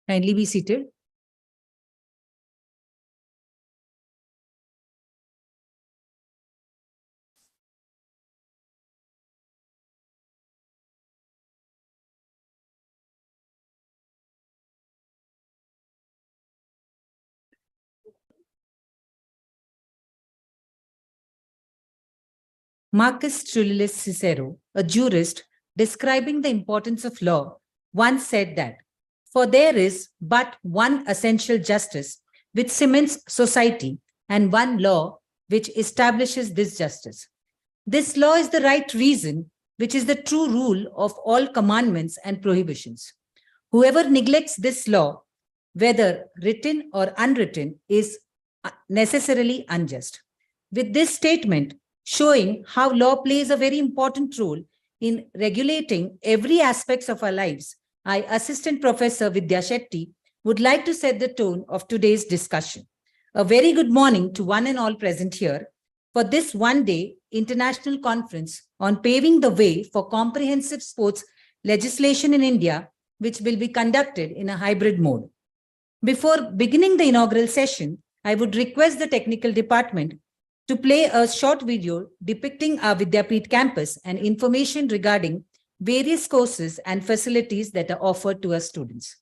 Kindly be seated. Marcus Tullius Cicero, a jurist describing the importance of law, once said that, "For there is but one essential justice which cements society, and one law which establishes this justice. This law is the right reason, which is the true rule of all commandments and prohibitions. Whoever neglects this law, whether written or unwritten, is necessarily unjust." With this statement, showing how law plays a very important role in regulating every aspects of our lives, I, Assistant Professor Vidya Shetty, would like to set the tone of today's discussion. A very good morning to one and all present here for this one-day international conference on paving the way for comprehensive sports legislation in India, which will be conducted in a hybrid mode. Before beginning the inaugural session, I would request the technical department to play a short video depicting our Vidyapeeth campus and information regarding various courses and facilities that are offered to our students.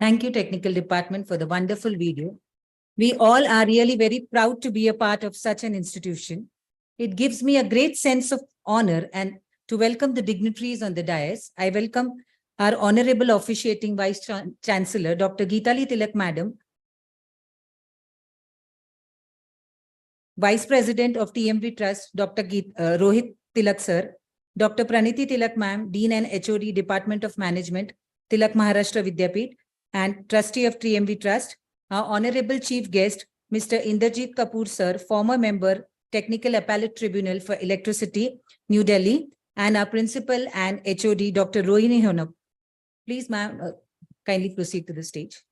Thank you, Technical Department, for the wonderful video. We all are really very proud to be a part of such an institution. It gives me a great sense of honor and to welcome the dignitaries on the dais. I welcome our Honorable Officiating Vice Chancellor, Dr. Geetali Tilak Madam, Vice President of TMV Trust, Dr. Rohit Tilak Sir, Dr. Praniti Tilak Ma'am, Dean and HOD, Department of Management, Tilak Maharashtra Vidyapeeth, and Trustee of TMV Trust, our Honorable Chief Guest, Mr. Inderjit Kapoor Sir, former member, Technical Appellate Tribunal for Electricity, New Delhi, and our Principal and HOD, Dr. Rohini Honap. Please, ma'am, kindly proceed to the stage.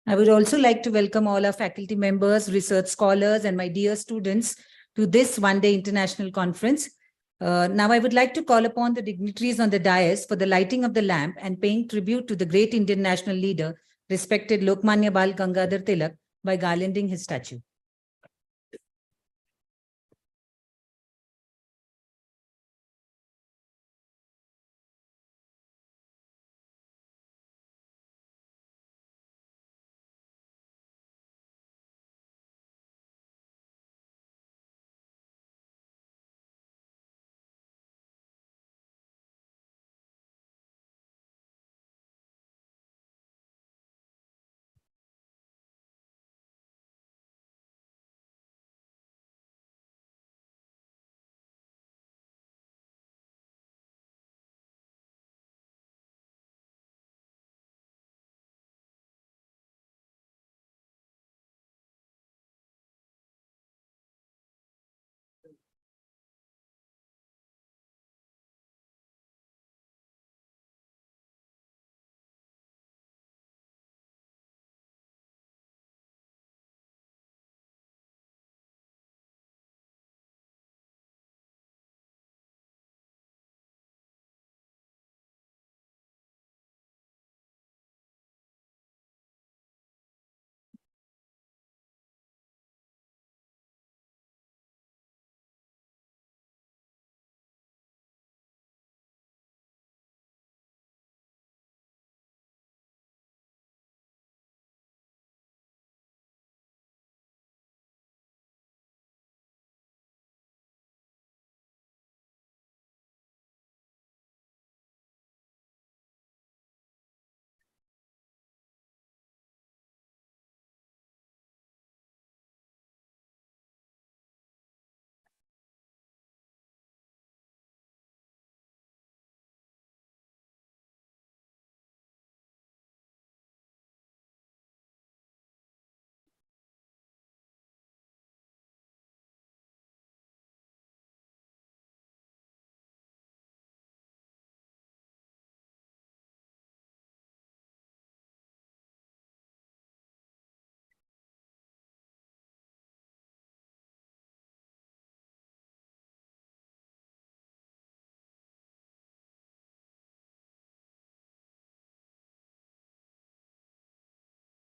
I would also like to welcome all our faculty members, research scholars, and my dear students to this one-day international conference. Now, I would like to call upon the dignitaries on the dais for the lighting of the lamp and paying tribute to the great Indian national leader, respected Lokamanya Bal Gangadhar Tilak, by garlanding his statue.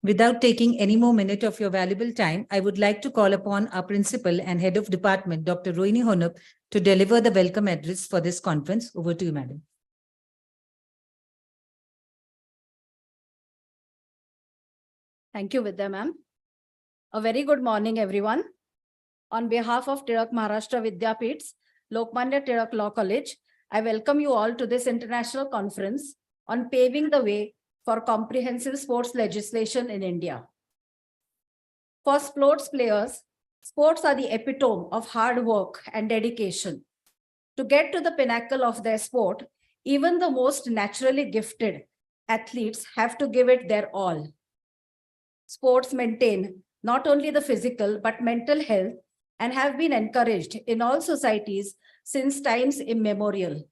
Without taking any more minute of your valuable time, I would like to call upon our principal and head of department, Dr. Rohini Honap, to deliver the welcome address for this conference. Over to you, madam. Thank you, Vidya ma'am. A very good morning, everyone. On behalf of Tilak Maharashtra Vidyapeeth's Lokamanya Tilak Law College, I welcome you all to this international conference on paving the way for comprehensive sports legislation in India. For sports players, sports are the epitome of hard work and dedication. To get to the pinnacle of their sport, even the most naturally gifted athletes have to give it their all. Sports maintain not only the physical but mental health and have been encouraged in all societies since times immemorial.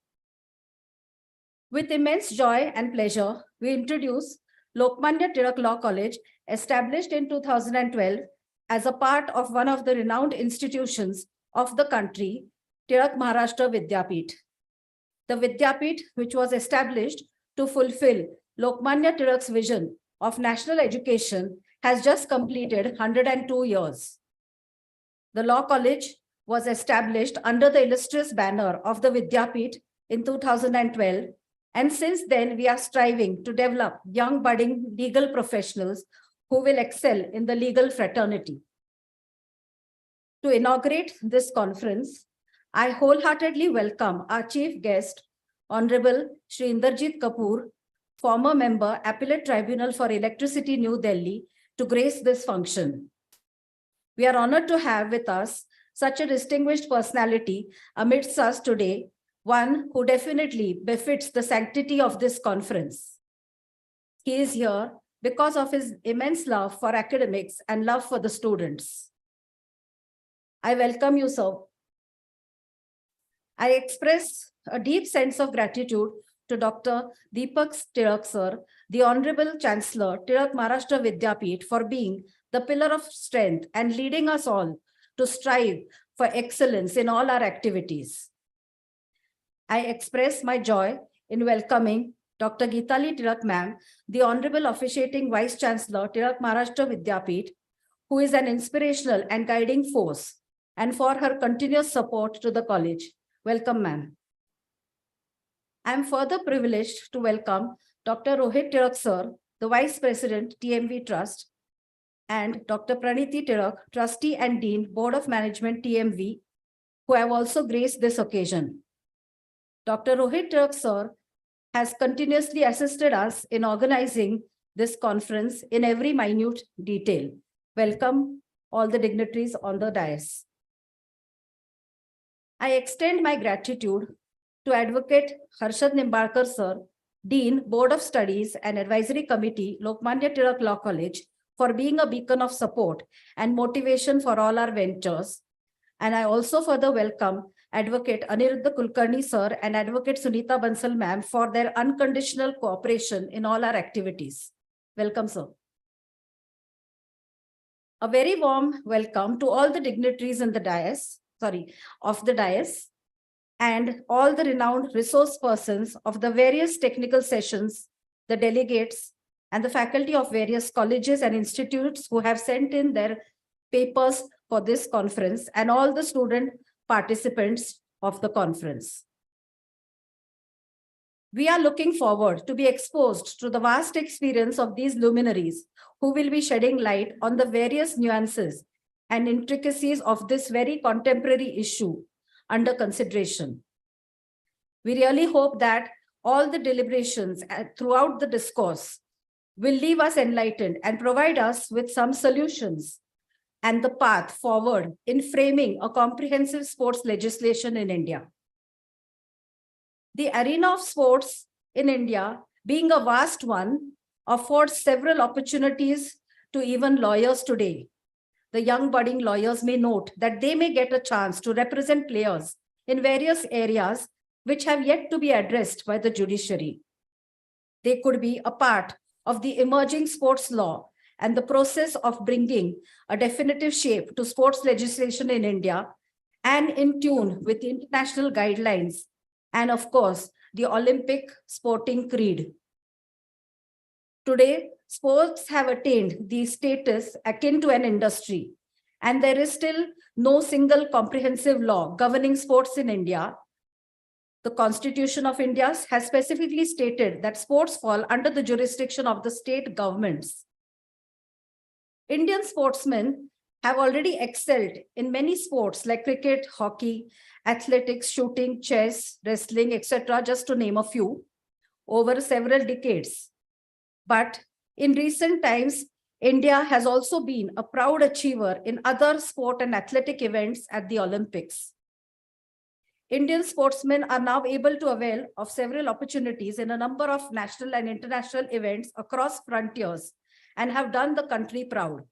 With immense joy and pleasure, we introduce Lokamanya Tilak Law College, established in 2012 as a part of one of the renowned institutions of the country, Tilak Maharashtra Vidyapit. The Vidyapit, which was established to fulfill Lokamanya Tilak's vision of national education, has just completed 102 years. The Law College was established under the illustrious banner of the Vidyapit in 2012, and since then we are striving to develop young budding legal professionals who will excel in the legal fraternity. To inaugurate this conference, I wholeheartedly welcome our chief guest, Honorable Shri Inderjit Kapoor, former member, Appellate Tribunal for Electricity, New Delhi, to grace this function. We are honored to have with us such a distinguished personality amidst us today, one who definitely befits the sanctity of this conference. He is here because of his immense love for academics and love for the students. I welcome you, sir. I express a deep sense of gratitude to Dr. Deepak Tilak, sir, the Honorable Chancellor, Tilak Maharashtra Vidyapit, for being the pillar of strength and leading us all to strive for excellence in all our activities. I express my joy in welcoming Dr. Geetali Tilak ma'am, the Honorable Officiating Vice Chancellor, Tilak Maharashtra Vidyapit, who is an inspirational and guiding force, and for her continuous support to the college. Welcome, ma'am. I am further privileged to welcome Dr. Rohit Tilak, sir, the Vice President, TMV Trust, and Dr. Praniti Tilak, Trustee and Dean, Board of Management, TMV, who have also graced this occasion. Dr. Rohit Tilak, sir, has continuously assisted us in organizing this conference in every minute detail. Welcome all the dignitaries on the dais. I extend my gratitude to Advocate Harshad Nimbalkar, sir, Dean, Board of Studies and Advisory Committee, Lokamanya Tilak Law College, for being a beacon of support and motivation for all our ventures. And I also further welcome Advocate Aniruddha Kulkarni, sir, and Advocate Sunita Bansal, ma'am, for their unconditional cooperation in all our activities. Welcome, sir. A very warm welcome to all the dignitaries in the dais, of the dais, and all the renowned resource persons of the various technical sessions, the delegates, and the faculty of various colleges and institutes who have sent in their papers for this conference, and all the student participants of the conference. We are looking forward to be exposed to the vast experience of these luminaries who will be shedding light on the various nuances and intricacies of this very contemporary issue under consideration. We really hope that all the deliberations throughout the discourse will leave us enlightened and provide us with some solutions and the path forward in framing a comprehensive sports legislation in India. The arena of sports in India, being a vast one, affords several opportunities to even lawyers today. The young budding lawyers may note that they may get a chance to represent players in various areas which have yet to be addressed by the judiciary. They could be a part of the emerging sports law and the process of bringing a definitive shape to sports legislation in India and in tune with international guidelines and, of course, the Olympic sporting creed. Today, sports have attained the status akin to an industry, and there is still no single comprehensive law governing sports in India. The Constitution of India has specifically stated that sports fall under the jurisdiction of the state governments. Indian sportsmen have already excelled in many sports like cricket, hockey, athletics, shooting, chess, wrestling, etc., just to name a few, over several decades. But in recent times, India has also been a proud achiever in other sport and athletic events at the Olympics. Indian sportsmen are now able to avail of several opportunities in a number of national and international events across frontiers and have done the country proud.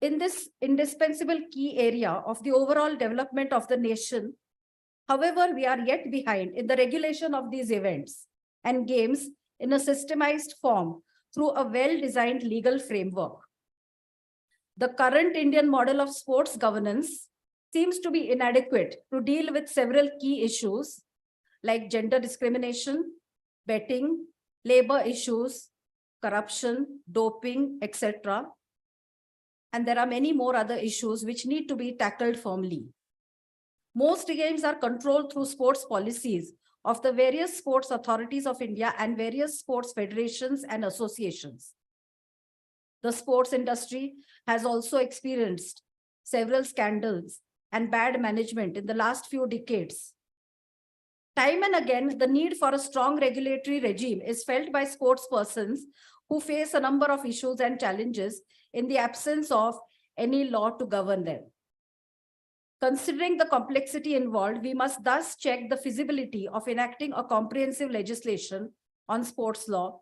In this indispensable key area of the overall development of the nation, However, we are yet behind in the regulation of these events and games in a systemized form through a well-designed legal framework. The current Indian model of sports governance seems to be inadequate to deal with several key issues like gender discrimination, betting, labor issues, corruption, doping, etc. And there are many more other issues which need to be tackled firmly. Most games are controlled through sports policies of the various sports authorities of India and various sports federations and associations. The sports industry has also experienced several scandals and bad management in the last few decades. Time and again, the need for a strong regulatory regime is felt by sports persons who face a number of issues and challenges in the absence of any law to govern them. Considering the complexity involved, we must thus check the feasibility of enacting a comprehensive legislation on sports law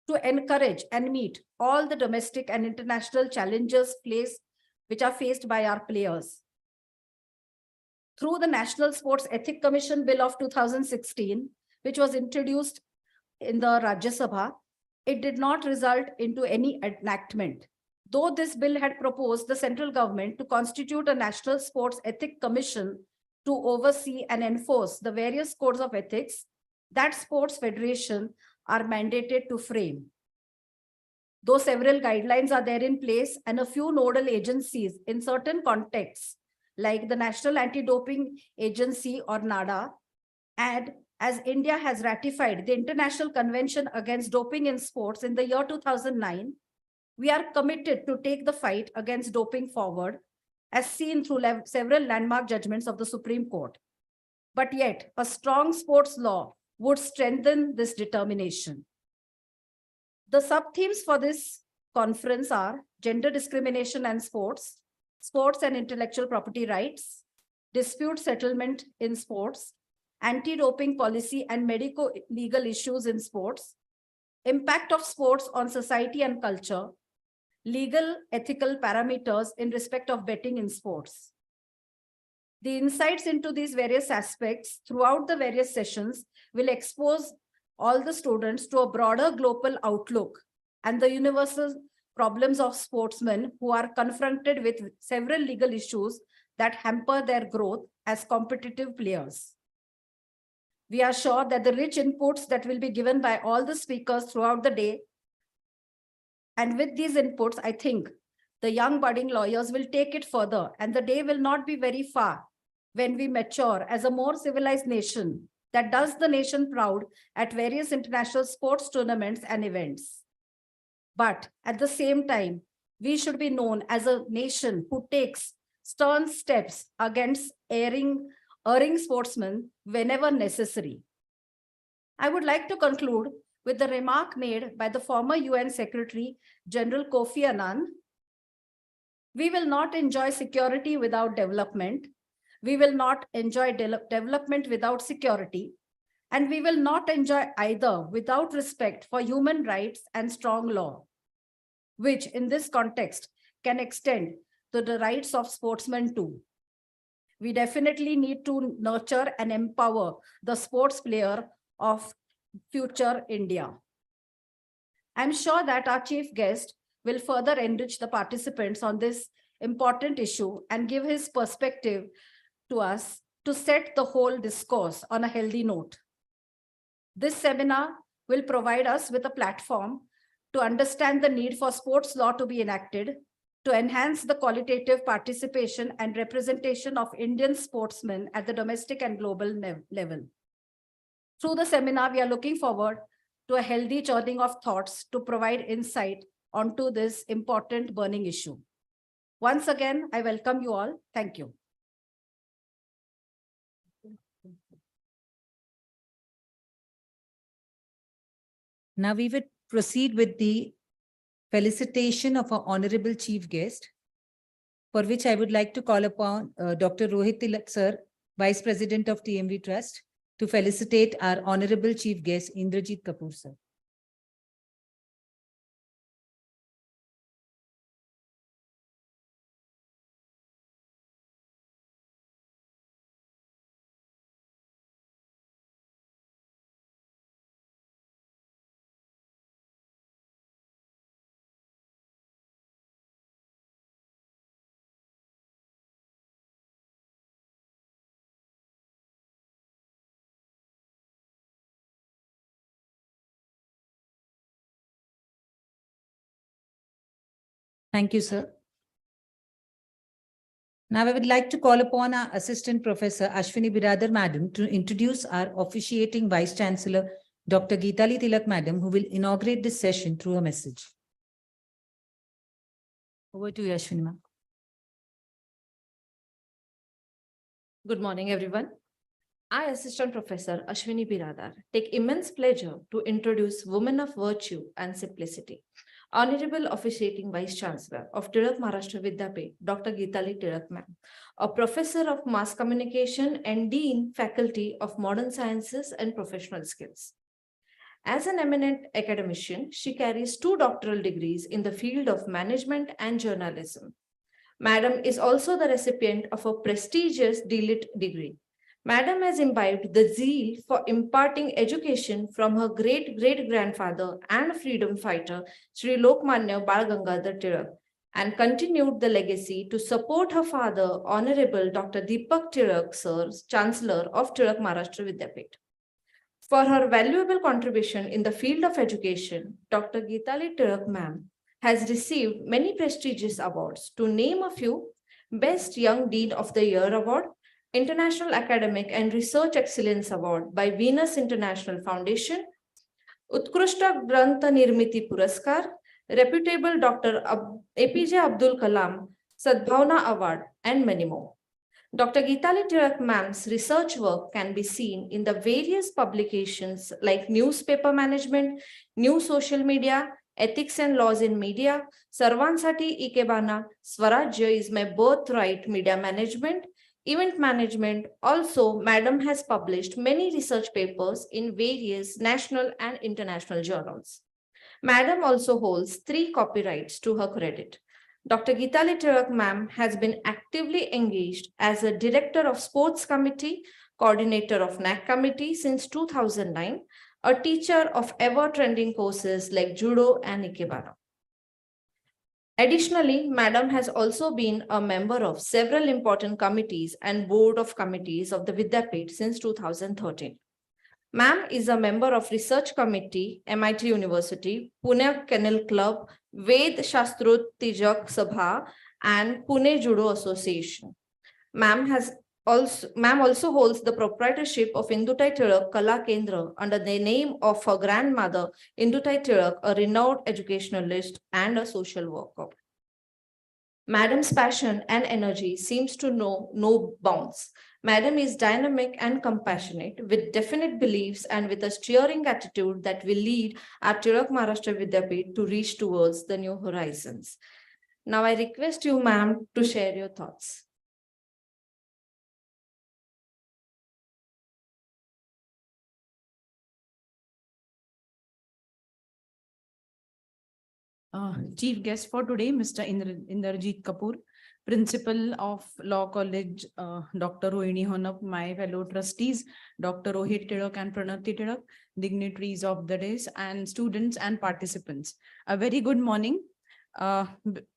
to encourage and meet all the domestic and international challenges which are faced by our players. Through the National Sports Ethics Commission Bill of 2016, which was introduced in the Rajya Sabha, it did not result into any enactment. Though this bill had proposed the central government to constitute a National Sports Ethics Commission to oversee and enforce the various codes of ethics that sports federation are mandated to frame. Though several guidelines are there in place and a few nodal agencies in certain contexts, like the National Anti-Doping Agency or NADA, and as India has ratified the International Convention Against Doping in Sports in the year 2009, we are committed to take the fight against doping forward, as seen through several landmark judgments of the Supreme Court. But yet, a strong sports law would strengthen this determination. The sub-themes for this conference are gender discrimination and sports, sports and intellectual property rights, dispute settlement in sports, anti-doping policy and medico-legal issues in sports, impact of sports on society and culture, legal ethical parameters in respect of betting in sports. The insights into these various aspects throughout the various sessions will expose all the students to a broader global outlook and the universal problems of sportsmen who are confronted with several legal issues that hamper their growth as competitive players. We are sure that the rich inputs that will be given by all the speakers throughout the day, and with these inputs, I think the young budding lawyers will take it further, and the day will not be very far when we mature as a more civilized nation that does the nation proud at various international sports tournaments and events. But at the same time, we should be known as a nation who takes stern steps against erring sportsmen whenever necessary. I would like to conclude with the remark made by the former UN Secretary General Kofi Annan. We will not enjoy security without development. We will not enjoy development without security. And we will not enjoy either without respect for human rights and strong law, which in this context can extend to the rights of sportsmen too. We definitely need to nurture and empower the sports player of future India. I'm sure that our chief guest will further enrich the participants on this important issue and give his perspective to us to set the whole discourse on a healthy note. This seminar will provide us with a platform to understand the need for sports law to be enacted, to enhance the qualitative participation and representation of Indian sportsmen at the domestic and global level. Through the seminar, we are looking forward to a healthy churning of thoughts to provide insight onto this important burning issue. Once again, I welcome you all. Thank you. Now we will proceed with the felicitation of our honorable chief guest, for which I would like to call upon Dr. Rohit Tilak sir, Vice President of TMV Trust, to felicitate our honorable chief guest, Indrajit Kapoor sir. Thank you, sir. Now I would like to call upon our Assistant Professor Ashwini Biradar Madam to introduce our officiating Vice Chancellor, Dr. Geetali Tilak Madam, who will inaugurate this session through a message. Over to you, Ashwini ma'am. Good morning, everyone. I, Assistant Professor Ashwini Biradar, take immense pleasure to introduce Women of Virtue and Simplicity, Honorable Officiating Vice Chancellor of Tilak Maharashtra Vidyapit, Dr. Geetali Tilak Ma'am, a Professor of Mass Communication and Dean, Faculty of Modern Sciences and Professional Skills. As an eminent academician, she carries 2 doctoral degrees in the field of management and journalism. Madam is also the recipient of a prestigious D.Litt degree. Madam has imbibed the zeal for imparting education from her great-great-grandfather and freedom fighter, Sri Lokamanya Gangadhar Tilak, and continued the legacy to support her father, Honorable Dr. Deepak Tilak, Sir, Chancellor of Tilak Maharashtra Vidyapit. For her valuable contribution in the field of education, Dr. Geetali Tilak Ma'am has received many prestigious awards. To name a few: Best Young Dean of the Year Award, International Academic and Research Excellence Award by Venus International Foundation, Utkrishta Grantha Nirmiti Puraskar, reputable Dr. APJ Abdul Kalam Sadbhavna Award, and many more. Dr. Geetali Tilak Ma'am's research work can be seen in the various publications like Newspaper Management, New Social Media, Ethics and Laws in Media, Sarvansati Ikebana, Swarajya is My Birthright Media Management, Event Management. Also, Madam has published many research papers in various national and international journals. Madam also holds 3 copyrights to her credit. Dr. Geetali Tilak Ma'am has been actively engaged as a Director of Sports Committee, Coordinator of NAC Committee since 2009, a teacher of ever-trending courses like Judo and Ikebana. Additionally, Madam has also been a member of several important committees and board of committees of the Vidyapit since 2013. Ma'am is a member of Research Committee, MIT University, Pune Kennel Club, Ved Shastrut Tijak Sabha, and Pune Judo Association. Ma'am also holds the proprietorship of Indutai Tilak Kala Kendra under the name of her grandmother, Indutai Tilak, a renowned educationalist and a social worker. Madam's passion and energy seems to know no bounds. Madam is dynamic and compassionate, with definite beliefs and with a steering attitude that will lead our Tilak Maharashtra Vidyapit to reach towards the new horizons. Now I request you, ma'am, to share your thoughts. Chief guest for today, Mr. Inderjeet Kapoor, Principal of Law College, Dr. Rohini Honap, my fellow trustees, Dr. Rohit Tilak and Pranati Tilak, dignitaries of the days, and students and participants. A very good morning.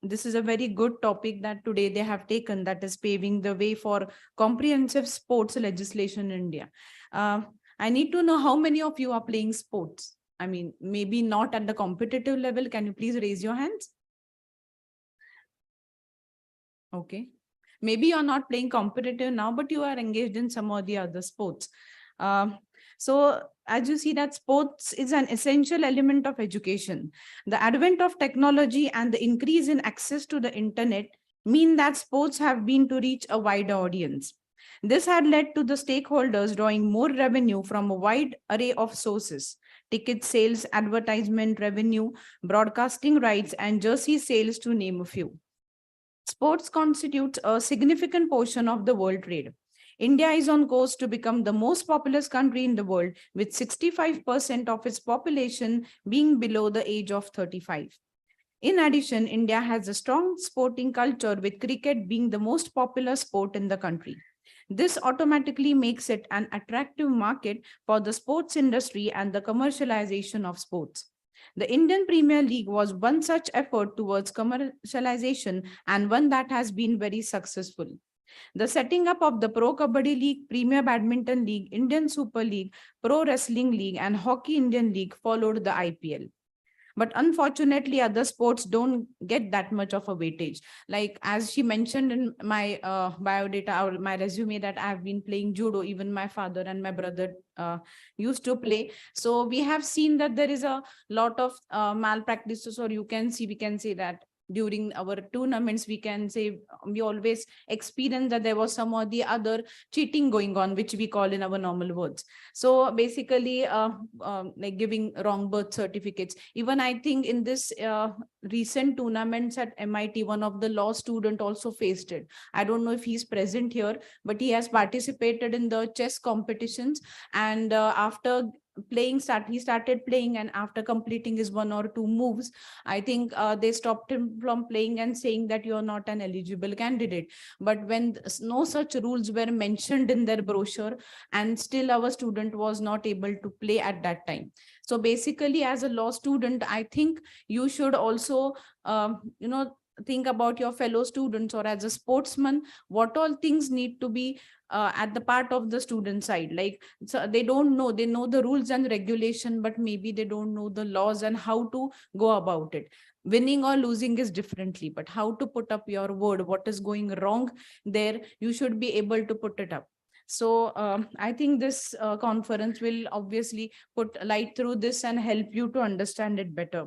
This is a very good topic that today they have taken, that is paving the way for comprehensive sports legislation in India. I need to know how many of you are playing sports. I mean, maybe not at the competitive level. Can you please raise your hands? Okay. Maybe you're not playing competitive now, but you are engaged in some or the other sports. So as you see that sports is an essential element of education. The advent of technology and the increase in access to the internet mean that sports have been to reach a wider audience. This had led to the stakeholders drawing more revenue from a wide array of sources: ticket sales, advertisement revenue, broadcasting rights, and jersey sales, to name a few. Sports constitutes a significant portion of the world trade. India is on course to become the most populous country in the world, with 65% of its population being below the age of 35. In addition, India has a strong sporting culture, with cricket being the most popular sport in the country. This automatically makes it an attractive market for the sports industry and the commercialization of sports. The Indian Premier League was one such effort towards commercialization, and one that has been very successful. The setting up of the Pro Kabaddi League, Premier Badminton League, Indian Super League, Pro Wrestling League, and Hockey Indian League followed the IPL. But unfortunately, other sports don't get that much of a weightage. Like as she mentioned in my biodata or my resume, that I've been playing judo. Even my father and my brother used to play. So we have seen that there is a lot of malpractices, or we can say that during our tournaments, we can say we always experience that there was some or the other cheating going on, which we call in our normal words. So basically, like giving wrong birth certificates. Even I think in this recent tournaments at MIT, one of the law student also faced it. I don't know if he's present here, but he has participated in the chess competitions, and after he started playing, and after completing his 1 or 2 moves, I think they stopped him from playing and saying that you're not an eligible candidate. But when no such rules were mentioned in their brochure, and still our student was not able to play at that time. So basically, as a law student, I think you should also think about your fellow students, or as a sportsman, what all things need to be at the part of the student side. Like, so they don't know, they know the rules and regulation, but maybe they don't know the laws and how to go about it. Winning or losing is differently, but how to put up your word, what is going wrong there, you should be able to put it up. So I think this conference will obviously put light through this and help you to understand it better.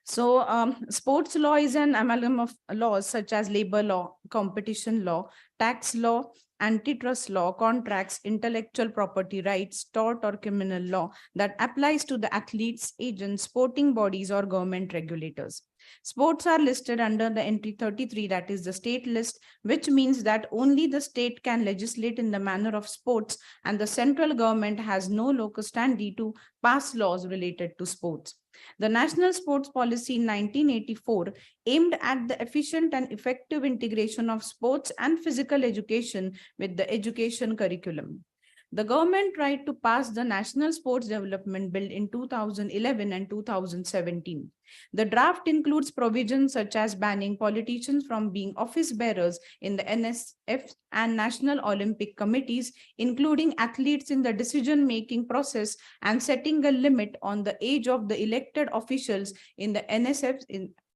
So sports law is an amalgam of laws such as labor law, competition law, tax law, antitrust law, contracts, intellectual property rights, tort or criminal law that applies to the athletes, agents, sporting bodies, or government regulators. Sports are listed under the entry 33, that is the state list, which means that only the state can legislate in the manner of sports, and the central government has no locus standi to pass laws related to sports. The National Sports Policy in 1984 aimed at the efficient and effective integration of sports and physical education with the education curriculum. The government tried to pass the National Sports Development Bill in 2011 and 2017. The draft includes provisions such as banning politicians from being office bearers in the NSF and National Olympic Committees, including athletes in the decision-making process, and setting a limit on the age of the elected officials in the NSF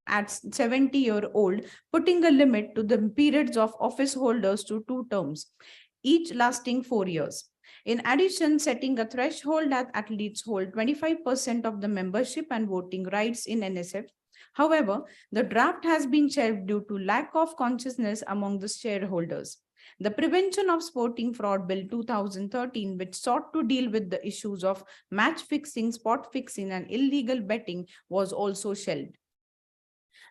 at 70-year-old, putting a limit to the periods of office holders to 2 terms, each lasting 4 years. In addition, setting a threshold that athletes hold 25% of the membership and voting rights in NSF. However, the draft has been shelved due to lack of consciousness among the shareholders. The Prevention of Sporting Fraud Bill 2013, which sought to deal with the issues of match fixing, spot fixing, and illegal betting, was also shelved.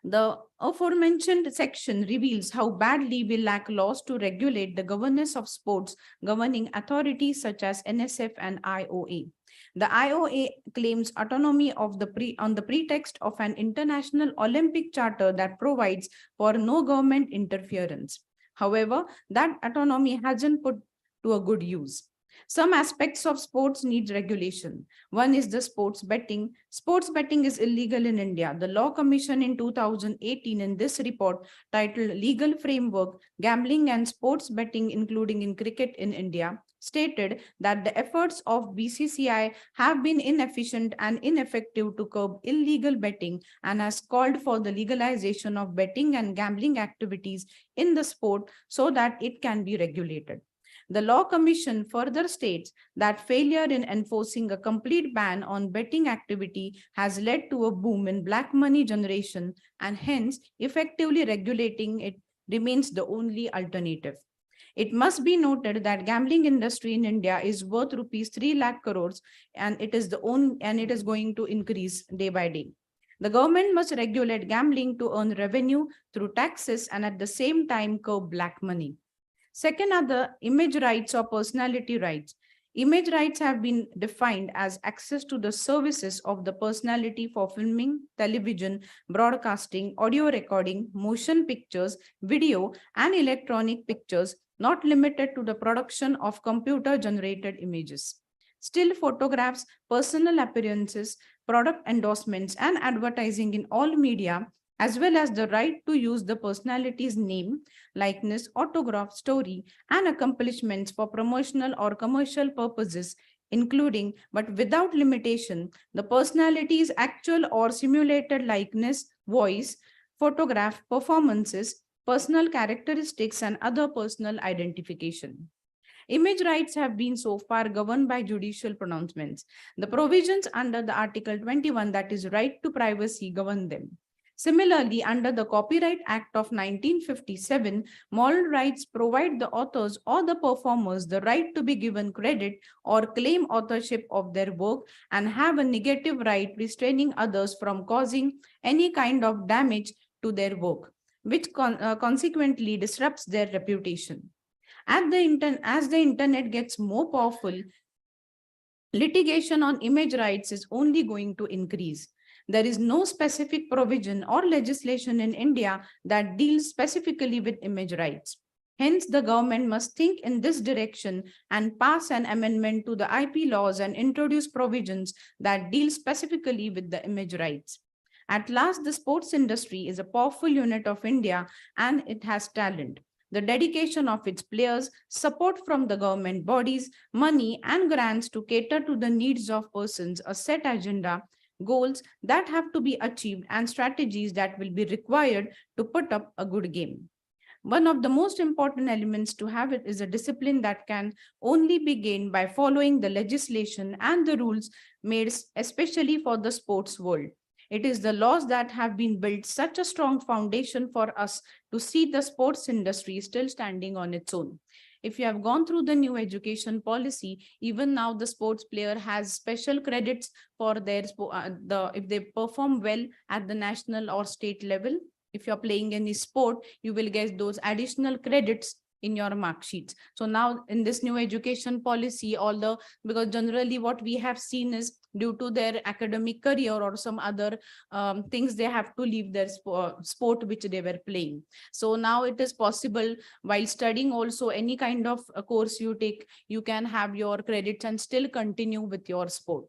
The aforementioned section reveals how badly we lack laws to regulate the governance of sports governing authorities such as NSF and IOA. The IOA claims autonomy on the pretext of an international Olympic charter that provides for no government interference. However, that autonomy hasn't put to a good use. Some aspects of sports need regulation. One is the sports betting. Sports betting is illegal in India. The Law Commission in 2018, in this report titled Legal Framework, Gambling and Sports Betting, including in Cricket in India, stated that the efforts of BCCI have been inefficient and ineffective to curb illegal betting, and has called for the legalization of betting and gambling activities in the sport so that it can be regulated. The Law Commission further states that failure in enforcing a complete ban on betting activity has led to a boom in black money generation, and hence effectively regulating it remains the only alternative. It must be noted that gambling industry in India is worth rupees 3 lakh crores, and it is going to increase day by day. The government must regulate gambling to earn revenue through taxes and at the same time curb black money. Second are the image rights or personality rights. Image rights have been defined as access to the services of the personality for filming, television, broadcasting, audio recording, motion pictures, video, and electronic pictures, not limited to the production of computer-generated images. Still photographs, personal appearances, product endorsements, and advertising in all media, as well as the right to use the personality's name, likeness, autograph, story, and accomplishments for promotional or commercial purposes including but without limitation, the personality's actual or simulated likeness, voice, photograph, performances, personal characteristics, and other personal identification. Image rights have been so far governed by judicial pronouncements. The provisions under the Article 21, that is right to privacy, govern them. Similarly, under the Copyright Act of 1957, moral rights provide the authors or the performers the right to be given credit or claim authorship of their work and have a negative right restraining others from causing any kind of damage to their work, which consequently disrupts their reputation. As the internet gets more powerful, litigation on image rights is only going to increase. There is no specific provision or legislation in India that deals specifically with image rights. Hence, the government must think in this direction and pass an amendment to the IP laws and introduce provisions that deal specifically with the image rights. At last, the sports industry is a powerful unit of India and it has talent. The dedication of its players, support from the government bodies, money and grants to cater to the needs of persons, a set agenda, goals that have to be achieved, and strategies that will be required to put up a good game. One of the most important elements to have it is a discipline that can only be gained by following the legislation and the rules made especially for the sports world. It is the laws that have been built such a strong foundation for us to see the sports industry still standing on its own. If you have gone through the new education policy, even now the sports player has special credits for their if they perform well at the national or state level. If you're playing any sport, you will get those additional credits in your mark sheets. So now in this new education policy, because generally what we have seen is due to their academic career or some other things, they have to leave their sport which they were playing. So now it is possible while studying also any kind of a course you take, you can have your credits and still continue with your sport.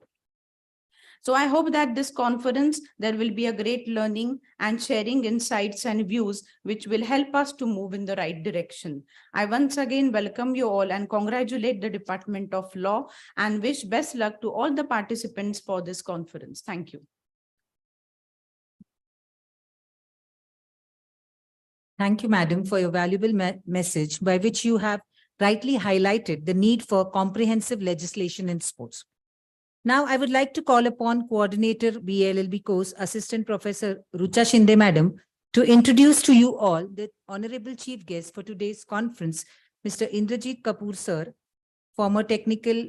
So I hope that this conference, there will be a great learning and sharing insights and views, which will help us to move in the right direction. I once again welcome you all and congratulate the Department of Law and wish best luck to all the participants for this conference. Thank you. Thank you, madam, for your valuable message by which you have rightly highlighted the need for comprehensive legislation in sports. Now, I would like to call upon Coordinator BLLB course Assistant Professor Rucha Shinde Madam to introduce to you all the Honorable Chief Guest for today's conference, Mr. Indrajit Kapoor Sir, former Technical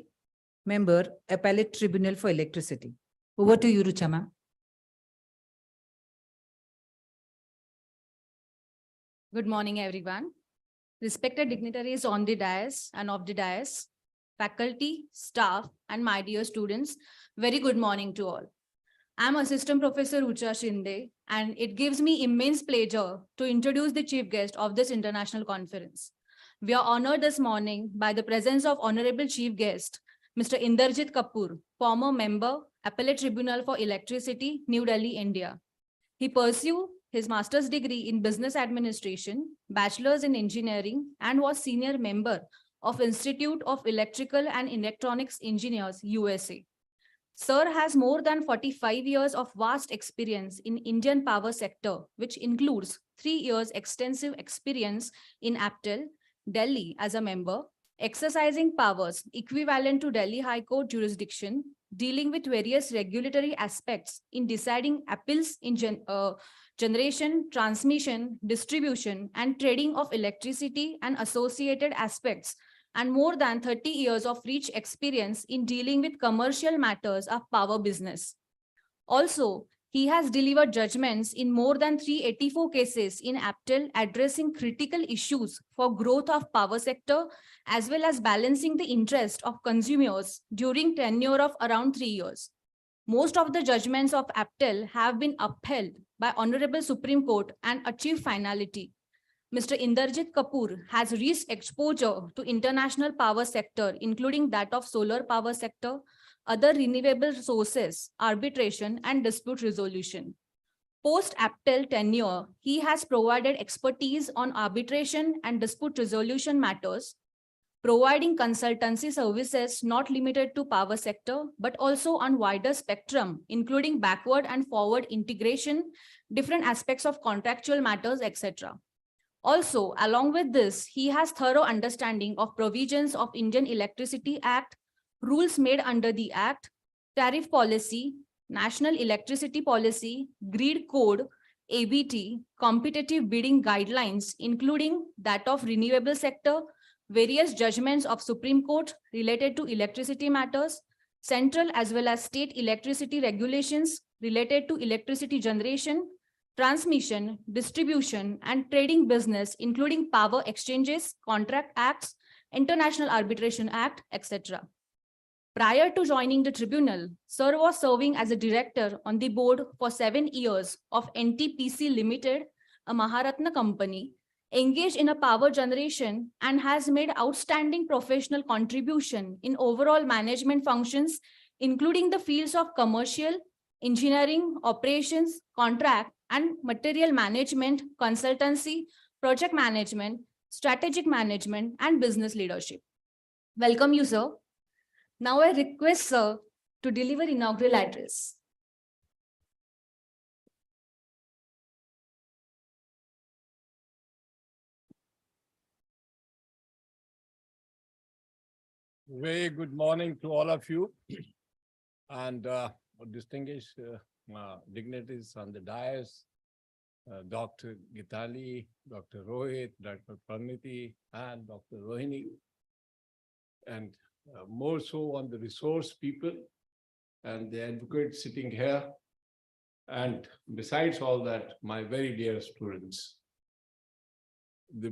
Member, Appellate Tribunal for Electricity. Over to you, Rucha ma'am. Good morning, everyone. Respected dignitaries on the dais and off the dais, faculty, staff, and my dear students, very good morning to all. I'm Assistant Professor Rucha Shinde, and it gives me immense pleasure to introduce the chief guest of this international conference. We are honored this morning by the presence of Honorable Chief Guest, Mr. Indrajit Kapoor, former member, Appellate Tribunal for Electricity, New Delhi, India. He pursued his master's degree in business administration, bachelor's in engineering, and was senior member of Institute of Electrical and Electronics Engineers, USA. Sir has more than 45 years of vast experience in Indian power sector, which includes 3 years extensive experience in APTEL, Delhi as a member, exercising powers equivalent to Delhi High Court jurisdiction, dealing with various regulatory aspects in deciding appeals in generation, transmission, distribution, and trading of electricity and associated aspects, and more than 30 years of rich experience in dealing with commercial matters of power business. Also, he has delivered judgments in more than 384 cases in APTEL addressing critical issues for growth of power sector as well as balancing the interest of consumers during tenure of around 3 years. Most of the judgments of APTEL have been upheld by Honorable Supreme Court and achieved finality. Mr. Indrajit Kapoor has rich exposure to international power sector, including that of solar power sector, other renewable sources, arbitration, and dispute resolution. Post-APTEL tenure, he has provided expertise on arbitration and dispute resolution matters, providing consultancy services not limited to power sector, but also on wider spectrum, including backward and forward integration, different aspects of contractual matters, etc. Also, along with this, he has thorough understanding of provisions of Indian Electricity Act, rules made under the Act, tariff policy, national electricity policy, grid code, ABT, competitive bidding guidelines, including that of renewable sector, various judgments of Supreme Court related to electricity matters, central as well as state electricity regulations related to electricity generation, transmission, distribution, and trading business, including power exchanges, contract acts, International Arbitration Act, etc. Prior to joining the tribunal, Sir was serving as a director on the board for 7 years of NTPC Limited, a Maharatna company, engaged in a power generation and has made outstanding professional contribution in overall management functions, including the fields of commercial, engineering, operations, contract, and material management, consultancy, project management, strategic management, and business leadership. Welcome you, sir. Now I request sir to deliver inaugural address. Very good morning to all of you and distinguished dignitaries on the dais, Dr. Gitali, Dr. Rohit, Dr. Praniti, and Dr. Rohini, and more so on the resource people and the advocates sitting here. And besides all that, my very dear students. The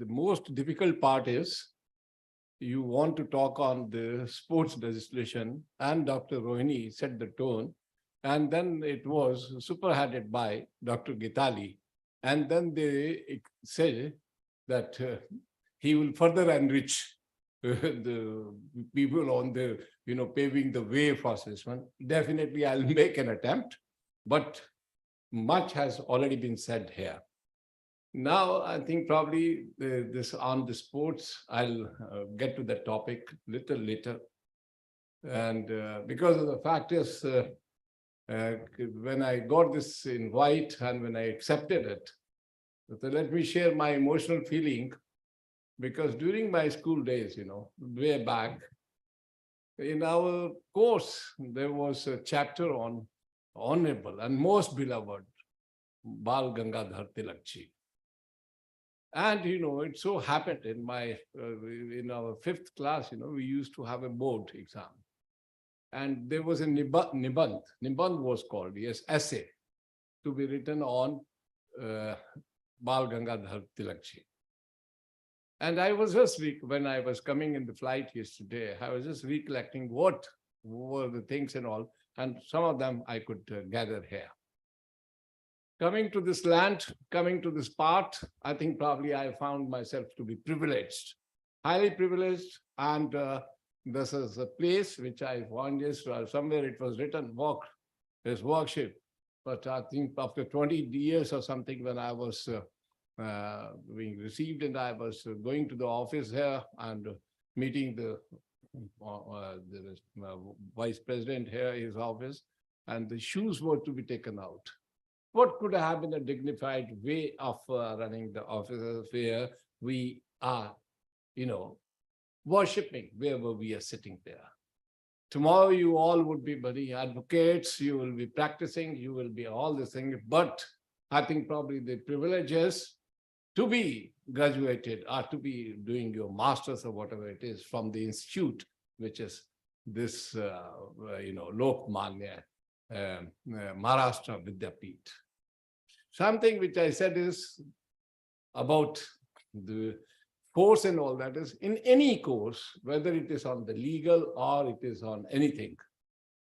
most difficult part is you want to talk on the sports legislation, and Dr. Rohini set the tone, and then it was superheaded by Dr. Gitali, and then they say that he will further enrich the people on the, paving the way for this one. Definitely, I'll make an attempt, but much has already been said here. Now, I think probably this on the sports, I'll get to that topic little later. And because of the fact is, when I got this invite and when I accepted it, so let me share my emotional feeling, because during my school days, way back, in our course, there was a chapter on Honorable and Most Beloved Bal Gangadhar Tilak ji. And, it so happened in in our 5th class, we used to have a board exam. And there was a Nibandh was called, yes, essay, to be written on Bal Gangadhar Tilak ji. And I was just, when I was coming in the flight yesterday, I was just recollecting what were the things and all, and some of them I could gather here. Coming to this land, coming to this part, I think probably I found myself to be privileged, highly privileged. And this is a place which I found somewhere it was written, worship. But I think after 20 years or something, when I was being received and I was going to the office here and meeting the vice president here, his office, and the shoes were to be taken out. What could have been a dignified way of running the offices where we are, worshipping wherever we are sitting there. Tomorrow you all would be buddy advocates, you will be practicing, you will be all the things, but I think probably the privileges to be graduated or to be doing your master's or whatever it is from the institute, which is this, Lokamanya, Maharashtra Vidyapeeth. Something which I said is about the course and all that is in any course, whether it is on the legal or it is on anything.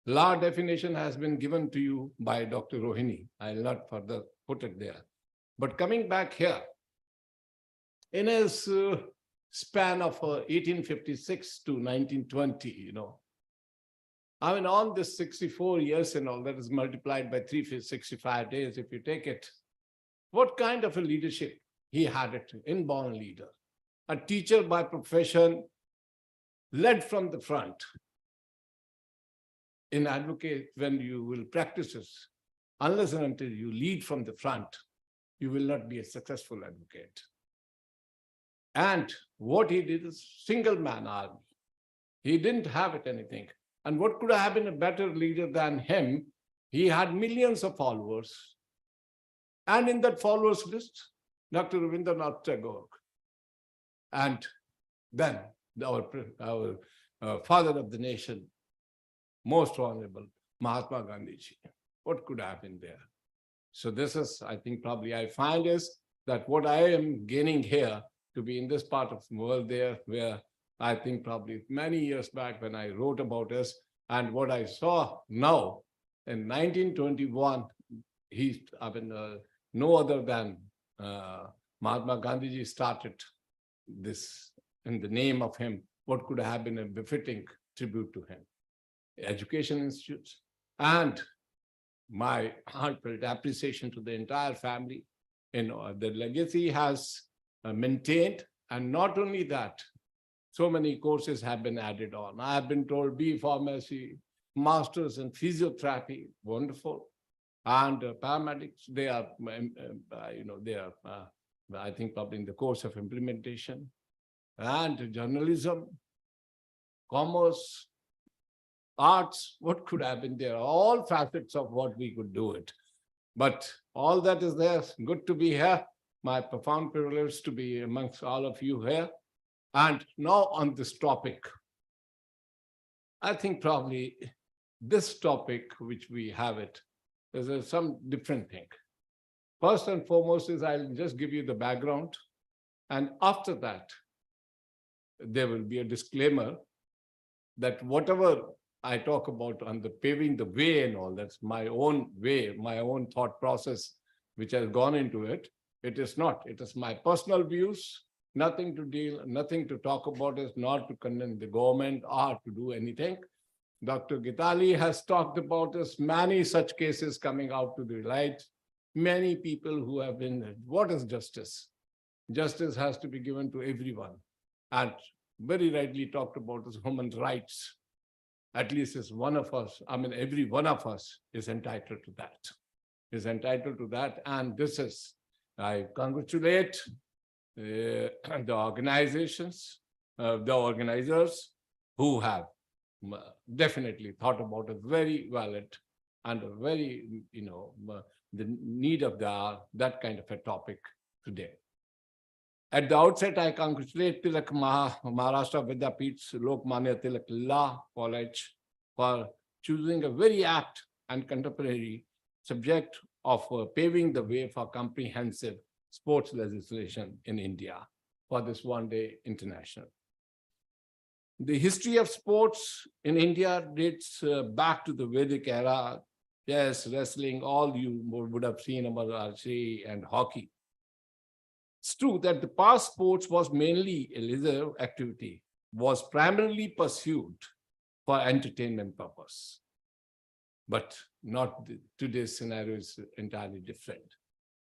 Law definition has been given to you by Dr. Rohini. I'll not further put it there. But coming back here, in his span of 1856 to 1920, on this 64 years and all that is multiplied by 365 days, if you take it, what kind of a leadership he had it, inborn leader. a teacher by profession, led from the front. In advocate, when you will practice this, unless and until you lead from the front, you will not be a successful advocate. And what he did is single man army. He didn't have it anything. And what could have been a better leader than him? He had millions of followers. And in that followers list, Dr. Rabindranath Tagore. And then our father of the nation, most honorable Mahatma Gandhi ji. What could have been there? So this is, I think, probably I find is that what I am gaining here to be in this part of the world there, where I think probably many years back when I wrote about this, and what I saw now in 1921, no other than Mahatma Gandhi ji started this in the name of him. What could have been a befitting tribute to him? Education institutes, and my heartfelt appreciation to the entire family. The legacy has maintained, and not only that, so many courses have been added on. I have been told B pharmacy, masters in physiotherapy, wonderful, and paramedics. They are, I think, probably in the course of implementation, and journalism, commerce, arts. What could have been there? All facets of what we could do it. But all that is there. Good to be here. My profound privilege to be amongst all of you here. And now on this topic, I think probably this topic, which we have it, is some different thing. First and foremost is I'll just give you the background. And after that, there will be a disclaimer that whatever I talk about on the paving the way and all, that's my own way, my own thought process, which has gone into it. It is not. It is my personal views, nothing to talk about is not to condemn the government or to do anything. Dr. Gitali has talked about this, many such cases coming out to the light, many people who have been, what is justice? Justice has to be given to everyone. And very rightly talked about as human rights. At least is one of us, every one of us is entitled to that. And this is, I congratulate the organizations, the organizers who have definitely thought about a very valid and a very, the need of that kind of a topic today. At the outset, I congratulate Tilak Maharashtra Vidyapeeth's Lokamanya Tilak Law College for choosing a very apt and contemporary subject of paving the way for comprehensive sports legislation in India for this one-day international. The history of sports in India dates back to the Vedic era. Yes, wrestling, all you would have seen about archery and hockey. It's true that the past sports was mainly a leisure activity, was primarily pursued for entertainment purpose. But not today's scenario is entirely different.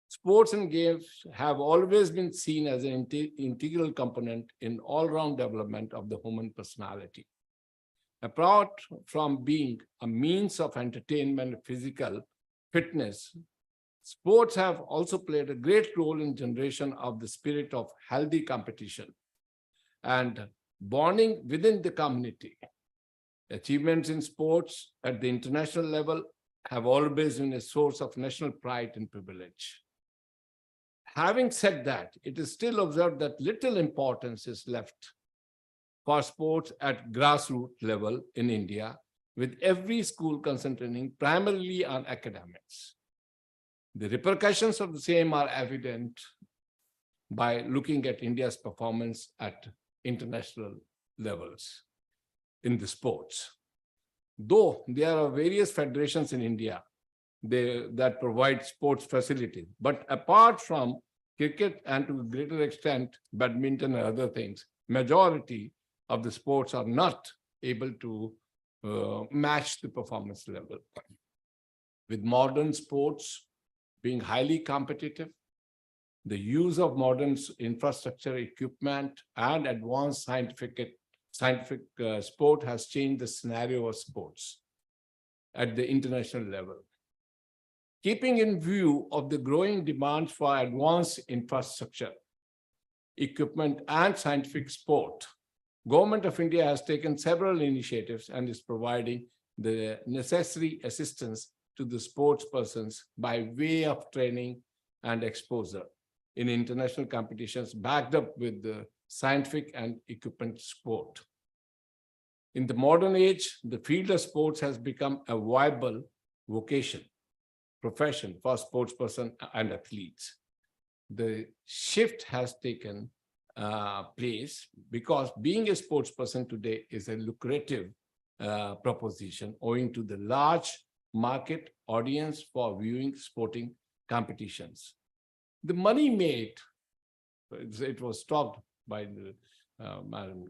Sports and games have always been seen as an integral component in all-round development of the human personality. Apart from being a means of entertainment, physical fitness, sports have also played a great role in generation of the spirit of healthy competition and bonding within the community. Achievements in sports at the international level have always been a source of national pride and privilege. Having said that, it is still observed that little importance is left for sports at grassroots level in India, with every school concentrating primarily on academics. The repercussions of the same are evident by looking at India's performance at international levels in the sports. Though there are various federations in India that provide sports facilities, but apart from cricket and to a greater extent, badminton and other things, majority of the sports are not able to match the performance level. With modern sports being highly competitive, The use of modern infrastructure, equipment, and advanced scientific sport has changed the scenario of sports at the international level. Keeping in view of the growing demands for advanced infrastructure, equipment, and scientific sport, Government of India has taken several initiatives and is providing the necessary assistance to the sports persons by way of training and exposure in international competitions backed up with the scientific and equipment support. In the modern age, the field of sports has become a viable vocation, profession for sportsperson and athletes. The shift has taken place because being a sports person today is a lucrative proposition owing to the large market audience for viewing sporting competitions. The money made, it was talked by the Madam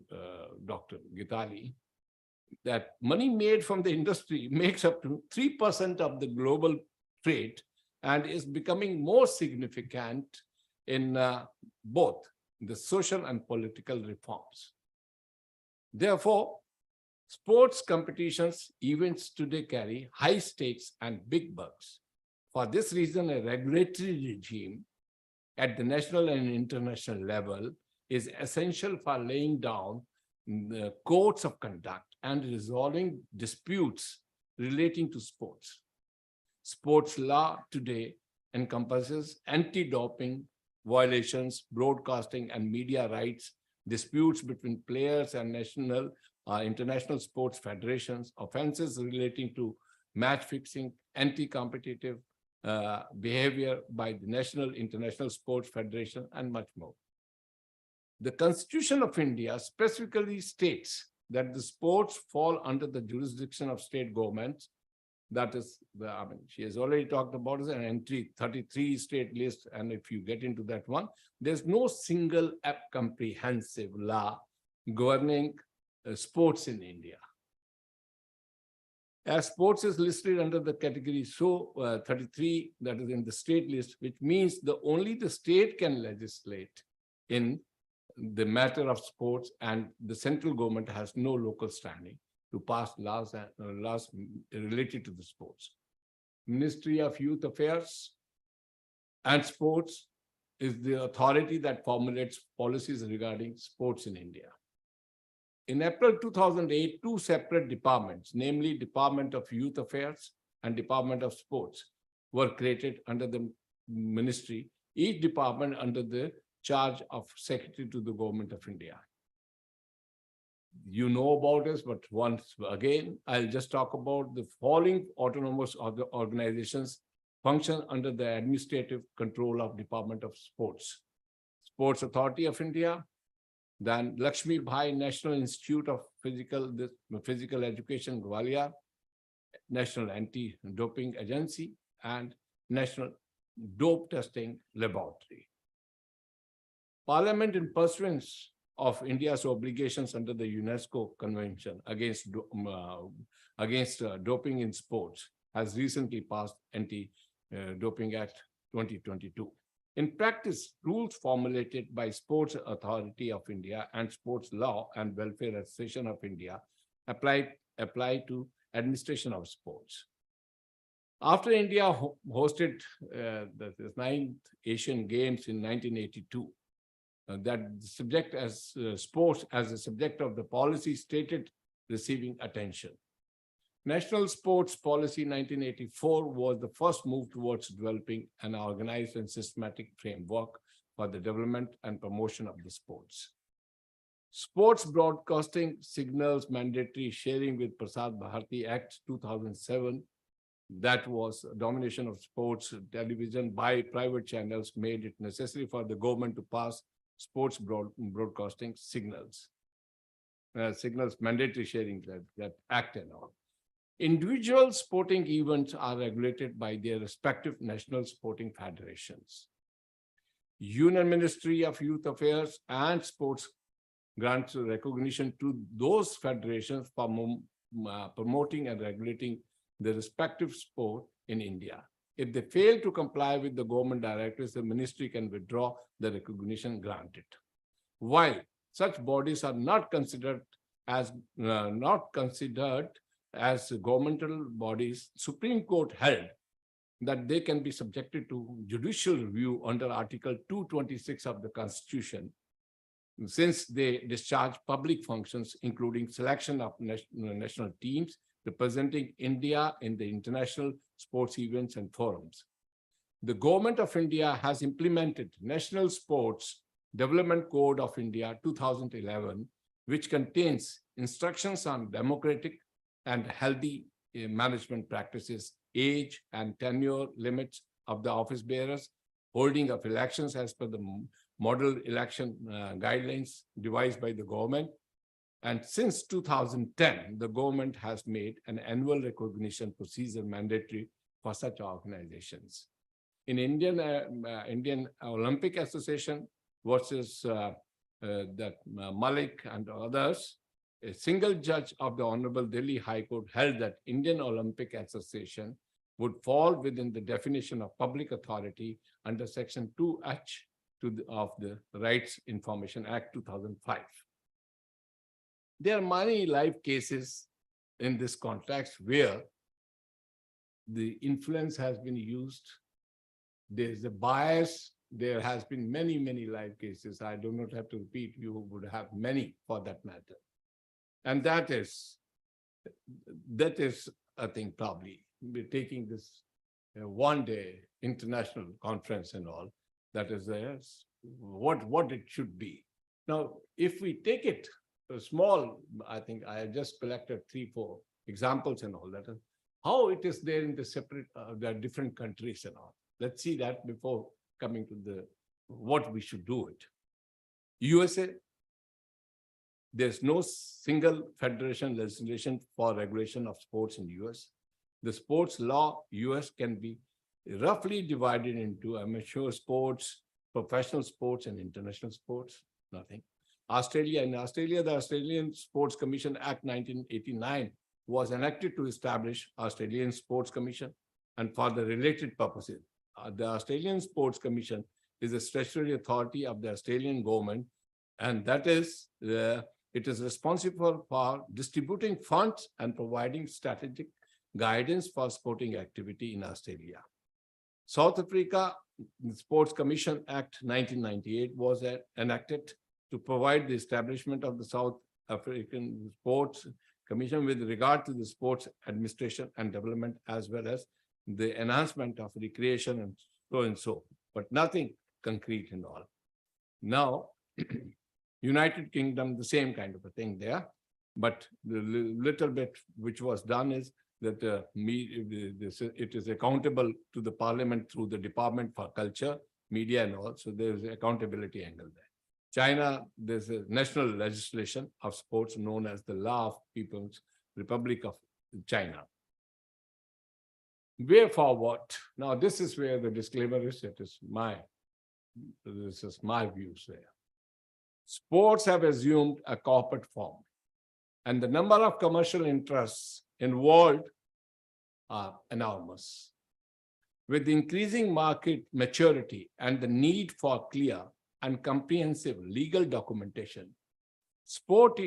Dr. Gitali, that money made from the industry makes up to 3% of the global trade and is becoming more significant in both the social and political reforms. Therefore, sports competitions, events today carry high stakes and big bucks. For this reason, a regulatory regime at the national and international level is essential for laying down the codes of conduct and resolving disputes relating to sports. Sports law today encompasses anti-doping violations, broadcasting and media rights, disputes between players and national international sports federations, offenses relating to match fixing, anti-competitive behavior by the national international sports federation, and much more. The Constitution of India specifically states that the sports fall under the jurisdiction of state governments. That is, she has already talked about it, an entry 33 state list. And if you get into that one, there's no single comprehensive law governing sports in India. As sports is listed under the category 33, that is in the state list, which means only the state can legislate in the matter of sports, and the central government has no local standing to pass laws related to the sports. Ministry of Youth Affairs and Sports is the authority that formulates policies regarding sports in India. In April 2008, two separate departments, namely Department of Youth Affairs and Department of Sports, were created under the ministry, each department under the charge of Secretary to the Government of India. You know about this, but once again, I'll just talk about the following autonomous organizations function under the administrative control of Department of Sports. Sports Authority of India, then Lakshmi Bhai National Institute of Physical Education, Gwalior, National Anti-Doping Agency, and National Dope Testing Laboratory. Parliament, in pursuance of India's obligations under the UNESCO Convention against doping in sports, has recently passed Anti-Doping Act 2022. In practice, rules formulated by Sports Authority of India and Sports Law and Welfare Association of India apply to administration of sports. After India hosted the 9th Asian Games in 1982, that subject as sports as a subject of the policy stated receiving attention. National Sports Policy 1984 was the first move towards developing an organized and systematic framework for the development and promotion of the sports. Sports Broadcasting Signals Mandatory Sharing with Prasar Bharati Act 2007, that was domination of sports television by private channels, made it necessary for the government to pass sports broadcasting signals mandatory sharing, that act and all. Individual sporting events are regulated by their respective national sporting federations. Union Ministry of Youth Affairs and Sports grants recognition to those federations for promoting and regulating the respective sport in India. If they fail to comply with the government directives, the ministry can withdraw the recognition granted. While such bodies are not considered as governmental bodies, Supreme Court held that they can be subjected to judicial review under Article 226 of the Constitution, since they discharge public functions, including selection of national teams representing India in the international sports events and forums. The Government of India has implemented National Sports Development Code of India 2011, which contains instructions on democratic and healthy management practices, age and tenure limits of the office bearers, holding of elections as per the model election guidelines devised by the government. And since 2010, the government has made an annual recognition procedure mandatory for such organizations. In Indian Olympic Association versus Malik and others, a single judge of the Honorable Delhi High Court held that Indian Olympic Association would fall within the definition of public authority under Section 2H of the Rights Information Act 2005. There are many live cases in this context where the influence has been used. There is a bias. There has been many, many live cases. I do not have to repeat. You would have many for that matter. And that is, I think, probably we're taking this one day international conference and all. That is what it should be. Now, if we take it small, I think I just collected 3-4 examples and all that. How it is there in the separate, the different countries and all. Let's see that before coming to the what we should do it. USA, there's no single federation legislation for regulation of sports in US. The sports law US can be roughly divided into amateur sports, professional sports, and international sports. Nothing. In Australia, the Australian Sports Commission Act 1989 was enacted to establish Australian Sports Commission and for the related purposes. The Australian Sports Commission is a statutory authority of the Australian government, and that is, it is responsible for distributing funds and providing strategic guidance for sporting activity in Australia. South Africa, the Sports Commission Act 1998 was enacted to provide the establishment of the South African Sports Commission with regard to the sports administration and development, as well as the enhancement of recreation and so, but nothing concrete and all. Now, United Kingdom, the same kind of a thing there, but the little bit which was done is that it is accountable to the Parliament through the Department for Culture, Media and all, so there is accountability angle there. China, there's a national legislation of sports known as the Law of People's Republic of China. Way forward. Now, this is where the disclaimer is. This is my views there. Sports have assumed a corporate form, and the number of commercial interests involved are enormous. With increasing market maturity and the need for clear and comprehensive legal documentation, sport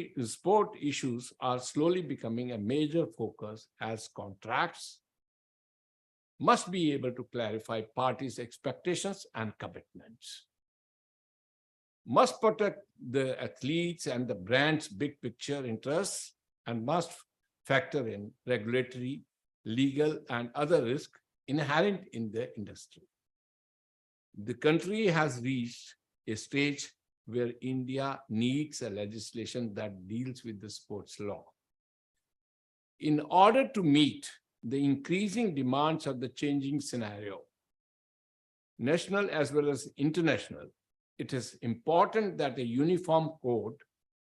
issues are slowly becoming a major focus, as contracts must be able to clarify parties' expectations and commitments, must protect the athletes and the brand's big picture interests, and must factor in regulatory, legal, and other risks inherent in the industry. The country has reached a stage where India needs a legislation that deals with the sports law. In order to meet the increasing demands of the changing scenario, national as well as international, it is important that a uniform code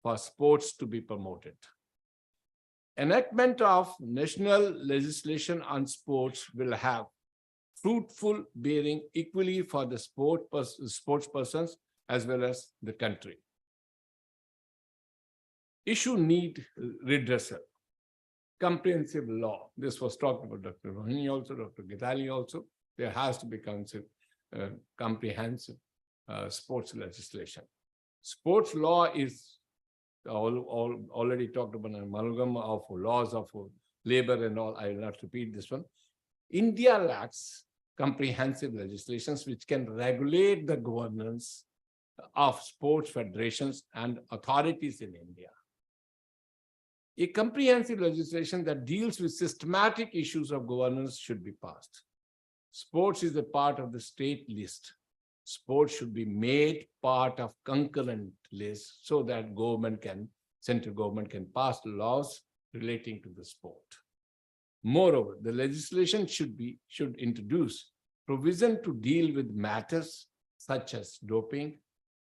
for sports to be promoted. Enactment of national legislation on sports will have fruitful bearing equally for the sports persons as well as the country. Issue need redressal. Comprehensive law. This was talked about Dr. Rohini also, Dr. Gitali also. There has to be comprehensive sports legislation. Sports law is already talked about an amalgam of laws of labor and all. I will not repeat this one. India lacks comprehensive legislations which can regulate the governance of sports federations and authorities in India. A comprehensive legislation that deals with systematic issues of governance should be passed. Sports is a part of the state list. Sports should be made part of concurrent list so that central government can pass laws relating to the sport. Moreover, the legislation should introduce provision to deal with matters such as doping,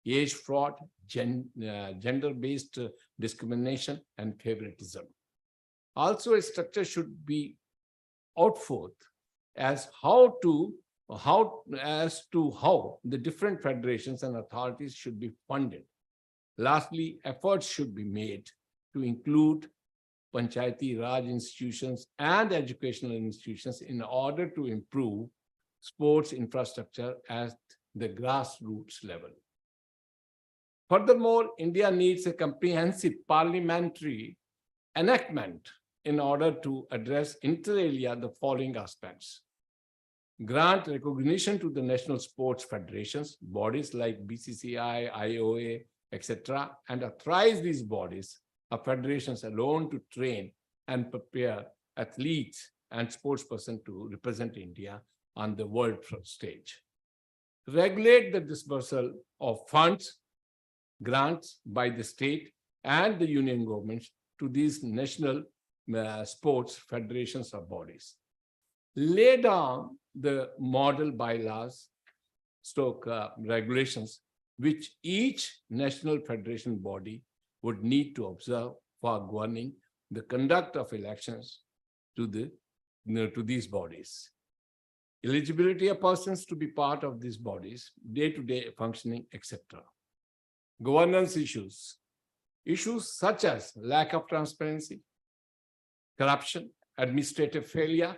age fraud, gender-based discrimination, and favoritism. Also, a structure should be out forth as how the different federations and authorities should be funded. Lastly, efforts should be made to include Panchayati Raj institutions and educational institutions in order to improve sports infrastructure at the grassroots level. Furthermore, India needs a comprehensive parliamentary enactment in order to address inter alia the following aspects. Grant recognition to the national sports federations, bodies like BCCI, IOA, etc., and authorize these bodies or federations alone to train and prepare athletes and sportspersons to represent India on the world stage. Regulate the dispersal of funds, grants by the state and the union governments to these national sports federations or bodies. Lay down the model bylaws, regulations, which each national federation body would need to observe for governing the conduct of elections to these bodies. Eligibility of persons to be part of these bodies, day-to-day functioning, etc. Governance issues. Issues such as lack of transparency, corruption, administrative failure,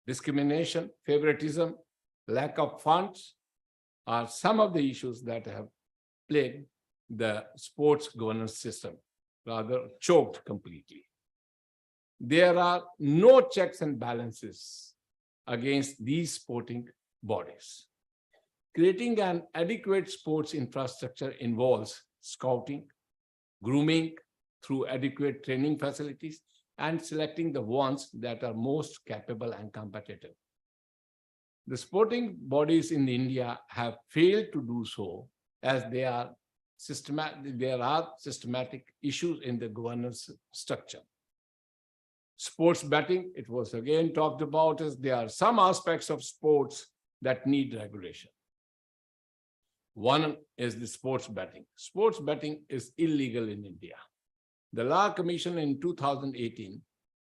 discrimination, favoritism, lack of funds are some of the issues that have plagued the sports governance system, rather choked completely. There are no checks and balances against these sporting bodies. Creating an adequate sports infrastructure involves scouting, grooming through adequate training facilities, and selecting the ones that are most capable and competitive. The sporting bodies in India have failed to do so as there are systematic issues in the governance structure. Sports betting, it was again talked about, as there are some aspects of sports that need regulation. One is the sports betting. Sports betting is illegal in India. The Law Commission in 2018,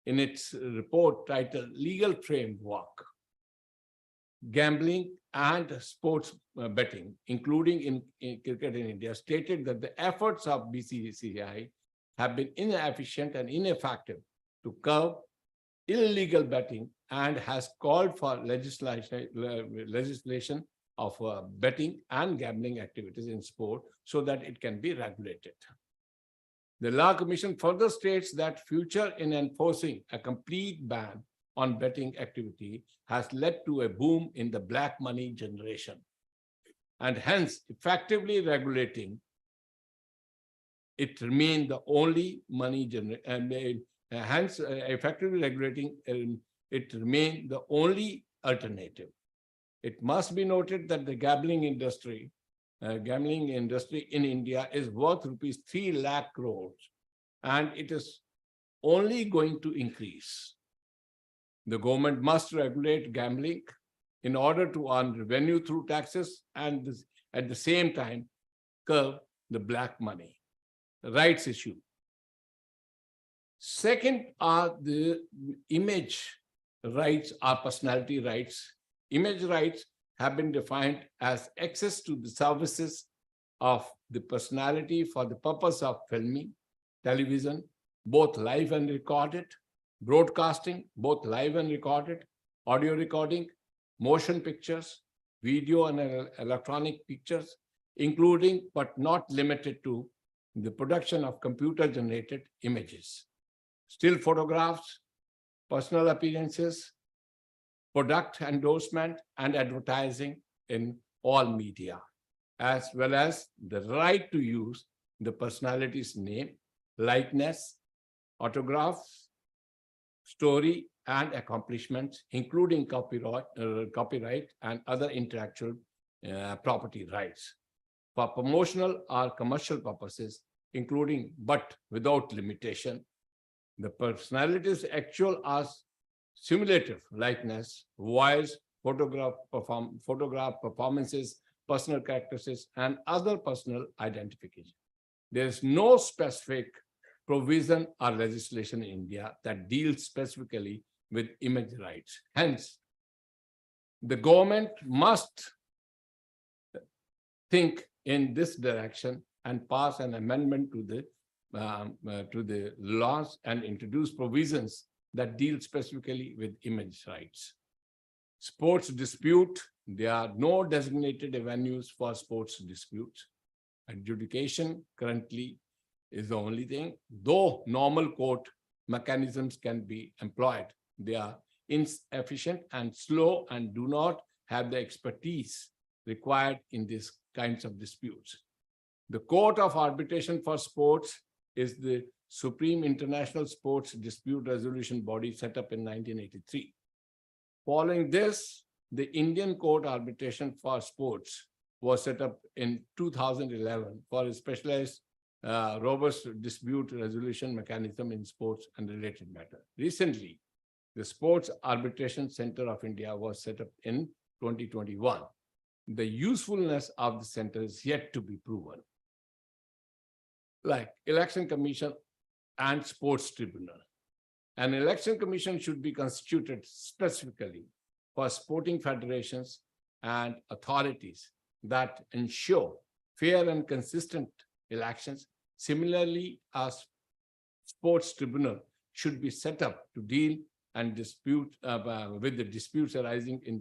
in its report titled Legal Framework, Gambling and Sports Betting, including in cricket in India, stated that the efforts of BCCI have been inefficient and ineffective to curb illegal betting and has called for legislation of betting and gambling activities in sport so that it can be regulated. The Law Commission further states that future in enforcing a complete ban on betting activity has led to a boom in the black money generation, and hence effectively regulating it remain the only money effectively regulating it remain the only alternative. It must be noted that the gambling industry in India is worth rupees 3 lakh crores, and it is only going to increase. The government must regulate gambling in order to earn revenue through taxes and at the same time curb the black money. The rights issue. Second are the image rights or personality rights. Image rights have been defined as access to the services of the personality for the purpose of filming, television, both live and recorded, broadcasting, both live and recorded, audio recording, motion pictures, video and electronic pictures, including but not limited to the production of computer-generated images, still photographs, personal appearances, product endorsement, and advertising in all media, as well as the right to use the personality's name, likeness, autographs, story, and accomplishments, including copyright and other intellectual property rights for promotional or commercial purposes, including but without limitation. The personality's actual or simulative likeness, voice, photograph performances, personal characteristics, and other personal identification. There is no specific provision or legislation in India that deals specifically with image rights. Hence, the government must think in this direction and pass an amendment to the laws and introduce provisions that deal specifically with image rights. Sports dispute, there are no designated venues for sports disputes. Adjudication currently is the only thing, though normal court mechanisms can be employed. They are inefficient and slow and do not have the expertise required in these kinds of disputes. The Court of Arbitration for Sports is the supreme international sports dispute resolution body set up in 1983. Following this, the Indian Court Arbitration for Sports was set up in 2011 for a specialized robust dispute resolution mechanism in sports and related matter. Recently, the Sports Arbitration Center of India was set up in 2021. The usefulness of the center is yet to be proven. Like Election Commission and Sports Tribunal. An election commission should be constituted specifically for sporting federations and authorities that ensure fair and consistent elections. Similarly, a sports tribunal should be set up to deal and dispute with the disputes arising in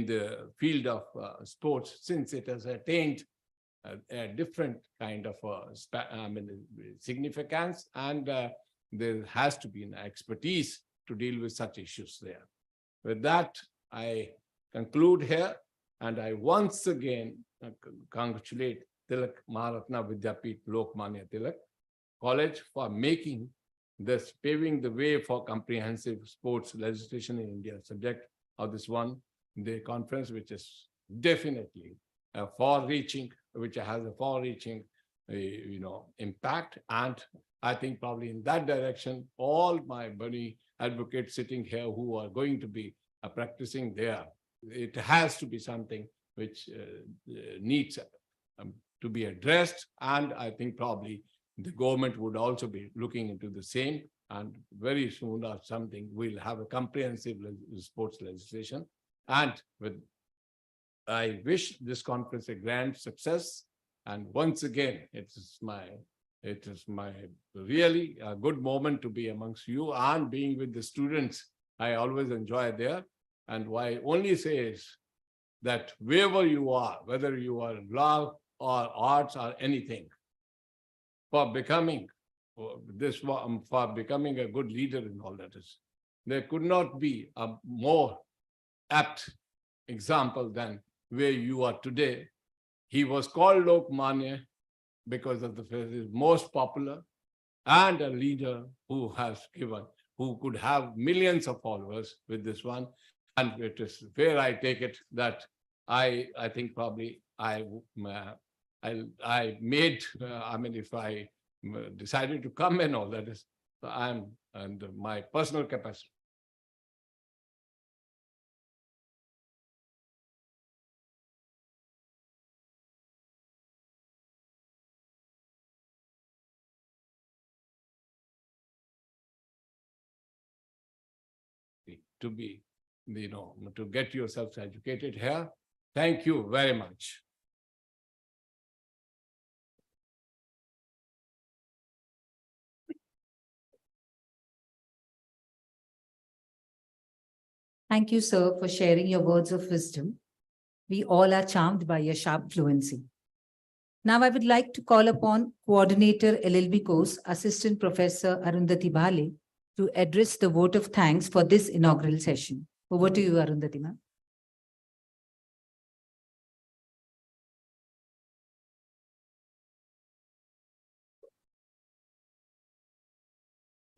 the field of sports, since it has attained a different kind of significance, and there has to be an expertise to deal with such issues there. With that, I conclude here, and I once again congratulate Tilak Maharatna Vidyapit Lokamanya Tilak College for making this, paving the way for comprehensive sports legislation in India, subject of this one, the conference, which is definitely far-reaching, which has a far-reaching, impact. And I think probably in that direction, all my buddy advocates sitting here who are going to be practicing there, it has to be something which needs to be addressed. And I think probably the government would also be looking into the same. And very soon or something, we'll have a comprehensive sports legislation. And I wish this conference a grand success. And once again, it is my really a good moment to be amongst you and being with the students. I always enjoy there. And what I only say is that wherever you are, whether you are in law or arts or anything, for becoming a good leader in all that is, there could not be a more apt example than where you are today. He was called Lokamanya because of the fact he is most popular and a leader who could have millions of followers with this one. And it is where I take it that I think probably if I decided to come and all that is, and my personal capacity. To be, to get yourselves educated here. Thank you very much. Thank you, sir, for sharing your words of wisdom. We all are charmed by your sharp fluency. Now, I would like to call upon Coordinator LLB Course, Assistant Professor Arundhati Bhale, to address the vote of thanks for this inaugural session. Over to you, Arundhati ma'am.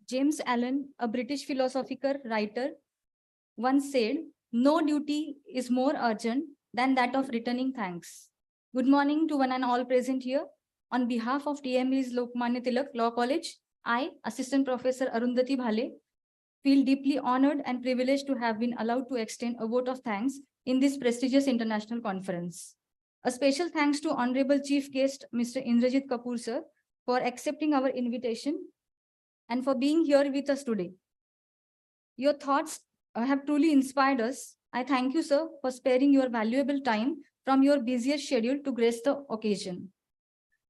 James Allen, a British philosophical writer, once said, "No duty is more urgent than that of returning thanks." Good morning to one and all present here. On behalf of TMV's Lokamanya Tilak Law College, I, Assistant Professor Arundhati Bhale, feel deeply honored and privileged to have been allowed to extend a vote of thanks in this prestigious international conference. A special thanks to Honorable Chief Guest, Mr. Indrajit Kapoor, sir, for accepting our invitation and for being here with us today. Your thoughts have truly inspired us. I thank you, sir, for sparing your valuable time from your busiest schedule to grace the occasion.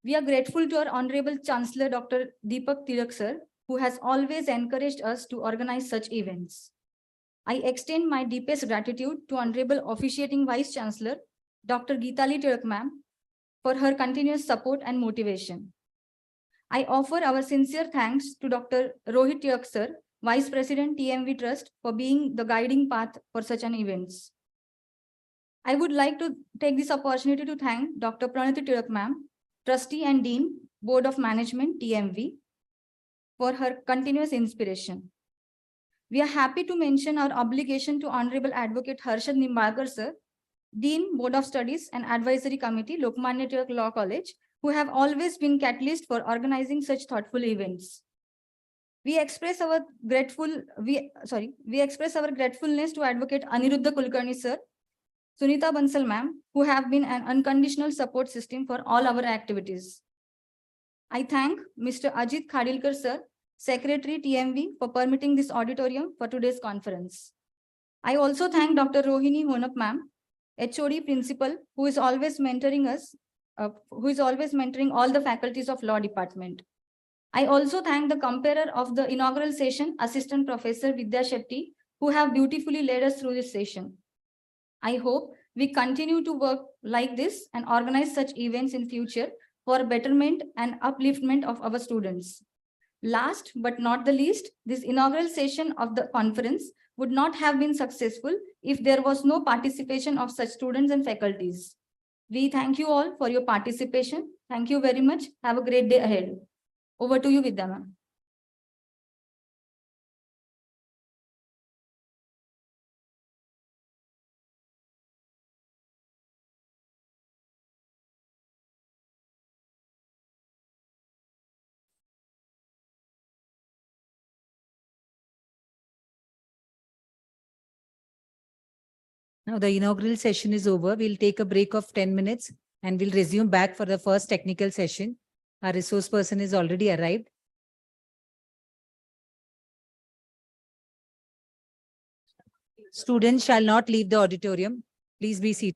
We are grateful to our Honorable Chancellor, Dr. Deepak Tilak, sir, who has always encouraged us to organize such events. I extend my deepest gratitude to Honorable Officiating Vice Chancellor, Dr. Geetali Tilak, ma'am, for her continuous support and motivation. I offer our sincere thanks to Dr. Rohit Tilak, sir, Vice President TMV Trust, for being the guiding path for such an events. I would like to take this opportunity to thank Dr. Pranati Tilak, ma'am, Trustee and Dean, Board of Management, TMV, for her continuous inspiration. We are happy to mention our obligation to Honorable Advocate Harshad Nimbalkar, sir, Dean, Board of Studies and Advisory Committee, Lokamanya Tilak Law College, who have always been catalyst for organizing such thoughtful events. We express our gratefulness to Advocate Aniruddha Kulkarni, sir, Sunita Bansal, ma'am, who have been an unconditional support system for all our activities. I thank Mr. Ajit Khadilkar, sir, Secretary TMV, for permitting this auditorium for today's conference. I also thank Dr. Rohini Honap, ma'am, HOD Principal, who is always mentoring us, who is always mentoring all the faculties of Law Department. I also thank the comparer of the inaugural session, Assistant Professor Vidya Shetty, who have beautifully led us through this session. I hope we continue to work like this and organize such events in future for betterment and upliftment of our students. Last but not the least, this inaugural session of the conference would not have been successful if there was no participation of such students and faculties. We thank you all for your participation. Thank you very much. Have a great day ahead. Over to you, Vidya ma'am. Now the inaugural session is over. We'll take a break of 10 minutes and we'll resume back for the first technical session. Our resource person is already arrived. Students shall not leave the auditorium. Please be seated.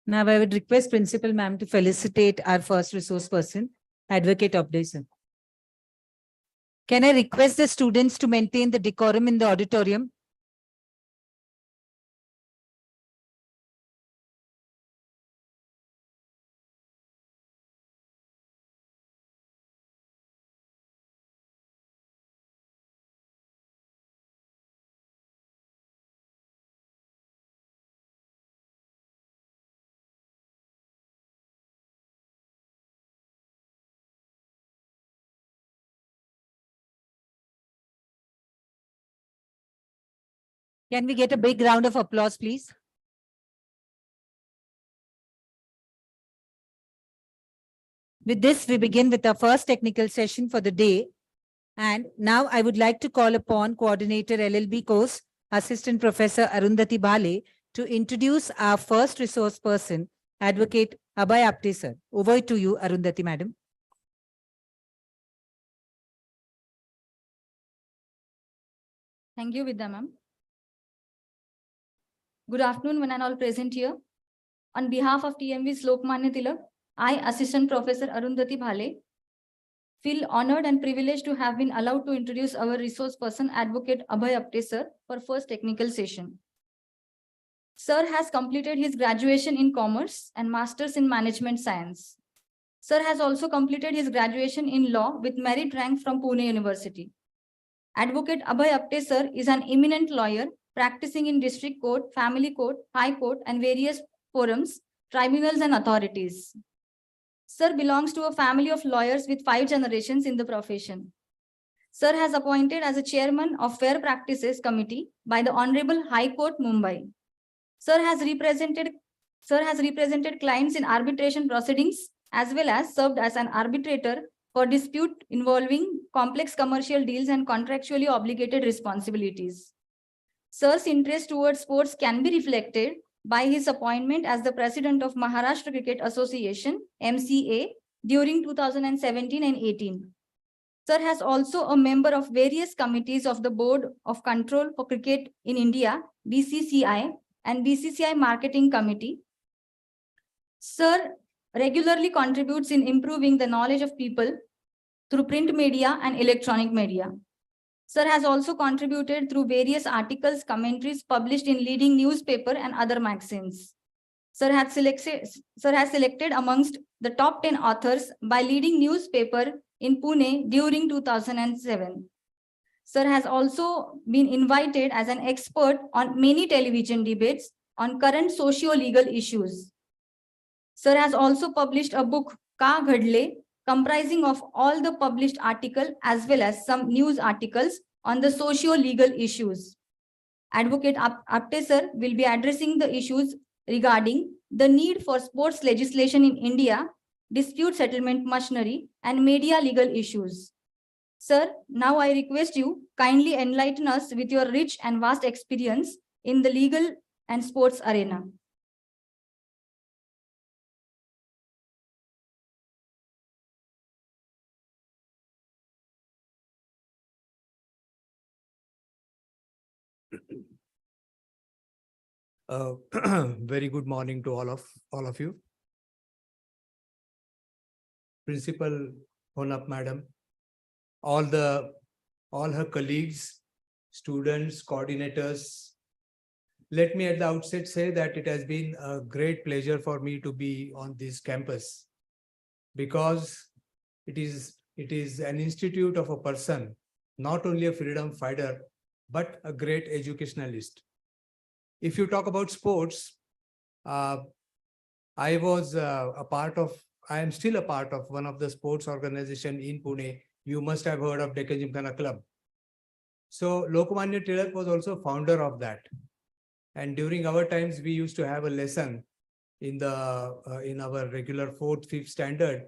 Now I would request Principal Ma'am to felicitate our first resource person, Advocate Abdesan. Can I request the students to maintain the decorum in the auditorium? Can we get a big round of applause, please? With this, we begin with our first technical session for the day. And now I would like to call upon Coordinator LLB course, Assistant Professor Arundhati Bhale, to introduce our first resource person, Advocate Abhay Apte sir. Over to you, Arundhati Madam. Thank you, Vidya ma'am. Good afternoon, one and all present here. On behalf of TMV's Lokamanya Tilak, I, Assistant Professor Arundhati Bhale, feel honored and privileged to have been allowed to introduce our resource person, Advocate Abhay Apte sir, for first technical session. Sir has completed his graduation in Commerce and Masters in Management Science. Sir has also completed his graduation in Law with merit rank from Pune University. Advocate Abhay Apte sir is an eminent lawyer practicing in District Court, Family Court, High Court, and various forums, tribunals, and authorities. Sir belongs to a family of lawyers with 5 generations in the profession. Sir has appointed as a chairman of Fair Practices Committee by the Honorable High Court, Mumbai. Sir has represented clients in arbitration proceedings as well as served as an arbitrator for dispute involving complex commercial deals and contractually obligated responsibilities. Sir's interest towards sports can be reflected by his appointment as the president of Maharashtra Cricket Association, MCA, during 2017 and 18. Sir has also a member of various committees of the Board of Control for Cricket in India, BCCI, and BCCI Marketing Committee. Sir regularly contributes in improving the knowledge of people through print media and electronic media. Sir has also contributed through various articles, commentaries published in leading newspaper and other magazines. Sir has selected amongst the top 10 authors by leading newspaper in Pune during 2007. Sir has also been invited as an expert on many television debates on current socio-legal issues. Sir has also published a book, Ka Ghadle, comprising of all the published articles as well as some news articles on the socio-legal issues. Advocate Apte sir will be addressing the issues regarding the need for sports legislation in India, dispute settlement machinery, and media legal issues. Sir, now I request you kindly enlighten us with your rich and vast experience in the legal and sports arena. Very good morning to all of you. Principal Honap Madam, all her colleagues, students, coordinators. Let me at the outset say that it has been a great pleasure for me to be on this campus because it is an institute of a person, not only a freedom fighter, but a great educationalist. If you talk about sports, I am still a part of one of the sports organization in Pune. You must have heard of Deccan Gymkhana Club. So Lokamanya Tilak was also founder of that. And during our times, we used to have a lesson in our regular 4th, 5th standard,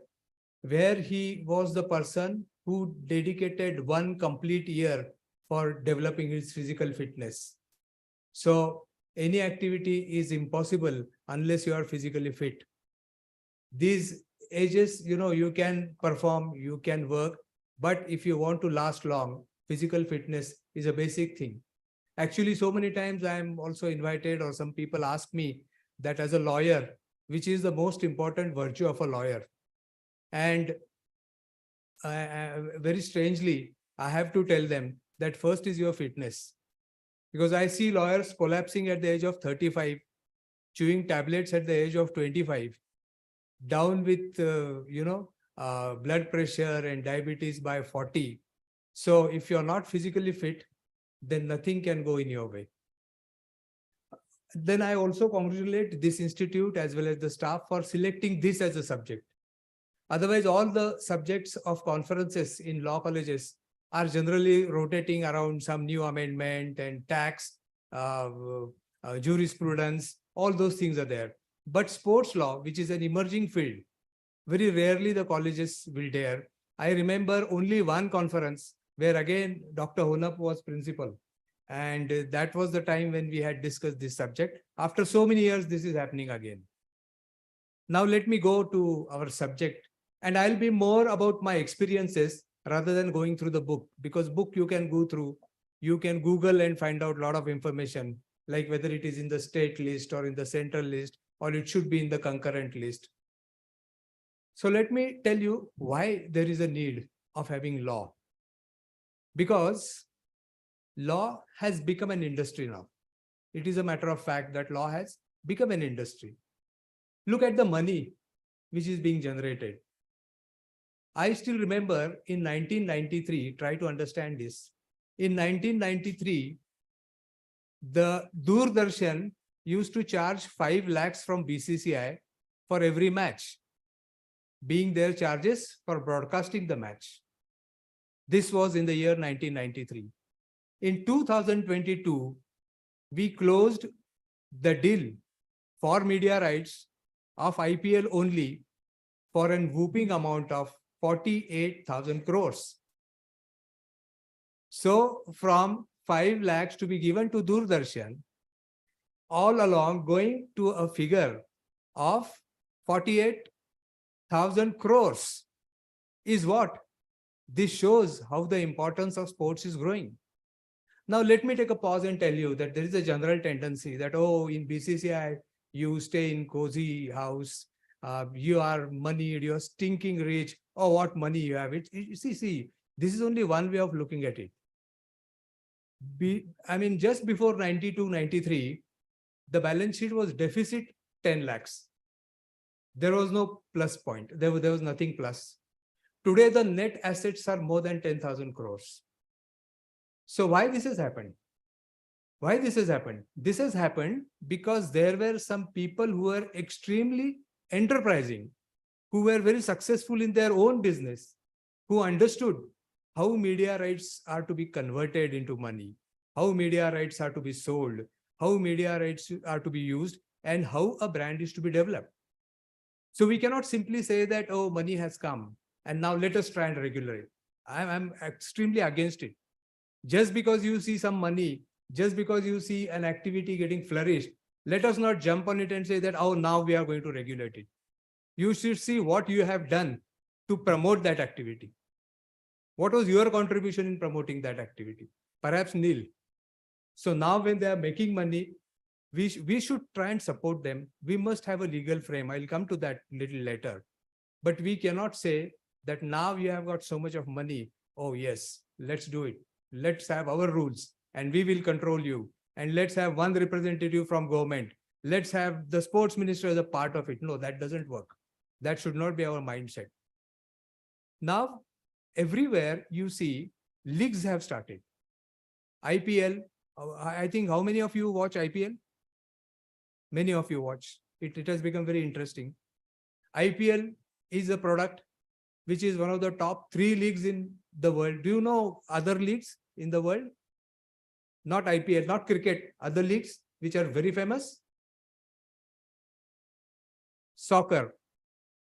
where he was the person who dedicated one complete year for developing his physical fitness. So any activity is impossible unless you are physically fit. These ages, you can perform, you can work, but if you want to last long, physical fitness is a basic thing. Actually, so many times I am also invited or some people ask me that as a lawyer, which is the most important virtue of a lawyer. And very strangely, I have to tell them that first is your fitness. Because I see lawyers collapsing at the age of 35, chewing tablets at the age of 25, down with, blood pressure and diabetes by 40. So if you're not physically fit, then nothing can go in your way. Then I also congratulate this institute as well as the staff for selecting this as a subject. Otherwise, all the subjects of conferences in law colleges are generally rotating around some new amendment and tax, jurisprudence, all those things are there. But sports law, which is an emerging field, very rarely the colleges will dare. I remember only one conference where again Dr. Honap was principal. And that was the time when we had discussed this subject. After so many years, this is happening again. Now let me go to our subject, and I'll be more about my experiences rather than going through the book, because book you can go through, you can Google and find out a lot of information, like whether it is in the state list or in the central list, or it should be in the concurrent list. So let me tell you why there is a need of having law. Because law has become an industry now. It is a matter of fact that law has become an industry. Look at the money which is being generated. I still remember in 1993, try to understand this. In 1993, the Doordarshan used to charge 5 lakhs from BCCI for every match, being their charges for broadcasting the match. This was in the year 1993. In 2022, we closed the deal for media rights of IPL only for a whooping amount of 48,000 crores. So from 5 lakhs to be given to Doordarshan, all along going to a figure of 48,000 crores is what? This shows how the importance of sports is growing. Now, let me take a pause and tell you that there is a general tendency that, oh, in BCCI, you stay in cozy house, you are moneyed, you're stinking rich, oh, what money you have. See, this is only one way of looking at it. Just before 92, 93, the balance sheet was deficit 10 lakhs. There was no plus point. There was nothing plus. Today, the net assets are more than 10,000 crores. So why this has happened? Why this has happened? This has happened because there were some people who were extremely enterprising, who were very successful in their own business, who understood how media rights are to be converted into money, how media rights are to be sold, how media rights are to be used, and how a brand is to be developed. So we cannot simply say that, oh, money has come and now let us try and regulate it. I'm extremely against it. Just because you see some money, just because you see an activity getting flourished, let us not jump on it and say that, oh, now we are going to regulate it. You should see what you have done to promote that activity. What was your contribution in promoting that activity? Perhaps nil. So now when they are making money, we should try and support them. We must have a legal frame. I'll come to that little later. But we cannot say that now you have got so much of money. Oh, yes, let's do it. Let's have our rules and we will control you. And let's have one representative from government. Let's have the sports minister as a part of it. No, that doesn't work. That should not be our mindset. Now, everywhere you see leagues have started. IPL, I think how many of you watch IPL? Many of you watch. It has become very interesting. IPL is a product which is one of the top 3 leagues in the world. Do you know other leagues in the world? Not IPL, not cricket, other leagues which are very famous? Soccer,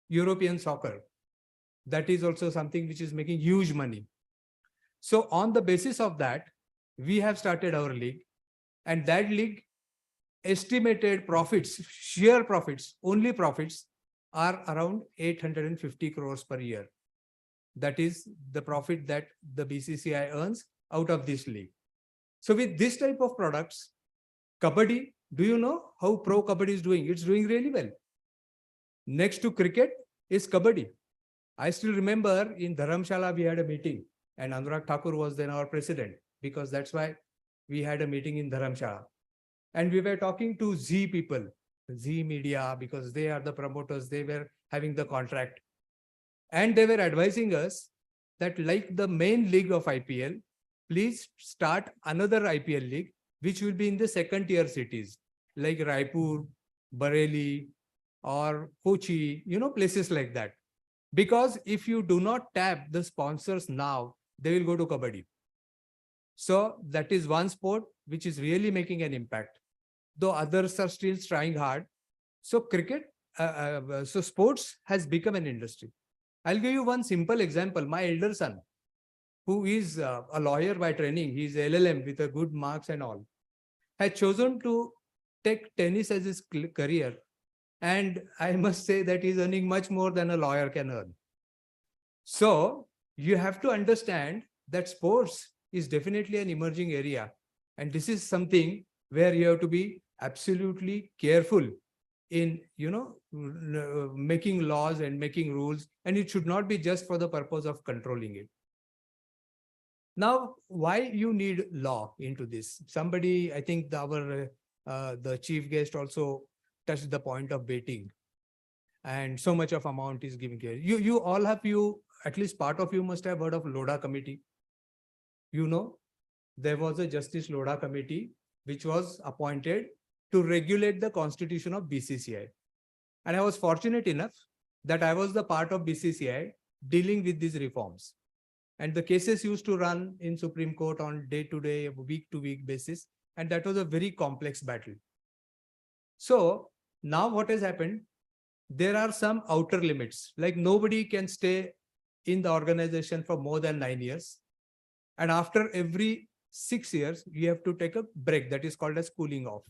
European soccer. That is also something which is making huge money. So on the basis of that, we have started our league, and that league estimated profits, sheer profits, only profits are around 850 crores per year. That is the profit that the BCCI earns out of this league. So with this type of products, Kabaddi, do you know how Pro Kabaddi is doing? It's doing really well. Next to cricket is kabaddi. I still remember in Dharamshala we had a meeting and Anurag Thakur was then our president, because that's why we had a meeting in Dharamshala. And we were talking to Z people, Z Media, because they are the promoters, they were having the contract. And they were advising us that, like the main league of IPL, please start another IPL league, which will be in the second tier cities like Raipur, Bareilly, or Kochi, places like that. Because if you do not tap the sponsors now, they will go to kabaddi. So that is one sport which is really making an impact, though others are still trying hard. So so sports has become an industry. I'll give you one simple example. My elder son, who is a lawyer by training, he's LLM with a good marks and all, had chosen to take tennis as his career. And I must say that he's earning much more than a lawyer can earn. So you have to understand that sports is definitely an emerging area. And this is something where you have to be absolutely careful in, making laws and making rules. And it should not be just for the purpose of controlling it. Now, why you need law into this? Somebody, I think the chief guest also touched the point of betting. And so much of amount is given here. You all have, at least part of you must have heard of Loda committee. There was a Justice Loda committee which was appointed to regulate the constitution of BCCI. And I was fortunate enough that I was the part of BCCI dealing with these reforms. And the cases used to run in Supreme Court on day-to-day, week-to-week basis. And that was a very complex battle. So now what has happened? There are some outer limits, like nobody can stay in the organization for more than 9 years. And after every 6 years, you have to take a break that is called as cooling off.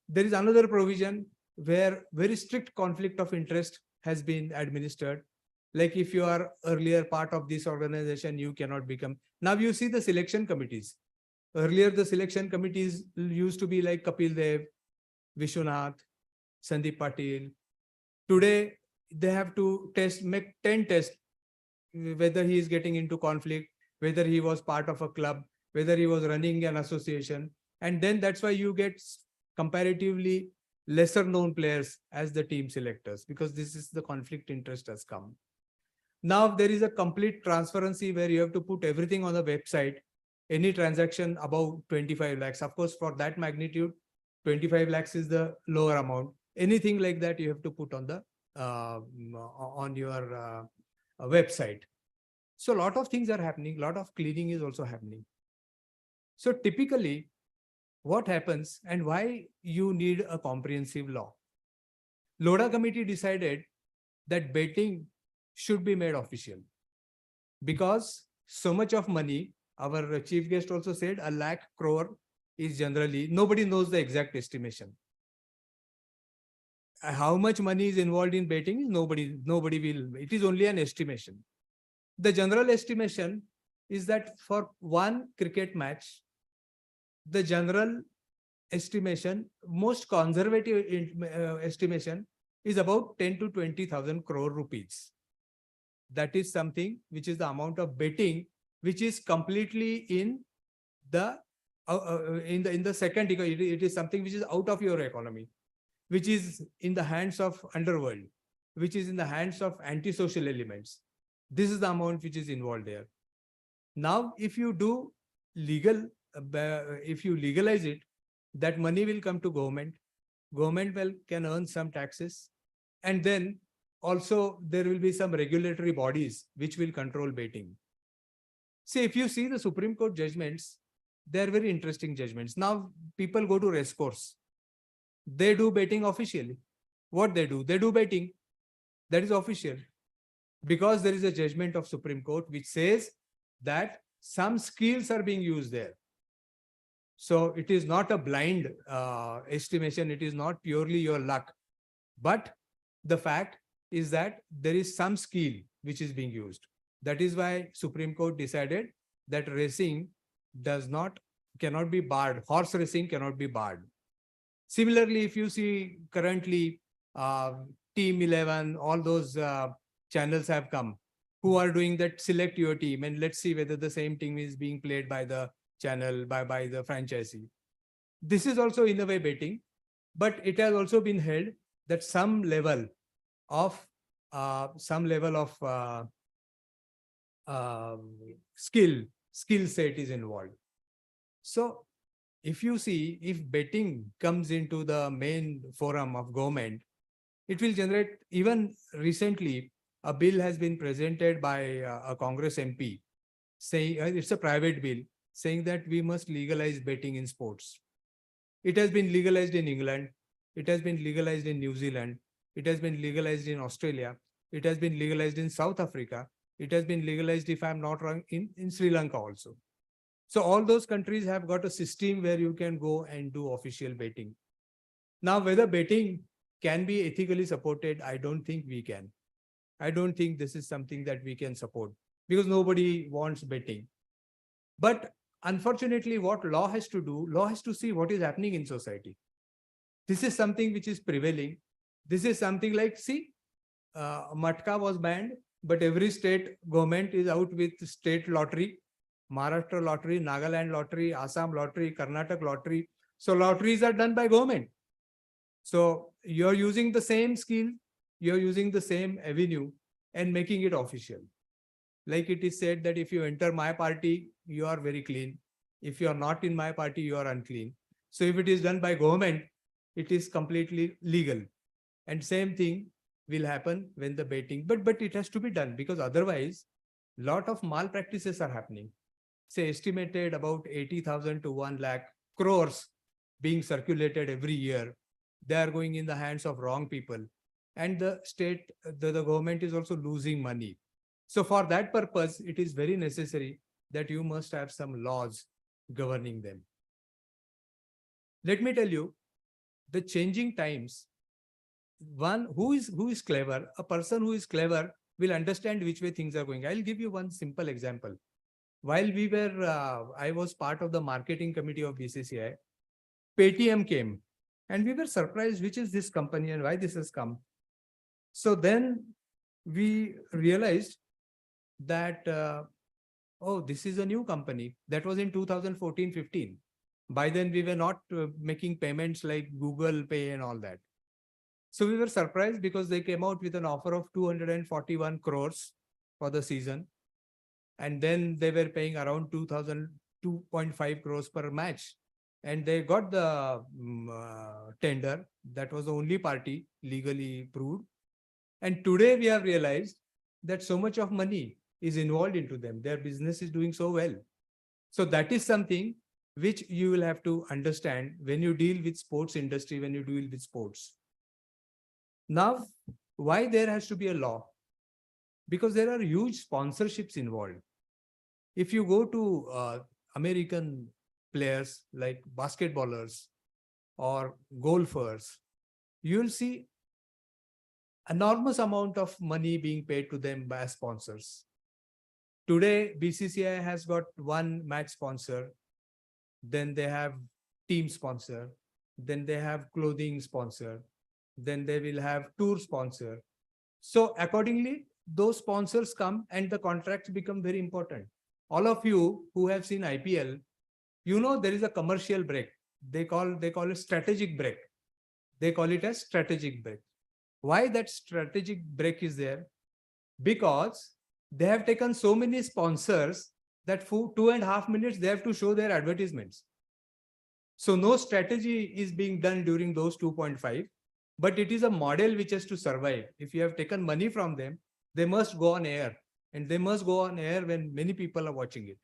There is another provision where very strict conflict of interest has been administered. Like if you are earlier part of this organization, you cannot become. Now you see the selection committees. Earlier, the selection committees used to be like Kapil Dev, Vishwanath, Sandeep Patil. Today, they have to make 10 tests, whether he is getting into conflict, whether he was part of a club, whether he was running an association. And then that's why you get comparatively lesser known players as the team selectors, because this is the conflict interest has come. Now there is a complete transparency where you have to put everything on the website, any transaction above 25 lakhs. Of course, for that magnitude, 25 lakhs is the lower amount. Anything like that you have to put on the on your website. So a lot of things are happening. A lot of cleaning is also happening. So typically, what happens and why you need a comprehensive law? Loda committee decided that betting should be made official, because so much of money, our chief guest also said, 1 lakh crore is generally, nobody knows the exact estimation. How much money is involved in betting, nobody will, it is only an estimation. The general estimation is that for one cricket match, the general estimation, most conservative estimation is about 10 to 20,000 crore rupees. That is something which is the amount of betting which is completely in the second, it is something which is out of your economy, which is in the hands of underworld, which is in the hands of antisocial elements. This is the amount which is involved there. Now, if you do if you legalize it, that money will come to government. Government can earn some taxes, and then also there will be some regulatory bodies which will control betting. See, if you see the Supreme Court judgments, they are very interesting judgments. Now, people go to race course. They do betting officially. What they do? They do betting. That is official. Because there is a judgment of Supreme Court which says that some skills are being used there. So it is not a blind estimation. It is not purely your luck. But the fact is that there is some skill which is being used. That is why Supreme Court decided that racing cannot be barred. Horse racing cannot be barred. Similarly, if you see currently Team 11, all those channels have come who are doing that, select your team and let's see whether the same team is being played by the channel, by the franchisee. This is also in a way betting, but it has also been held that some level of skill set is involved. So if you see, if betting comes into the main forum of government, it will generate, even recently, a bill has been presented by a Congress MP saying, it's a private bill, saying that we must legalize betting in sports. It has been legalized in England. It has been legalized in New Zealand. It has been legalized in Australia. It has been legalized in South Africa. It has been legalized, if I'm not wrong, in Sri Lanka also. So all those countries have got a system where you can go and do official betting. Now, whether betting can be ethically supported, I don't think we can. I don't think this is something that we can support because nobody wants betting. But unfortunately, what law has to do, law has to see what is happening in society. This is something which is prevailing. This is something like, see, Matka was banned, but every state government is out with state lottery, Maharashtra lottery, Nagaland lottery, Assam lottery, Karnataka lottery. So lotteries are done by government. So you're using the same skill, you're using the same avenue and making it official. Like it is said that if you enter my party, you are very clean. If you are not in my party, you are unclean. So if it is done by government, it is completely legal. And same thing will happen when the betting, but it has to be done because otherwise lot of malpractices are happening. Say estimated about 80,000 to 1 lakh crores being circulated every year. They are going in the hands of wrong people. And the state, the government is also losing money. So for that purpose, it is very necessary that you must have some laws governing them. Let me tell you, the changing times, one who is clever, a person who is clever will understand which way things are going. I'll give you one simple example. While we were, I was part of the marketing committee of BCCI, Paytm came and we were surprised, which is this company and why this has come. So then we realized that, oh, this is a new company. That was in 2014-15. By then we were not making payments like Google Pay and all that. So we were surprised because they came out with an offer of 241 crores for the season. And then they were paying around 2.5 crores per match. And they got the tender. That was the only party legally proved. And today we have realized that so much of money is involved into them. Their business is doing so well. So that is something which you will have to understand when you deal with sports industry, when you deal with sports. Now, why there has to be a law? Because there are huge sponsorships involved. If you go to American players like basketballers or golfers, you will see enormous amount of money being paid to them by sponsors. Today, BCCI has got one match sponsor, then they have team sponsor, then they have clothing sponsor, then they will have tour sponsor. So accordingly, those sponsors come and the contracts become very important. All of you who have seen IPL, you know there is a commercial break. They call it strategic break. They call it as strategic break. Why that strategic break is there? Because they have taken so many sponsors that for 2.5 minutes, they have to show their advertisements. So no strategy is being done during those 2.5, but it is a model which has to survive. If you have taken money from them, they must go on air, and they must go on air when many people are watching it.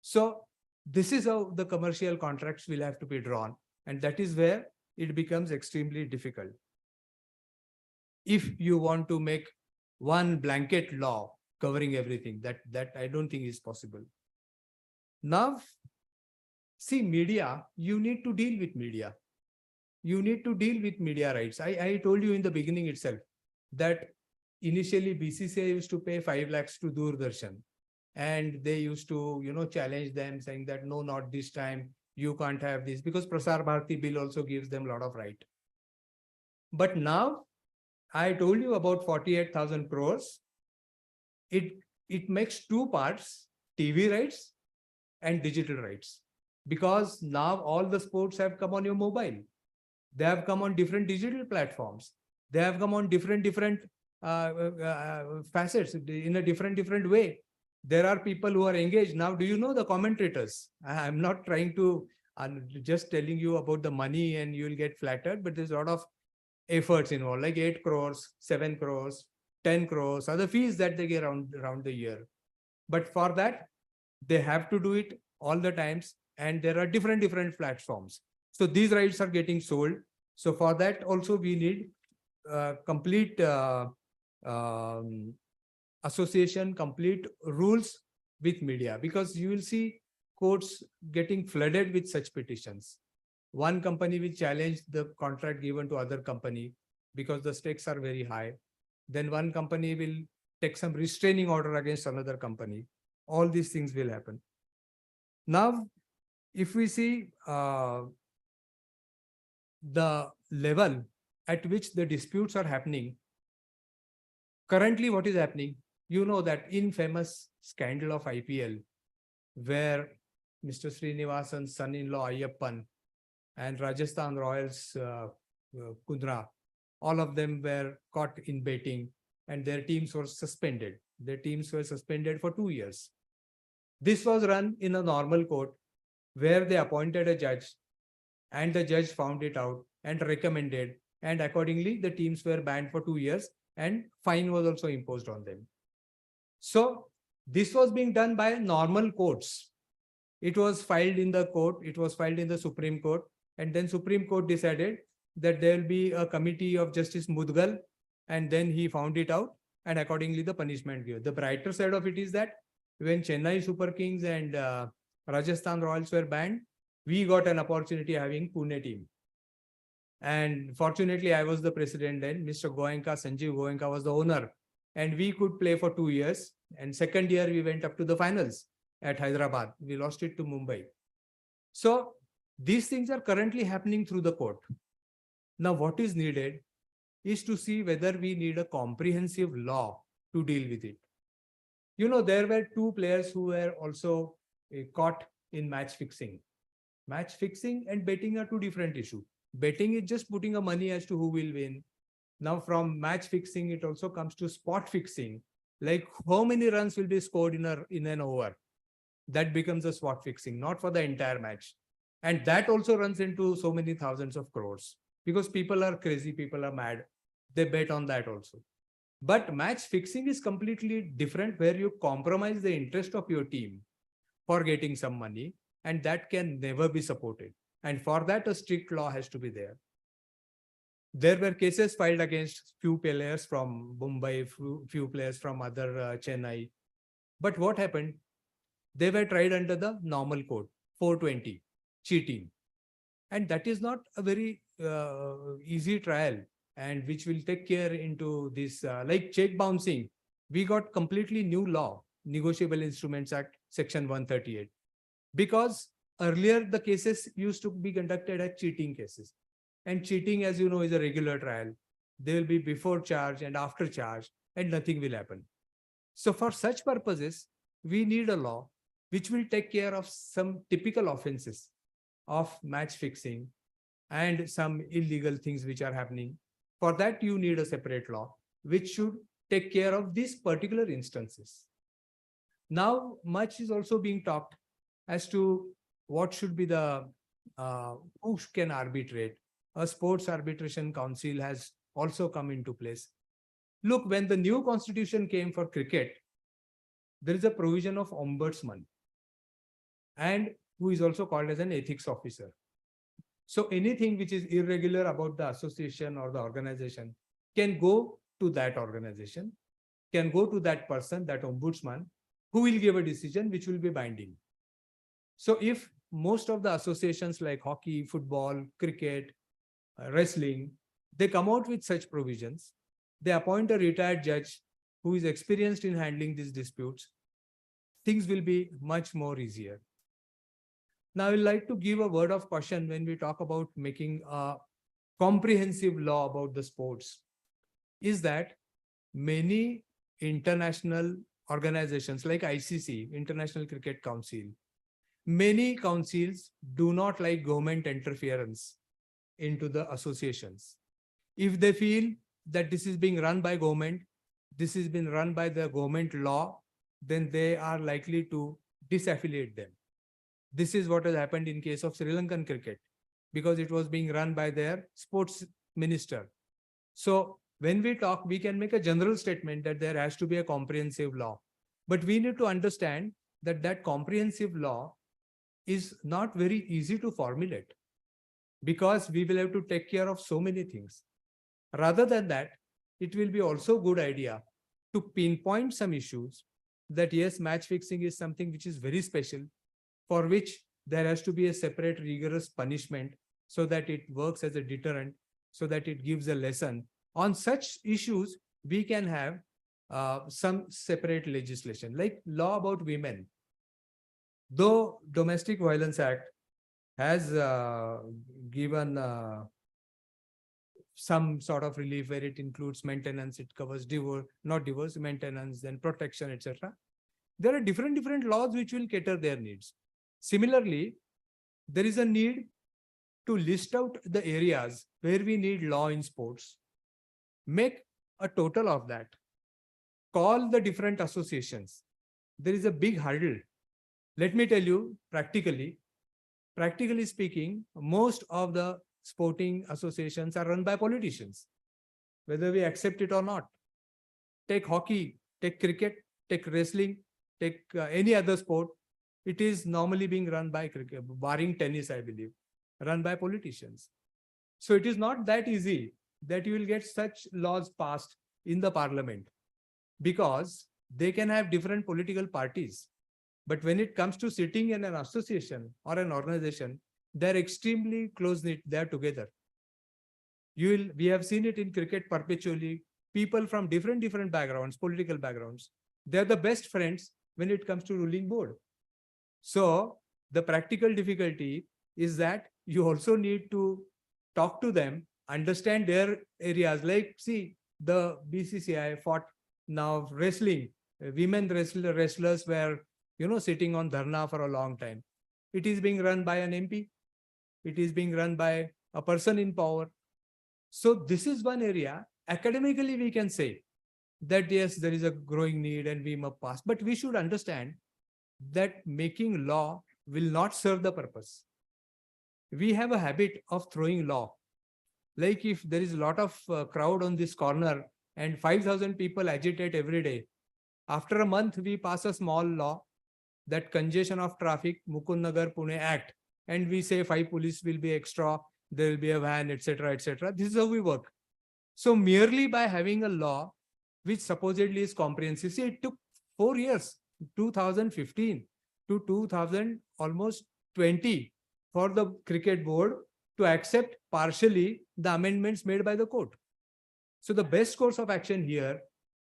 So this is how the commercial contracts will have to be drawn. And that is where it becomes extremely difficult. If you want to make one blanket law covering everything, that I don't think is possible. Now, see, media, you need to deal with media. You need to deal with media rights. I told you in the beginning itself that initially BCCI used to pay 5 lakhs to Doordarshan. And they used to, challenge them saying that, no, not this time. You can't have this because Prasar Bharati bill also gives them a lot of right. But now I told you about 48,000 crores. It makes two parts, TV rights and digital rights. Because now all the sports have come on your mobile. They have come on different digital platforms. They have come on different facets in a different way. There are people who are engaged. Now, do you know the commentators? I'm not trying to, I'm just telling you about the money and you'll get flattered, but there's a lot of efforts involved, like 8 crores, 7 crores, 10 crores, other fees that they get around the year. But for that, they have to do it all the times, and there are different platforms. So these rights are getting sold. So for that also we need complete association, complete rules with media, because you will see courts getting flooded with such petitions. One company will challenge the contract given to other company because the stakes are very high. Then one company will take some restraining order against another company. All these things will happen. Now, if we see the level at which the disputes are happening, currently what is happening, you know that infamous scandal of IPL, where Mr. Srinivasan's son-in-law Ayyappan and Rajasthan Royals Kundra, all of them were caught in betting and their teams were suspended. Their teams were suspended for 2 years. This was run in a normal court where they appointed a judge and the judge found it out and recommended, and accordingly the teams were banned for 2 years and fine was also imposed on them. So this was being done by normal courts. It was filed in the court, it was filed in the Supreme Court, and then Supreme Court decided that there will be a committee of Justice Mudgal, and then he found it out and accordingly the punishment given. The brighter side of it is that when Chennai Super Kings and Rajasthan Royals were banned, we got an opportunity having Pune team. And fortunately, I was the president then. Mr. Goenka, Sanjeev Goenka was the owner. And we could play for 2 years. And second year, we went up to the finals at Hyderabad. We lost it to Mumbai. So these things are currently happening through the court. Now, what is needed is to see whether we need a comprehensive law to deal with it. You know, there were 2 players who were also caught in match fixing. Match fixing and betting are 2 different issues. Betting is just putting a money as to who will win. Now from match fixing, it also comes to spot fixing. Like how many runs will be scored in an over. That becomes a spot fixing, not for the entire match. And that also runs into so many thousands of crores because people are crazy, people are mad. They bet on that also. But match fixing is completely different, where you compromise the interest of your team for getting some money, and that can never be supported. And for that, a strict law has to be there. There were cases filed against few players from Mumbai, few players from other Chennai. But what happened? They were tried under the normal code, 420, cheating. And that is not a very easy trial, and which will take care into this, like check bouncing. We got completely new law, Negotiable Instruments Act, Section 138. Because earlier the cases used to be conducted as cheating cases. And cheating, as you know, is a regular trial. There will be before charge and after charge, and nothing will happen. So for such purposes, we need a law which will take care of some typical offenses of match fixing and some illegal things which are happening. For that, you need a separate law which should take care of these particular instances. Now, much is also being talked as to what should be the, who can arbitrate. A sports arbitration council has also come into place. Look, when the new constitution came for cricket, there is a provision of ombudsman, and who is also called as an ethics officer. So anything which is irregular about the association or the organization can go to that organization, can go to that person, that ombudsman, who will give a decision which will be binding. So if most of the associations like hockey, football, cricket, wrestling, they come out with such provisions, they appoint a retired judge who is experienced in handling these disputes, things will be much more easier. Now, I would like to give a word of caution when we talk about making a comprehensive law about the sports. is that many international organizations like ICC, International Cricket Council, many councils do not like government interference into the associations. If they feel that this is being run by government, this is being run by the government law, then they are likely to disaffiliate them. This is what has happened in case of Sri Lankan cricket, because it was being run by their sports minister. So when we talk, we can make a general statement that there has to be a comprehensive law. But we need to understand that that comprehensive law is not very easy to formulate, because we will have to take care of so many things. Rather than that, it will be also a good idea to pinpoint some issues that yes, match fixing is something which is very special, for which there has to be a separate rigorous punishment so that it works as a deterrent, so that it gives a lesson. On such issues, we can have some separate legislation, like law about women. Though Domestic Violence Act has given some sort of relief where it includes maintenance, it covers divorce, not divorce, maintenance, then protection, etc. There are different laws which will cater their needs. Similarly, there is a need to list out the areas where we need law in sports, make a total of that, call the different associations. There is a big hurdle. Let me tell you, practically speaking, most of the sporting associations are run by politicians, whether we accept it or not. Take hockey, take cricket, take wrestling, take any other sport. It is normally being run by cricket, barring tennis, I believe, run by politicians. So it is not that easy that you will get such laws passed in the parliament, because they can have different political parties. But when it comes to sitting in an association or an organization, they're extremely close-knit, they're together. We have seen it in cricket perpetually. People from different backgrounds, political backgrounds, they're the best friends when it comes to ruling board. So the practical difficulty is that you also need to talk to them, understand their areas. Like, see, the BCCI fought now wrestling. Women wrestlers were, sitting on dharna for a long time. It is being run by an MP. It is being run by a person in power. So this is one area. Academically, we can say that yes, there is a growing need and we must pass. But we should understand that making law will not serve the purpose. We have a habit of throwing law. Like if there is a lot of crowd on this corner and 5,000 people agitate every day, after a month, we pass a small law, that Congestion of Traffic, Mukund Nagar, Pune Act, and we say 5 police will be extra, there will be a van, etc., etc. This is how we work. So merely by having a law, which supposedly is comprehensive, see, it took 4 years, 2015 to 2000, almost 20, for the cricket board to accept partially the amendments made by the court. So the best course of action here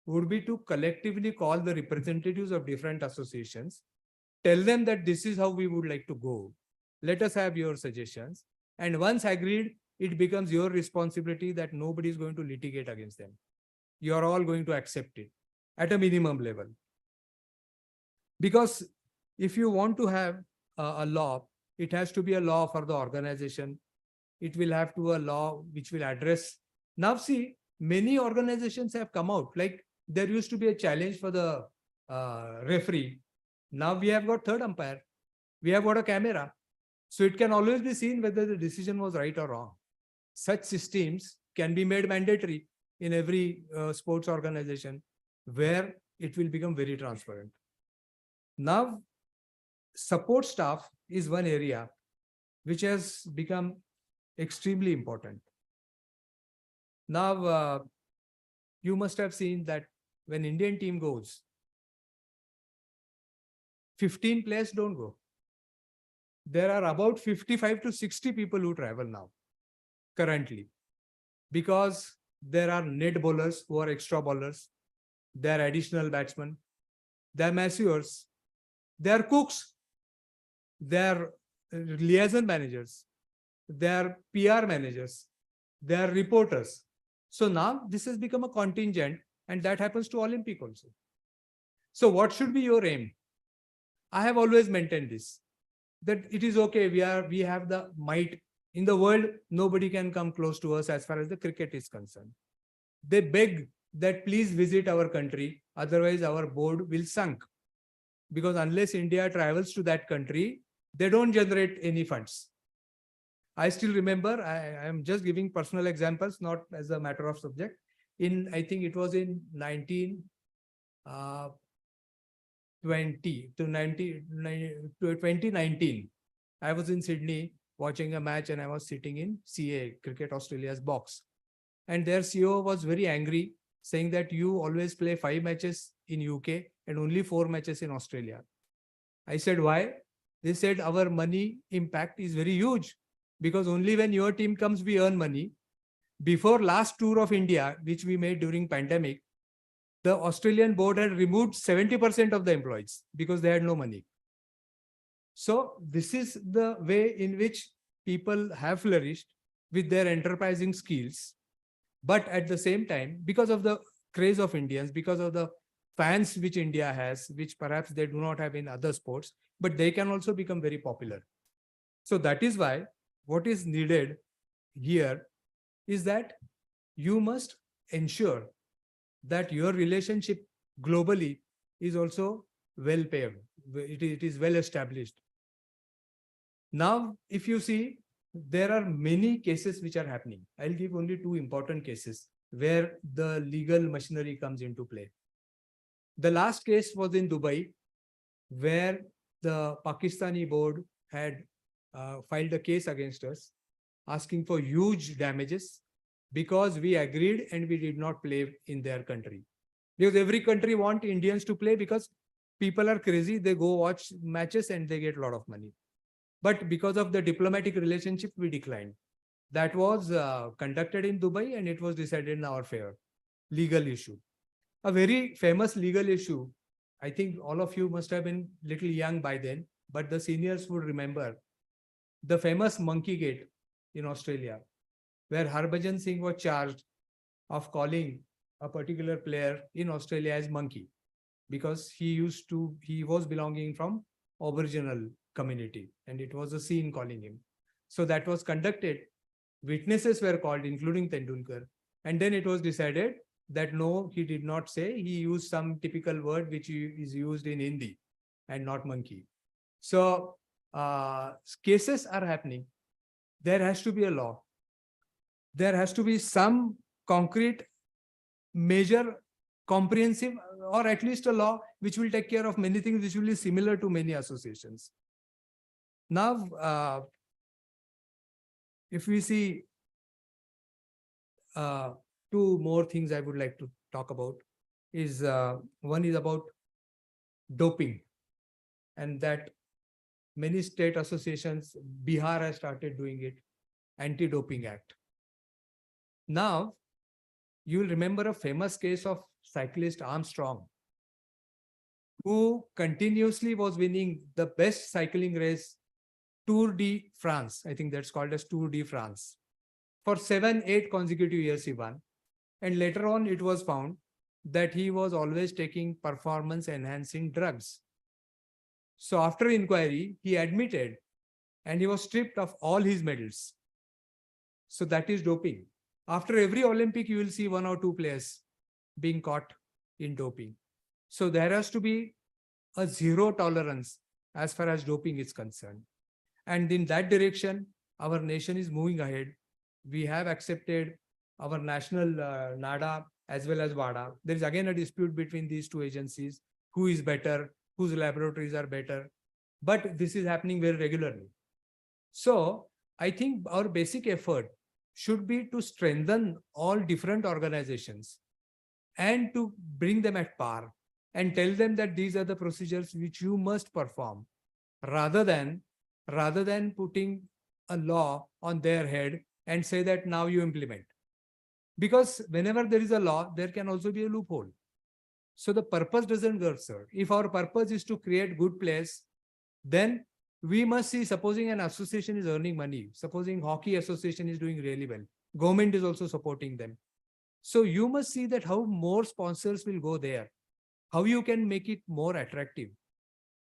would be to collectively call the representatives of different associations, tell them that this is how we would like to go. Let us have your suggestions. And once agreed, it becomes your responsibility that nobody is going to litigate against them. You are all going to accept it at a minimum level. Because if you want to have a law, it has to be a law for the organization. It will have to be a law which will address. Now see, many organizations have come out, like there used to be a challenge for the referee. Now we have got third umpire. We have got a camera. So it can always be seen whether the decision was right or wrong. Such systems can be made mandatory in every sports organization where it will become very transparent. Now, support staff is one area which has become extremely important. Now, you must have seen that when Indian team goes, 15 players don't go. There are about 55 to 60 people who travel now, currently, because there are net bowlers who are extra bowlers, there are additional batsmen, there are masseurs, there are cooks, there are liaison managers, there are PR managers, there are reporters. So now this has become a contingent, and that happens to Olympic also. So what should be your aim? I have always maintained this, that it is okay. We have the might in the world. Nobody can come close to us as far as the cricket is concerned. They beg that please visit our country, otherwise our board will sunk. Because unless India travels to that country, they don't generate any funds. I still remember, I am just giving personal examples, not as a matter of subject. I think it was in 2019. I was in Sydney watching a match, and I was sitting in CA, Cricket Australia's box. And their CEO was very angry, saying that you always play 5 matches in UK and only 4 matches in Australia. I said, why? They said, our money impact is very huge, because only when your team comes, we earn money. Before last tour of India, which we made during pandemic, the Australian board had removed 70% of the employees because they had no money. So this is the way in which people have flourished with their enterprising skills. But at the same time, because of the craze of Indians, because of the fans which India has, which perhaps they do not have in other sports, but they can also become very popular. So that is why what is needed here is that you must ensure that your relationship globally is also well paved. It is well established. Now, if you see, there are many cases which are happening. I'll give only 2 important cases where the legal machinery comes into play. The last case was in Dubai, where the Pakistani board had filed a case against us, asking for huge damages because we agreed and we did not play in their country. Because every country wants Indians to play because people are crazy. They go watch matches and they get a lot of money. But because of the diplomatic relationship, we declined. That was conducted in Dubai, and it was decided in our favor. Legal issue. A very famous legal issue. I think all of you must have been little young by then, but the seniors would remember the famous Monkey Gate in Australia, where Harbhajan Singh was charged of calling a particular player in Australia as monkey, because he was belonging from Aboriginal community, and it was a scene calling him. So that was conducted. Witnesses were called, including Tendulkar. And then it was decided that no, he did not say. He used some typical word which is used in Hindi and not monkey. So cases are happening. There has to be a law. There has to be some concrete, major, comprehensive, or at least a law which will take care of many things which will be similar to many associations. Now, if we see 2 more things I would like to talk about is one is about doping, and that many state associations, Bihar has started doing it, Anti-Doping Act. Now, you will remember a famous case of cyclist Armstrong, who continuously was winning the best cycling race, Tour de France. I think that's called as Tour de France. For 7-8 consecutive years he won. And later on, it was found that he was always taking performance enhancing drugs. So after inquiry, he admitted, and he was stripped of all his medals. So that is doping. After every Olympic, you will see 1 or 2 players being caught in doping. So there has to be a zero tolerance as far as doping is concerned. And in that direction, our nation is moving ahead. We have accepted our national NADA as well as WADA. There is again a dispute between these 2 agencies. Who is better? Whose laboratories are better? But this is happening very regularly. So I think our basic effort should be to strengthen all different organizations and to bring them at par and tell them that these are the procedures which you must perform, rather than putting a law on their head and say that now you implement. Because whenever there is a law, there can also be a loophole. So the purpose doesn't get served. If our purpose is to create good players, then we must see, supposing an association is earning money, supposing hockey association is doing really well, government is also supporting them. So you must see that how more sponsors will go there, how you can make it more attractive.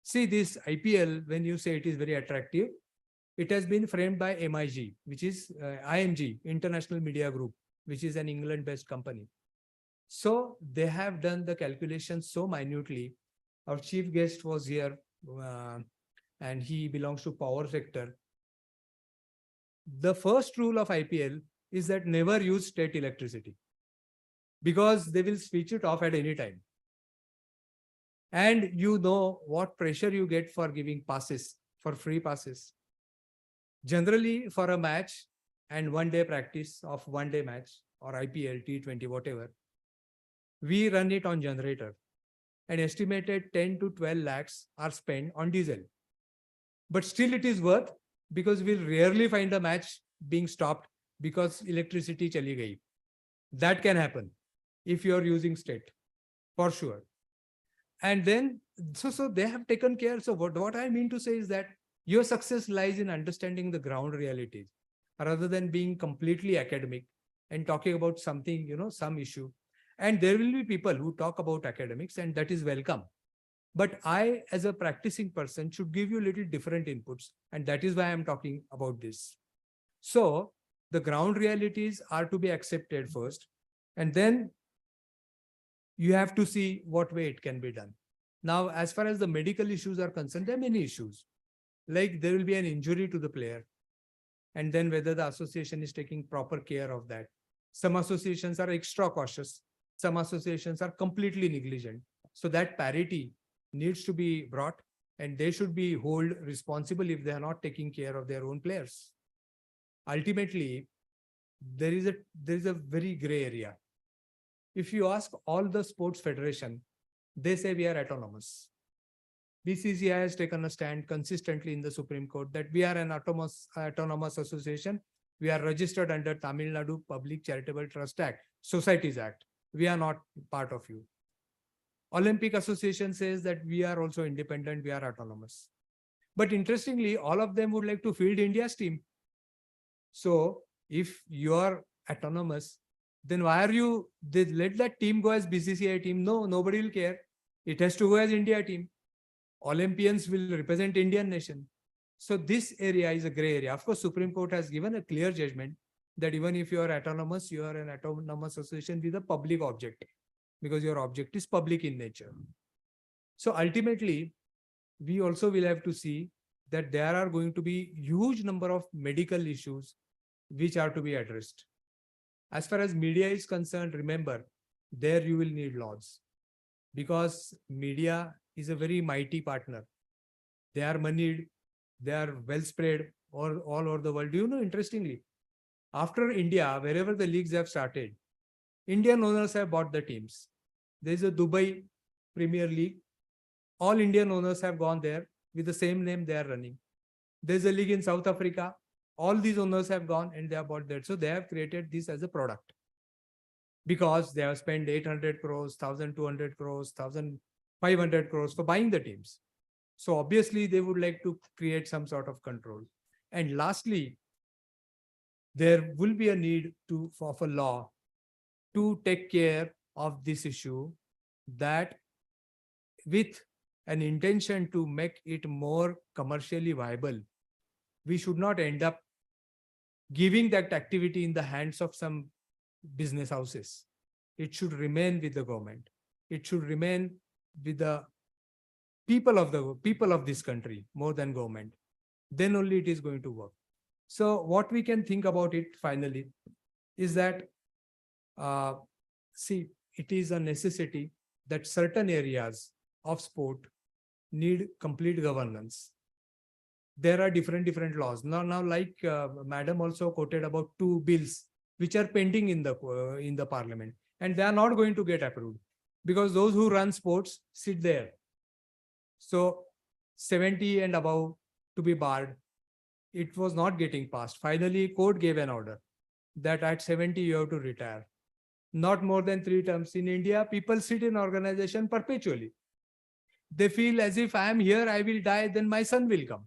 See, this IPL, when you say it is very attractive, it has been framed by MIG, which is IMG, International Media Group, which is an England-based company. So they have done the calculations so minutely. Our chief guest was here, and he belongs to power sector. The first rule of IPL is that never use state electricity, because they will switch it off at any time. And you know what pressure you get for giving passes, for free passes. Generally, for a match and 1 day practice of 1 day match or IPL, T20, whatever, we run it on generator, and estimated 10 to 12 lakhs are spent on diesel. But still it is worth, because we'll rarely find a match being stopped because electricity chali gayi. That can happen if you're using state, for sure. And then, so they have taken care. So what I mean to say is that your success lies in understanding the ground realities, rather than being completely academic and talking about something, some issue. And there will be people who talk about academics, and that is welcome. But I, as a practicing person, should give you little different inputs. And that is why I'm talking about this. So the ground realities are to be accepted first. And then you have to see what way it can be done. Now, as far as the medical issues are concerned, there are many issues. Like there will be an injury to the player, and then whether the association is taking proper care of that. Some associations are extra cautious. Some associations are completely negligent. So that parity needs to be brought, and they should be held responsible if they are not taking care of their own players. Ultimately, there is a very gray area. If you ask all the sports federation, they say we are autonomous. BCCI has taken a stand consistently in the Supreme Court that we are an autonomous association. We are registered under Tamil Nadu Public Charitable Trust Act, Societies Act. We are not part of you. Olympic Association says that we are also independent, we are autonomous. But interestingly, all of them would like to field India's team. So if you are autonomous, then why are you, they let that team go as BCCI team? No, nobody will care. It has to go as India team. Olympians will represent Indian nation. So this area is a gray area. Of course, Supreme Court has given a clear judgment that even if you are autonomous, you are an autonomous association with a public object, because your object is public in nature. So ultimately, we also will have to see that there are going to be huge number of medical issues which are to be addressed. As far as media is concerned, remember, there you will need laws, because media is a very mighty partner. They are moneyed, they are well spread all over the world. Do you know, interestingly, after India, wherever the leagues have started, Indian owners have bought the teams. There is a Dubai Premier League. All Indian owners have gone there with the same name they are running. There's a league in South Africa. All these owners have gone and they have bought that. So they have created this as a product, because they have spent 800 crores, 1,200 crores, 1,500 crores for buying the teams. So obviously they would like to create some sort of control. And lastly, there will be a need of a law to take care of this issue, that with an intention to make it more commercially viable, we should not end up giving that activity in the hands of some business houses. It should remain with the government. It should remain with the people of this country more than government. Then only it is going to work. So what we can think about it finally is that, see, it is a necessity that certain areas of sport need complete governance. There are different laws. Now, like Madam also quoted about 2 bills which are pending in the parliament, and they are not going to get approved because those who run sports sit there. So 70 and above to be barred, it was not getting passed. Finally, court gave an order that at 70 you have to retire. Not more than 3 terms. In India, people sit in organization perpetually. They feel as if I am here, I will die, then my son will come.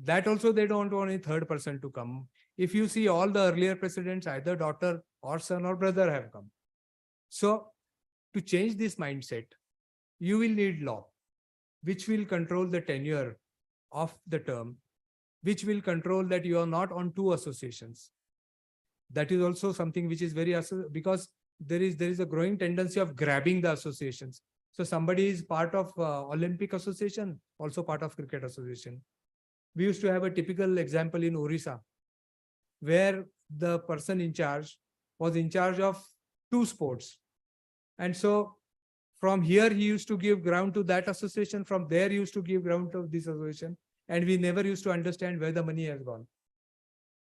That also they don't want a third person to come. If you see all the earlier presidents, either daughter or son or brother have come. So to change this mindset, you will need law, which will control the tenure of the term, which will control that you are not on two associations. That is also something which is very, because there is a growing tendency of grabbing the associations. So somebody is part of Olympic Association, also part of Cricket Association. We used to have a typical example in Orissa, where the person in charge was in charge of two sports. And so from here, he used to give ground to that association. From there, he used to give ground to this association. And we never used to understand where the money has gone.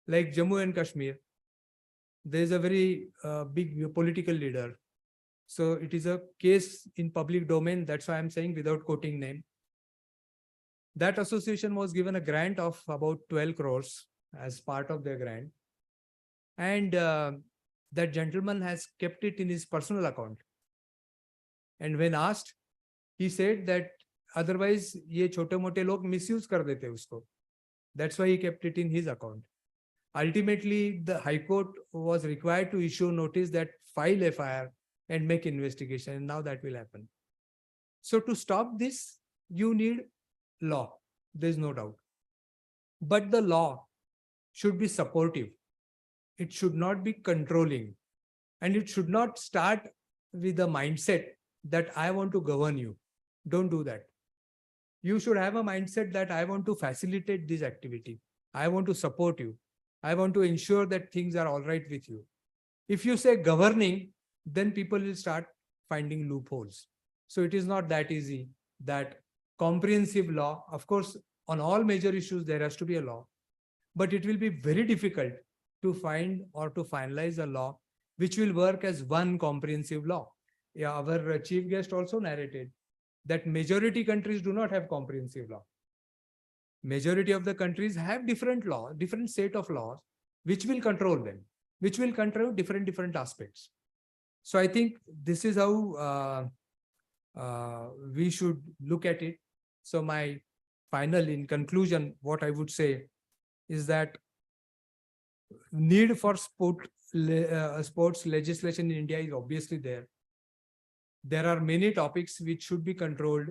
Like Jammu and Kashmir, there is a very big political leader. So it is a case in public domain. That's why I'm saying without quoting name. That association was given a grant of about 12 crores as part of their grant. And that gentleman has kept it in his personal account. And when asked, he said that otherwise ye chote mote log misuse kar dete usko. That's why he kept it in his account. Ultimately, the High Court was required to issue notice that file FIR and make investigation. And now that will happen. So to stop this, you need law. There's no doubt. But the law should be supportive. It should not be controlling. And it should not start with the mindset that I want to govern you. Don't do that. You should have a mindset that I want to facilitate this activity. I want to support you. I want to ensure that things are all right with you. If you say governing, then people will start finding loopholes. So it is not that easy. That comprehensive law, of course, on all major issues, there has to be a law. But it will be very difficult to find or to finalize a law which will work as one comprehensive law. Yeah, our chief guest also narrated that majority countries do not have comprehensive law. Majority of the countries have different law, different set of laws, which will control them, which will control different aspects. So I think this is how we should look at it. So my final, in conclusion, what I would say is that need for sports legislation in India is obviously there. There are many topics which should be controlled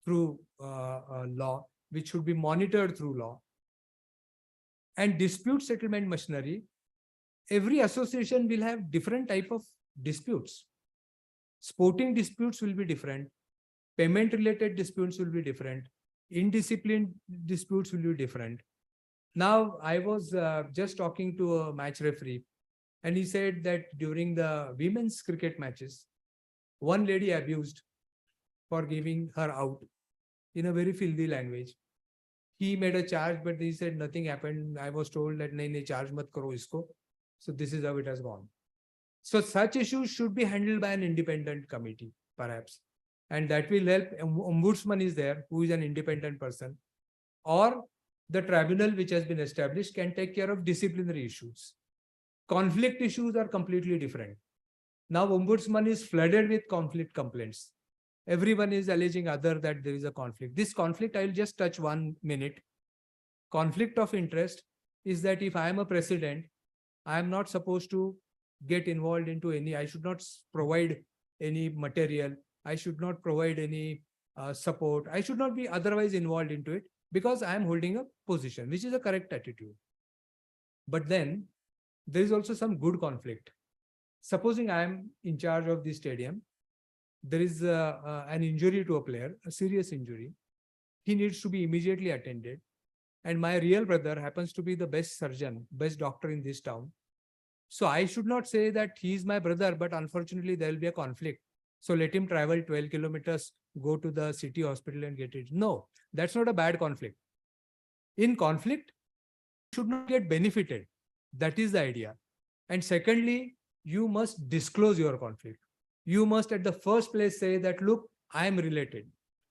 through law, which should be monitored through law. And dispute settlement machinery, every association will have different type of disputes. Sporting disputes will be different. Payment related disputes will be different. Indisciplined disputes will be different. Now, I was just talking to a match referee, and he said that during the women's cricket matches, one lady abused for giving her out in a very filthy language. He made a charge, but he said nothing happened. I was told that nahi, charge mat karo isko. So this is how it has gone. So such issues should be handled by an independent committee, perhaps. And that will help. Ombudsman is there, who is an independent person. Or the tribunal which has been established can take care of disciplinary issues. Conflict issues are completely different. Now, Ombudsman is flooded with conflict complaints. Everyone is alleging other that there is a conflict. This conflict, I will just touch 1 minute. Conflict of interest is that if I am a president, I am not supposed to get involved into any, I should not provide any material. I should not provide any support. I should not be otherwise involved into it because I am holding a position, which is a correct attitude. But then there is also some good conflict. Supposing I am in charge of this stadium, there is an injury to a player, a serious injury. He needs to be immediately attended. And my real brother happens to be the best surgeon, best doctor in this town. So I should not say that he is my brother, but unfortunately there will be a conflict. So let him travel 12 kilometers, go to the city hospital and get it. No, that's not a bad conflict. In conflict, you should not get benefited. That is the idea. And secondly, you must disclose your conflict. You must at the first place say that, look, I am related.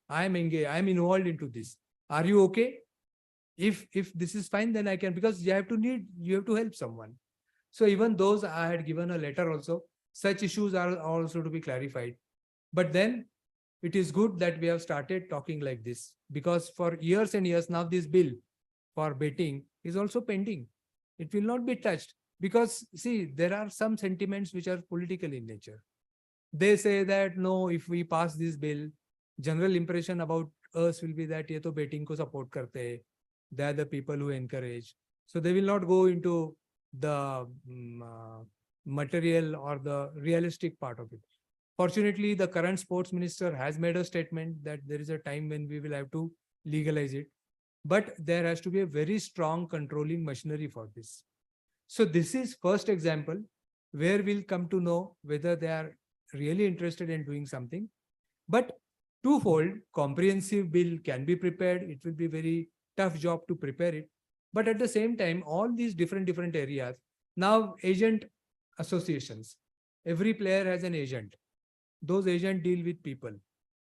I am engaged. I am involved into this. Are you okay? If this is fine, then I can, because you have to help someone. So even those I had given a letter also, such issues are also to be clarified. But then it is good that we have started talking like this, because for years and years now, this bill for betting is also pending. It will not be touched. Because see, there are some sentiments which are political in nature. They say that no, if we pass this bill, general impression about us will be that ye to betting ko support karte hai. They are the people who encourage. So they will not go into the material or the realistic part of it. Fortunately, the current sports minister has made a statement that there is a time when we will have to legalize it. But there has to be a very strong controlling machinery for this. So this is first example where we'll come to know whether they are really interested in doing something. But twofold, comprehensive bill can be prepared. It will be very tough job to prepare it. But at the same time, all these different areas, now agent associations, every player has an agent. Those agents deal with people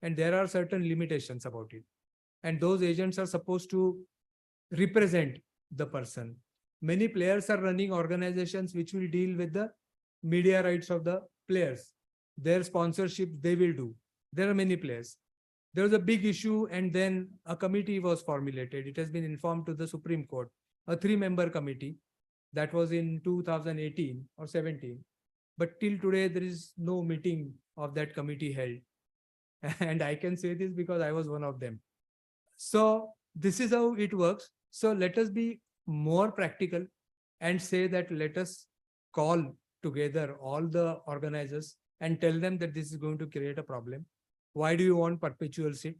and there are certain limitations about it. And those agents are supposed to represent the person. Many players are running organizations which will deal with the media rights of the players. Their sponsorship they will do. There are many players. There was a big issue and then a committee was formulated. It has been informed to the Supreme Court, a 3-member committee that was in 2018 or 17. But till today, there is no meeting of that committee held. And I can say this because I was one of them. So this is how it works. So let us be more practical and say that let us call together all the organizers and tell them that this is going to create a problem. Why do you want perpetual sit?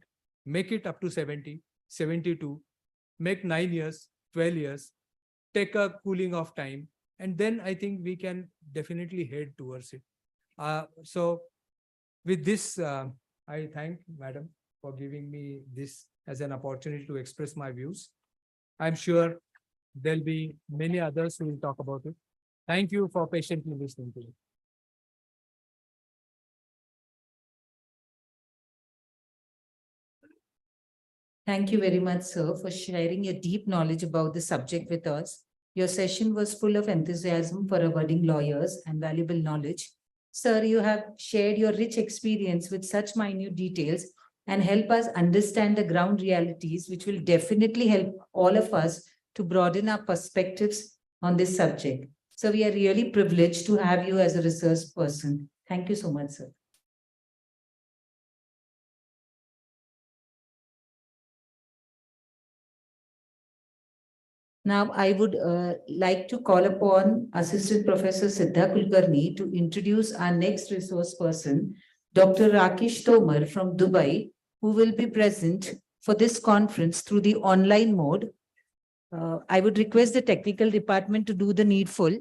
Make it up to 70, 72, make 9 years, 12 years, take a cooling off time. And then I think we can definitely head towards it. So with this, I thank Madam for giving me this as an opportunity to express my views. I'm sure there'll be many others who will talk about it. Thank you for patiently listening to me. Thank you very much, sir, for sharing your deep knowledge about the subject with us. Your session was full of enthusiasm for our budding lawyers and valuable knowledge. Sir, you have shared your rich experience with such minute details and help us understand the ground realities, which will definitely help all of us to broaden our perspectives on this subject. So we are really privileged to have you as a research person. Thank you so much, sir. Now, I would like to call upon Assistant Professor Siddha Kulkarni to introduce our next resource person, Dr. Rakesh Tomar from Dubai, who will be present for this conference through the online mode. I would request the technical department to do the needful.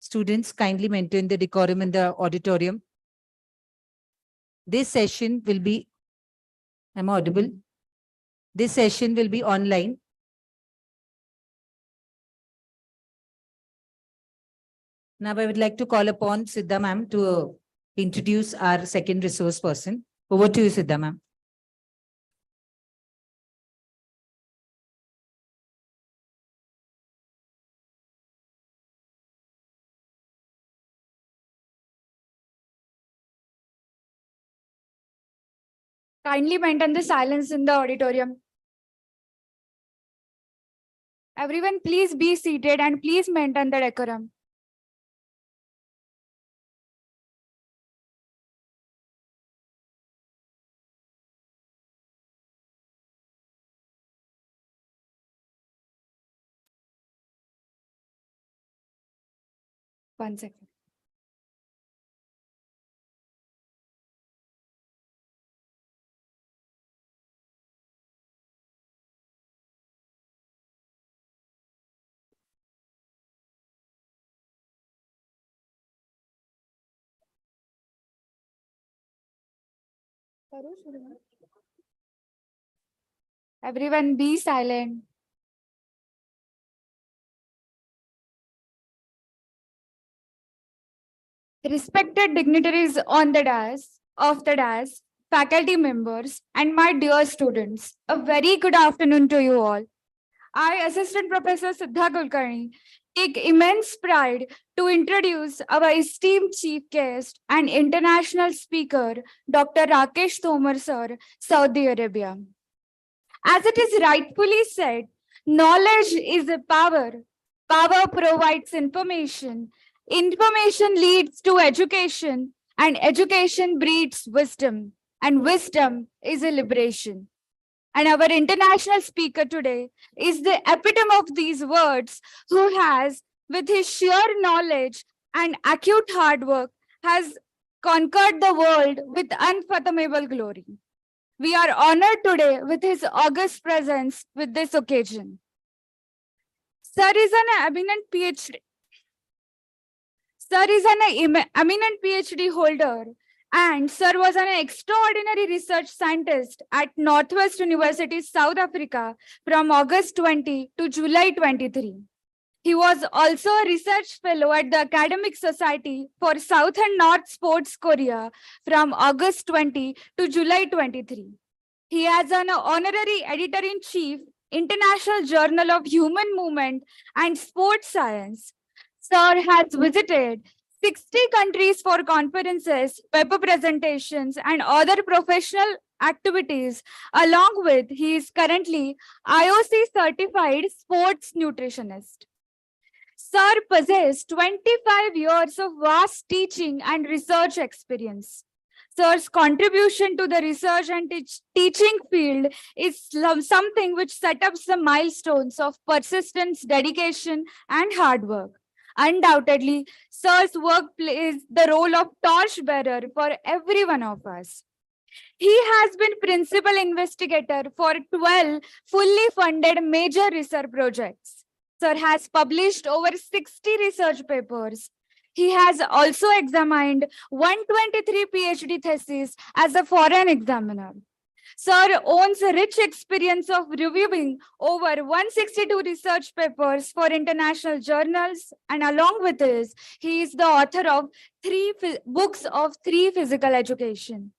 Students, kindly maintain the decorum in the auditorium. This session will be, am I audible? This session will be online. Now I would like to call upon Siddha ma'am to introduce our second resource person. Over to you, Siddha ma'am. Kindly maintain the silence in the auditorium. Everyone, please be seated and please maintain the decorum. One second. Everyone be silent. Respected dignitaries on the dais, faculty members, and my dear students, a very good afternoon to you all. I, Assistant Professor Siddha Kulkarni, take immense pride to introduce our esteemed chief guest and international speaker, Dr. Rakesh Tomar sir, Saudi Arabia. As it is rightfully said, knowledge is a power Power provides information. Information leads to education, and education breeds wisdom, and wisdom is a liberation. And our international speaker today is the epitome of these words, who has, with his sheer knowledge and acute hard work, has conquered the world with unfathomable glory. We are honored today with his august presence with this occasion. Sir is an eminent PhD. Sir is an eminent PhD holder, and Sir was an extraordinary research scientist at Northwest University, South Africa from August 20 to July 23. He was also a research fellow at the Academic Society for South and North Sports Korea from August 20 to July 23. He has an honorary editor-in-chief, International Journal of Human Movement and Sports Science. Sir has visited 60 countries for conferences, paper presentations, and other professional activities. Along with, he is currently IOC certified sports nutritionist. Sir possesses 25 years of vast teaching and research experience. Sir's contribution to the research and teaching field is something which set up the milestones of persistence, dedication, and hard work. Undoubtedly, Sir's work plays the role of torchbearer for every one of us. He has been principal investigator for 12 fully funded major research projects. Sir has published over 60 research papers. He has also examined 123 PhD theses as a foreign examiner. Sir owns a rich experience of reviewing over 162 research papers for international journals, and along with this, he is the author of 3 books of 3 physical education.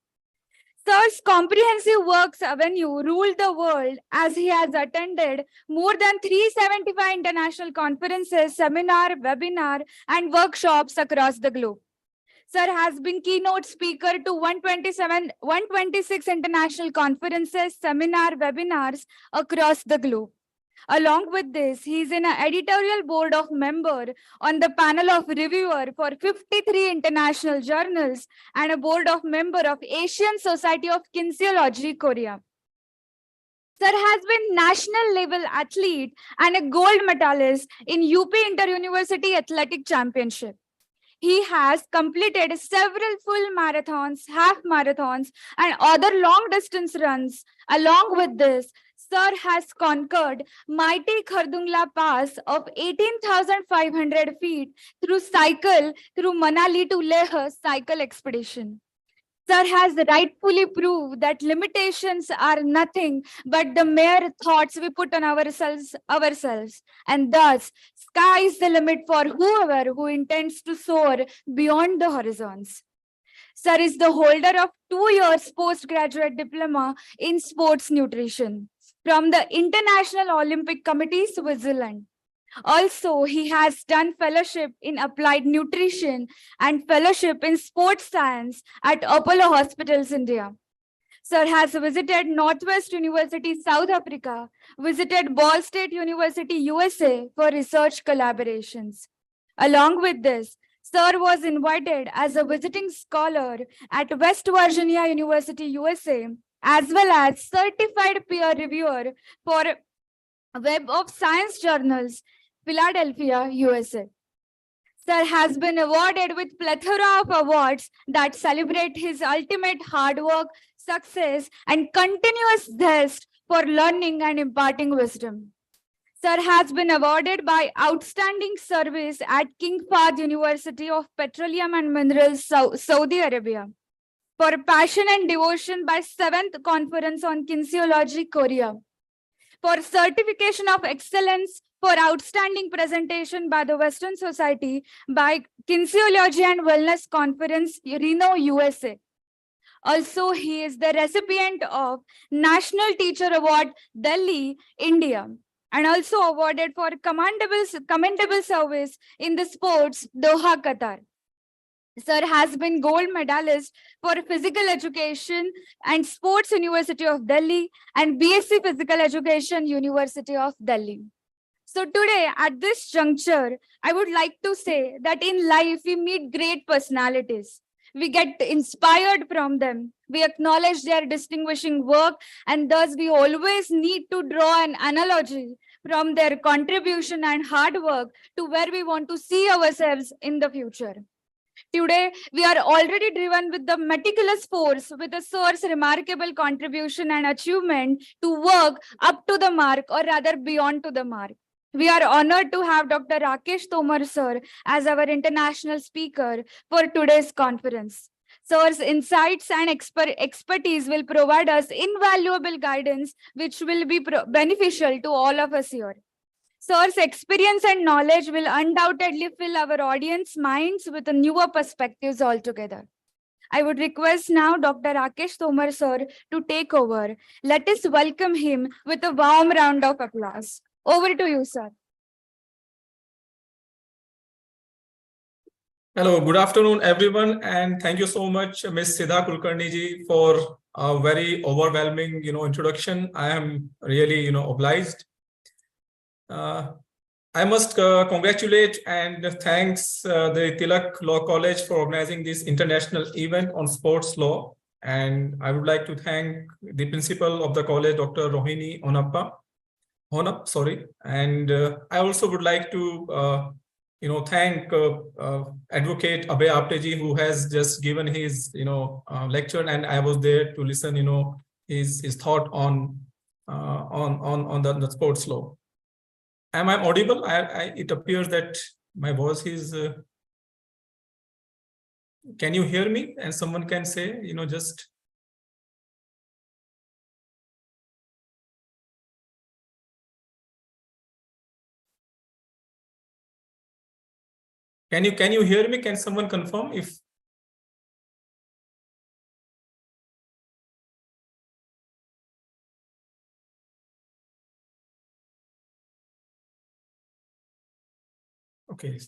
Sir's comprehensive works avenue ruled the world as he has attended more than 375 international conferences, seminar, webinar, and workshops across the globe. Sir has been keynote speaker to 126 international conferences, seminar, webinars across the globe. Along with this, he is in an editorial board of member on the panel of reviewer for 53 international journals and a board of member of Asian Society of Kinesiology, Korea. Sir has been national level athlete and a gold medalist in UP Inter-University Athletic Championship. He has completed several full marathons, half marathons, and other long distance runs. Along with this, Sir has conquered mighty Khardungla Pass of 18,500 feet through Manali to Leh cycle expedition. Sir has rightfully proved that limitations are nothing but the mere thoughts we put on ourselves, and thus sky is the limit for whoever who intends to soar beyond the horizons. Sir is the holder of 2 years postgraduate diploma in sports nutrition from the International Olympic Committee, Switzerland. Also, he has done fellowship in applied nutrition and fellowship in sports science at Apollo Hospitals, India. Sir has visited Northwest University, South Africa, visited Ball State University, USA for research collaborations. Along with this, Sir was invited as a visiting scholar at West Virginia University, USA, as well as certified peer reviewer for Web of Science Journals, Philadelphia, USA. Sir has been awarded with plethora of awards that celebrate his ultimate hard work, success, and continuous zest for learning and imparting wisdom. Sir has been awarded by Outstanding Service at King Fahd University of Petroleum and Minerals, Saudi Arabia, for passion and devotion by 7th Conference on Kinesiology, Korea, for certification of excellence for outstanding presentation by the Western Society by Kinesiology and Wellness Conference, Reno, USA. Also, he is the recipient of National Teacher Award, Delhi, India, and also awarded for commendable service in the sports, Doha, Qatar. Sir has been gold medalist for Physical Education and Sports University of Delhi and BSc Physical Education, University of Delhi. So today, at this juncture, I would like to say that in life, we meet great personalities. We get inspired from them. We acknowledge their distinguishing work, and thus we always need to draw an analogy from their contribution and hard work to where we want to see ourselves in the future. Today, we are already driven with the meticulous force with the sir's remarkable contribution and achievement to work up to the mark, or rather beyond to the mark. We are honored to have Dr. Rakesh Tomar sir as our international speaker for today's conference. Sir's insights and expertise will provide us invaluable guidance, which will be beneficial to all of us here. Sir's experience and knowledge will undoubtedly fill our audience minds with newer perspectives altogether. I would request now Dr. Rakesh Tomar sir to take over. Let us welcome him with a warm round of applause. Over to you, sir. Hello, good afternoon, everyone, and thank you so much, Ms. Siddha Kulkarni ji, for a very overwhelming, introduction. I am really, obliged. I must congratulate and thanks the Tilak Law College for organizing this international event on sports law. And I would like to thank the principal of the college, Dr. Rohini Honap, sorry. And I also would like to, thank Advocate Abhay Apteji, who has just given his, lecture, and I was there to listen, his thought on the sports law. Am I audible? It appears that my voice is. Can you hear me? And someone can say, just. Can you hear me? Can someone confirm if? Okay.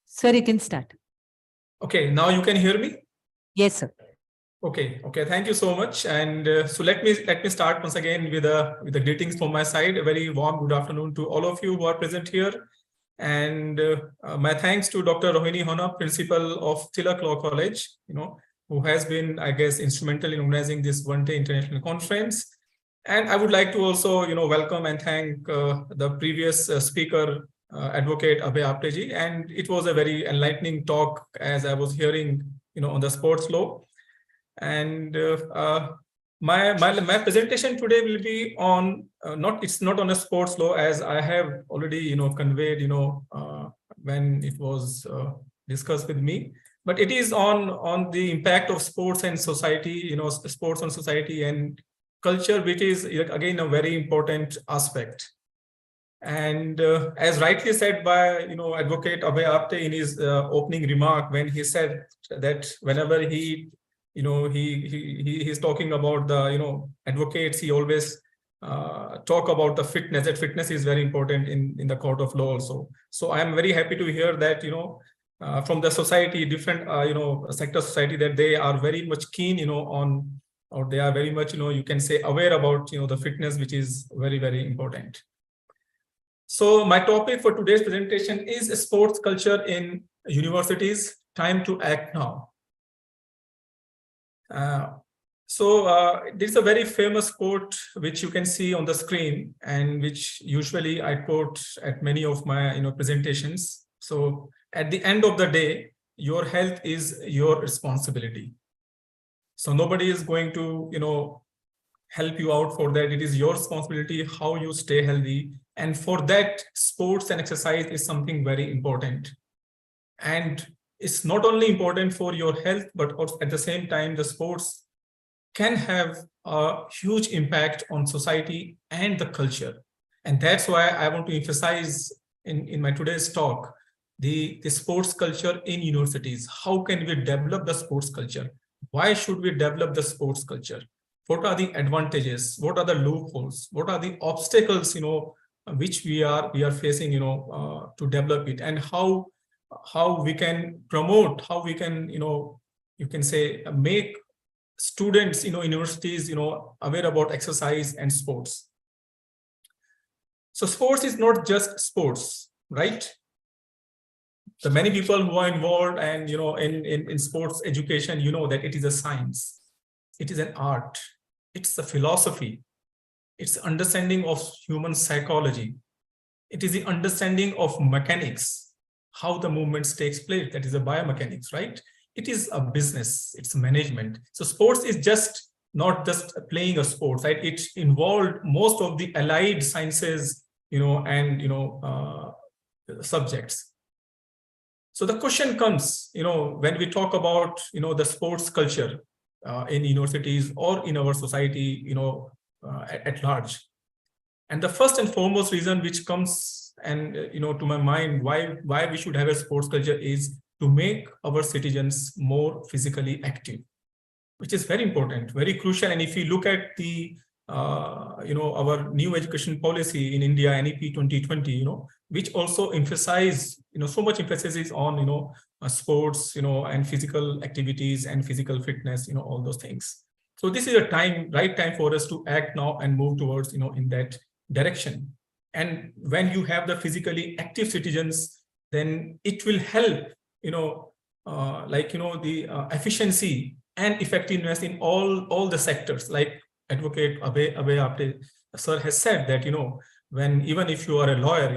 Sir, you can start. Okay, now you can hear me? Yes, sir. Okay. Thank you so much. And so let me start once again with the greetings from my side. A very warm good afternoon to all of you who are present here. And my thanks to Dr. Rohini Hona, principal of Tilak Law College, who has been, I guess, instrumental in organizing this one-day international conference. And I would like to also, welcome and thank the previous speaker, Advocate Abhay Apteji. And it was a very enlightening talk as I was hearing, on the sports law. And my presentation today will be on it's not on a sports law, as I have already conveyed when it was discussed with me, but it is on the impact of sports and society, sports on society and culture, which is again a very important aspect. And as rightly said by Advocate Abhay Apte in his opening remark, when he said that whenever he's talking about the advocates, he always talk about the fitness. That fitness is very important in the court of law also. So I am very happy to hear that from the society, different sector society, that they are very much keen on, or they are very much you can say aware about the fitness, which is very, very important. So my topic for today's presentation is sports culture in universities. Time to act now. This is a very famous quote which you can see on the screen, and which usually I quote at many of my presentations. So at the end of the day, your health is your responsibility. So nobody is going to help you out for that. It is your responsibility how you stay healthy, and for that, sports and exercise is something very important. And it's not only important for your health, but also at the same time, the sports can have a huge impact on society and the culture. And that's why I want to emphasize in my today's talk, the sports culture in universities. How can we develop the sports culture? Why should we develop the sports culture? What are the advantages? What are the loopholes? What are the obstacles, which we are facing, to develop it? And how how we can promote, how we can, you can say, make students, universities, aware about exercise and sports. So sports is not just sports, right? The many people who are involved and, in sports education, that it is a science, it is an art, it's a philosophy, it's understanding of human psychology, it is the understanding of mechanics, how the movements takes place, that is a biomechanics, right? It is a business, it's management. So sports is just not just playing a sport, right? It involved most of the allied sciences, and subjects. So the question comes, when we talk about, the sports culture in universities or in our society, at large. And the first and foremost reason which comes and, to my mind, why we should have a sports culture is to make our citizens more physically active, which is very important, very crucial. And if you look at the, our new education policy in India, NEP 2020, which also emphasize, so much emphasis is on, sports, and physical activities and physical fitness, all those things. So this is a right time for us to act now and move towards, in that direction. And when you have the physically active citizens, then it will help, the efficiency and effectiveness in all the sectors. Like Advocate Abhay Apte sir has said that, when even if you are a lawyer,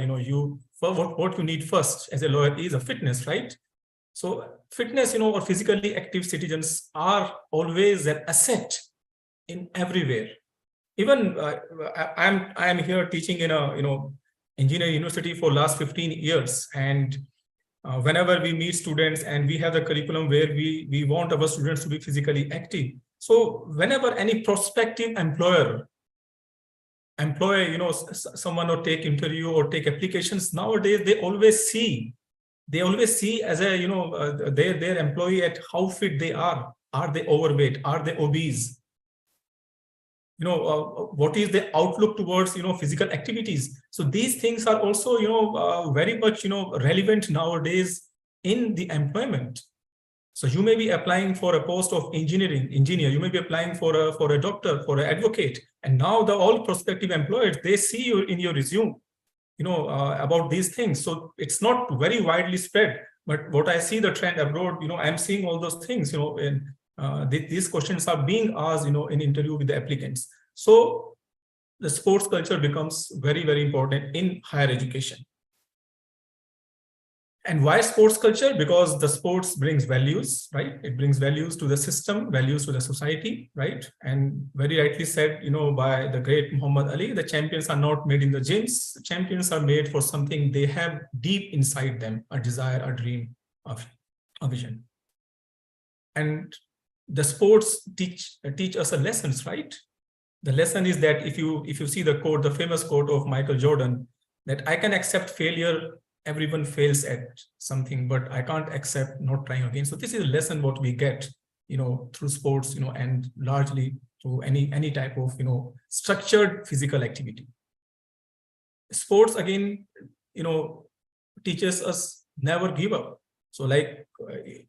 what you need first as a lawyer is a fitness, right? So fitness, or physically active citizens are always an asset in everywhere. Even I'm here teaching in a engineering university for last 15 years, and whenever we meet students and we have the curriculum where we want our students to be physically active. So whenever any prospective employer, someone or take interview or take applications, nowadays they always see as a their employee at how fit they are they overweight, are they obese, what is the outlook towards physical activities. So these things are also very much relevant nowadays in the employment. So you may be applying for a post of engineer, you may be applying for a doctor, for an advocate, and now all prospective employers, they see you in your resume about these things. So it's not very widely spread, but what I see the trend abroad, I'm seeing all those things, in these questions are being asked, in interview with the applicants. So the sports culture becomes very, very important in higher education. And why sports culture? Because the sports brings values, right? It brings values to the system, values to the society, right? And very rightly said, by the great Muhammad Ali, the champions are not made in the gyms. Champions are made for something they have deep inside them, a desire, a dream, a vision. And the sports teach us a lessons, right? The lesson is that if you see the quote, the famous quote of Michael Jordan, that I can accept failure, everyone fails at something, but I can't accept not trying again. So this is a lesson what we get, through sports, and largely through any type of, structured physical activity. Sports again, teaches us never give up. So like,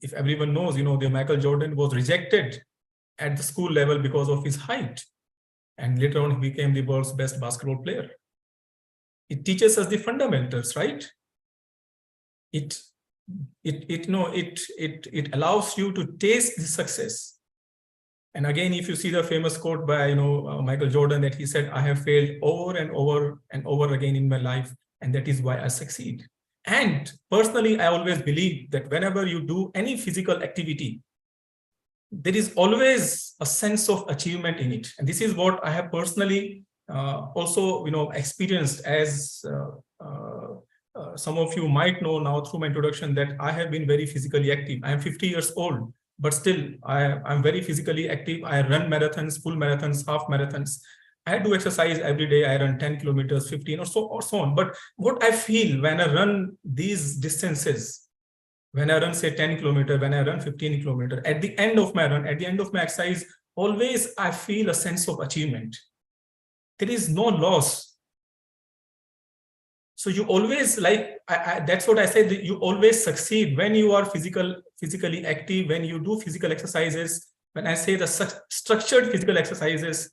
if everyone knows, the Michael Jordan was rejected at the school level because of his height. And later on, he became the world's best basketball player. It teaches us the fundamentals, right? It allows you to taste the success. And again, if you see the famous quote by Michael Jordan, that he said, I have failed over and over and over again in my life, and that is why I succeed. And personally, I always believe that whenever you do any physical activity, there is always a sense of achievement in it. And this is what I have personally also experienced, as some of you might know now through my introduction, that I have been very physically active. I am 50 years old, but still I'm very physically active. I run marathons, full marathons, half marathons. I do exercise every day. I run 10 kilometers, 15 or so on. But what I feel when I run these distances, when I run say 10 kilometers, when I run 15 kilometers, at the end of my run, at the end of my exercise, always I feel a sense of achievement. There is no loss. So you always that's what I said, that you always succeed when you are physically active, when you do physical exercises. When I say the structured physical exercises,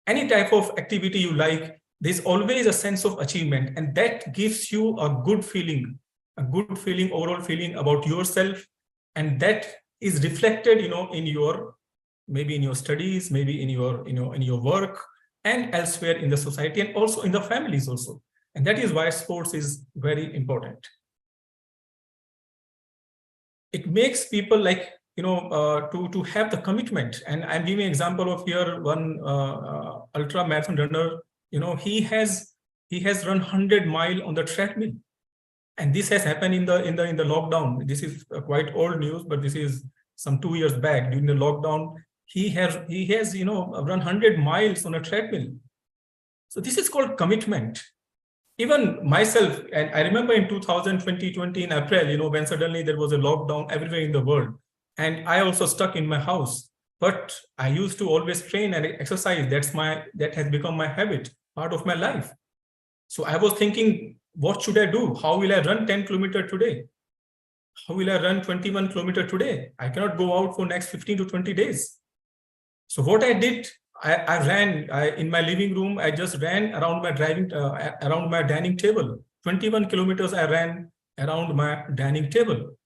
any type of activity you like, there's always a sense of achievement, and that gives you a good feeling, overall feeling about yourself. And that is reflected, in your, maybe in your studies, maybe in your work, and elsewhere in the society, and also in the families also. And that is why sports is very important. It makes people to have the commitment. And I'm giving an example of here, one ultra marathon runner, he has run 100 miles on the treadmill. And this has happened in the lockdown. This is quite old news, but this is some 2 years back. During the lockdown, he has run 100 miles on a treadmill. So this is called commitment. Even myself, and I remember in 2020 in April, when suddenly there was a lockdown everywhere in the world, and I also stuck in my house. But I used to always train and exercise. That has become my habit, part of my life. So I was thinking, what should I do? How will I run 10 kilometers today? How will I run 21 kilometers today? I cannot go out for next 15 to 20 days. So what I did, I ran in my living room. I just ran around my dining table. 21 kilometers I ran around my dining table.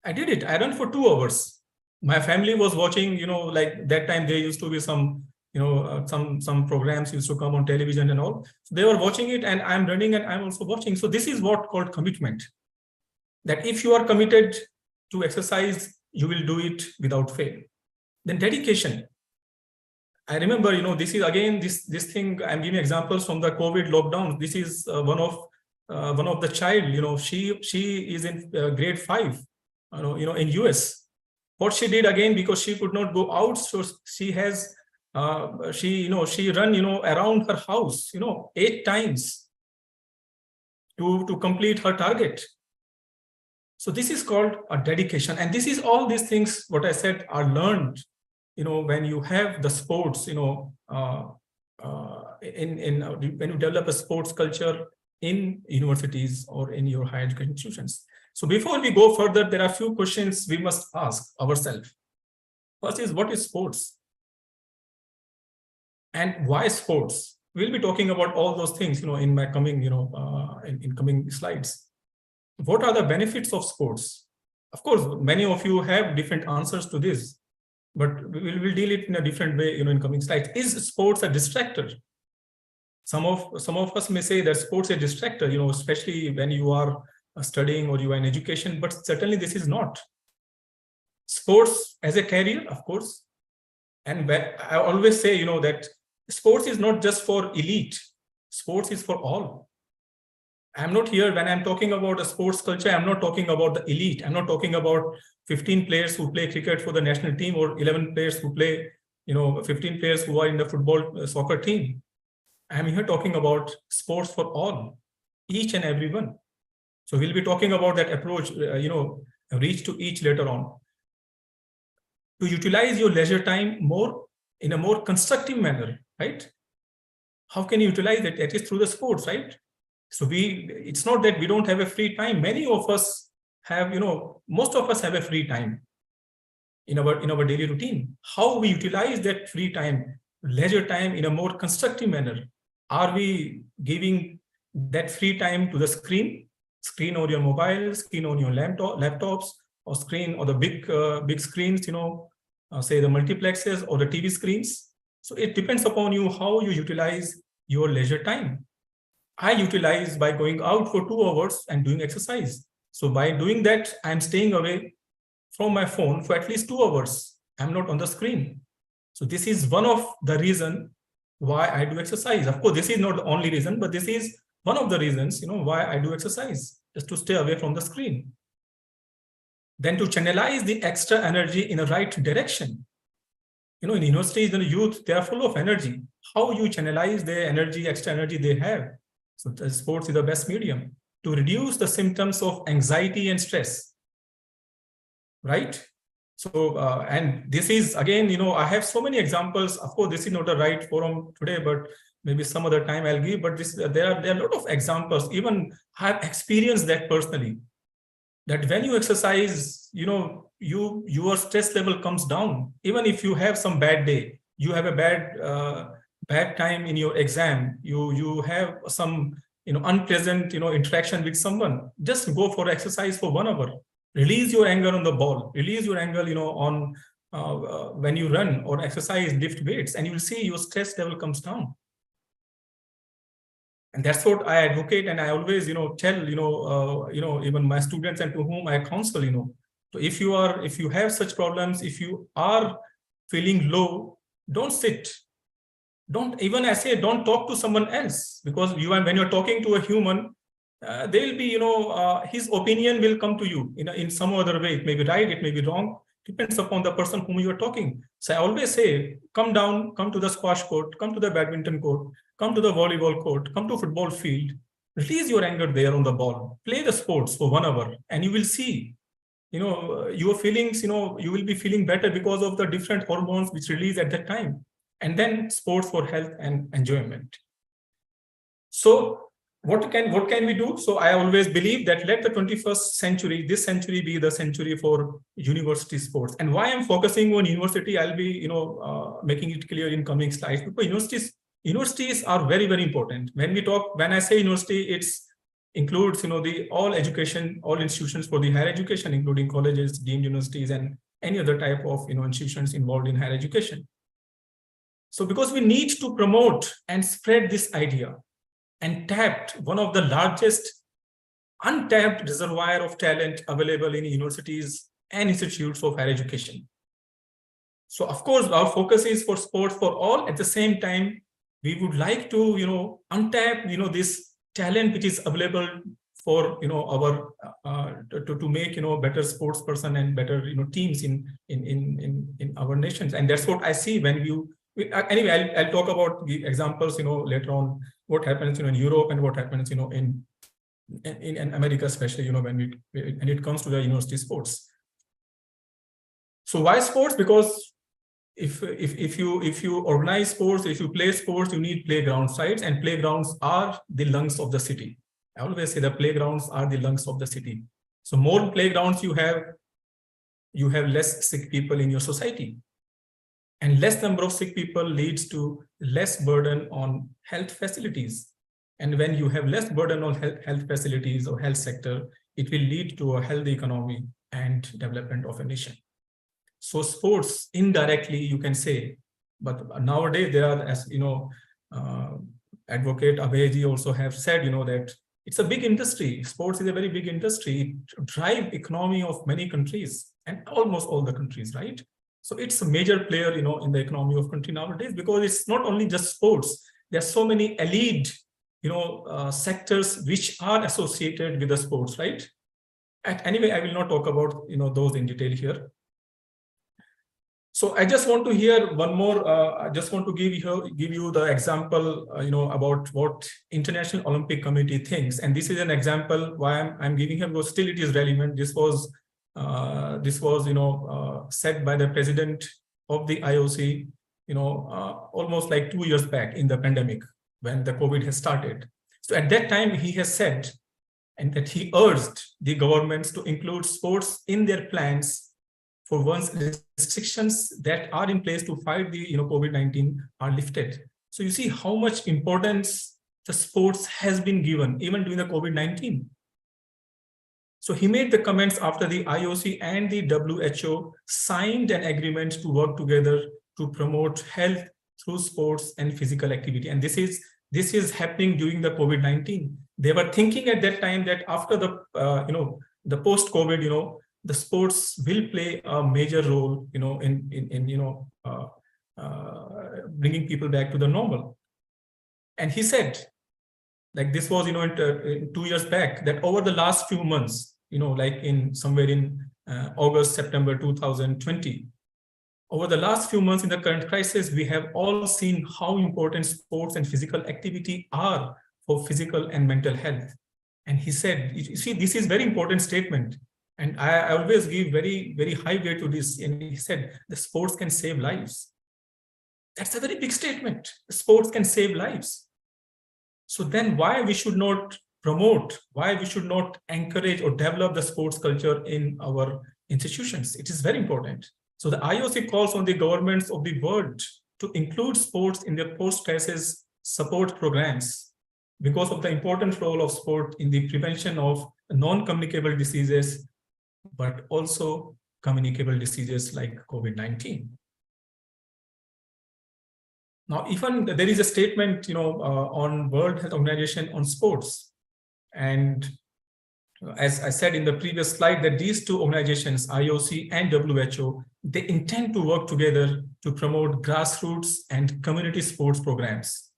I did it. I ran for 2 hours. My family was watching, like that time there used to be some, some programs used to come on television and all. So they were watching it, and I'm running and I'm also watching. So this is what called commitment. That if you are committed to exercise, you will do it without fail. Then dedication. I remember, this is again, this thing, I'm giving examples from the COVID lockdown. This is one of the child, she is in grade 5, in US. What she did again, because she could not go out, so she has, she run, around her house, 8 times to complete her target. So this is called a dedication. And this is all these things, what I said, are learned, when you have the sports, when you develop a sports culture in universities or in your higher education institutions. So before we go further, there are a few questions we must ask ourselves. First is, what is sports? And why sports? We'll be talking about all those things, in my coming, in coming slides. What are the benefits of sports? Of course, many of you have different answers to this, but we'll deal it in a different way, in coming slides. Is sports a distractor? Some of us may say that sports is a distractor, especially when you are studying or you are in education, but certainly this is not. Sports as a career, of course. And I always say, that sports is not just for elite. Sports is for all. I'm not here, when I'm talking about a sports culture, I'm not talking about the elite. I'm not talking about 15 players who play cricket for the national team, or 11 players who play, 15 players who are in the football soccer team. I'm here talking about sports for all, each and every one. So we'll be talking about that approach, reach to each later on. To utilize your leisure time more in a more constructive manner, right? How can you utilize it? That is through the sports, right? So it's not that we don't have a free time. Many of us have, most of us have a free time in our daily routine. How we utilize that free time, leisure time, in a more constructive manner? Are we giving that free time to the screen on your mobile, screen on your laptops, or screen, or the big screens, say the multiplexes or the TV screens? So it depends upon you how you utilize your leisure time. I utilize by going out for 2 hours and doing exercise. So by doing that, I'm staying away from my phone for at least 2 hours. I'm not on the screen. So this is one of the reasons why I do exercise. Of course, this is not the only reason, but this is one of the reasons, why I do exercise, just to stay away from the screen. Then to channelize the extra energy in the right direction. In universities and youth, they are full of energy. How you channelize the energy, extra energy they have. So the sports is the best medium to reduce the symptoms of anxiety and stress, right? So, and this is again, I have so many examples. Of course, this is not the right forum today, but maybe some other time I'll give, but there are a lot of examples. Even I've experienced that personally, that when you exercise, your stress level comes down. Even if you have some bad day, you have a bad time in your exam, you have some unpleasant interaction with someone, just go for exercise for 1 hour. Release your anger on the ball, release your anger on when you run or exercise, lift weights, and you will see your stress level comes down. And that's what I advocate, and I always tell even my students and to whom I counsel. So if you have such problems, if you are feeling low, don't sit. Don't even, I say, don't talk to someone else, because when you're talking to a human, there will be his opinion will come to you in some other way. It may be right, it may be wrong, depends upon the person whom you're talking. So I always say, come down, come to the squash court, come to the badminton court, come to the volleyball court, come to football field, release your anger there on the ball, play the sports for 1 hour, and you will see your feelings, you will be feeling better because of the different hormones which release at that time. And then sports for health and enjoyment. So what can we do? So I always believe that let the 21st century, this century, be the century for university sports. And why I'm focusing on university, I'll be making it clear in coming slides, because universities are very, very important. When I say university, it's includes all education, all institutions for the higher education, including colleges, deemed universities, and any other type of institutions involved in higher education. So because we need to promote and spread this idea and tapped one of the largest untapped reservoir of talent available in universities and institutes of higher education. So of course, our focus is for sports for all. At the same time, we would like to untap this talent which is available for our to make better sports person and better teams in our nations. And that's what I see when anyway, I'll talk about the examples later on, what happens in Europe and what happens in America, especially when it comes to the university sports. So why sports? Because if you organize sports, if you play sports, you need playground sites, and playgrounds are the lungs of the city. I always say the playgrounds are the lungs of the city. So more playgrounds you have less sick people in your society. And less number of sick people leads to less burden on health facilities. And when you have less burden on health facilities or health sector, it will lead to a healthy economy and development of a nation. So sports, indirectly, you can say, but nowadays there are, as Advocate Abhayji also have said, that it's a big industry. Sports is a very big industry. It drives economy of many countries and almost all the countries, right? So it's a major player, in the economy of country nowadays, because it's not only just sports. There are so many elite, sectors which are associated with the sports, right? Anyway, I will not talk about, those in detail here. So I just want to hear one more. I just want to give you the example, about what International Olympic Committee thinks. And this is an example why I'm giving here, because still it is relevant. This was said by the president of the IOC, almost like 2 years back in the pandemic when the COVID has started. So at that time, he has said, and that he urged the governments to include sports in their plans for once restrictions that are in place to fight the COVID-19 are lifted. So you see how much importance the sports has been given even during the COVID-19. So he made the comments after the IOC and the WHO signed an agreement to work together to promote health through sports and physical activity. And this is happening during the COVID-19. They were thinking at that time that after the post-COVID, the sports will play a major role, in bringing people back to the normal. And he said, like this was, 2 years back, that over the last few months, like in somewhere in August, September 2020, over the last few months in the current crisis, we have all seen how important sports and physical activity are for physical and mental health. And he said, you see, this is very important statement. And I always give very, very high weight to this. And he said, the sports can save lives. That's a very big statement. Sports can save lives. So then why we should not promote, why we should not encourage or develop the sports culture in our institutions? It is very important. So the IOC calls on the governments of the world to include sports in their post-crisis support programs because of the important role of sport in the prevention of non-communicable diseases, but also communicable diseases like COVID-19. Now, even there is a statement, on World Health Organization on sports. And as I said in the previous slide, that these two organizations, IOC and WHO, they intend to work together to promote grassroots and community sports programs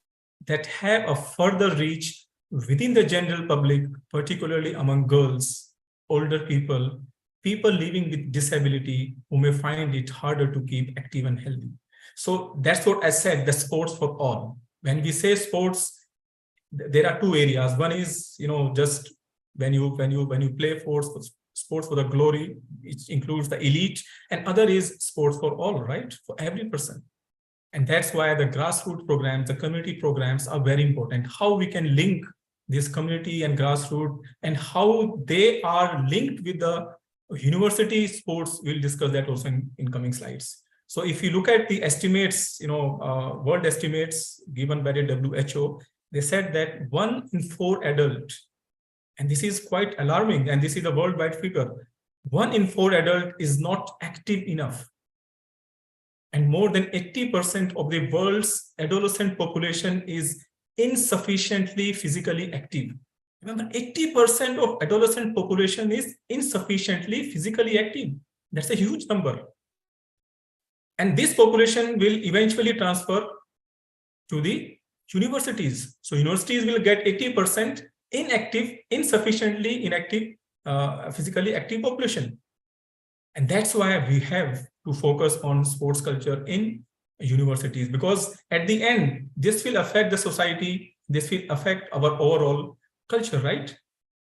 that have a further reach within the general public, particularly among girls, older people, people living with disability who may find it harder to keep active and healthy. So that's what I said, the sports for all. When we say sports, there are two areas. One is, just when you play sports for the glory, it includes the elite, and other is sports for all, right? For every person. And that's why the grassroots programs, the community programs are very important. How we can link this community and grassroots and how they are linked with the university sports. We'll discuss that also in coming slides. So if you look at the estimates, world estimates given by the WHO, they said that 1 in 4 adults, and this is quite alarming, and this is a worldwide figure, 1 in 4 adults is not active enough. And more than 80% of the world's adolescent population is insufficiently physically active. Remember, 80% of adolescent population is insufficiently physically active. That's a huge number. And this population will eventually transfer to the universities. So universities will get 80% inactive, insufficiently inactive, physically active population. And that's why we have to focus on sports culture in universities, because at the end, this will affect the society, this will affect our overall culture, right?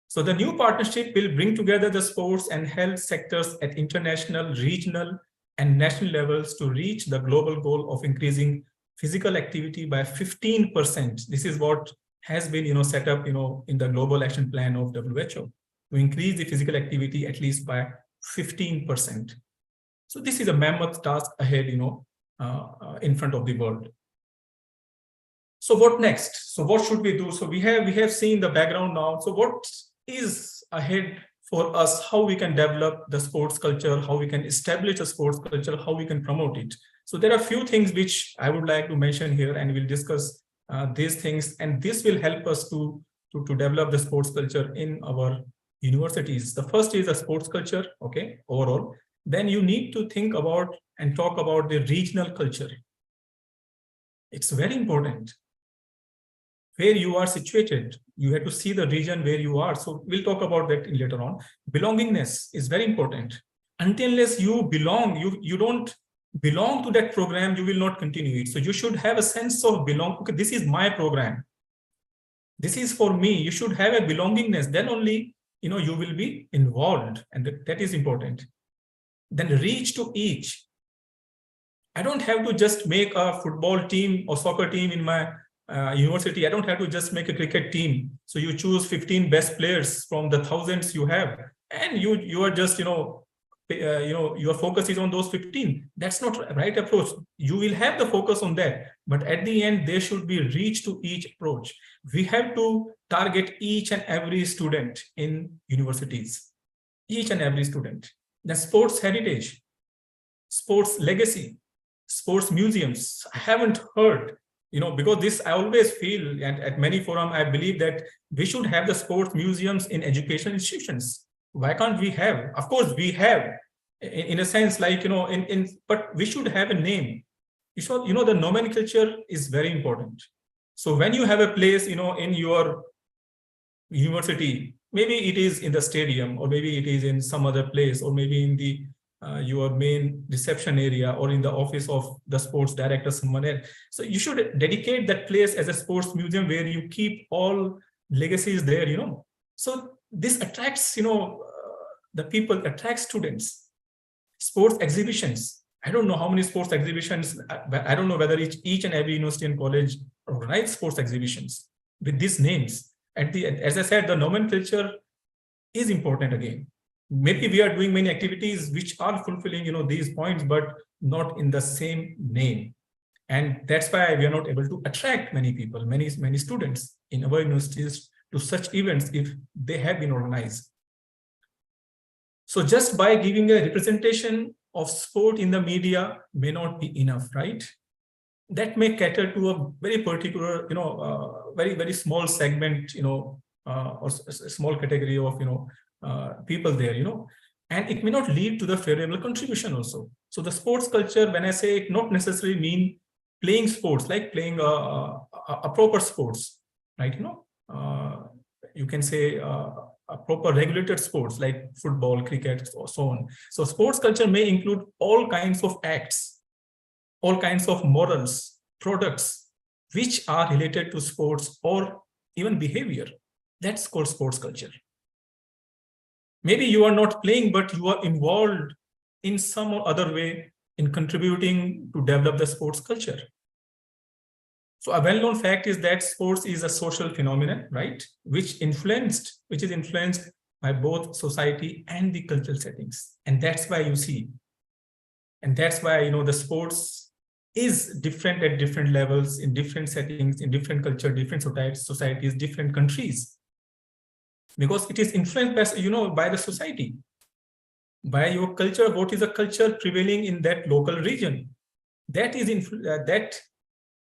So the new partnership will bring together the sports and health sectors at international, regional, and national levels to reach the global goal of increasing physical activity by 15%. This is what has been, set up, in the Global Action Plan of WHO, to increase the physical activity at least by 15%. So this is a mammoth task ahead, in front of the world. So what next? So what should we do? So we have seen the background now. So what is ahead for us? How we can develop the sports culture? How we can establish a sports culture? How we can promote it? So there are a few things which I would like to mention here, and we'll discuss these things. And this will help us to develop the sports culture in our universities. The first is a sports culture, okay, overall. Then you need to think about and talk about the regional culture. It's very important. Where you are situated, you have to see the region where you are. So we'll talk about that later on. Belongingness is very important. Unless you belong, you don't belong to that program, you will not continue it. So you should have a sense of belong. Okay, this is my program. This is for me. You should have a belongingness. Then only, you will be involved, and that is important. Then reach to each. I don't have to just make a football team or soccer team in my university. I don't have to just make a cricket team. So you choose 15 best players from the thousands you have, and you are just, your focus is on those 15. That's not the right approach. You will have the focus on that, but at the end, there should be reach to each approach. We have to target each and every student in universities, each and every student. The sports heritage, sports legacy, sports museums. I haven't heard, because this I always feel at many forums, I believe that we should have the sports museums in educational institutions. Why can't we have? Of course, we have, in a sense, like, but we should have a name. The nomenclature is very important. So when you have a place, in your university, maybe it is in the stadium, or maybe it is in some other place, or maybe in the your main reception area, or in the office of the sports director, someone else. So you should dedicate that place as a sports museum where you keep all legacies there, So this attracts, the people, attracts students. Sports exhibitions. I don't know how many sports exhibitions, I don't know whether each and every university and college organize sports exhibitions with these names. As I said, the nomenclature is important again. Maybe we are doing many activities which are fulfilling, these points, but not in the same name. And that's why we are not able to attract many people, many students in our universities to such events if they have been organized. So just by giving a representation of sport in the media may not be enough, right? That may cater to a very particular, very small segment, or a small category of, people there, and it may not lead to the favorable contribution also. So the sports culture, when I say it, not necessarily mean playing sports, like playing a proper sports, right? You can say a proper regulated sports like football, cricket, or so on. So sports culture may include all kinds of acts, all kinds of morals, products, which are related to sports or even behavior. That's called sports culture. Maybe you are not playing, but you are involved in some or other way in contributing to develop the sports culture. So a well-known fact is that sports is a social phenomenon, right? Which is influenced by both society and the cultural settings. And that's why you see, and that's why, the sports is different at different levels, in different settings, in different culture, different societies, different countries. Because it is influenced by, by the society, by your culture. What is the culture prevailing in that local region? That is that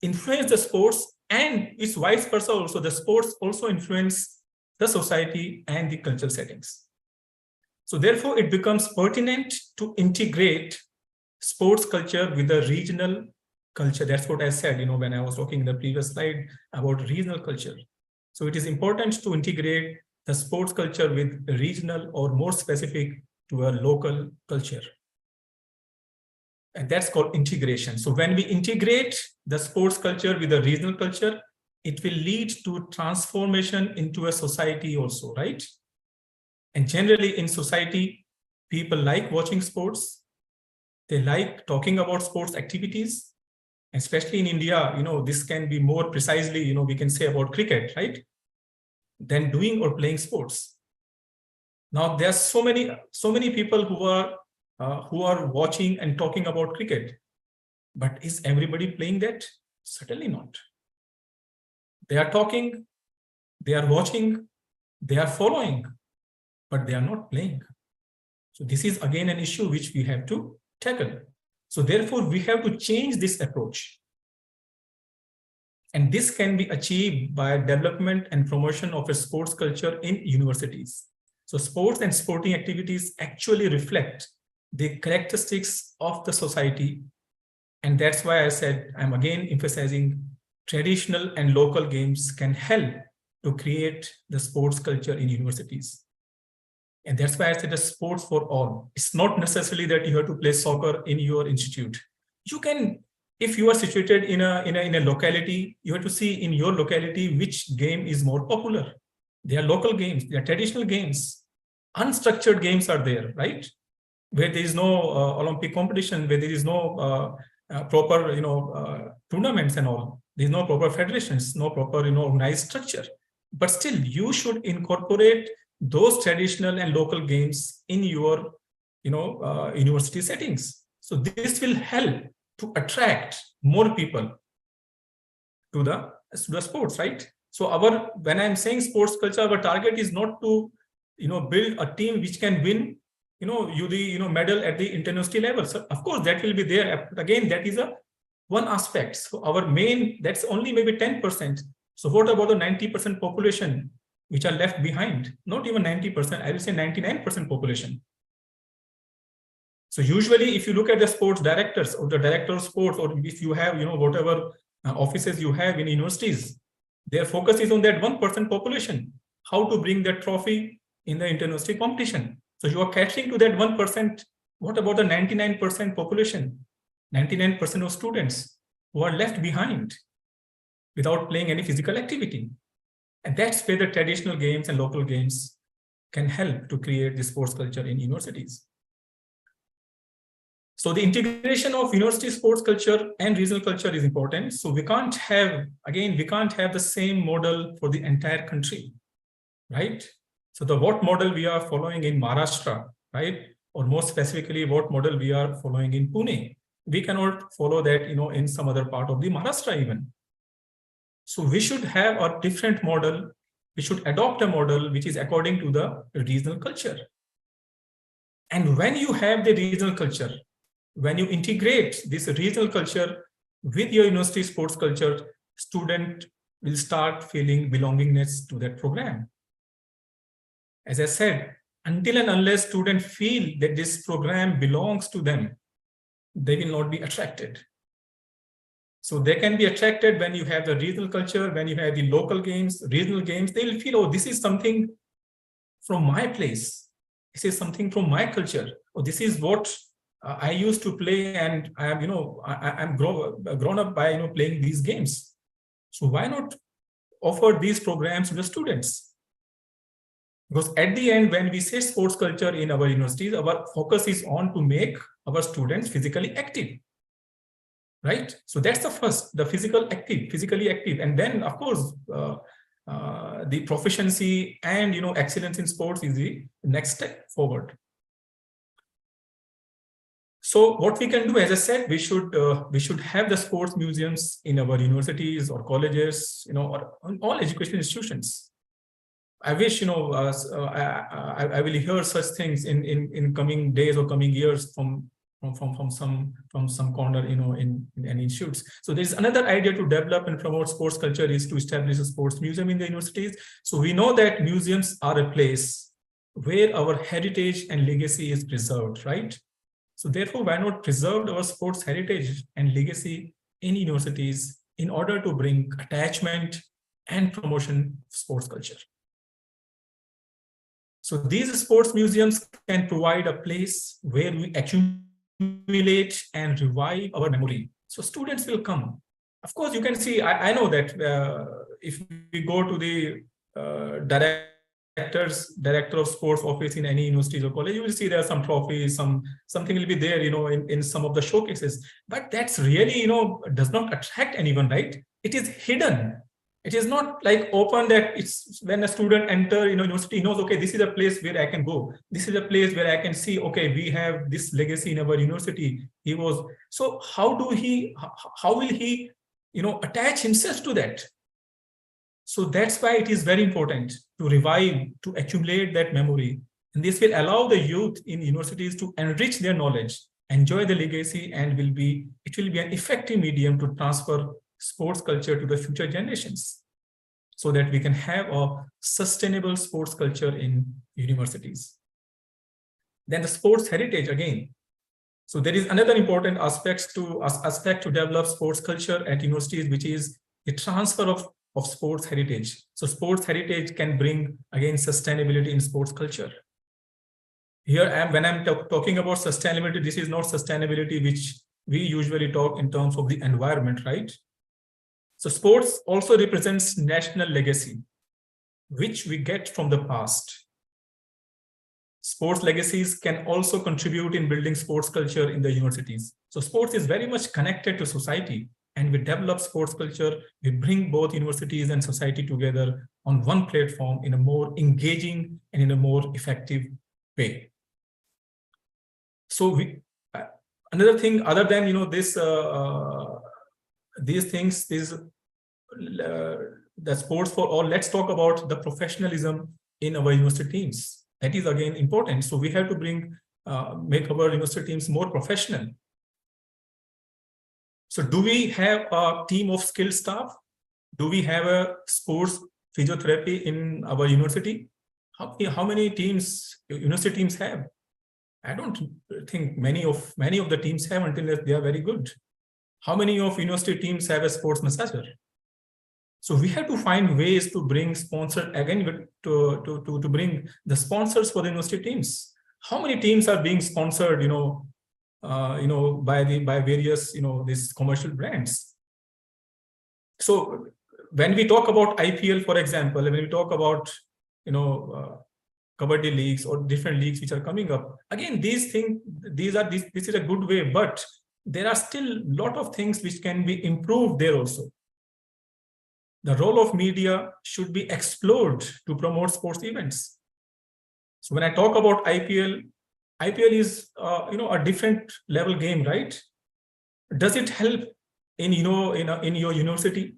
influence the sports, and it's vice versa also. The sports also influence the society and the cultural settings. So therefore, it becomes pertinent to integrate sports culture with the regional culture. That's what I said, when I was talking in the previous slide about regional culture. So it is important to integrate the sports culture with regional or more specific to a local culture. And that's called integration. So when we integrate the sports culture with the regional culture, it will lead to transformation into a society also, right? And generally in society, people like watching sports. They like talking about sports activities. Especially in India, this can be more precisely, we can say about cricket, right? Than doing or playing sports. Now there are so many people who are watching and talking about cricket, but is everybody playing that? Certainly not. They are talking, they are watching, they are following, but they are not playing. So this is again an issue which we have to tackle. So therefore we have to change this approach. And this can be achieved by development and promotion of a sports culture in universities. So sports and sporting activities actually reflect the characteristics of the society. And that's why I said, I'm again emphasizing traditional and local games can help to create the sports culture in universities. And that's why I said the sports for all. It's not necessarily that you have to play soccer in your institute. You can, if you are situated in a locality, you have to see in your locality which game is more popular. They are local games, they are traditional games. Unstructured games are there, right? Where there is no Olympic competition, where there is no proper, tournaments and all. There is no proper federations, no proper, organized structure. But still, you should incorporate those traditional and local games in your, university settings. So this will help to attract more people to the sports, right? So when I'm saying sports culture, our target is not to, build a team which can win, medal at the international level. So of course that will be there. But again, that is one aspect. So our main, that's only maybe 10%. So what about the 90% population which are left behind? Not even 90%, I will say 99% population. So usually if you look at the sports directors or the director of sports, or if you have, whatever offices you have in universities, their focus is on that 1% population, how to bring that trophy in the inter-university competition. So you are catering to that 1%. What about the 99% population, 99% of students who are left behind without playing any physical activity? And that's where the traditional games and local games can help to create the sports culture in universities. So the integration of university sports culture and regional culture is important. So we can't have, again, we can't have the same model for the entire country, right? So the what model we are following in Maharashtra, right? Or more specifically, what model we are following in Pune. We cannot follow that, in some other part of the Maharashtra even. So we should have a different model. We should adopt a model which is according to the regional culture. And when you have the regional culture, when you integrate this regional culture with your university sports culture, student will start feeling belongingness to that program. As I said, until and unless students feel that this program belongs to them, they will not be attracted. So they can be attracted when you have the regional culture, when you have the local games, regional games, they will feel, oh, this is something from my place. This is something from my culture. Or this is what I used to play, and I am, I'm grown up by, playing these games. So why not offer these programs to the students? Because at the end, when we say sports culture in our universities, our focus is on to make our students physically active, right? So that's the first, the physically active. And then, of course, the proficiency and, excellence in sports is the next step forward. So what we can do, as I said, we should have the sports museums in our universities or colleges, or all education institutions. I wish, I will hear such things in coming days or coming years from some corner, in any institutes. So there's another idea to develop and promote sports culture is to establish a sports museum in the universities. So we know that museums are a place where our heritage and legacy is preserved, right? So therefore, why not preserve our sports heritage and legacy in universities in order to bring attachment and promotion of sports culture? So these sports museums can provide a place where we accumulate and revive our memory. So students will come. Of course, you can see, I know that if we go to the director of sports office in any university or college, you will see there are some trophies, something will be there, in some of the showcases. But that's really, does not attract anyone, right? It is hidden. It is not like open that it's when a student enter, university, he knows, okay, this is a place where I can go. This is a place where I can see, okay, we have this legacy in our university. He was, so how will he, attach himself to that? So that's why it is very important to revive, to accumulate that memory. And this will allow the youth in universities to enrich their knowledge, enjoy the legacy, and it will be an effective medium to transfer sports culture to the future generations so that we can have a sustainable sports culture in universities. Then the sports heritage again. So there is another important aspect to develop sports culture at universities, which is the transfer of sports heritage. So sports heritage can bring, again, sustainability in sports culture. Here, when I'm talking about sustainability, this is not sustainability which we usually talk in terms of the environment, right? So sports also represents national legacy, which we get from the past. Sports legacies can also contribute in building sports culture in the universities. So sports is very much connected to society. And we develop sports culture, we bring both universities and society together on one platform in a more engaging and in a more effective way. So another thing, other than these things, the sports for all, let's talk about the professionalism in our university teams. That is again important. So we have to make our university teams more professional. So do we have a team of skilled staff? Do we have a sports physiotherapy in our university? How many teams university teams have? I don't think many of the teams have until they are very good. How many of university teams have a sports massager? So we have to find ways to bring sponsors again, to bring the sponsors for the university teams. How many teams are being sponsored, by various, these commercial brands? So when we talk about IPL, for example, when we talk about, kabaddi leagues or different leagues which are coming up. Again, these things, this is a good way, but there are still a lot of things which can be improved there also. The role of media should be explored to promote sports events. So when I talk about IPL is a different level game, right? Does it help in in your university?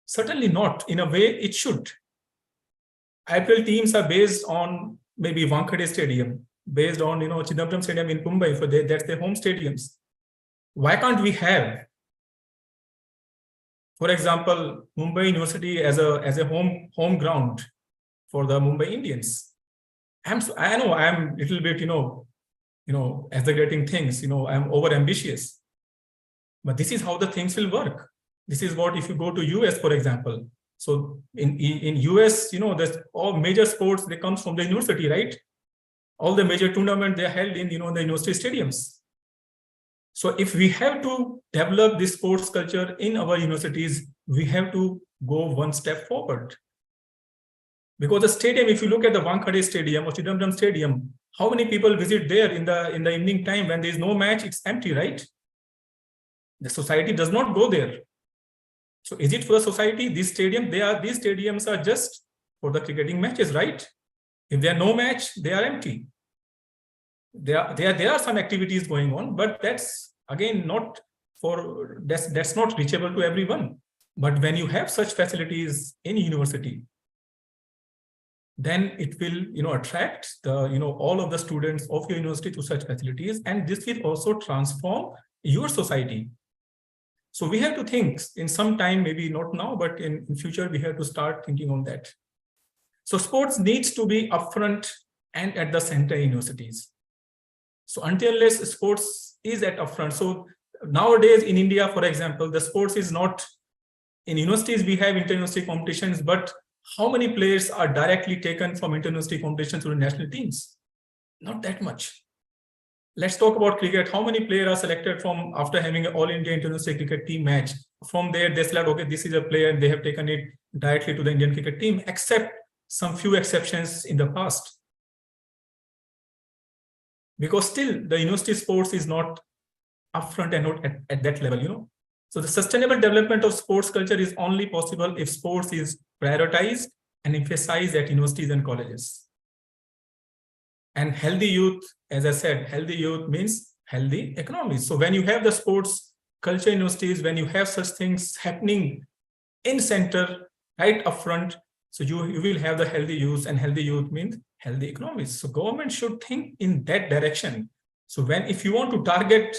Certainly not. In a way, it should. IPL teams are based on maybe Wankhede Stadium, based on Chidambaram Stadium in Mumbai. For that's their home stadiums. Why can't we have, for example, Mumbai University as a home ground for the Mumbai Indians? I know I'm a little bit exaggerating things. I'm over ambitious, but this is how the things will work. This is what, if you go to US, for example. So in US, there's all major sports, they come from the university, right? All the major tournaments, they're held in, the university stadiums. So if we have to develop this sports culture in our universities, we have to go one step forward. Because the stadium, if you look at the Wankhede Stadium or Chidambaram Stadium, how many people visit there in the evening time when there is no match? It's empty, right? The society does not go there. So is it for the society? These stadiums are just for the cricketing matches, right? If there are no match, they are empty. There are some activities going on, but that's again that's not reachable to everyone. But when you have such facilities in university, then it will attract all of the students of your university to such facilities, and this will also transform your society. So we have to think in some time, maybe not now, but in future, we have to start thinking on that. So sports needs to be upfront and at the center in universities. So until unless sports is at upfront. So nowadays in India, for example, the sports is not, in universities, we have inter-university competitions, but how many players are directly taken from inter-university competitions to the national teams? Not that much. Let's talk about cricket. How many players are selected from after having an All India International Cricket team match? From there, they select, okay, this is a player, and they have taken it directly to the Indian cricket team, except some few exceptions in the past. Because still, the university sports is not upfront and not at that level, So the sustainable development of sports culture is only possible if sports is prioritized and emphasized at universities and colleges. And healthy youth, as I said, healthy youth means healthy economies. So when you have the sports culture in universities, when you have such things happening in center, right up front, so you will have the healthy youth, and healthy youth means healthy economies. So government should think in that direction. So if you want to target,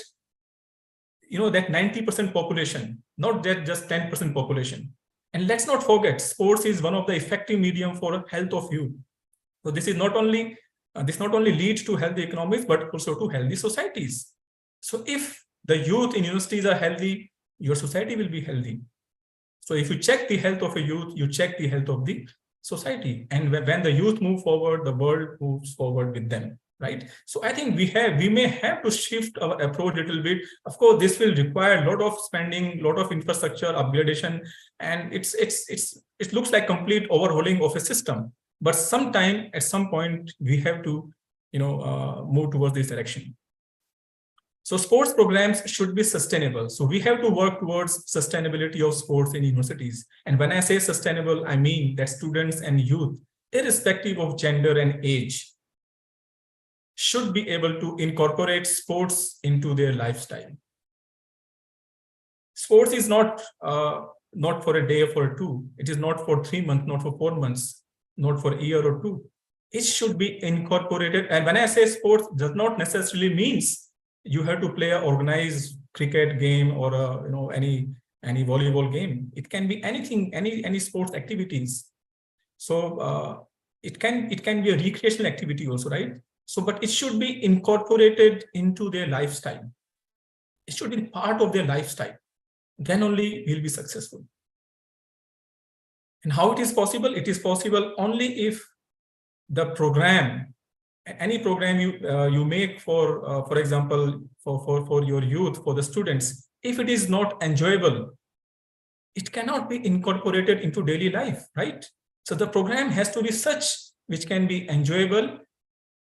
that 90% population, not that just 10% population. And let's not forget, sports is one of the effective medium for health of youth. So this not only leads to healthy economies, but also to healthy societies. So if the youth in universities are healthy, your society will be healthy. So if you check the health of a youth, you check the health of the society. And when the youth move forward, the world moves forward with them, right? So I think we may have to shift our approach a little bit. Of course, this will require a lot of spending, a lot of infrastructure upgradation, and it looks like complete overhauling of a system. But at some point, we have to, move towards this direction. So sports programs should be sustainable. So we have to work towards sustainability of sports in universities. And when I say sustainable, I mean that students and youth, irrespective of gender and age, should be able to incorporate sports into their lifestyle. Sports is not for a day or for two. It is not for 3 months, not for 4 months, not for a year or two. It should be incorporated. And when I say sports, does not necessarily means you have to play an organized cricket game or any volleyball game. It can be anything, any sports activities. So it can be a recreational activity also, right? So, but it should be incorporated into their lifestyle. It should be part of their lifestyle. Then only we'll be successful. And how it is possible? It is possible only if the program, any program you make for example, for your youth, for the students, if it is not enjoyable, it cannot be incorporated into daily life, right? So the program has to be such which can be enjoyable,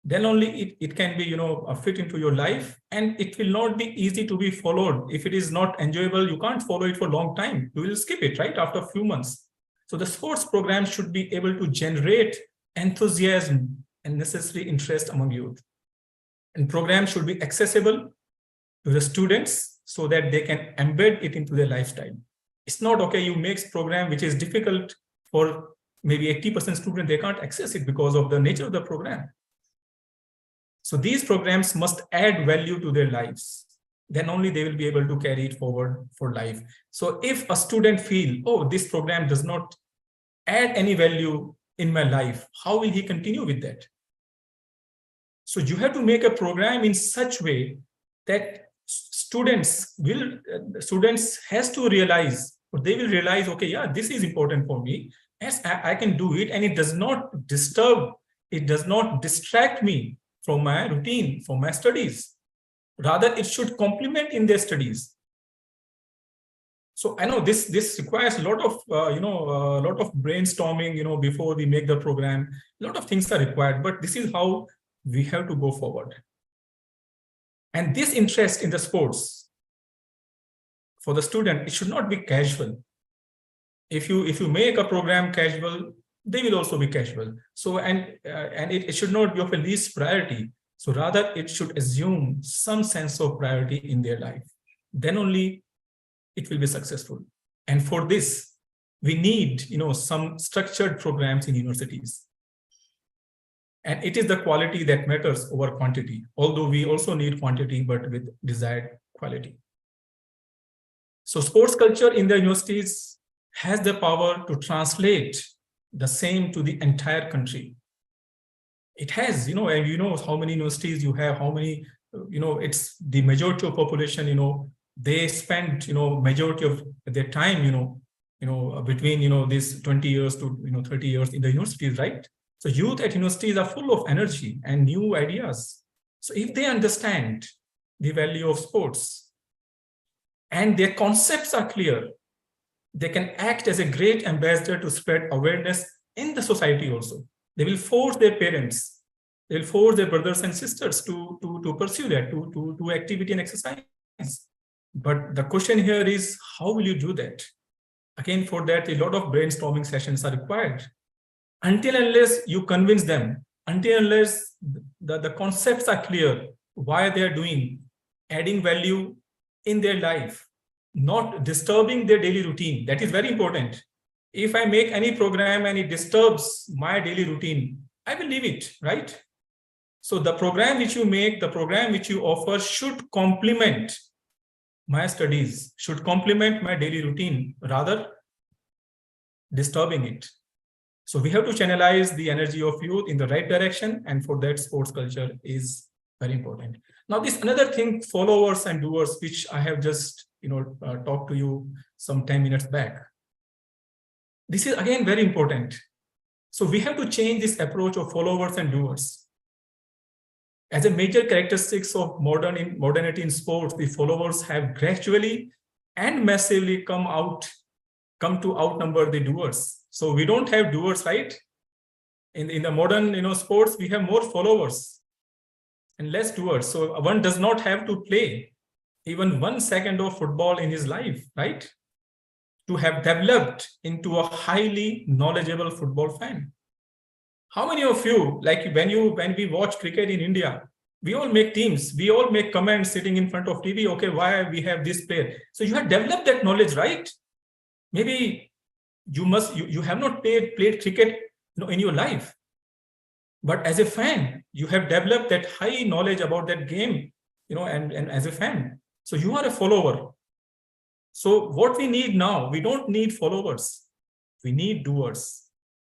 then only it can be, fit into your life, and it will not be easy to be followed. If it is not enjoyable, you can't follow it for a long time. You will skip it, right, after a few months. So the sports program should be able to generate enthusiasm and necessary interest among youth. And programs should be accessible to the students so that they can embed it into their lifestyle. It's not okay, you make program which is difficult for maybe 80% students, they can't access it because of the nature of the program. So these programs must add value to their lives. Then only they will be able to carry it forward for life. So if a student feel, oh, this program does not add any value in my life, how will he continue with that? So you have to make a program in such way that students has to realize, or they will realize, okay, yeah, this is important for me. Yes, I can do it, and it does not disturb, it does not distract me from my routine, from my studies. Rather, it should complement in their studies. So I know this requires a lot of a lot of brainstorming, before we make the program. A lot of things are required, but this is how we have to go forward. And this interest in the sports for the student, it should not be casual. If you make a program casual, they will also be casual. So and it should not be of a least priority. So rather, it should assume some sense of priority in their life. Then only it will be successful. And for this, we need some structured programs in universities. And it is the quality that matters over quantity, although we also need quantity, but with desired quality. So sports culture in the universities has the power to translate the same to the entire country. It has, and how many universities you have, how many, it's the majority of population, they spend, majority of their time, between, this 20 years to, 30 years in the universities, right? So youth at universities are full of energy and new ideas. So if they understand the value of sports and their concepts are clear, they can act as a great ambassador to spread awareness in the society also. They will force their parents, they will force their brothers and sisters to pursue that, to do activity and exercise. But the question here is, how will you do that? Again, for that, a lot of brainstorming sessions are required. Until unless you convince them, until unless the concepts are clear, why they are doing, adding value in their life, not disturbing their daily routine. That is very important. If I make any program and it disturbs my daily routine, I will leave it, right? So the program which you make, the program which you offer should complement my studies, should complement my daily routine, rather disturbing it. So we have to channelize the energy of youth in the right direction, and for that, sports culture is very important. Now, this another thing, followers and doers, which I have just talked to you some 10 minutes back. This is again very important. So we have to change this approach of followers and doers. As a major characteristics of modernity in sports, the followers have gradually and massively come to outnumber the doers. So we don't have doers, right? In the modern sports, we have more followers and less doers. So one does not have to play even 1 second of football in his life, right? To have developed into a highly knowledgeable football fan. How many of you, like when we watch cricket in India, we all make teams, we all make comments sitting in front of TV, okay, why we have this player? So you have developed that knowledge, right? Maybe you have not played cricket in your life, but as a fan, you have developed that high knowledge about that game, and as a fan. So you are a follower. So what we need now, we don't need followers, we need doers.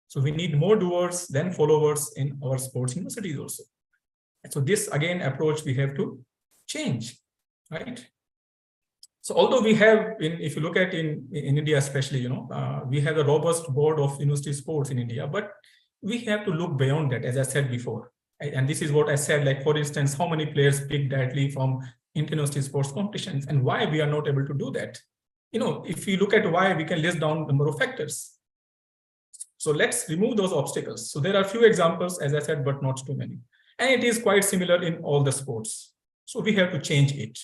So we need more doers than followers in our sports universities also. So this again approach we have to change, right? So although we have, if you look at in India especially, we have a robust board of university sports in India, but we have to look beyond that, as I said before. And this is what I said, like for instance, how many players pick directly from inter-university sports competitions and why we are not able to do that. If you look at why, we can list down a number of factors. So let's remove those obstacles. So there are few examples, as I said, but not too many. And it is quite similar in all the sports. So we have to change it.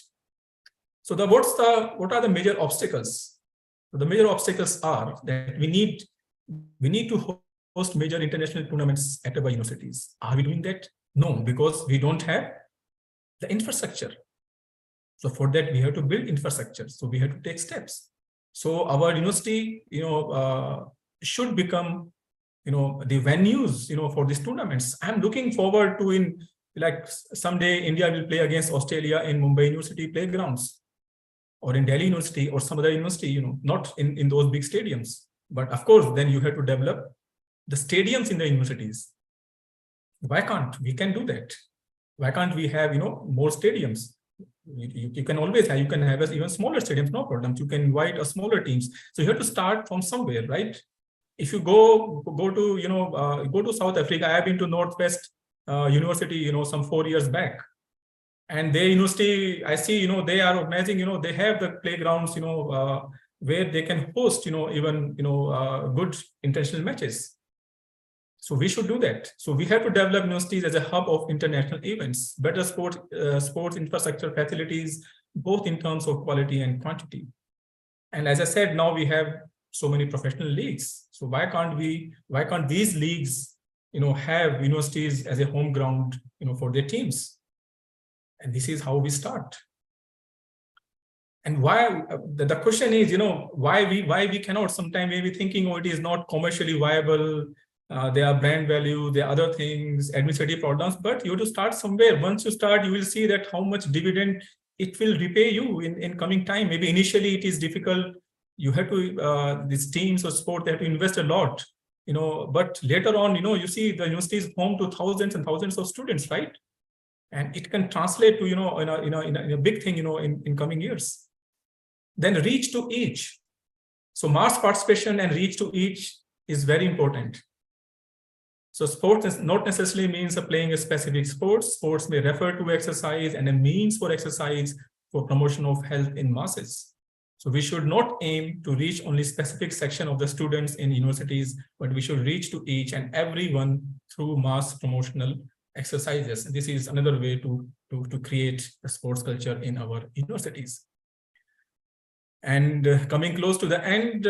So what are the major obstacles? The major obstacles are that we need to host major international tournaments at our universities. Are we doing that? No, because we don't have the infrastructure. So for that, we have to build infrastructure. So we have to take steps. So our university, should become, the venues, for these tournaments. I'm looking forward to like someday India will play against Australia in Mumbai University playgrounds, or in Delhi University or some other university, not in those big stadiums. But of course, then you have to develop the stadiums in the universities. Why can't we can do that? Why can't we have, more stadiums? You can always have, you can have even smaller stadiums, no problems. You can invite a smaller teams. So you have to start from somewhere, right? If you go to, go to South Africa, I have been to Northwest University, some 4 years back. And their university, I see, they are organizing, they have the playgrounds, where they can host, even, good international matches. So we should do that. So we have to develop universities as a hub of international events, better sports infrastructure facilities, both in terms of quality and quantity. And as I said, now we have so many professional leagues. So why can't these leagues, have universities as a home ground, for their teams? And this is how we start. And why the question is, why we cannot. Sometimes maybe thinking, it is not commercially viable. There are brand value, there are other things, administrative problems, but you have to start somewhere. Once you start, you will see that how much dividend it will repay you in coming time. Maybe initially it is difficult. You have to, these teams or sport, they have to invest a lot, but later on, you see the university is home to thousands and thousands of students, right? And it can translate to, in a big thing, in coming years. Then reach to each. So mass participation and reach to each is very important. So sports is not necessarily means playing a specific sport. Sports may refer to exercise and a means for exercise for promotion of health in masses. So we should not aim to reach only specific section of the students in universities, but we should reach to each and everyone through mass promotional exercises. This is another way to create a sports culture in our universities. And coming close to the end,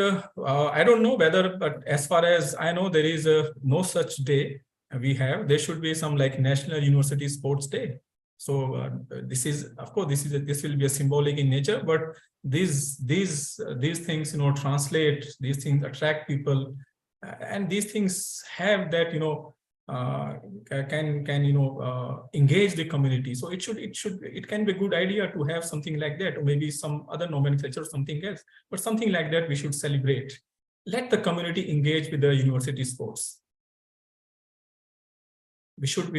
I don't know whether, but as far as I know, there is no such day there should be some like National University Sports Day. So this is, of course, this will be a symbolic in nature, but these things, translate, these things attract people, and these things have that, can engage the community. So it can be a good idea to have something like that, or maybe some other nomenclature or something else, but something like that we should celebrate. Let the community engage with the university sports. We should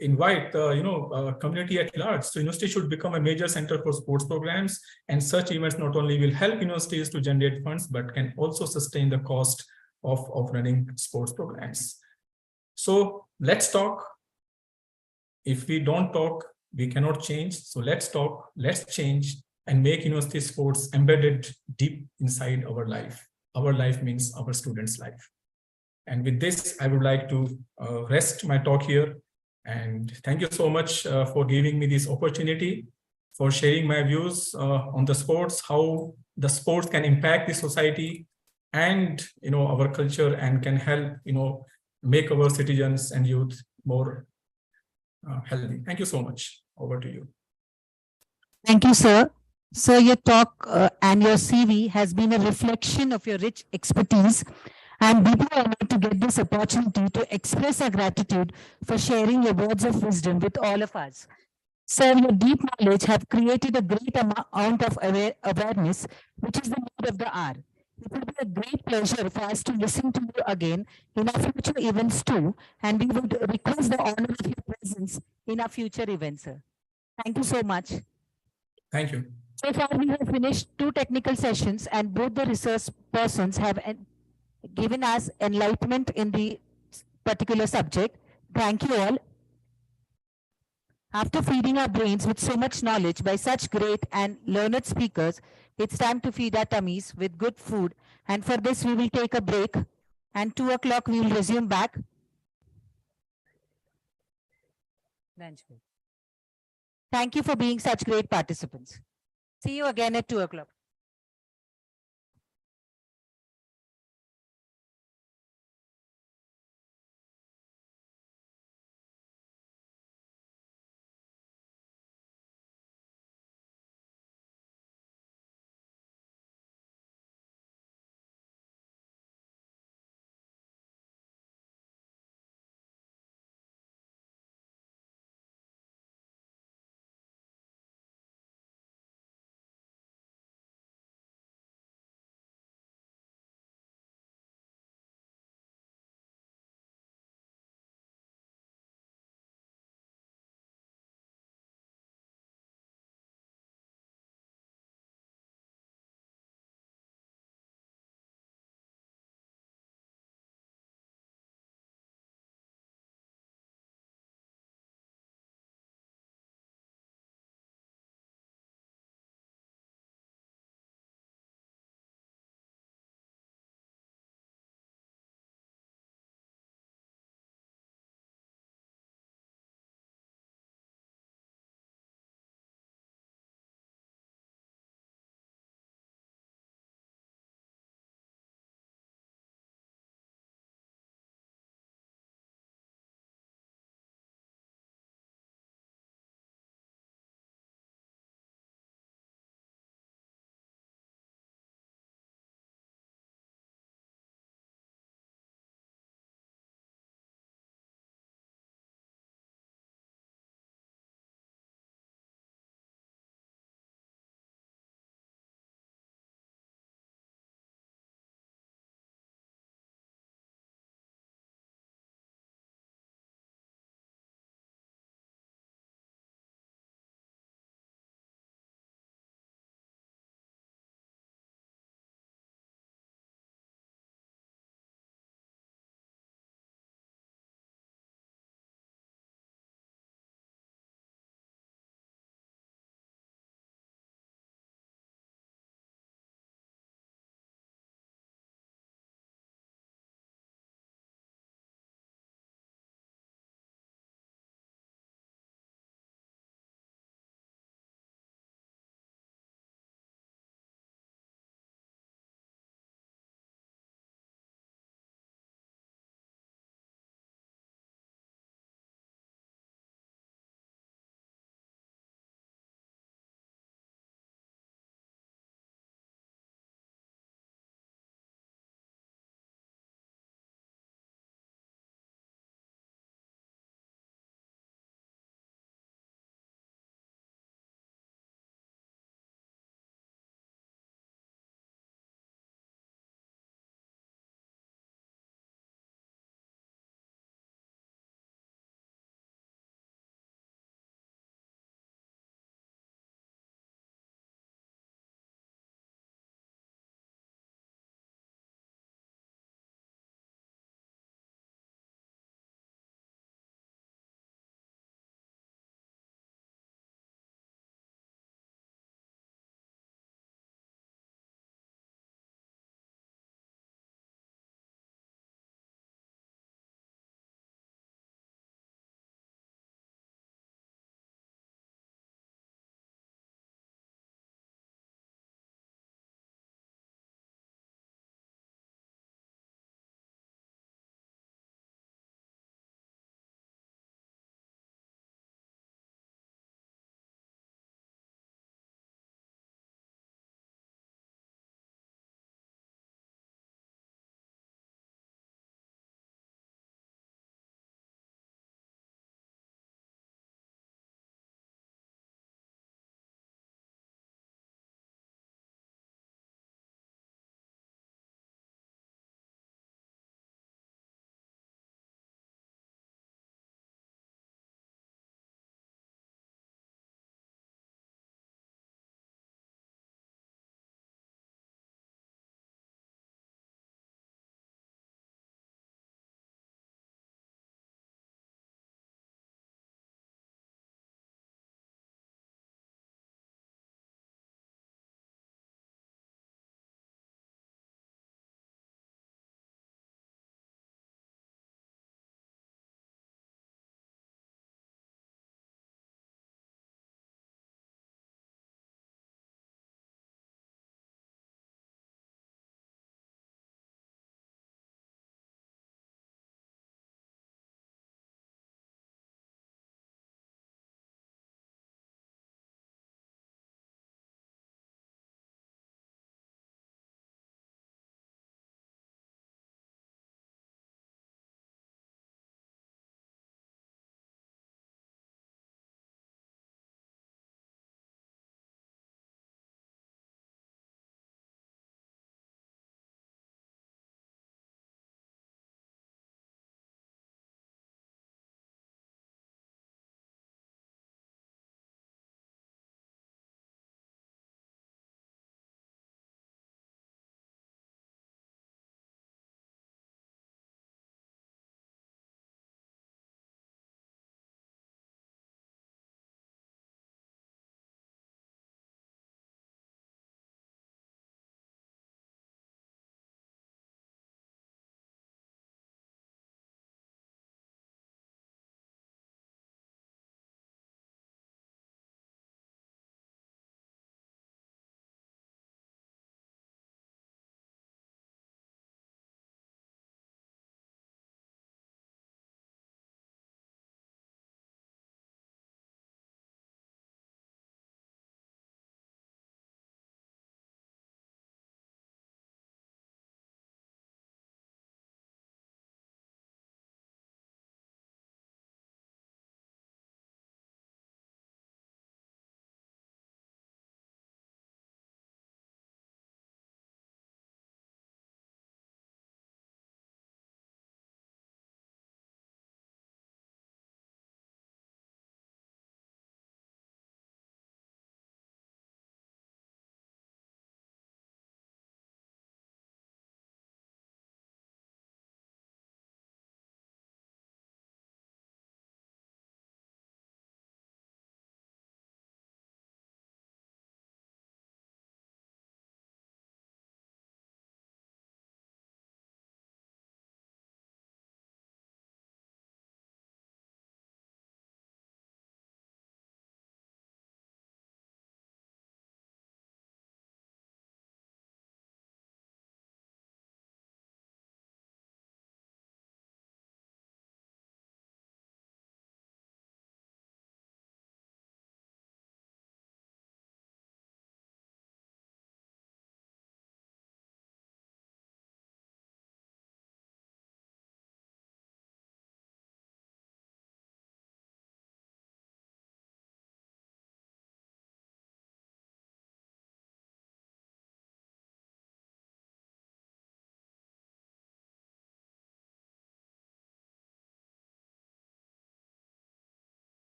invite the community at large. So university should become a major center for sports programs, and such events not only will help universities to generate funds, but can also sustain the cost of running sports programs. So let's talk. If we don't talk, we cannot change. So let's talk, let's change, and make university sports embedded deep inside our life. Our life means our students' life. And with this, I would like to rest my talk here. And thank you so much for giving me this opportunity, for sharing my views on the sports, how the sports can impact the society and our culture, and can help make our citizens and youth more healthy. Thank you so much. Over to you. Thank you, sir. So your talk and your CV has been a reflection of your rich expertise. I'm deeply honored to get this opportunity to express our gratitude for sharing your words of wisdom with all of us. Sir, your deep knowledge have created a great amount of awareness, which is the need of the hour. It will be a great pleasure for us to listen to you again in our future events too, and we would request the honor of your presence in our future events, sir. Thank you so much. Thank you. So far, we have finished 2 technical sessions, and both the research persons have given us enlightenment in the particular subject. Thank you all. After feeding our brains with so much knowledge by such great and learned speakers, it's time to feed our tummies with good food. And for this, we will take a break And 2 o'clock, we will resume back. Thank you for being such great participants. See you again at 2 o'clock.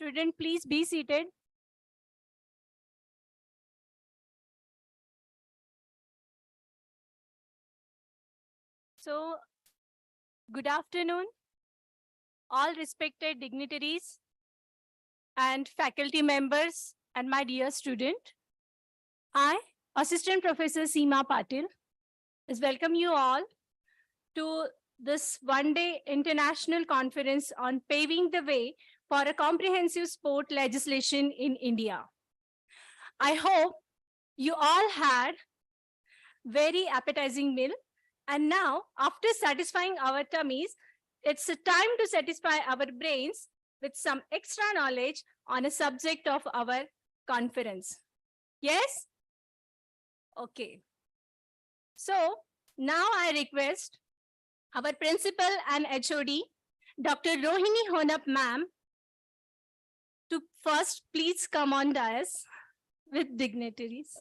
Student, please be seated. So, good afternoon, all respected dignitaries and faculty members and my dear student. I, Assistant Professor Seema Patil, is welcome you all to this one-day international conference on paving the way for a comprehensive sport legislation in India. I hope you all had very appetizing meal. And now, after satisfying our tummies, it's a time to satisfy our brains with some extra knowledge on a subject of our conference. Yes? Okay. So now I request our principal and HOD, Dr. Rohini Honap ma'am, to first please come on dais with dignitaries.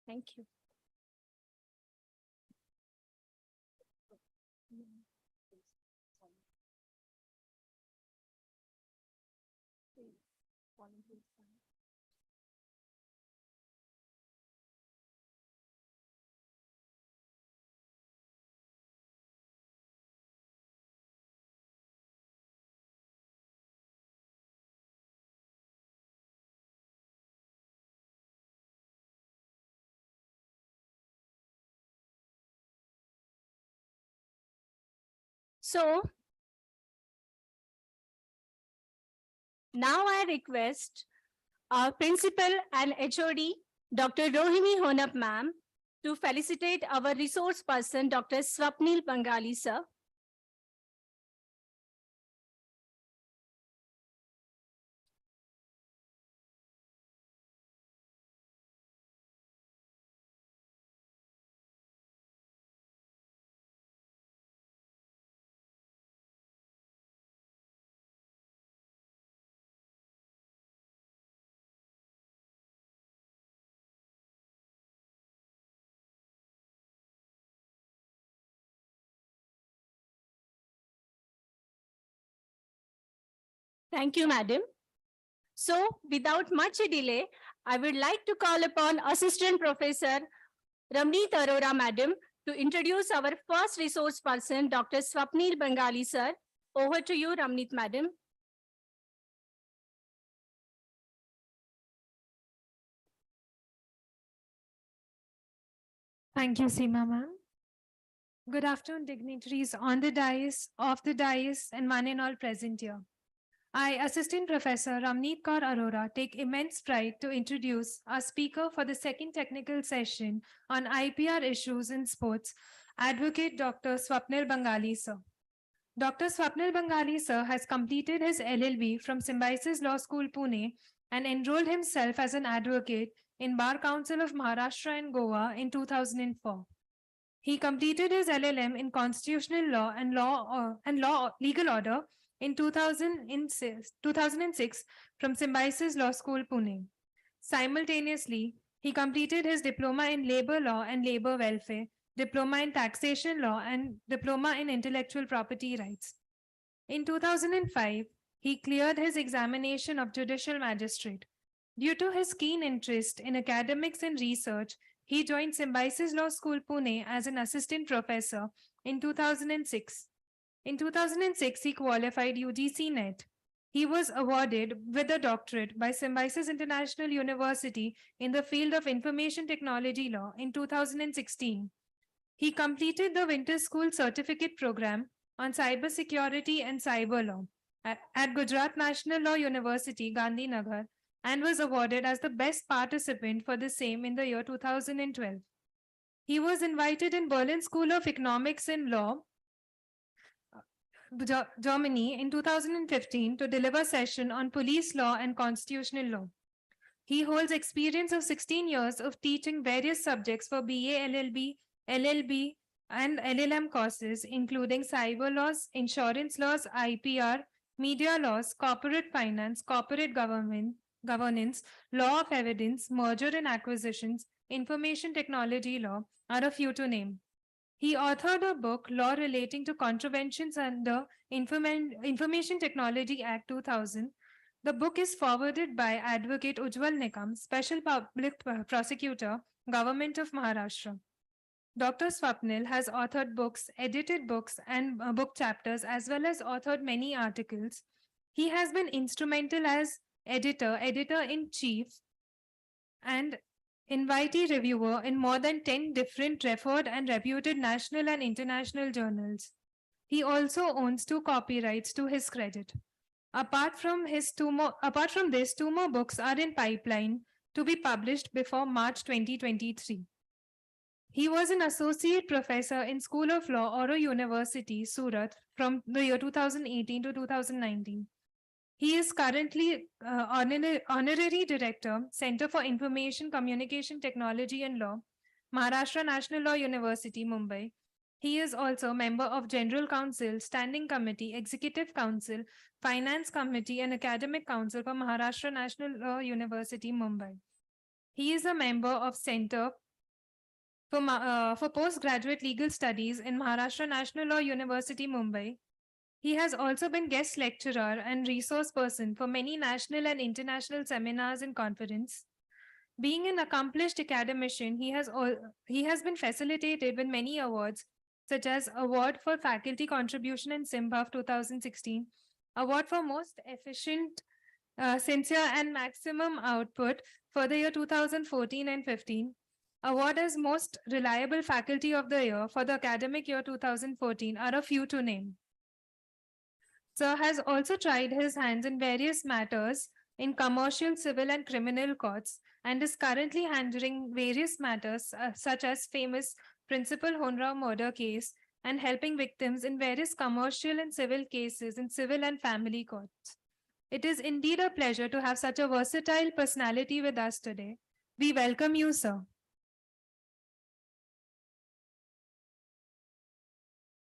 Thank you. So now I request our principal and HOD, Dr. Rohini Honap ma'am, to felicitate our resource person, Dr. Swapnil Bangali sir. Thank you, madam. So without much delay, I would like to call upon Assistant Professor Ramneet Arora madam to introduce our first resource person, Dr. Swapnil Bangali sir. Over to you, Ramneet madam. Thank you, Seema ma'am. Good afternoon, dignitaries on the dais, off the dais, and one and all present here. I, Assistant Professor Ramneet Kaur Arora, take immense pride to introduce our speaker for the second technical session on IPR issues in sports, Advocate Dr. Swapnil Bangali sir. Dr. Swapnil Bangali sir has completed his LLB from Symbiosis Law School, Pune, and enrolled himself as an advocate in Bar Council of Maharashtra and Goa in 2004. He completed his LLM in Constitutional Law and Legal Order in 2006 from Symbiosis Law School, Pune. Simultaneously, he completed his Diploma in Labor Law and Labor Welfare, Diploma in Taxation Law, and Diploma in Intellectual Property Rights. In 2005, he cleared his examination of Judicial Magistrate. Due to his keen interest in academics and research, he joined Symbiosis Law School, Pune as an assistant professor in 2006. In 2006, he qualified UGC NET. He was awarded with a doctorate by Symbiosis International University in the field of Information Technology Law in 2016. He completed the Winter School Certificate Program on Cybersecurity and Cyber Law at Gujarat National Law University, Gandhinagar, and was awarded as the best participant for the same in the year 2012. He was invited in Berlin School of Economics and Law, Germany in 2015 to deliver a session on police law and constitutional law. He holds experience of 16 years of teaching various subjects for BA, LLB, LLB, and LLM courses, including cyber laws, insurance laws, IPR, media laws, corporate finance, corporate governance, law of evidence, merger and acquisitions, information technology law are a few to name. He authored a book, Law Relating to Contraventions under Information Technology Act 2000. The book is forwarded by Advocate Ujjwal Nikam, Special Public Prosecutor, Government of Maharashtra. Dr. Swapnil has authored books, edited books, and book chapters, as well as authored many articles. He has been instrumental as editor-in-chief, and invitee reviewer in more than 10 different referred and reputed national and international journals. He also owns 2 copyrights to his credit. Apart from this, 2 more books are in pipeline to be published before March 2023. He was an associate professor in School of Law, Oro University, Surat, from the year 2018 to 2019. He is currently Honorary Director, Center for Information Communication Technology and Law, Maharashtra National Law University, Mumbai. He is also member of General Council, Standing Committee, Executive Council, Finance Committee, and Academic Council for Maharashtra National Law University, Mumbai. He is a member of Center for Postgraduate Legal Studies in Maharashtra National Law University, Mumbai. He has also been guest lecturer and resource person for many national and international seminars and conferences. Being an accomplished academician, he has been facilitated with many awards, such as Award for Faculty Contribution in SIMBAF 2016, Award for Most Efficient, Sincere and Maximum Output for the year 2014 and 15, Award as Most Reliable Faculty of the Year for the academic year 2014 are a few to name. Sir has also tried his hands in various matters in commercial, civil, and criminal courts, and is currently handling various matters such as famous Principal Honrao murder case and helping victims in various commercial and civil cases in civil and family courts. It is indeed a pleasure to have such a versatile personality with us today. We welcome you, sir.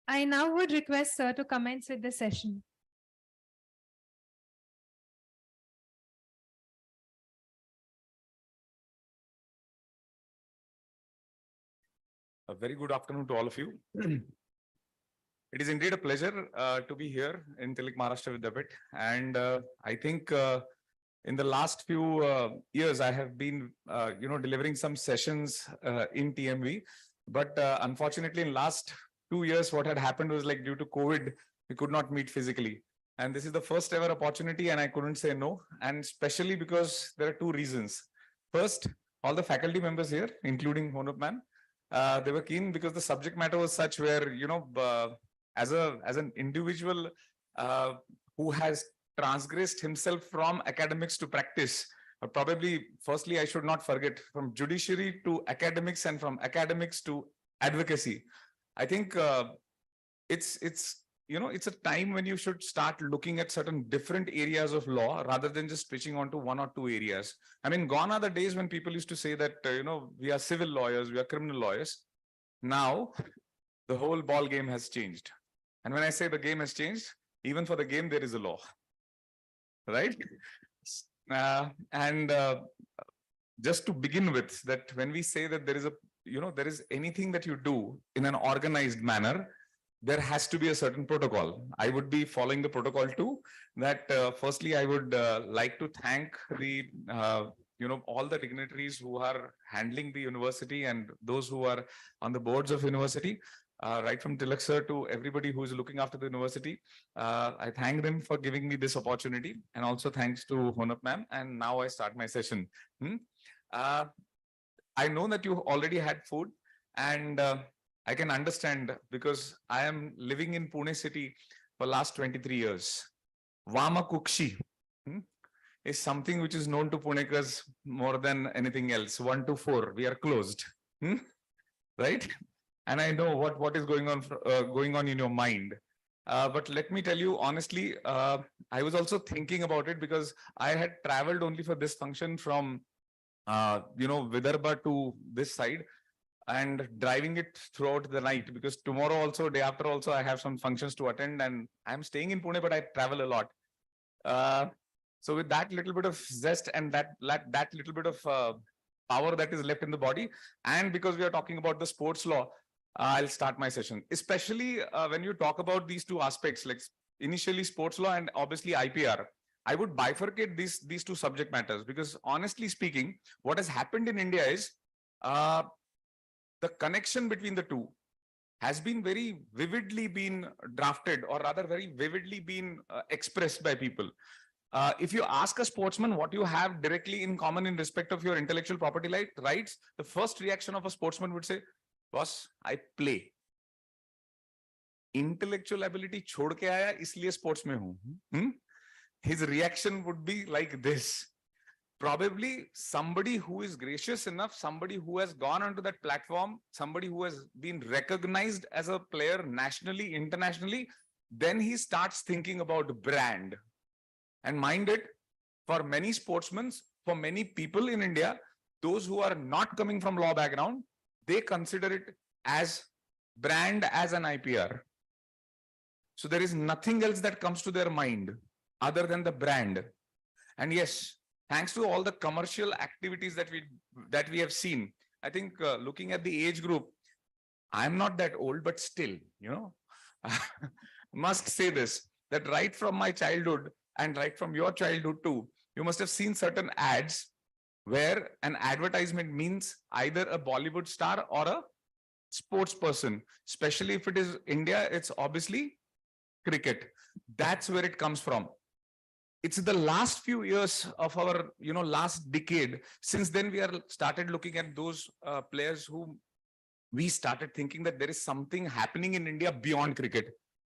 I now would request sir to commence with the session. A very good afternoon to all of you. It is indeed a pleasure to be here in Tilak Maharashtra Vidyapit. And I think in the last few years, I have been, delivering some sessions in TMV. But unfortunately, in last 2 years, what had happened was like due to COVID, we could not meet physically. And this is the first ever opportunity and I couldn't say no. And especially because there are 2 reasons. First, all the faculty members here, including Honop ma'am, they were keen because the subject matter was such where, as an individual who has transgressed himself from academics to practice, probably firstly, I should not forget, from judiciary to academics and from academics to advocacy. I think it's a time when you should start looking at certain different areas of law rather than just switching on to 1 or 2 areas. I mean, gone are the days when people used to say that, we are civil lawyers, we are criminal lawyers. Now, the whole ball game has changed. And when I say the game has changed, even for the game, there is a law, right? Just to begin with, that when we say that there is anything that you do in an organized manner, there has to be a certain protocol. I would be following the protocol too. That firstly, I would like to thank the all the dignitaries who are handling the university and those who are on the boards of university, right from Tilak sir to everybody who is looking after the university. I thank them for giving me this opportunity, and also thanks to Honap ma'am. And now I start my session. I know that you already had food, and I can understand because I am living in Pune city for last 23 years. Vama Kukshi is something which is known to Punekars more than anything else. 1 to 4, we are closed, right? And I know what is going on in your mind. But let me tell you honestly, I was also thinking about it because I had traveled only for this function from Vidarbha to this side, and driving it throughout the night, because tomorrow also, day after also, I have some functions to attend, and I'm staying in Pune, but I travel a lot. So with that little bit of zest and that little bit of power that is left in the body. And because we are talking about the sports law, I'll start my session, especially when you talk about these two aspects, like initially sports law and obviously IPR. I would bifurcate these two subject matters, because honestly speaking, what has happened in India is the connection between the two has been very vividly been drafted, or rather very vividly been expressed by people. If you ask a sportsman what you have directly in common in respect of your intellectual property rights, the first reaction of a sportsman would say, boss, I play. Intellectual ability छोड़ के आया इसलिए sports में हूँ. His reaction would be like this. Probably somebody who is gracious enough, somebody who has gone onto that platform, somebody who has been recognized as a player nationally, internationally, then he starts thinking about brand. And mind it, for many sportsmen, for many people in India, those who are not coming from law background, they consider it as brand, as an IPR. So there is nothing else that comes to their mind other than the brand. And yes, thanks to all the commercial activities that we have seen, I think looking at the age group, I'm not that old, but still, must say this, that right from my childhood and right from your childhood too, you must have seen certain ads where an advertisement means either a Bollywood star or a sports person. Especially if it is India, it's obviously cricket. That's where it comes from. It's the last few years of our, last decade. Since then, we are started looking at those players who we started thinking that there is something happening in India beyond cricket.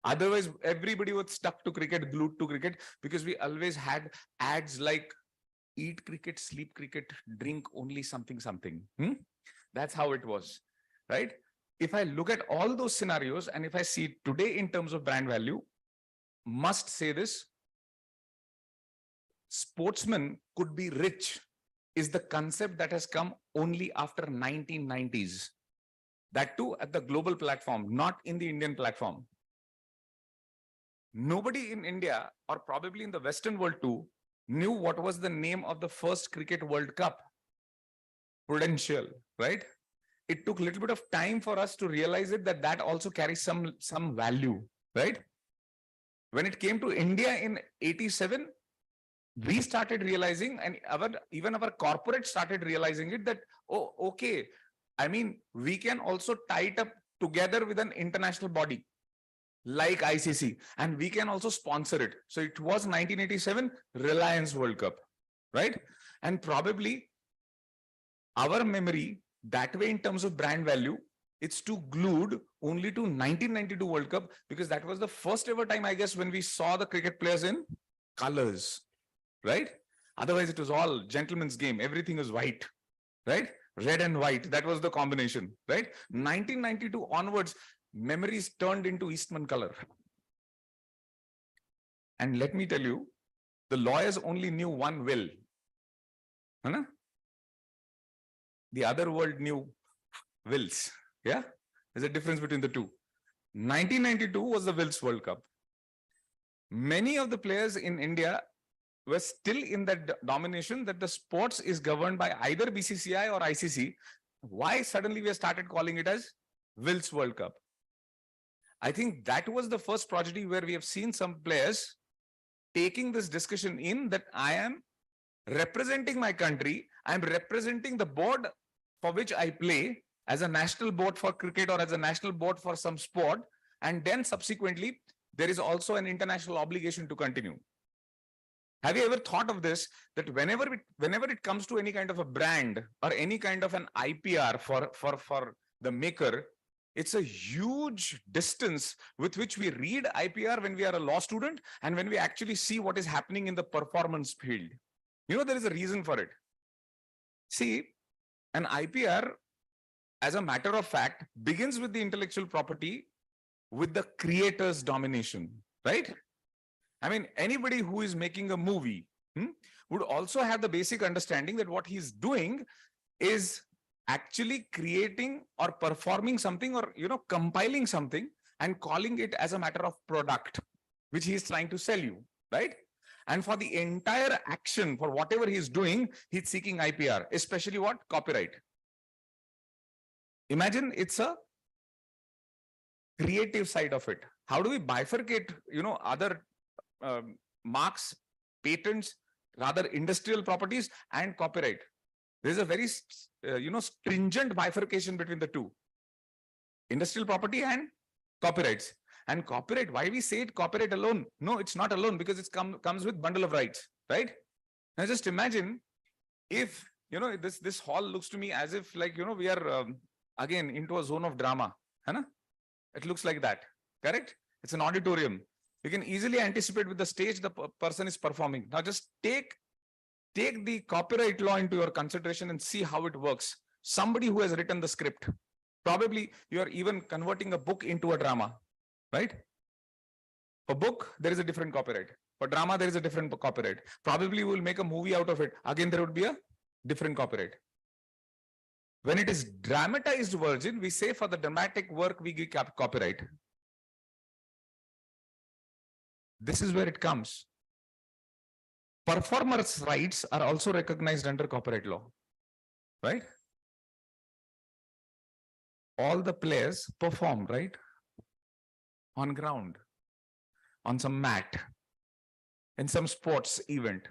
Otherwise, everybody was stuck to cricket, glued to cricket, because we always had ads like eat cricket, sleep cricket, drink only something, something. That's how it was, right? If I look at all those scenarios and if I see today in terms of brand value, must say this, sportsman could be rich is the concept that has come only after 1990s. That too at the global platform, not in the Indian platform. Nobody in India, or probably in the Western world too, knew what was the name of the first Cricket World Cup. Prudential, right? It took a little bit of time for us to realize it, that also carries some value, right? When it came to India in 87, we started realizing, and even our corporate started realizing it, that, oh, okay, I mean, we can also tie it up together with an international body like ICC, and we can also sponsor it. So it was 1987 Reliance World Cup, right? And probably our memory that way in terms of brand value, it's too glued only to 1992 World Cup, because that was the first ever time, I guess, when we saw the cricket players in colors, right? Otherwise, it was all gentleman's game. Everything was white, right? Red and white. That was the combination, right? 1992 onwards, memories turned into Eastman color. And let me tell you, the lawyers only knew one will. The other world knew wills. Yeah, there's a difference between the two. 1992 was the Wills World Cup. Many of the players in India were still in that domination, that the sports is governed by either BCCI or ICC. Why suddenly we started calling it as Wills World Cup? I think that was the first prodigy where we have seen some players taking this discussion in, that I am representing my country, I'm representing the board for which I play, as a national board for cricket or as a national board for some sport, and then subsequently there is also an international obligation to continue. Have you ever thought of this, that whenever it comes to any kind of a brand or any kind of an IPR for the maker, it's a huge distance with which we read IPR when we are a law student and when we actually see what is happening in the performance field. There is a reason for it. See, an IPR, as a matter of fact, begins with the intellectual property with the creator's domination, right? I mean, anybody who is making a movie would also have the basic understanding that what he's doing is actually creating or performing something, or, compiling something and calling it as a matter of product, which he is trying to sell you, right? And for the entire action, for whatever he's doing, he's seeking IPR, especially what? Copyright. Imagine it's a creative side of it. How do we bifurcate, other marks, patents, rather industrial properties and copyright? There's a very, stringent bifurcation between the two. Industrial property and copyrights. And copyright, why we say it copyright alone? No, it's not alone, because it comes with bundle of rights, right? Now just imagine if, this hall looks to me as if like, we are again into a zone of drama. Hai na? It looks like that, correct? It's an auditorium. You can easily anticipate with the stage the person is performing. Now just take the copyright law into your consideration and see how it works. Somebody who has written the script, probably you are even converting a book into a drama, right? For book, there is a different copyright. For drama, there is a different copyright. Probably we will make a movie out of it. Again, there would be a different copyright. When it is dramatized version, we say for the dramatic work, we give copyright. This is where it comes. Performers' rights are also recognized under copyright law, right? All the players perform, right? On ground, on some mat, in some sports event.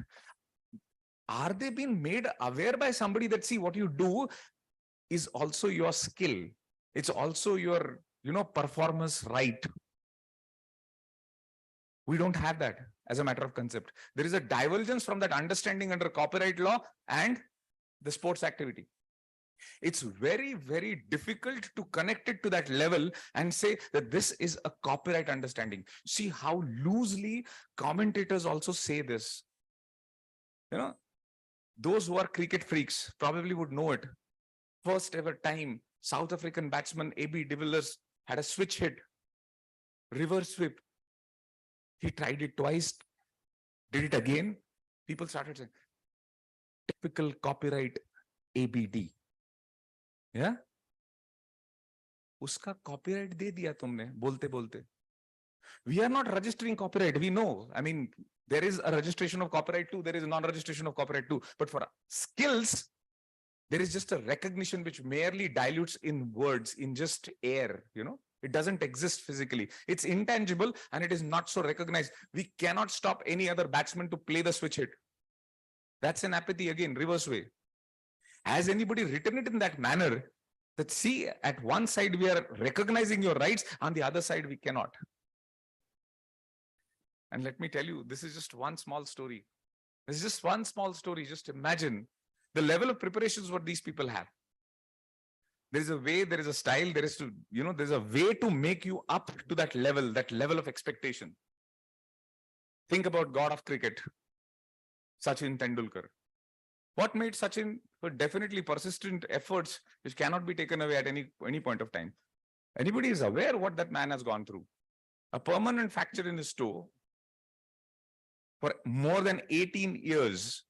Are they being made aware by somebody that, see, what you do is also your skill. It's also your, performance right. We don't have that as a matter of concept. There is a divergence from that understanding under copyright law and the sports activity. It's very, very difficult to connect it to that level and say that this is a copyright understanding. See how loosely commentators also say this. Those who are cricket freaks probably would know it. First ever time, South African batsman A.B. de Villiers had a switch hit, reverse sweep. He tried it twice, did it again. People started saying, typical copyright ABD. Yeah? Uska copyright de diya tumne, bolte bolte. We are not registering copyright. We know. I mean, there is a registration of copyright too. There is a non-registration of copyright too. But for skills, there is just a recognition which merely dilutes in words, in just air, It doesn't exist physically. It's intangible and it is not so recognized. We cannot stop any other batsman to play the switch hit. That's an apathy again, reverse way. Has anybody written it in that manner that, see, at one side we are recognizing your rights, on the other side we cannot. And let me tell you, this is just one small story. This is just one small story. Just imagine the level of preparations what these people have. There is a way, there is a style, there is there's a way to make you up to that level of expectation. Think about God of cricket, Sachin Tendulkar. What made Sachin? Well, definitely persistent efforts which cannot be taken away at any point of time. Anybody is aware what that man has gone through. A permanent fracture in his toe for more than 18 years.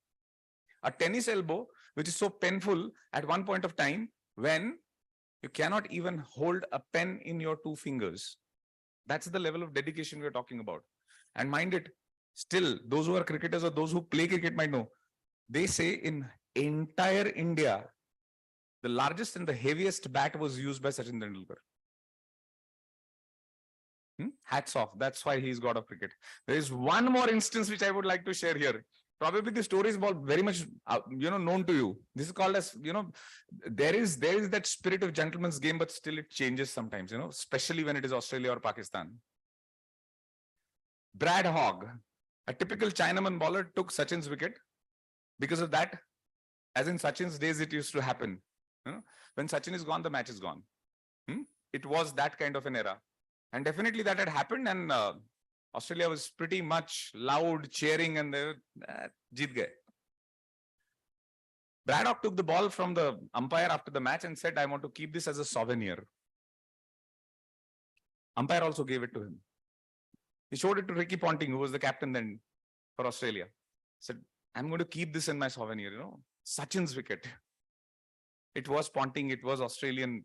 A tennis elbow, which is so painful at one point of time when you cannot even hold a pen in your two fingers. That's the level of dedication we're talking about. And mind it, still, those who are cricketers or those who play cricket might know, they say in entire India, the largest and the heaviest bat was used by Sachin Tendulkar. Hats off. That's why he's God of cricket. There is one more instance which I would like to share here. Probably the story is very much, known to you. This is called as, there is that spirit of gentleman's game, but still it changes sometimes, especially when it is Australia or Pakistan. Brad Hogg, a typical Chinaman bowler, took Sachin's wicket. Because of that, as in Sachin's days, it used to happen. When Sachin is gone, the match is gone. It was that kind of an era. And definitely that had happened, and Australia was pretty much loud, cheering, and they jeet gaye. Braddock took the ball from the umpire after the match and said, I want to keep this as a souvenir. Umpire also gave it to him. He showed it to Ricky Ponting, who was the captain then for Australia. Said, I'm going to keep this in my souvenir, Sachin's wicket. It was Ponting, it was Australian,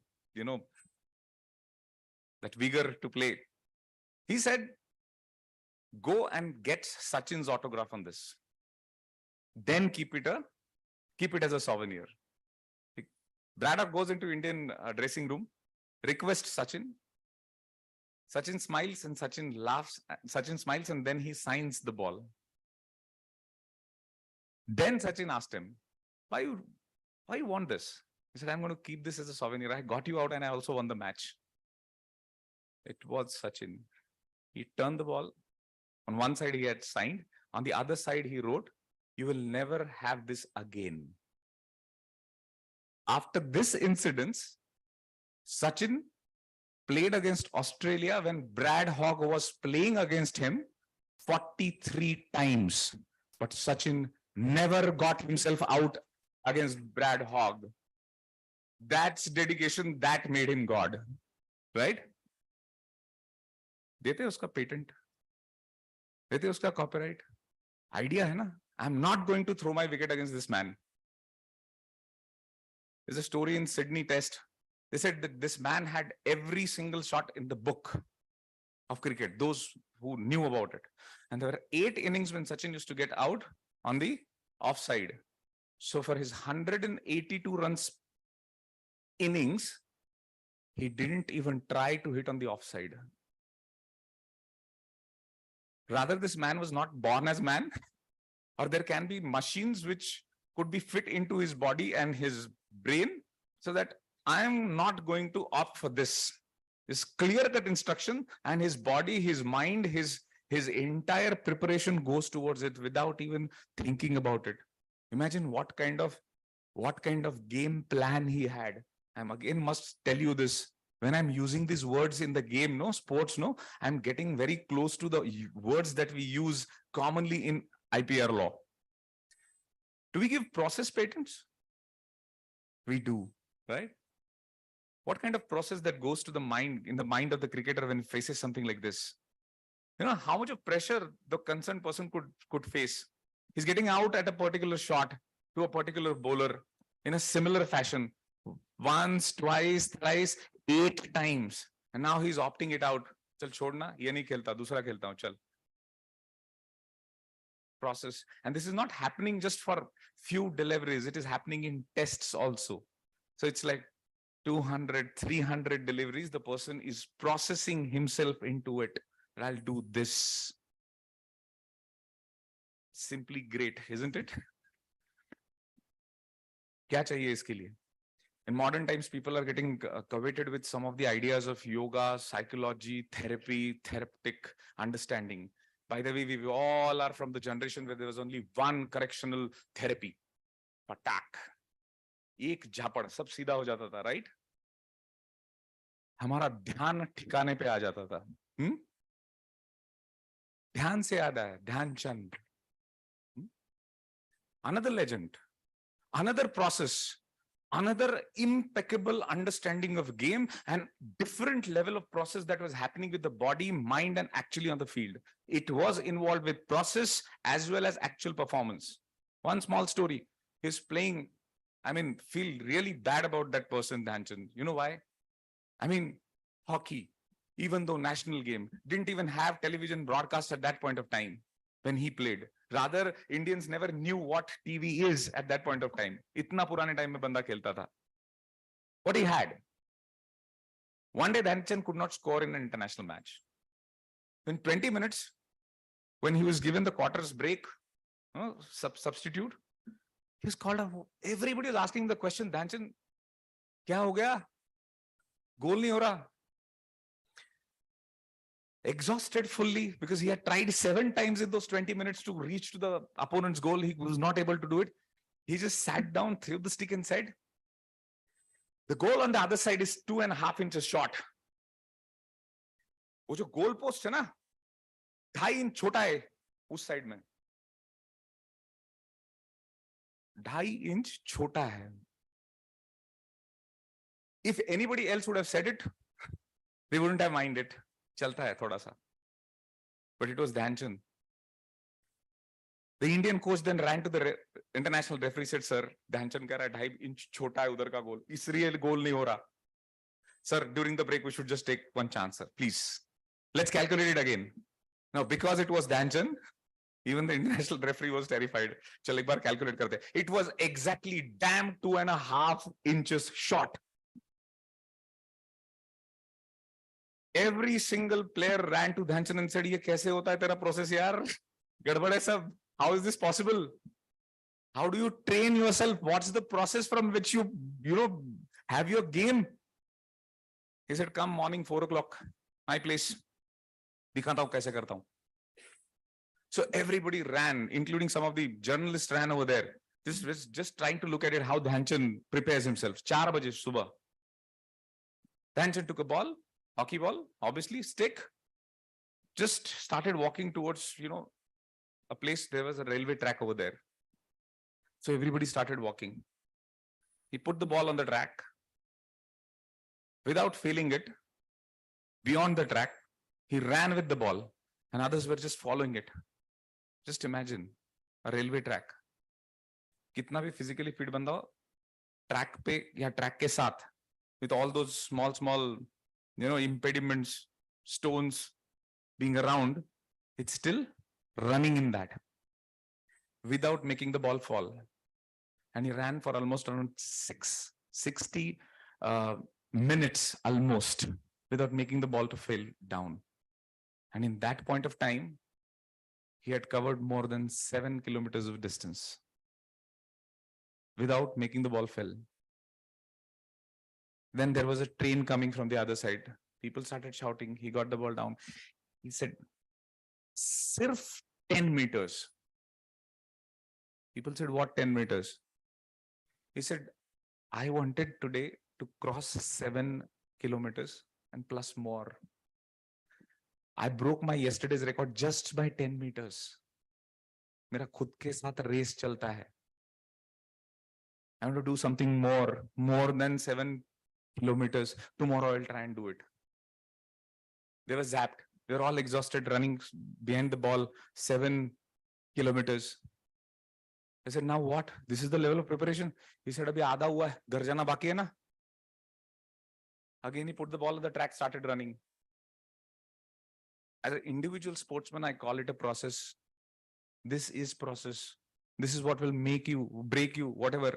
that vigor to play. He said, Go and get Sachin's autograph on this. Then keep it as a souvenir. Braddock goes into Indian dressing room, requests Sachin. Sachin smiles and Sachin laughs. Sachin smiles and then he signs the ball. Then Sachin asked him, why you want this? He said, I'm going to keep this as a souvenir. I got you out and I also won the match. It was Sachin. He turned the ball. On one side he had signed. On the other side he wrote, you will never have this again. After this incident, Sachin played against Australia when Brad Hogg was playing against him 43 times. But Sachin never got himself out against Brad Hogg. That's dedication that made him God, right? देते उसका patent, देते उसका copyright. Idea है ना? I'm not going to throw my wicket against this man. There's a story in Sydney Test. They said that this man had every single shot in the book of cricket, those who knew about it. And there were 8 innings when Sachin used to get out on the offside. So for his 182 runs innings, he didn't even try to hit on the offside. Rather, this man was not born as man, or there can be machines which could be fit into his body and his brain, so that I am not going to opt for this. This clear-cut instruction, and his body, his mind, his entire preparation goes towards it without even thinking about it. Imagine what kind of game plan he had. I again must tell you this. When I'm using these words in the game, sports, I'm getting very close to the words that we use commonly in IPR law. Do we give process patents? We do, right? What kind of process that goes to the mind, in the mind of the cricketer when he faces something like this? How much of pressure the concerned person could face. He's getting out at a particular shot to a particular bowler in a similar fashion. Once, twice, thrice, 8 times. And now he's opting it out. Chal chhodna, ye nahi khelta, dusra khelta hu, chal. Process. And this is not happening just for few deliveries. It is happening in tests also. So it's like 200, 300 deliveries. The person is processing himself into it. I'll do this. Simply great, isn't it? Kya chahiye iske liye? In modern times, people are getting coveted with some of the ideas of yoga, psychology, therapy, therapeutic understanding. By the way, we all are from the generation where there was only one correctional therapy. Patak. Ek jhapad, sab सीधा हो जाता था, right? हमारा ध्यान ठिकाने पे आ जाता था. ध्यान से याद आया, Dhyanchand. Another legend, another process, another impeccable understanding of game, and different level of process that was happening with the body, mind, and actually on the field. It was involved with process as well as actual performance. One small story, he's playing, feel really bad about that person, Dhyanchan. You know why? Hockey, even though national game, didn't even have television broadcast at that point of time when he played. Rather, Indians never knew what TV is at that point of time. Itna purane time mein banda khelta tha. What he had? One day, Dhyanchan could not score in an international match. In 20 minutes, when he was given the quarters break, substitute, he was called up. Everybody was asking the question, Dhyanchan, kya ho gaya? Goal nahi ho raha. Exhausted fully because he had tried 7 times in those 20 minutes to reach to the opponent's goal. He was not able to do it. He just sat down, threw the stick and said, the goal on the other side is 2.5 inches short. वो जो goal post है ना, 2.5 inch छोटा है उस side में. 2.5 inch छोटा है. If anybody else would have said it, they wouldn't have minded it. चलता है थोड़ा सा. But it was Dhyanchan. The Indian coach then ran to the international referee, said, sir, Dhyanchan कह रहा है 2.5 इंच छोटा है उधर का गोल, इसलिए गोल नहीं हो रहा. Sir, during the break, we should just take one chance, sir. Please, let's calculate it again. Now, because it was Dhyanchan, even the international referee was terrified. Chal ek baar calculate karte. It was exactly damn 2.5 inches short. Every single player ran to Dhyanchan and said, "Ye kaise hota hai tera process yaar? Gadbad hai sab. How is this possible? How do you train yourself? What's the process from which you have your game?" He said, "Come morning 4 o'clock, my place. Dikhata hu kaise karta hu." So everybody ran, including some of the journalists ran over there. This was just trying to look at it, how Dhyanchan prepares himself. 4 baje subah. Dhyanchan took a ball, hockey ball, obviously, stick, just started walking towards, a place, there was a railway track over there. So everybody started walking. He put the ball on the track. Without feeling it, beyond the track, he ran with the ball and others were just following it. Just imagine a railway track. Kitna bhi physically fit banda ho, track pe ya track ke saath, with all those small, impediments, stones being around, it's still running in that without making the ball fall. And he ran for almost around 60 minutes almost without making the ball to fall down. And in that point of time, he had covered more than 7 kilometers of distance without making the ball fall. Then there was a train coming from the other side. People started shouting. He got the ball down. He said, "Sirf 10 meters. People said, "What 10 meters? He said, "I wanted today to cross 7 kilometers and plus more. I broke my yesterday's record just by 10 meters. Mera khud ke saath race chalta hai. I want to do something more than 7 kilometers. Tomorrow I'll try and do it." They were zapped. They were all exhausted, running behind the ball 7 kilometers. I said, "Now what? This is the level of preparation." He said, "Abhi aadha hua hai, ghar jana baki hai na." Again, he put the ball on the track, started running. As an individual sportsman, I call it a process. This is process. This is what will make you, break you, whatever.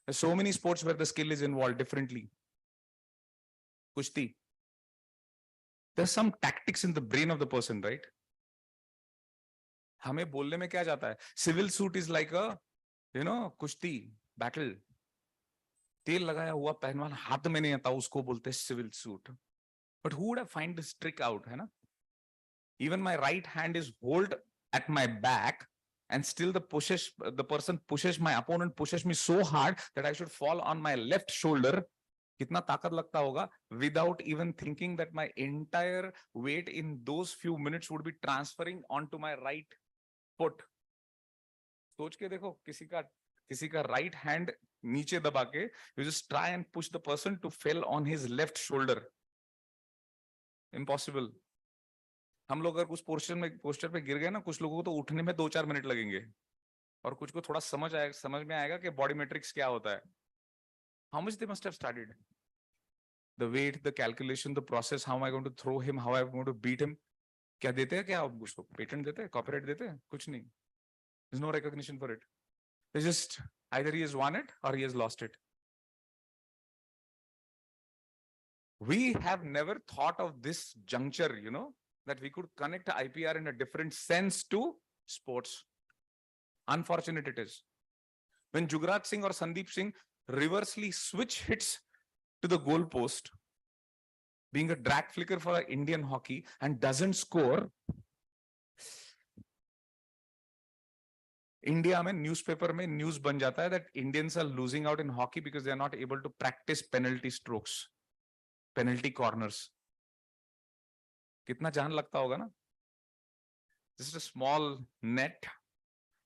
There's so many sports where the skill is involved differently. Kushti. There's some tactics in the brain of the person, right? हमें बोलने में क्या जाता है? Civil suit is like a, कुश्ती, battle. तेल लगाया हुआ पहलवान हाथ में नहीं आता, उसको बोलते हैं civil suit. But who would have find this trick out, है ना? Even my right hand is hold at my back, and still the person pushes, my opponent pushes me so hard that I should fall on my left shoulder. कितना ताकत लगता होगा, without even thinking that my entire weight in those few minutes would be transferring onto my right foot. सोच के देखो, किसी का right hand नीचे दबा के, you just try and push the person to fall on his left shoulder. Impossible. हम लोग अगर कुछ पोस्टर पे गिर गए ना, कुछ लोगों को तो उठने में 2-4 मिनट लगेंगे, और कुछ को थोड़ा समझ में आएगा कि बॉडी मैट्रिक्स क्या होता है. How much they must have studied? The weight, the calculation, the process, how am I going to throw him, how am I going to beat him? क्या देते हैं, क्या उसको पेटेंट देते हैं, कॉपीराइट देते हैं? कुछ नहीं. There's no recognition for it. It's just either he has won it or he has lost it. We have never thought of this juncture, that we could connect IPR in a different sense to sports. Unfortunate it is. When Jugraj Singh or Sandeep Singh reversely switch hits to the goal post, being a drag flicker for Indian hockey, and doesn't score, India में newspaper में news बन जाता है that Indians are losing out in hockey because they are not able to practice penalty strokes, penalty corners. कितना जान लगता होगा ना? Just a small net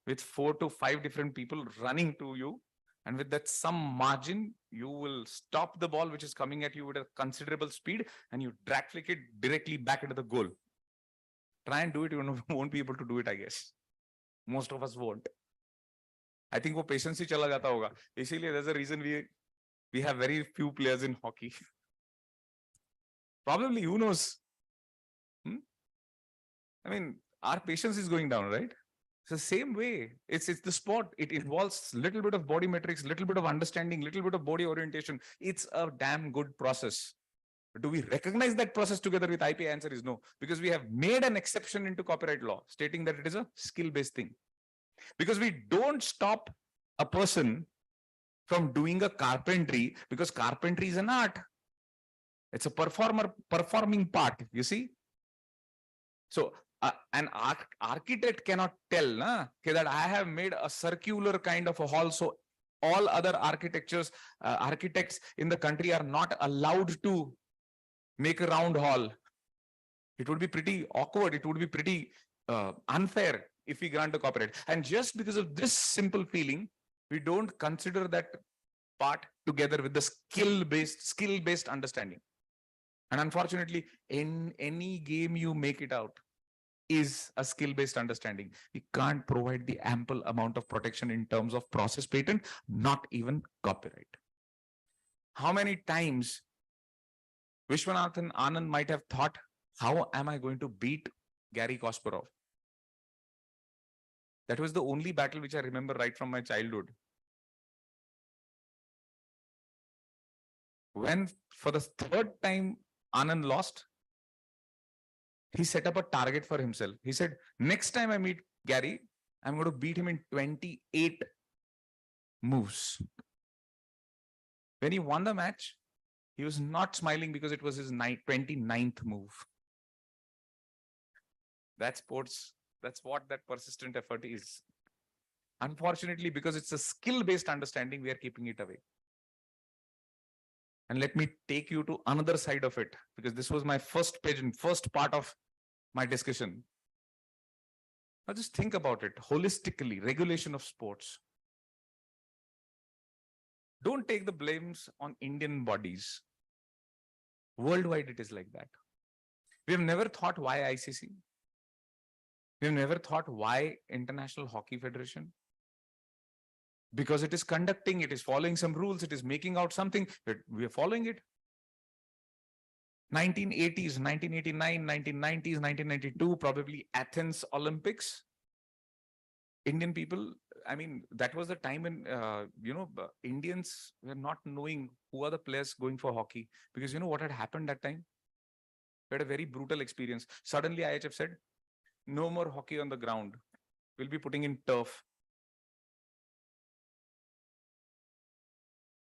with 4 to 5 different people running to you, and with that some margin, you will stop the ball which is coming at you with a considerable speed, and you drag flick it directly back into the goal. Try and do it, you won't be able to do it, I guess. Most of us won't. I think वो patience ही चला जाता होगा. इसीलिए there's a reason we have very few players in hockey. Probably, who knows? I mean, our patience is going down, right? It's the same way. It's the sport. It involves little bit of body metrics, little bit of understanding, little bit of body orientation. It's a damn good process. Do we recognize that process together with IP? Answer is no, because we have made an exception into copyright law, stating that it is a skill-based thing. Because we don't stop a person from doing a carpentry, because carpentry is an art. It's a performing part, you see. So an architect cannot tell that I have made a circular kind of a hall, so all other architects in the country are not allowed to make a round hall. It would be pretty awkward. It would be pretty unfair if we grant a copyright. And just because of this simple feeling, we don't consider that part together with the skill-based understanding. And unfortunately, in any game you make it out is a skill-based understanding. We can't provide the ample amount of protection in terms of process patent, not even copyright. How many times Vishwanathan Anand might have thought, how am I going to beat Gary Kasparov? That was the only battle which I remember right from my childhood. When for the third time Anand lost, he set up a target for himself. He said, next time I meet Gary, I'm going to beat him in 28 moves. When he won the match, he was not smiling because it was his 29th move. That's sports. That's what that persistent effort is. Unfortunately, because it's a skill-based understanding, we are keeping it away. And let me take you to another side of it, because this was my first page and first part of my discussion. Now just think about it holistically, regulation of sports. Don't take the blames on Indian bodies. Worldwide, it is like that. We have never thought why ICC. We have never thought why International Hockey Federation. Because it is conducting, it is following some rules, it is making out something, we are following it. 1980s, 1989, 1990s, 1992, probably Athens Olympics. Indian people, I mean, that was the time when, Indians were not knowing who are the players going for hockey. Because you know what had happened that time? We had a very brutal experience. Suddenly IHF said, no more hockey on the ground. We'll be putting in turf.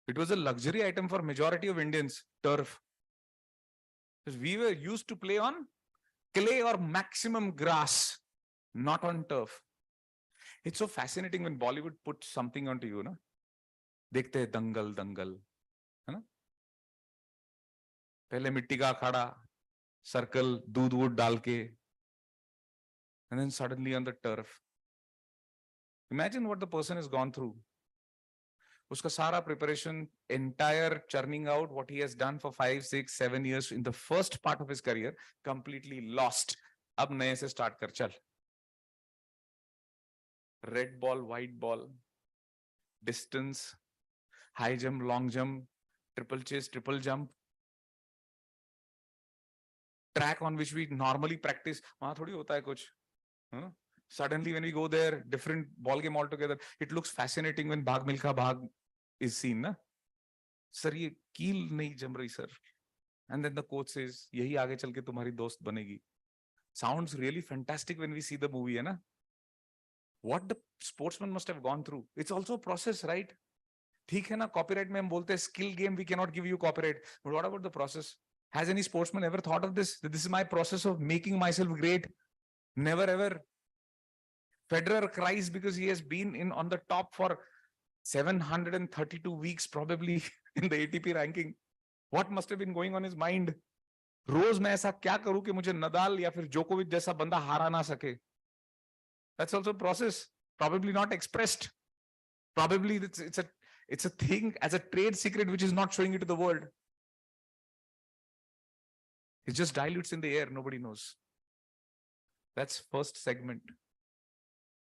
It was a luxury item for majority of Indians, turf. Because we were used to play on clay or maximum grass, not on turf. It's so fascinating when Bollywood puts something onto you, na? Dekhte hai dangal, dangal. है ना? पहले मिट्टी का अखाड़ा, circle, दूध वूध डाल के, and then suddenly on the turf. Imagine what the person has gone through. Uska sara preparation, entire churning out what he has done for 5, 6, 7 years in the first part of his career, completely lost. Ab naye se start kar chal. Red ball, white ball, distance, high jump, long jump, triple chase, triple jump. Track on which we normally practice, wahan thodi hota hai kuch. Suddenly when we go there, different ball game altogether. It looks fascinating when Bhag Milkha Bhag is seen. Na? Sir, ye keel nahi jam rahi, sir. And then the coach says, yahi aage chal ke tumhari dost banegi. Sounds really fantastic when we see the movie, hai na? What the sportsman must have gone through. It's also a process, right? ठीक है ना, copyright में हम बोलते हैं skill game, we cannot give you copyright. But what about the process? Has any sportsman ever thought of this? That this is my process of making myself great? Never ever. Federer cries because he has been on the top for 732 weeks, probably in the ATP ranking. What must have been going on his mind? रोज मैं ऐसा क्या करूं कि मुझे Nadal या फिर जोकोविच जैसा बंदा हारा ना सके? That's also a process, probably not expressed. Probably it's a thing as a trade secret which is not showing it to the world. It just dilutes in the air, nobody knows. That's first segment.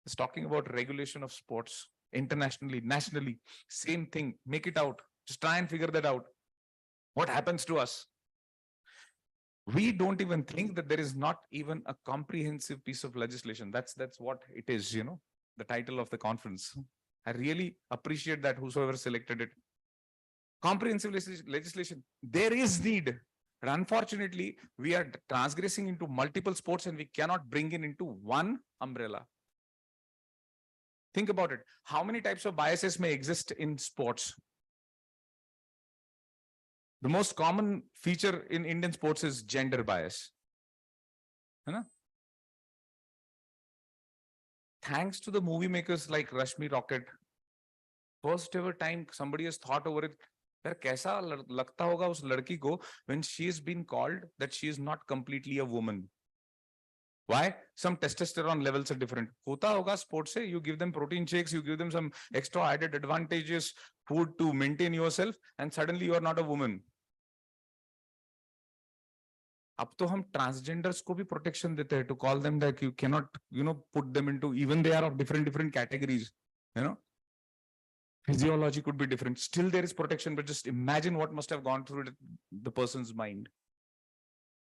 It's talking about regulation of sports internationally, nationally. Same thing, make it out. Just try and figure that out. What happens to us? We don't even think that there is not even a comprehensive piece of legislation. That's what it is, you know, the title of the conference. I really appreciate that whosoever selected it. Comprehensive legislation, there is need. But unfortunately, we are transgressing into multiple sports and we cannot bring it into one umbrella. Think about it. How many types of biases may exist in sports? The most common feature in Indian sports is gender bias. Thanks to the movie makers like Rashmi Rocket, first ever time somebody has thought over it. कैसा लगता होगा उस लड़की को when she has been called that she is not completely a woman. Why? Some testosterone levels are different. होता होगा sports से, you give them protein shakes, you give them some extra added advantageous food to maintain yourself, and suddenly you are not a woman. अब तो हम transgenders को भी protection देते हैं to call them that you cannot, you know, put them into, even they are of different categories, you know. Physiology could be different. Still there is protection, but just imagine what must have gone through the person's mind.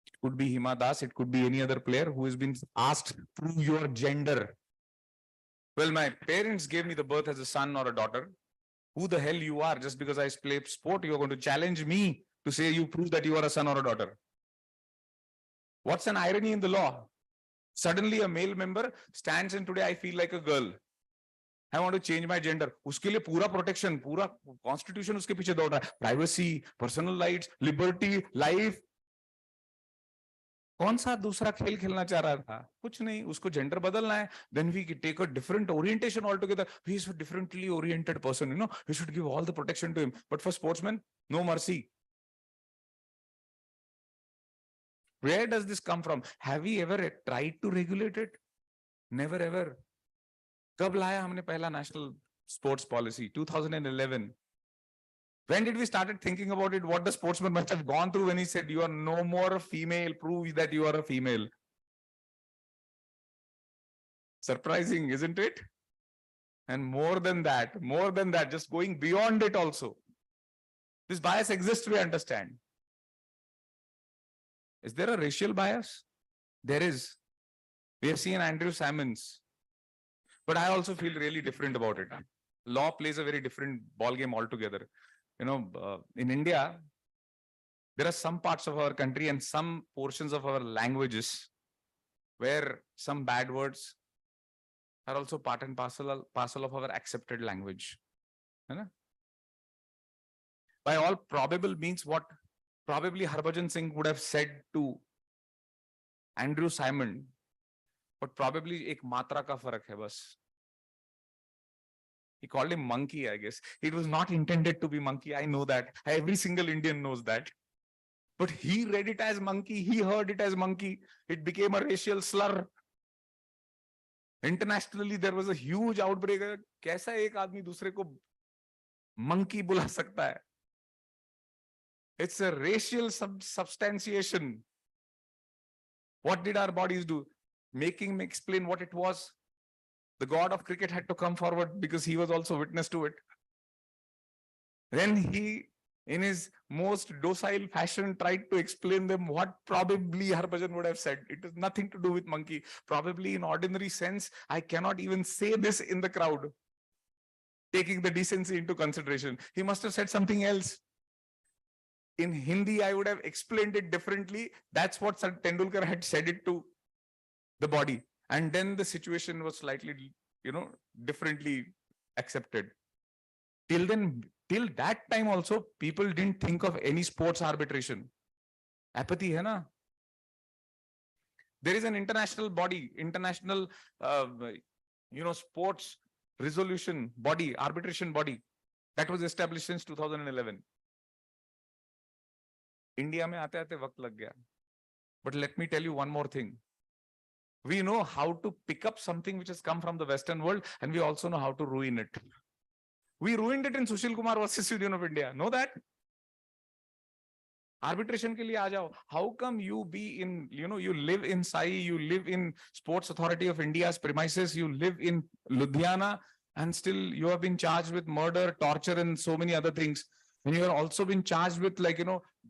It could be Hima Das, it could be any other player who has been asked, prove your gender. Well, my parents gave me the birth as a son or a daughter. Who the hell you are? Just because I play sport, you're going to challenge me to say you prove that you are a son or a daughter. What's an irony in the law? Suddenly a male member stands and today I feel like a girl. I want to change my gender. उसके लिए पूरा protection, पूरा constitution उसके पीछे दौड़ रहा है. Privacy, personal rights, liberty, life. कौन सा दूसरा खेल खेलना चाह रहा था? कुछ नहीं. उसको gender बदलना है. Then we take a different orientation altogether. He is a differently oriented person. You know, we should give all the protection to him. But for sportsmen, no mercy. Where does this come from? Have we ever tried to regulate it? Never ever. कब लाया हमने पहला national sports policy? 2011. When did we started thinking about it? What the sportsman must have gone through when he said, you are no more a female, prove that you are a female. Surprising, isn't it? And more than that, just going beyond it also. This bias exists, we understand. Is there a racial bias? There is. We have seen Andrew Salmons. But I also feel really different about it. Law plays a very different ballgame altogether. You know, in India, there are some parts of our country and some portions of our languages where some bad words are also part and parcel of our accepted language. By all probable means, what probably Harbhajan Singh would have said to Andrew Simon, but probably एक मात्रा का फर्क है बस. He called him monkey, I guess. It was not intended to be monkey. I know that. Every single Indian knows that. But he read it as monkey. He heard it as monkey. It became a racial slur. Internationally, there was a huge outbreak. कैसा एक आदमी दूसरे को monkey बुला सकता है? It's a racial substantiation. What did our bodies do? Making me explain what it was. The god of cricket had to come forward because he was also witness to it. Then he, in his most docile fashion, tried to explain them what probably Harbhajan would have said. It has nothing to do with monkey. Probably in ordinary sense, I cannot even say this in the crowd, taking the decency into consideration. He must have said something else. In Hindi, I would have explained it differently. That's what Tendulkar had said it to the body. And then the situation was slightly, you know, differently accepted. Till then, till that time also, people didn't think of any sports arbitration. Apathy, hai na? There is an international body, international, you know, sports resolution body, arbitration body that was established since 2011. India mein aate aate waqt lag gaya. But let me tell you one more thing. We know how to pick up something which has come from the Western world, and we also know how to ruin it. We ruined it in Sushil Kumar versus Union of India. Know that? Arbitration ke liye aa jao. How come you be in, you know, you live in Sai, you live in Sports Authority of India's premises, you live in Ludhiana, and still you have been charged with murder, torture, and so many other things. when you are also been charged with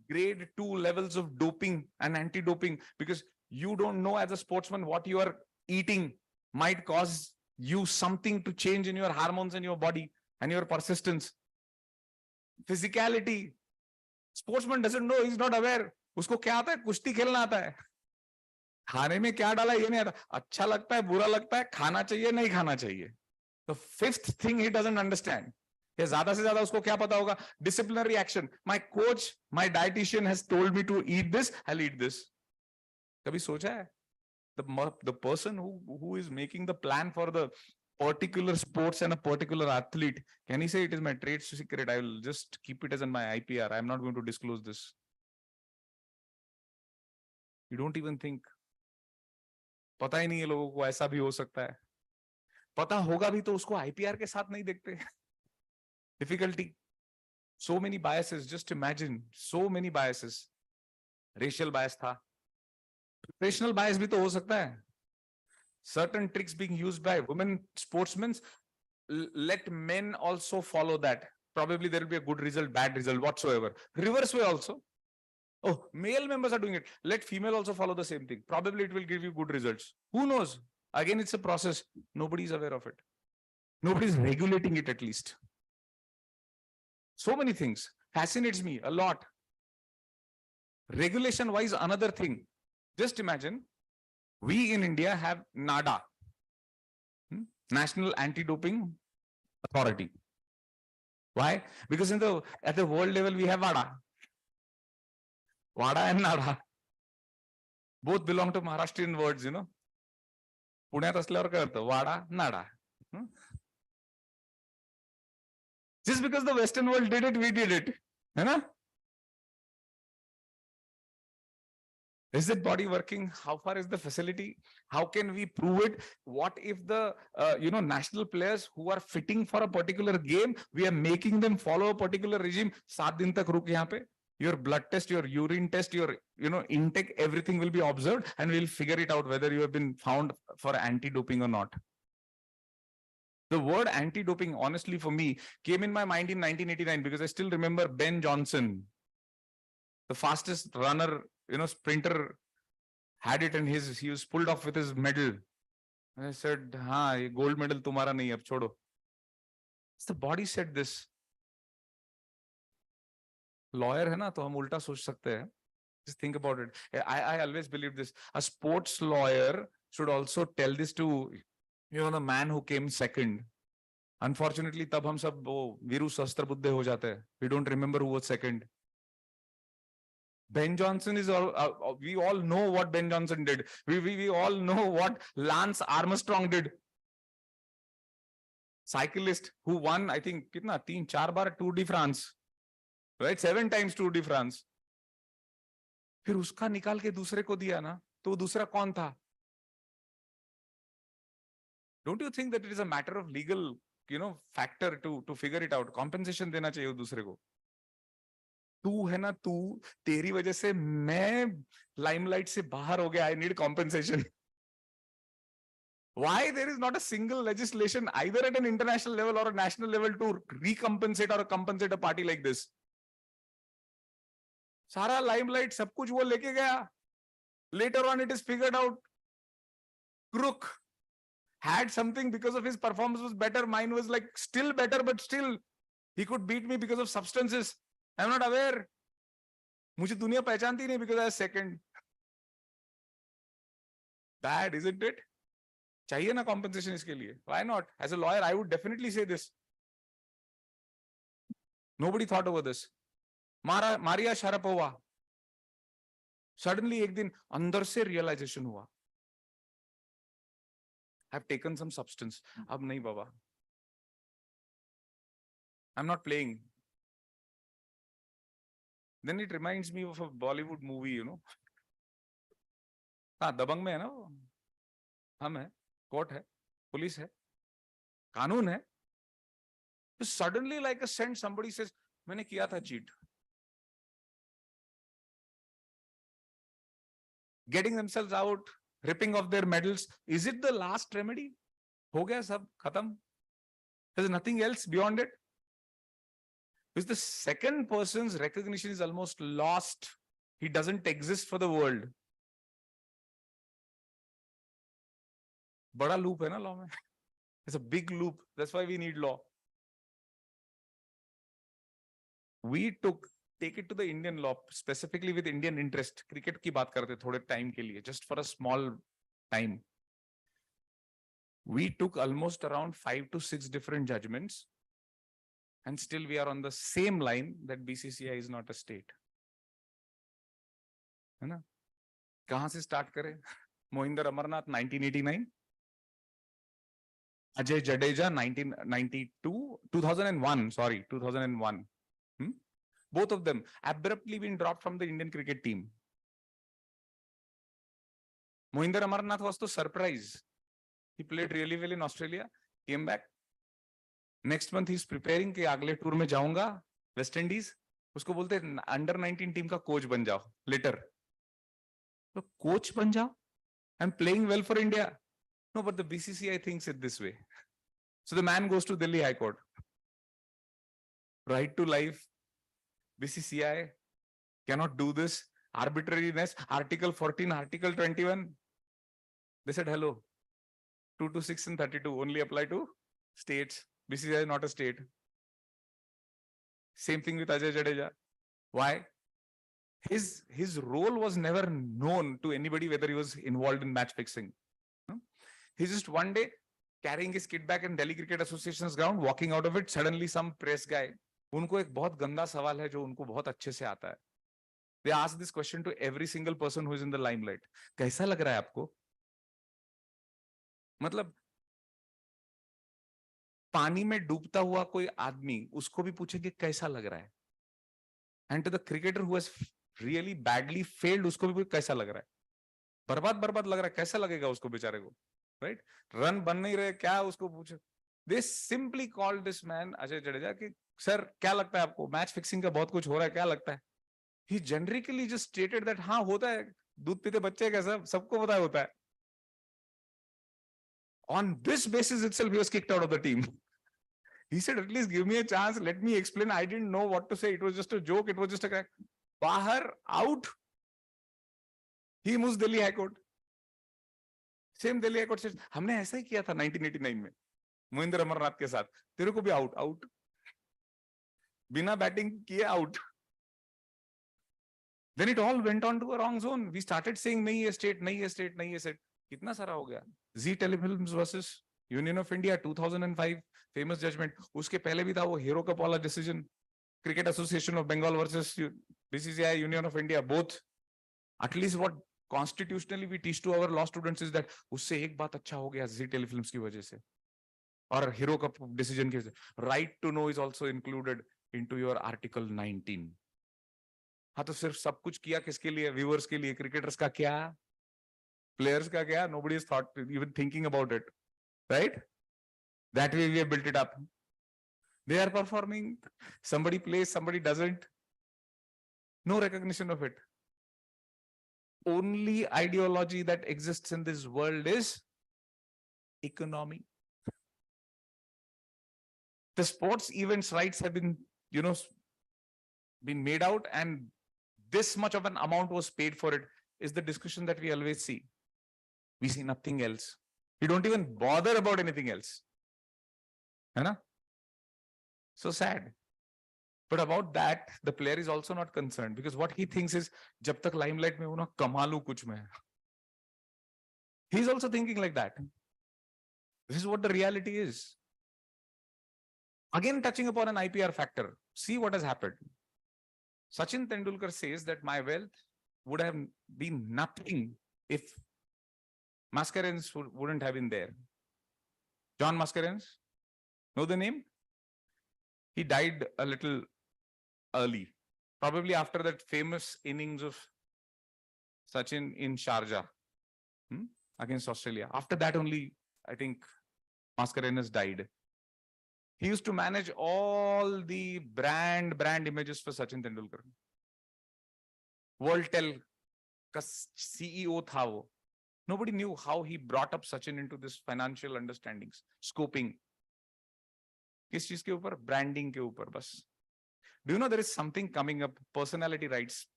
grade 2 levels of doping and anti-doping, because you don't know as a sportsman what you are eating might cause you something to change in your hormones in your body and your persistence. Physicality. Sportsman doesn't know, he's not aware. Usko kya aata hai? Kushti khelna aata hai. खाने में क्या डाला ये नहीं आता. अच्छा लगता है, बुरा लगता है, खाना चाहिए, नहीं खाना चाहिए. The fifth thing he doesn't understand. या ज्यादा से ज्यादा उसको क्या पता होगा? Disciplinary action. My coach, my dietitian has told me to eat this, I'll eat this. कभी सोचा है? The person who is making the plan for the particular sports and a particular athlete, can he say it is my trade secret? I will just keep it as in my IPR. I'm not going to disclose this. You don't even think. पता ही नहीं है लोगों को ऐसा भी हो सकता है. पता होगा भी तो उसको IPR के साथ नहीं देखते. Difficulty. So many biases. Just imagine. So many biases. Racial bias था. Professional bias भी तो हो सकता है. Certain tricks being used by women sportsmen, let men also follow that. Probably there will be a good result, bad result, whatsoever. Reverse way also. Oh, male members are doing it. Let female also follow the same thing. Probably it will give you good results. Who knows? Again, it's a process. Nobody is aware of it. Nobody is regulating it at least. So many things. Fascinates me a lot. Regulation wise, another thing. Just imagine, we in India have NADA, National Anti-Doping Authority. Why? Because at the world level, we have WADA. WADA and NADA. Both belong to Maharashtrian words, you know. पुण्यात असल्यावर काय होतं? WADA, NADA. Just because the Western world did it, we did it. है ना? Is that body working? How far is the facility? How can we prove it? What if the national players who are fitting for a particular game, we are making them follow a particular regime? 7 दिन तक रुक यहाँ पे. Your blood test, your urine test, your intake, everything will be observed, and we'll figure it out whether you have been found for anti-doping or not. The word anti-doping, honestly, for me, came in my mind in 1989 because I still remember Ben Johnson, the fastest runner, sprinter, had it, and he was pulled off with his medal. And I said, "Ha, gold medal tumhara nahi, ab chodo." The body said this. Lawyer hai na, to hum ulta soch sakte hain. Just think about it. I always believe this. A sports lawyer should also tell this to the man who came second. Unfortunately, tab hum sab viru sastra buddhe ho jate hain. We don't remember who was second. Ben Johnson is we all know what Ben Johnson did. We all know what Lance Armstrong did. Cyclist who won, I think, 3-4 bar Tour de France, right? 7 times Tour de France. फिर उसका निकाल के दूसरे को दिया ना, तो दूसरा कौन था? Don't you think that it is a matter of legal, factor to figure it out? Compensation देना चाहिए दूसरे को. तू है ना, तू, तेरी वजह से मैं लाइमलाइट से बाहर हो गया. I need compensation. Why there is not a single legislation either at an international level or a national level to recompensate or compensate a party like this? सारा लाइमलाइट सब कुछ वो लेके गया. Later on it is figured out. Crook had something because of his performance was better. Mine was like still better, but still he could beat me because of substances. I'm not aware. मुझे दुनिया पहचानती नहीं because I was second. Bad, isn't it? चाहिए ना compensation इसके लिए. Why not? As a lawyer, I would definitely say this. Nobody thought over this. Maria Sharapova. Suddenly एक दिन अंदर से realization हुआ. I've taken some substance. अब नहीं बाबा. I'm not playing. Then it reminds me of a Bollywood movie, हाँ, दबंग में है ना वो. हम है, कोर्ट है, पुलिस है, कानून है. So suddenly, like a scent, somebody says, मैंने किया था cheat. Getting themselves out, ripping off their medals. Is it the last remedy? हो गया सब खत्म. There's nothing else beyond it. Because the second person's recognition is almost lost. He doesn't exist for the world. Bada loop hai na law mein. It's a big loop. That's why we need law. We take it to the Indian law, specifically with Indian interest. Cricket ki baat karte thode time ke liye, just for a small time. We took almost around 5 to 6 different judgments, and still we are on the same line that BCCI is not a state. है ना? कहां से start करें? Mohinder Amarnath 1989, Ajay Jadeja 1992, 2001, sorry, 2001. Both of them abruptly been dropped from the Indian cricket team. Mohinder Amarnath was the surprise. He played really well in Australia, came back. Next month he's preparing कि अगले tour में जाऊंगा West Indies. उसको बोलते under 19 team का coach बन जाओ. Letter तो कोच बन जाओ. I'm playing well for India. No, but the BCCI thinks it this way. So the man goes to Delhi High Court. Right to life. BCCI cannot do this. Arbitrariness. Article 14, Article 21. They said, hello. 226 and 32 only apply to states. BCCI is not a state. Same thing with Ajay Jadeja. Why? His role was never known to anybody whether he was involved in match fixing. He's just one day carrying his kit bag in Delhi Cricket Association's ground, walking out of it, suddenly some press guy. उनको एक बहुत गंदा सवाल है जो उनको बहुत अच्छे से आता है. They ask this question to every single person who is in the limelight. कैसा लग रहा है आपको? मतलब पानी में डूबता हुआ कोई आदमी उसको भी पूछेंगे कैसा लग रहा है. And to the cricketer who has really badly failed, उसको भी कैसा लग रहा है. बर्बाद लग रहा है, कैसा लगेगा उसको बेचारे को, right? रन बन नहीं रहे, क्या उसको पूछे. They simply called this man Ajay Jadeja कि सर क्या लगता है आपको, मैच फिक्सिंग का बहुत कुछ हो रहा है, क्या लगता है. He generically just stated that हाँ होता है, दूध पीते बच्चे कैसा, सबको पता होता है. On this basis itself, he was kicked out of the team. He said, at least give me a chance, let me explain. I didn't know what to say. It was just a joke. It was just a crack. Bahar, out. He moves Delhi High Court. Same Delhi High Court says, हमने ऐसा ही किया था 1989 में मोहिंदर अमरनाथ के साथ. तेरे को भी out. बिना बैटिंग किए out. Then it all went on to a wrong zone. We started saying नहीं है state, नहीं है state, नहीं है state. कितना सारा हो गया. Z Telefilms versus Union of India 2005 famous judgment. उसके पहले भी था वो Hero Cup वाला decision. Cricket Association of Bengal versus BCCI Union of India, both. At least what constitutionally we teach to our law students is that उससे एक बात अच्छा हो गया Z Telefilms की वजह से और Hero Cup decision के वजह से. Right to know is also included into your Article 19. हाँ तो सिर्फ सब कुछ किया किसके लिए, व्यूअर्स के लिए. क्रिकेटर्स का क्या, प्लेयर्स का क्या, nobody has thought even thinking about it, right? That way we have built it up. They are performing, somebody plays, somebody doesn't. No recognition of it. Only ideology that exists in this world is economy. The sports events rights have been, been made out, and this much of an amount was paid for it is the discussion that we always see. We see nothing else. We don't even bother about anything else. Hai? So sad. But about that, the player is also not concerned because what he thinks is, jab tak limelight mein ho na, kama lu kuch mein. He's also thinking like that. This is what the reality is. Again, touching upon an IPR factor, see what has happened. Sachin Tendulkar says that my wealth would have been nothing if Mascarenhas wouldn't have been there. John Mascarenhas, know the name? He died a little early, probably after that famous innings of Sachin in Sharjah against Australia. After that only, I think Mascarenhas died. He used to manage all the brand images for Sachin Tendulkar. Worldtel ka CEO tha wo. Nobody knew how he brought up Sachin into this financial understandings, scoping. किस चीज के ऊपर, branding के ऊपर बस. Do you know there is something coming up, personality rights?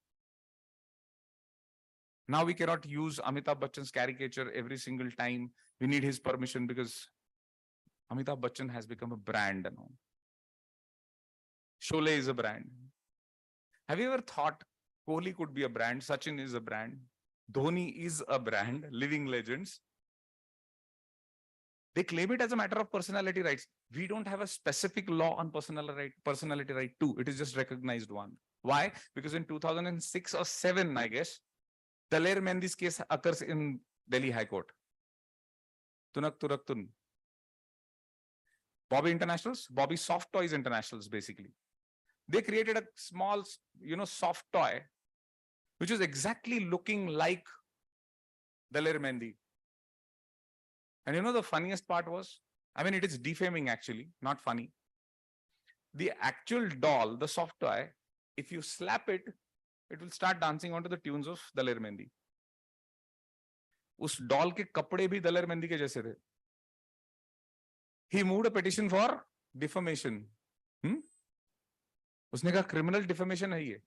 Now we cannot use Amitabh Bachchan's caricature every single time. We need his permission because Amitabh Bachchan has become a brand. You know? Sholay is a brand. Have you ever thought Kohli could be a brand? Sachin is a brand. Dhoni is a brand, living legends. They claim it as a matter of personality rights. We don't have a specific law on personality right too. It is just recognized one. Why? Because in 2006 or 7, I guess, Daler Mendy's case occurs in Delhi High Court. Tunak Turak Tun. Bobby Internationals, Bobby Soft Toys Internationals, basically. They created a small, soft toy, which is exactly looking like Daler Mendy. And the funniest part was, it is defaming actually, not funny. The actual doll, the soft toy, if you slap it, it will start dancing onto the tunes of Daler Mendy. उस doll के कपड़े भी Daler Mendy के जैसे थे. He moved a petition for defamation. उसने कहा criminal defamation है ये.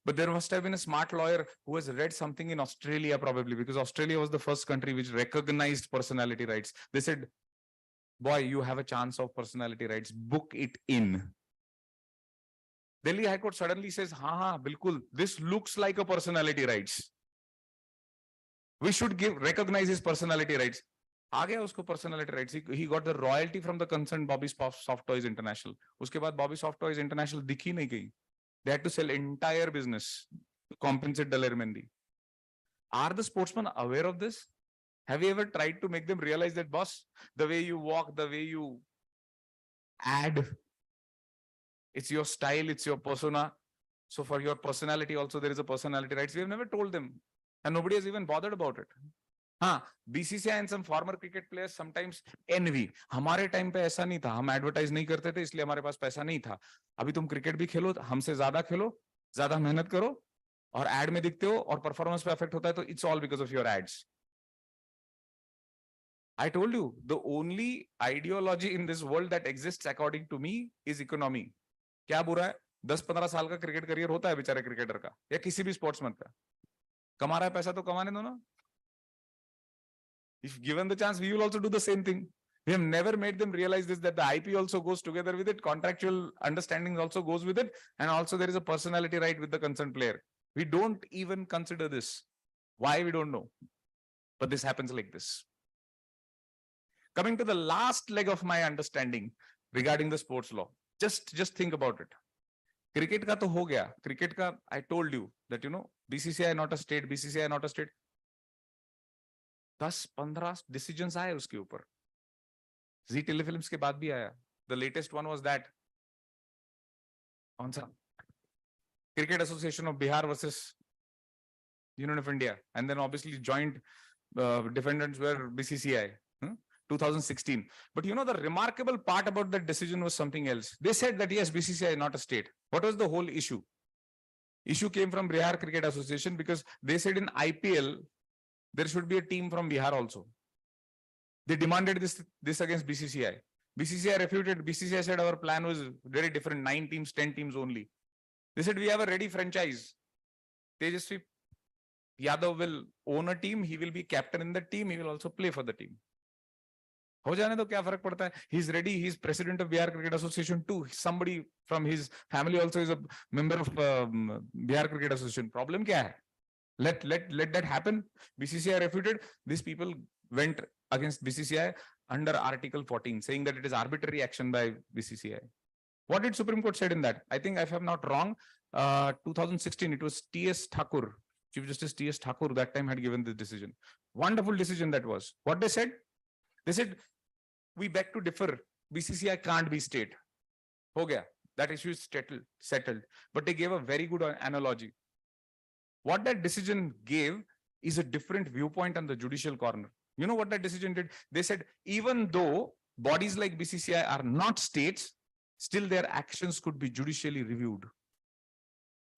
But there must have been a smart lawyer who has read something in Australia probably, because Australia was the first country which recognized personality rights. They said, boy, you have a chance of personality rights, book it in. Delhi High Court suddenly says, ha, bilkul, this looks like a personality rights. We should recognize his personality rights. आ गया उसको personality rights. He got the royalty from the concerned Bobby Soft Toys International. उसके बाद Bobby Soft Toys International दिखी नहीं गई. They had to sell entire business to compensate Daler Mendy. Are the sportsmen aware of this? Have you ever tried to make them realize that, boss, the way you walk, the way you add, it's your style, it's your persona. So for your personality also, there is a personality rights. We have never told them. And nobody has even bothered about it. BCCI and some former cricket players sometimes envy. हमारे time पे ऐसा नहीं था, हम advertise नहीं करते थे, इसलिए हमारे पास पैसा नहीं था. अभी तुम क्रिकेट भी खेलो, हमसे ज्यादा खेलो, ज्यादा मेहनत करो, और एड में दिखते हो, और परफॉर्मेंस पे अफेक्ट होता है, तो it's all because of your ads. I told you, the only ideology in this world that exists according to me is economy. क्या बुरा है? 10-15 साल का क्रिकेट करियर होता है बेचारे क्रिकेटर का, या किसी भी स्पोर्ट्समैन का. कमा रहा है पैसा तो कमाने दो ना. If given the chance, we will also do the same thing. We have never made them realize this, that the IP also goes together with it, contractual understanding also goes with it, and also there is a personality right with the concerned player. We don't even consider this. Why, we don't know. But this happens like this. Coming to the last leg of my understanding regarding the sports law, just think about it. Cricket ka to ho gaya. Cricket ka, I told you that, BCCI not a state, BCCI not a state. 10-15 decisions आए उसके ऊपर. जी telefilms के बाद भी आया. The latest one was that कौन सा? Cricket Association of Bihar versus Union of India, and then obviously joint defendants were BCCI. 2016. But the remarkable part about that decision was something else. They said that yes, BCCI is not a state. What was the whole issue? Issue came from Bihar Cricket Association because they said in IPL there should be a team from Bihar also. They demanded this against BCCI. BCCI refuted. BCCI said our plan was very different, 9 teams, 10 teams only. They said we have a ready franchise. Tejasvi Yadav will own a team. He will be captain in the team. He will also play for the team. हो जाने तो क्या फर्क पड़ता है? He's ready. He's president of Bihar Cricket Association too. Somebody from his family also is a member of Bihar Cricket Association. Problem क्या है? Let that happen. BCCI refuted. These people went against BCCI under Article 14, saying that it is arbitrary action by BCCI. What did Supreme Court said in that? I think, if I'm not wrong, 2016, it was T.S. Thakur, Chief Justice T.S. Thakur, that time had given this decision. Wonderful decision that was. What they said? They said, we beg to differ. BCCI can't be state. Ho gaya. That issue is settled. But they gave a very good analogy. What that decision gave is a different viewpoint on the judicial corner. You know what that decision did? They said, even though bodies like BCCI are not states, still their actions could be judicially reviewed.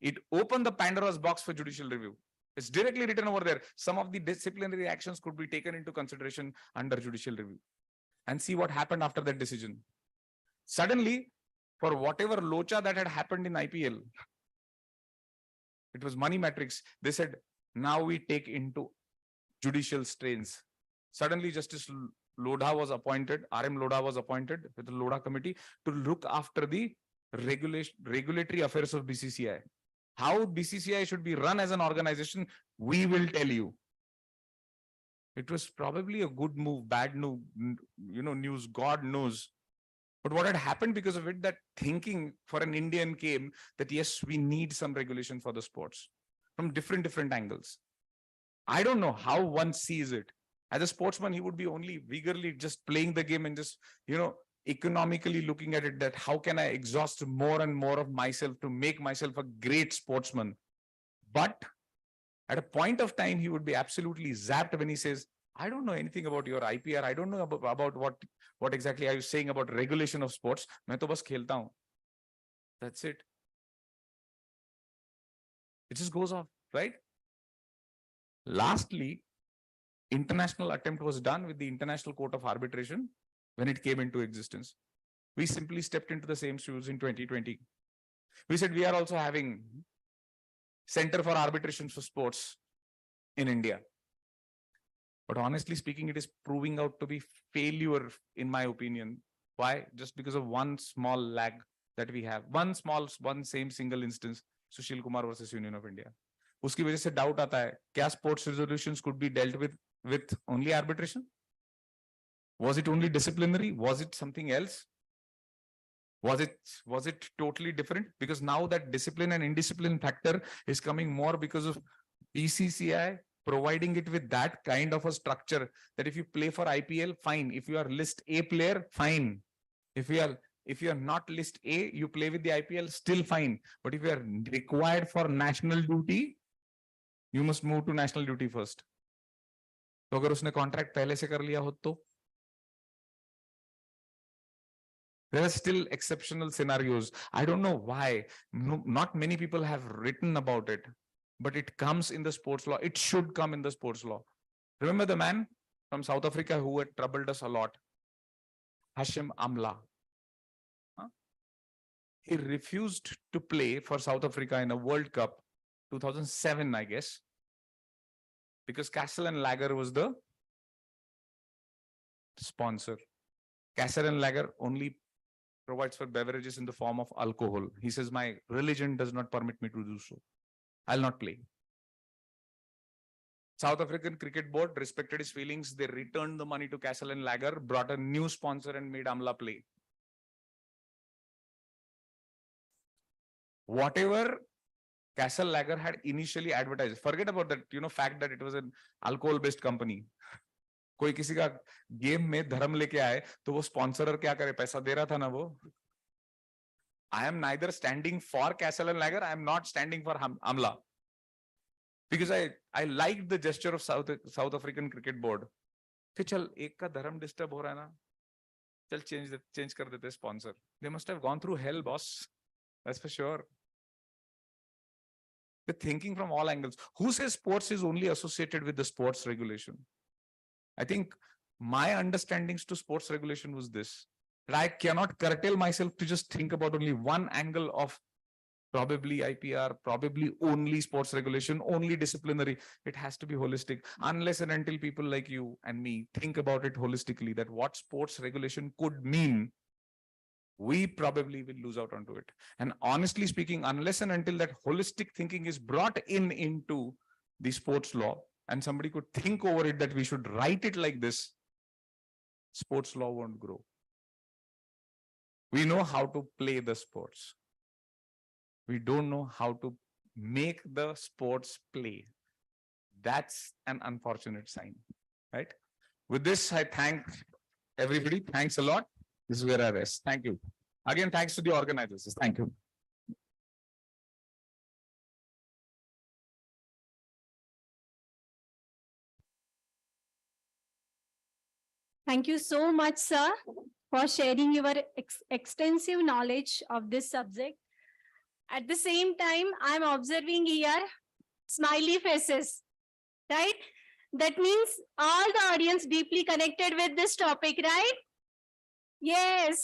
It opened the Pandora's box for judicial review. It's directly written over there. Some of the disciplinary actions could be taken into consideration under judicial review. And see what happened after that decision. Suddenly, for whatever locha that had happened in IPL. It was money metrics. They said, now we take into judicial strains. Suddenly, Justice Lodha was appointed, RM Lodha was appointed with the Lodha committee to look after the regulatory affairs of BCCI. How BCCI should be run as an organization, we will tell you. It was probably a good move, bad news, news, God knows. But what had happened because of it, that thinking for an Indian came that yes, we need some regulation for the sports from different angles. I don't know how one sees it. As a sportsman, he would be only eagerly just playing the game and just, economically looking at it, that how can I exhaust more and more of myself to make myself a great sportsman. But at a point of time, he would be absolutely zapped when he says, I don't know anything about your IPR. I don't know about what exactly are you saying about regulation of sports. Main to bas khelta hu. That's it. It just goes off, right? Lastly, international attempt was done with the International Court of Arbitration when it came into existence. We simply stepped into the same shoes in 2020. We said we are also having Center for Arbitration for Sports in India. But honestly speaking, it is proving out to be failure, in my opinion. Why? Just because of one small lag that we have. One same single instance, Sushil Kumar versus Union of India. Uski wajah se doubt aata hai, kya sports resolutions could be dealt with only arbitration? Was it only disciplinary? Was it something else? Was it totally different? Because now that discipline and indiscipline factor is coming more because of BCCI providing it with that kind of a structure that if you play for IPL, fine. If you are list A player, fine. If you are not list A, you play with the IPL, still fine. But if you are required for national duty, you must move to national duty first. तो अगर उसने contract पहले से कर लिया हो तो there are still exceptional scenarios. I don't know why. Not many people have written about it, but it comes in the sports law. It should come in the sports law. Remember the man from South Africa who had troubled us a lot? Hashim Amla. He refused to play for South Africa in a World Cup 2007, I guess, because Castle and Lager was the sponsor. Castle and Lager only provides for beverages in the form of alcohol. He says, my religion does not permit me to do so. I'll not play. South African Cricket Board respected his feelings. They returned the money to Castle and Lager, brought a new sponsor and made Amla play. Whatever Castle Lager had initially advertised, forget about that, fact that it was an alcohol-based company. कोई किसी का game में धर्म लेके आए तो वो sponsorer क्या करे, पैसा दे रहा था ना वो. I am neither standing for Castle and Lager, I am not standing for Amla, because I liked the gesture of South African Cricket Board. कि चल एक का धर्म डिस्टर्ब हो रहा है ना, चल चेंज कर देते sponsor. They must have gone through hell, boss. That's for sure. They're thinking from all angles. Who says sports is only associated with the sports regulation? I think my understandings to sports regulation was this, that I cannot curtail myself to just think about only one angle of probably IPR, probably only sports regulation, only disciplinary. It has to be holistic. Unless and until people like you and me think about it holistically, that what sports regulation could mean, we probably will lose out onto it. And honestly speaking, unless and until that holistic thinking is brought into the sports law, and somebody could think over it that we should write it like this, sports law won't grow. We know how to play the sports. We don't know how to make the sports play. That's an unfortunate sign, right? With this, I thank everybody. Thanks a lot. This is where I rest. Thank you. Again, thanks to the organizers. Thank you. Thank you so much, sir, for sharing your extensive knowledge of this subject. At the same time, I'm observing here smiley faces, right? That means all the audience deeply connected with this topic, right? Yes.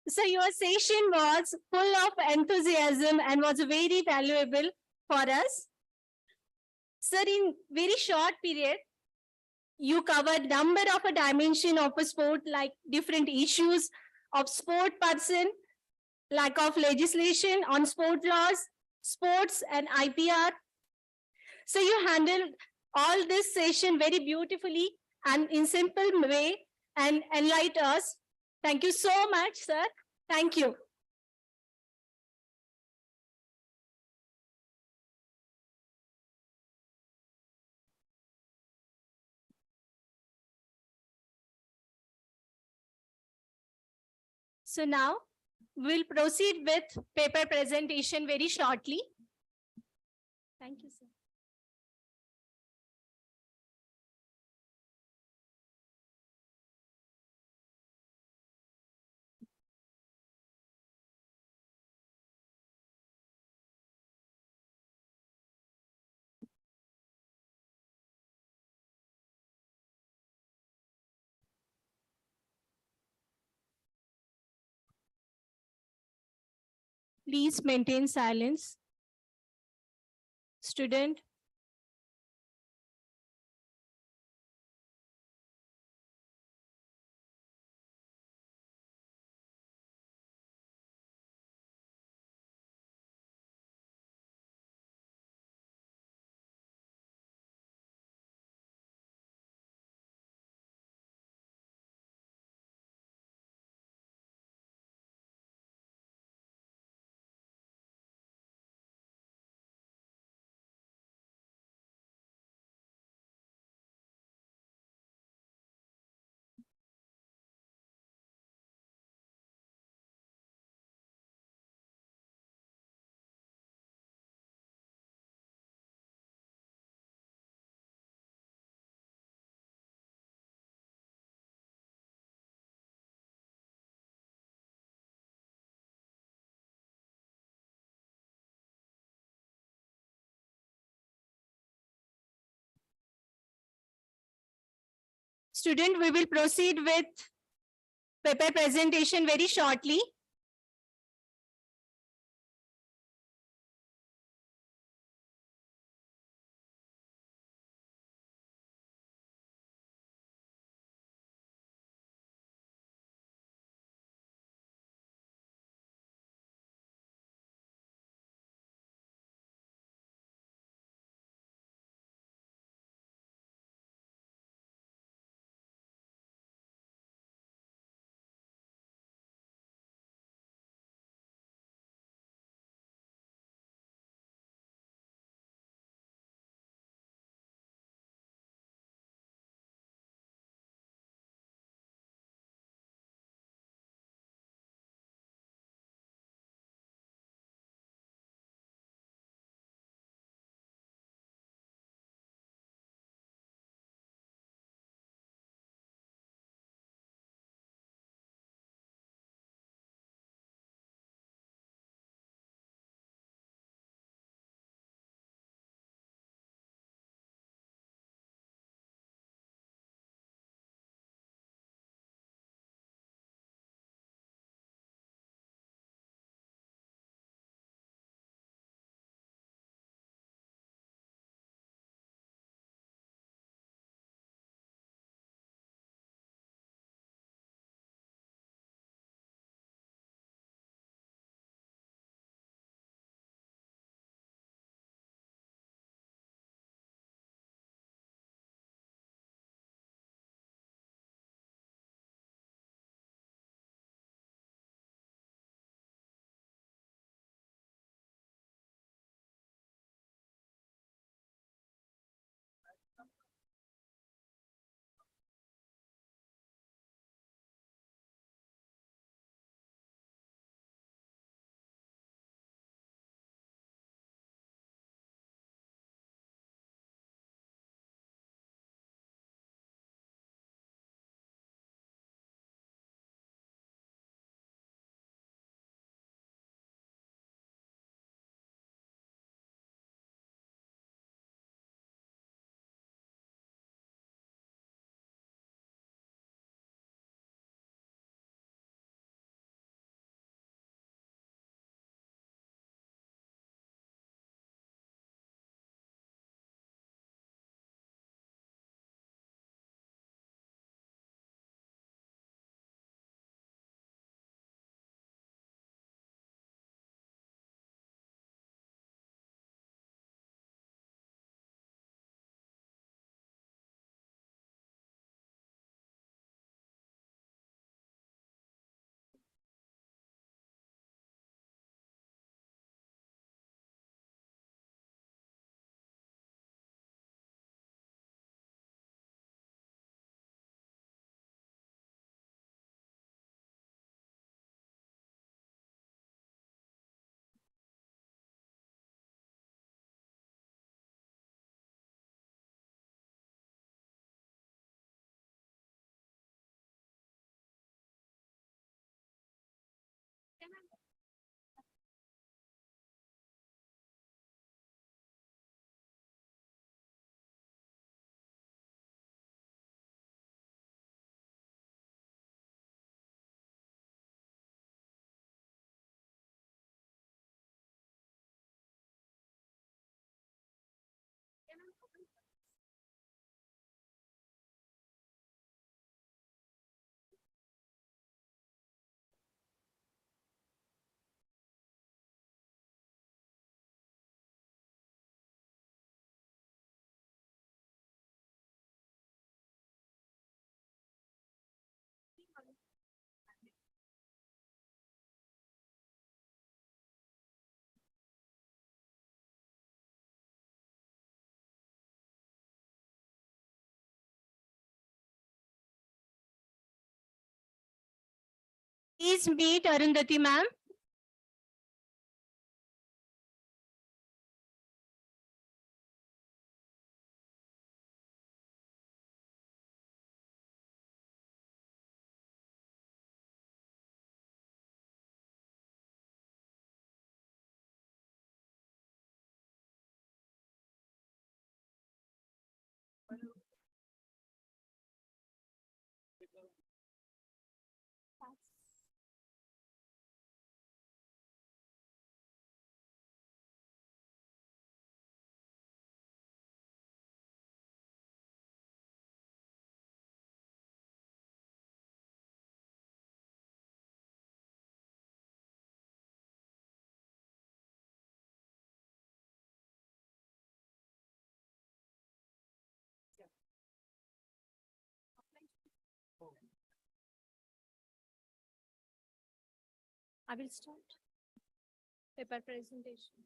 So your session was full of enthusiasm and was very valuable for us. Sir, in very short period, you covered number of a dimension of a sport, like different issues of sport person, lack of legislation on sport laws, sports and IPR. So you handled all this session very beautifully and in simple way and enlighten us. Thank you so much, sir. Thank you. So now we'll proceed with paper presentation very shortly. Thank you, sir. Please maintain silence. Student, student, we will proceed with paper presentation very shortly. Please meet Arundhati ma'am. I will start. Paper presentation.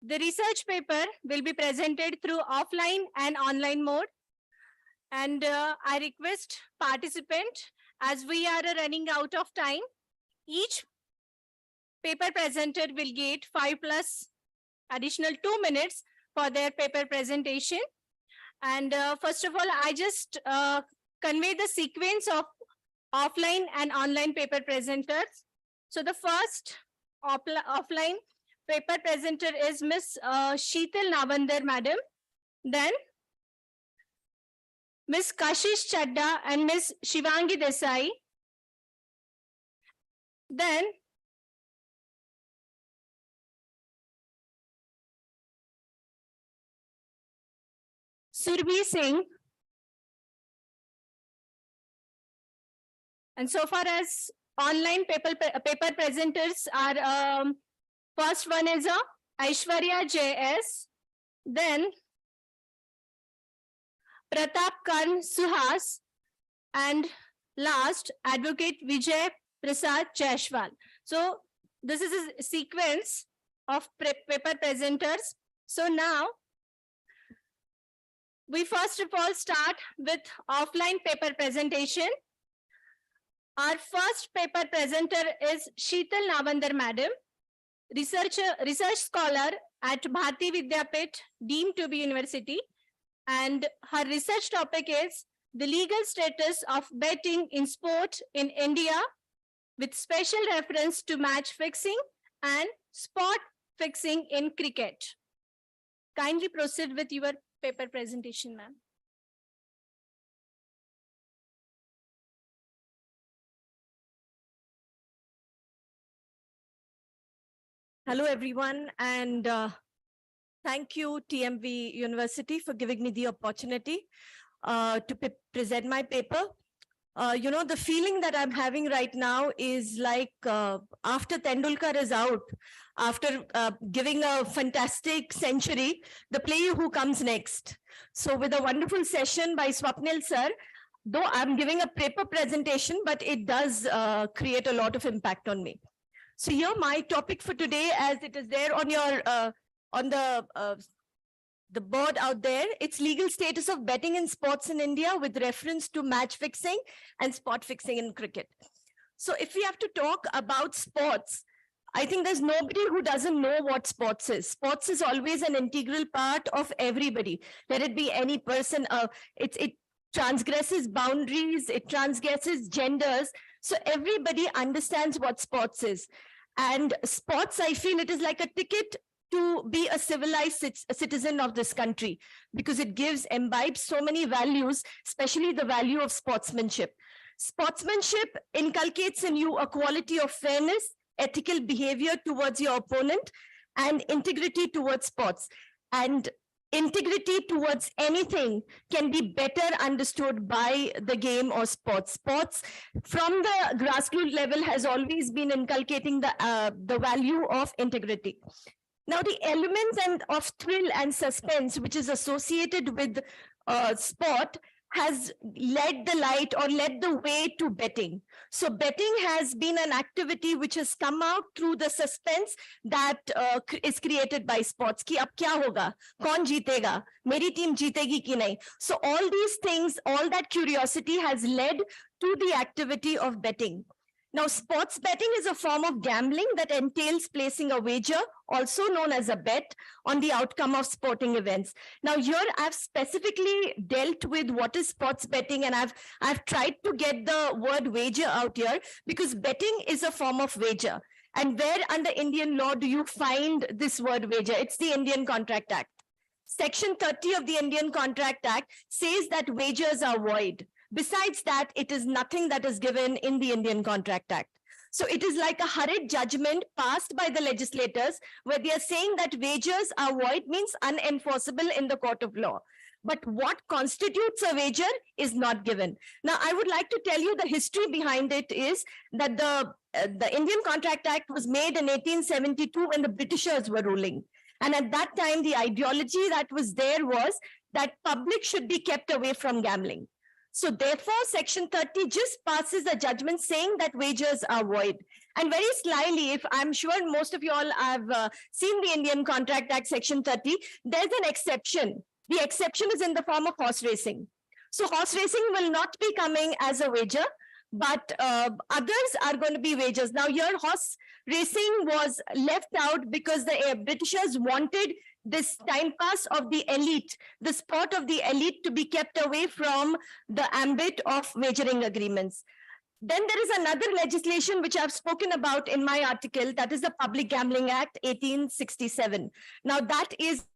The research paper will be presented through offline and online mode. And I request participant, as we are running out of time, each paper presenter will get 5 plus additional 2 minutes for their paper presentation. And first of all, I just convey the sequence of offline and online paper presenters. So the first offline paper presenter is Miss Sheetal Navandar, madam. Then Miss Kashish Chadda and Miss Shivangi Desai. Then Surbhi Singh. And so far as online paper presenters are, first one is Aishwarya JS, then Pratap Karn Suhas, and last, Advocate Vijay Prasad Jaishwal. So this is a sequence of paper presenters. So now, we first of all start with offline paper presentation. Our first paper presenter is Sheetal Navandar Madam, research scholar at Bharati Vidyapit, deemed to be university. And her research topic is the legal status of betting in sport in India, with special reference to match fixing and spot fixing in cricket. Kindly proceed with your paper presentation, ma'am. Hello, everyone, and thank you, TMV University, for giving me the opportunity to present my paper. You know, the feeling that I'm having right now is like after Tendulkar is out, after giving a fantastic century, the player who comes next. So with a wonderful session by Swapnil sir, though I'm giving a paper presentation, but it does create a lot of impact on me. So here my topic for today, as it is there on your on the board out there, it's legal status of betting in sports in India with reference to match fixing and spot fixing in cricket. So if we have to talk about sports, I think there's nobody who doesn't know what sports is. Sports is always an integral part of everybody. Let it be any person. It transgresses boundaries, it transgresses genders. So everybody understands what sports is. And sports, I feel it is like a ticket to be a civilized citizen of this country, because it imbibes so many values, especially the value of sportsmanship. Sportsmanship inculcates in you a quality of fairness, ethical behavior towards your opponent, and integrity towards sports. And integrity towards anything can be better understood by the game or sports. Sports from the grassroots level has always been inculcating the value of integrity. Now, the elements of thrill and suspense, which is associated with sport, has led the way to betting. So betting has been an activity which has come out through the suspense that is created by sports. Ki ab kya hoga? Kaun jeetega? Meri team jeetegi ki nahi? So all these things, all that curiosity has led to the activity of betting. Now, sports betting is a form of gambling that entails placing a wager, also known as a bet, on the outcome of sporting events. Now, here I've specifically dealt with what is sports betting, and I've tried to get the word wager out here, because betting is a form of wager. And where under Indian law do you find this word wager? It's the Indian Contract Act. Section 30 of the Indian Contract Act says that wagers are void. Besides that, it is nothing that is given in the Indian Contract Act. So it is like a hurried judgment passed by the legislators, where they are saying that wagers are void, means unenforceable in the court of law. But what constitutes a wager is not given. Now, I would like to tell you the history behind it is that the Indian Contract Act was made in 1872 when the Britishers were ruling. And at that time, the ideology that was there was that public should be kept away from gambling. So therefore, Section 30 just passes a judgment saying that wagers are void. And very slyly, if I'm sure most of you all have seen the Indian Contract Act Section 30, there's an exception. The exception is in the form of horse racing. So horse racing will not be coming as a wager, but others are going to be wagers. Now here horse racing was left out because the Britishers wanted this time pass of the elite, the sport of the elite, to be kept away from the ambit of wagering agreements. Then there is another legislation which I've spoken about in my article, that is the Public Gambling Act 1867. Now that is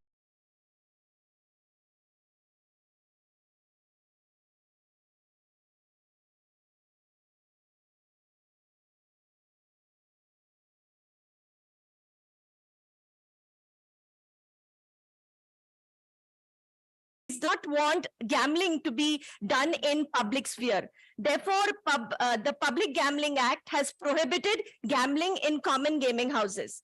not want gambling to be done in public sphere. Therefore, the Public Gambling Act has prohibited gambling in common gaming houses.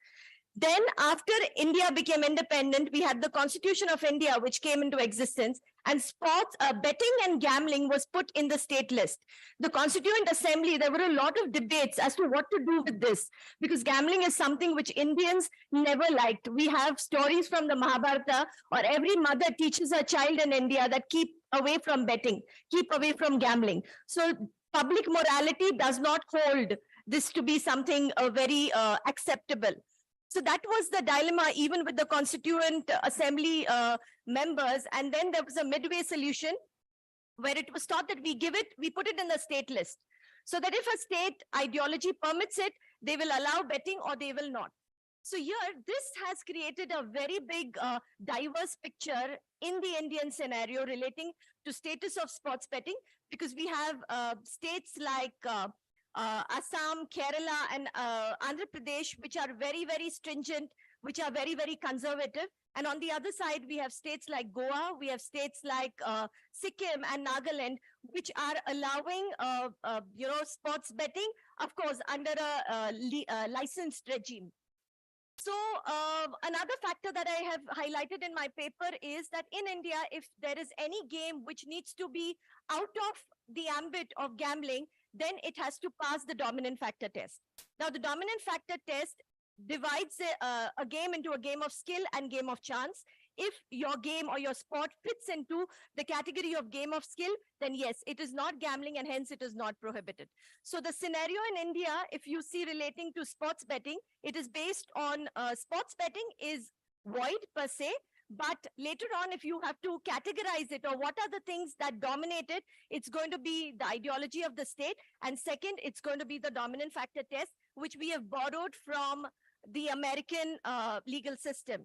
Then after India became independent, we had the Constitution of India, which came into existence, and sports, betting and gambling was put in the state list. The Constituent Assembly, there were a lot of debates as to what to do with this, because gambling is something which Indians never liked. We have stories from the Mahabharata, or every mother teaches her child in India that keep away from betting, keep away from gambling. So public morality does not hold this to be something very acceptable. So that was the dilemma, even with the Constituent Assembly members. And then there was a midway solution where it was thought that we put it in the state list. So that if a state ideology permits it, they will allow betting or they will not. So here, this has created a very big diverse picture in the Indian scenario relating to status of sports betting, because we have states like Assam, Kerala, and Andhra Pradesh, which are very, very stringent, which are very, very conservative. And on the other side, we have states like Goa, we have states like Sikkim and Nagaland, which are allowing, sports betting, of course, under a licensed regime. So another factor that I have highlighted in my paper is that in India, if there is any game which needs to be out of the ambit of gambling, then it has to pass the dominant factor test. Now, the dominant factor test divides a game into a game of skill and game of chance. If your game or your sport fits into the category of game of skill, then yes, it is not gambling and hence it is not prohibited. So the scenario in India, if you see relating to sports betting, it is based on sports betting is void per se. But later on, if you have to categorize it or what are the things that dominate it, it's going to be the ideology of the state. And second, it's going to be the dominant factor test, which we have borrowed from the American legal system.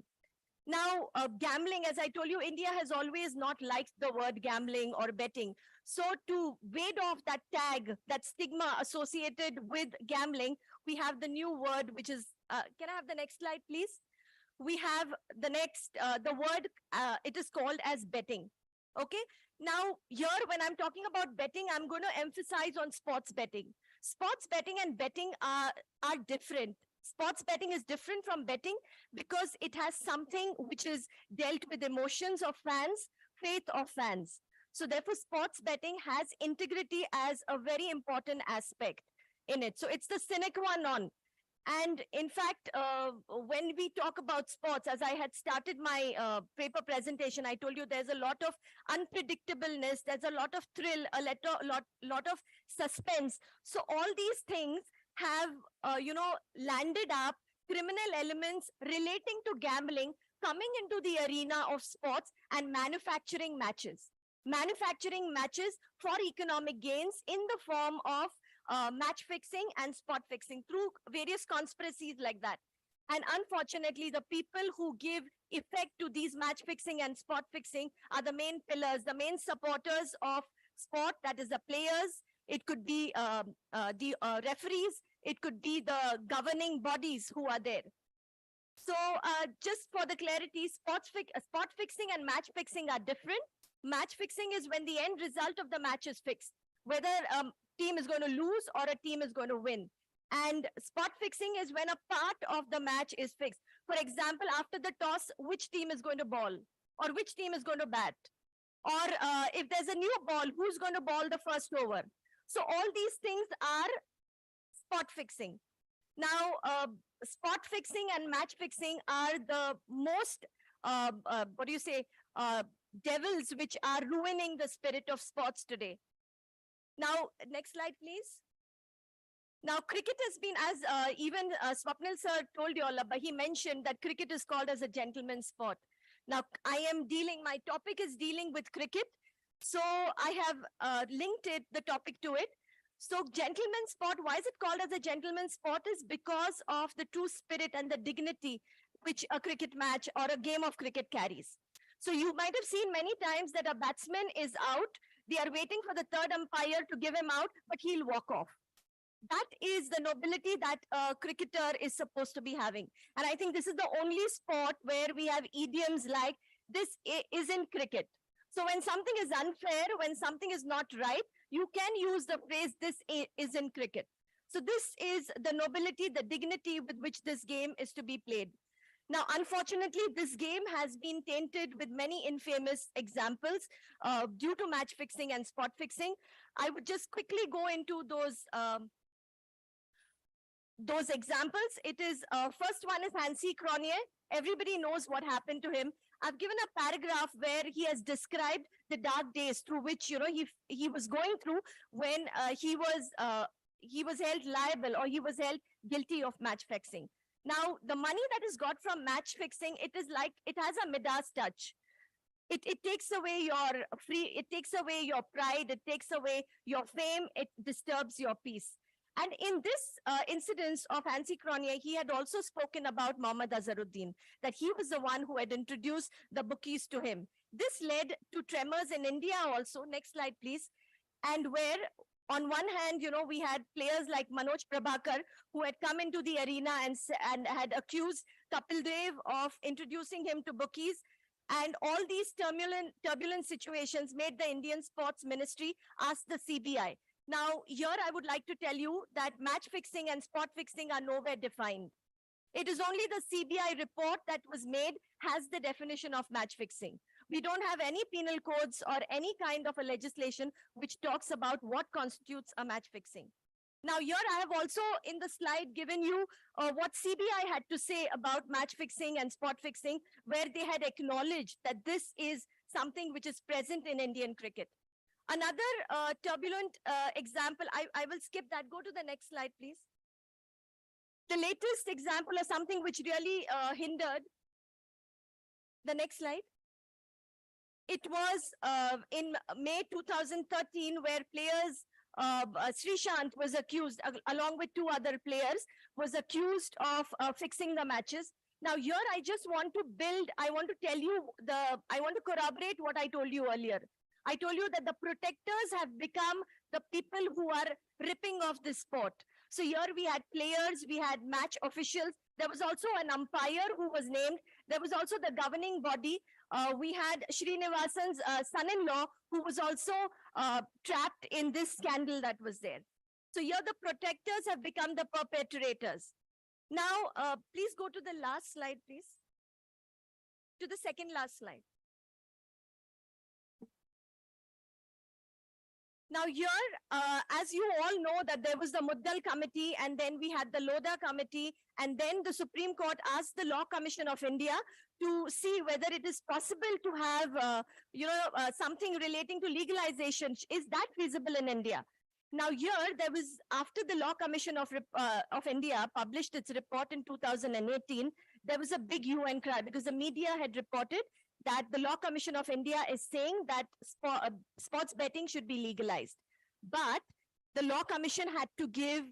Now, gambling, as I told you, India has always not liked the word gambling or betting. So to ward off that tag, that stigma associated with gambling, we have the new word, which is, can I have the next slide, please? We have the next, the word, it is called as betting. Okay. Now, here, when I'm talking about betting, I'm going to emphasize on sports betting. Sports betting and betting are different. Sports betting is different from betting because it has something which is dealt with emotions of fans, faith of fans. So therefore, sports betting has integrity as a very important aspect in it. So it's the sine qua non. And in fact, when we talk about sports, as I had started my paper presentation, I told you there's a lot of unpredictableness, there's a lot of thrill, lot of suspense. So all these things have, landed up criminal elements relating to gambling coming into the arena of sports and manufacturing matches for economic gains in the form of match fixing and spot fixing through various conspiracies like that. And unfortunately, the people who give effect to these match fixing and spot fixing are the main pillars, the main supporters of sport, that is the players. It could be the referees. It could be the governing bodies who are there. So just for the clarity, spot fixing and match fixing are different. Match fixing is when the end result of the match is fixed, whether a team is going to lose or a team is going to win. And spot fixing is when a part of the match is fixed. For example, after the toss, which team is going to ball or which team is going to bat? Or if there's a new ball, who's going to ball the first over? So all these things are spot fixing. Now, spot fixing and match fixing are the most, devils which are ruining the spirit of sports today. Now, next slide, please. Now, cricket has been, as even Swapnil sir told you all, but he mentioned that cricket is called as a gentleman's sport. Now, my topic is dealing with cricket. So I have linked the topic to it. So gentleman's sport, why is it called as a gentleman's sport is because of the true spirit and the dignity which a cricket match or a game of cricket carries. So you might have seen many times that a batsman is out. They are waiting for the third umpire to give him out, but he'll walk off. That is the nobility that a cricketer is supposed to be having. And I think this is the only sport where we have idioms like this isn't cricket. So when something is unfair, when something is not right, you can use the phrase, this is in cricket. So this is the nobility, the dignity with which this game is to be played. Now, unfortunately, this game has been tainted with many infamous examples due to match fixing and spot fixing. I would just quickly go into those examples. It is first one is Hansi Cronje. Everybody knows what happened to him. I've given a paragraph where he has described the dark days through which he was going through when he was held liable, or he was held guilty of match fixing. Now, the money that is got from match fixing, it has a Midas touch. It takes away your it takes away your pride, it takes away your fame, it disturbs your peace. And in this incidence of Hansi Cronje, he had also spoken about Mohammad Azharuddin, that he was the one who had introduced the bookies to him. This led to tremors in India also. Next slide, please. And where on one hand, we had players like Manoj Prabhakar, who had come into the arena and had accused Kapil Dev of introducing him to bookies. And all these turbulent situations made the Indian Sports Ministry ask the CBI. Now, here I would like to tell you that match fixing and spot fixing are nowhere defined. It is only the CBI report that was made has the definition of match fixing. We don't have any penal codes or any kind of a legislation which talks about what constitutes a match fixing. Now, here I have also in the slide given you what CBI had to say about match fixing and spot fixing, where they had acknowledged that this is something which is present in Indian cricket. Another turbulent example, I will skip that. Go to the next slide, please. The latest example of something which really hindered. The next slide. It was in May 2013 where players, Srishant was accused, along with two other players, was accused of fixing the matches. Now here I just want to I want to tell you, I want to corroborate what I told you earlier. I told you that the protectors have become the people who are ripping off the sport. So here we had players, we had match officials. There was also an umpire who was named. There was also the governing body. We had Srinivasan's son-in-law who was also trapped in this scandal that was there. So here the protectors have become the perpetrators. Now, please go to the last slide, please. To the second last slide. Now here, as you all know, that there was the Muddal committee, and then we had the Lodha committee, and then the Supreme Court asked the Law Commission of India to see whether it is possible to have, something relating to legalization. Is that feasible in India? Now here, there was, after the Law Commission of India published its report in 2018, there was a big hue and cry because the media had reported that the Law Commission of India is saying that sports betting should be legalized. But the Law Commission had to give,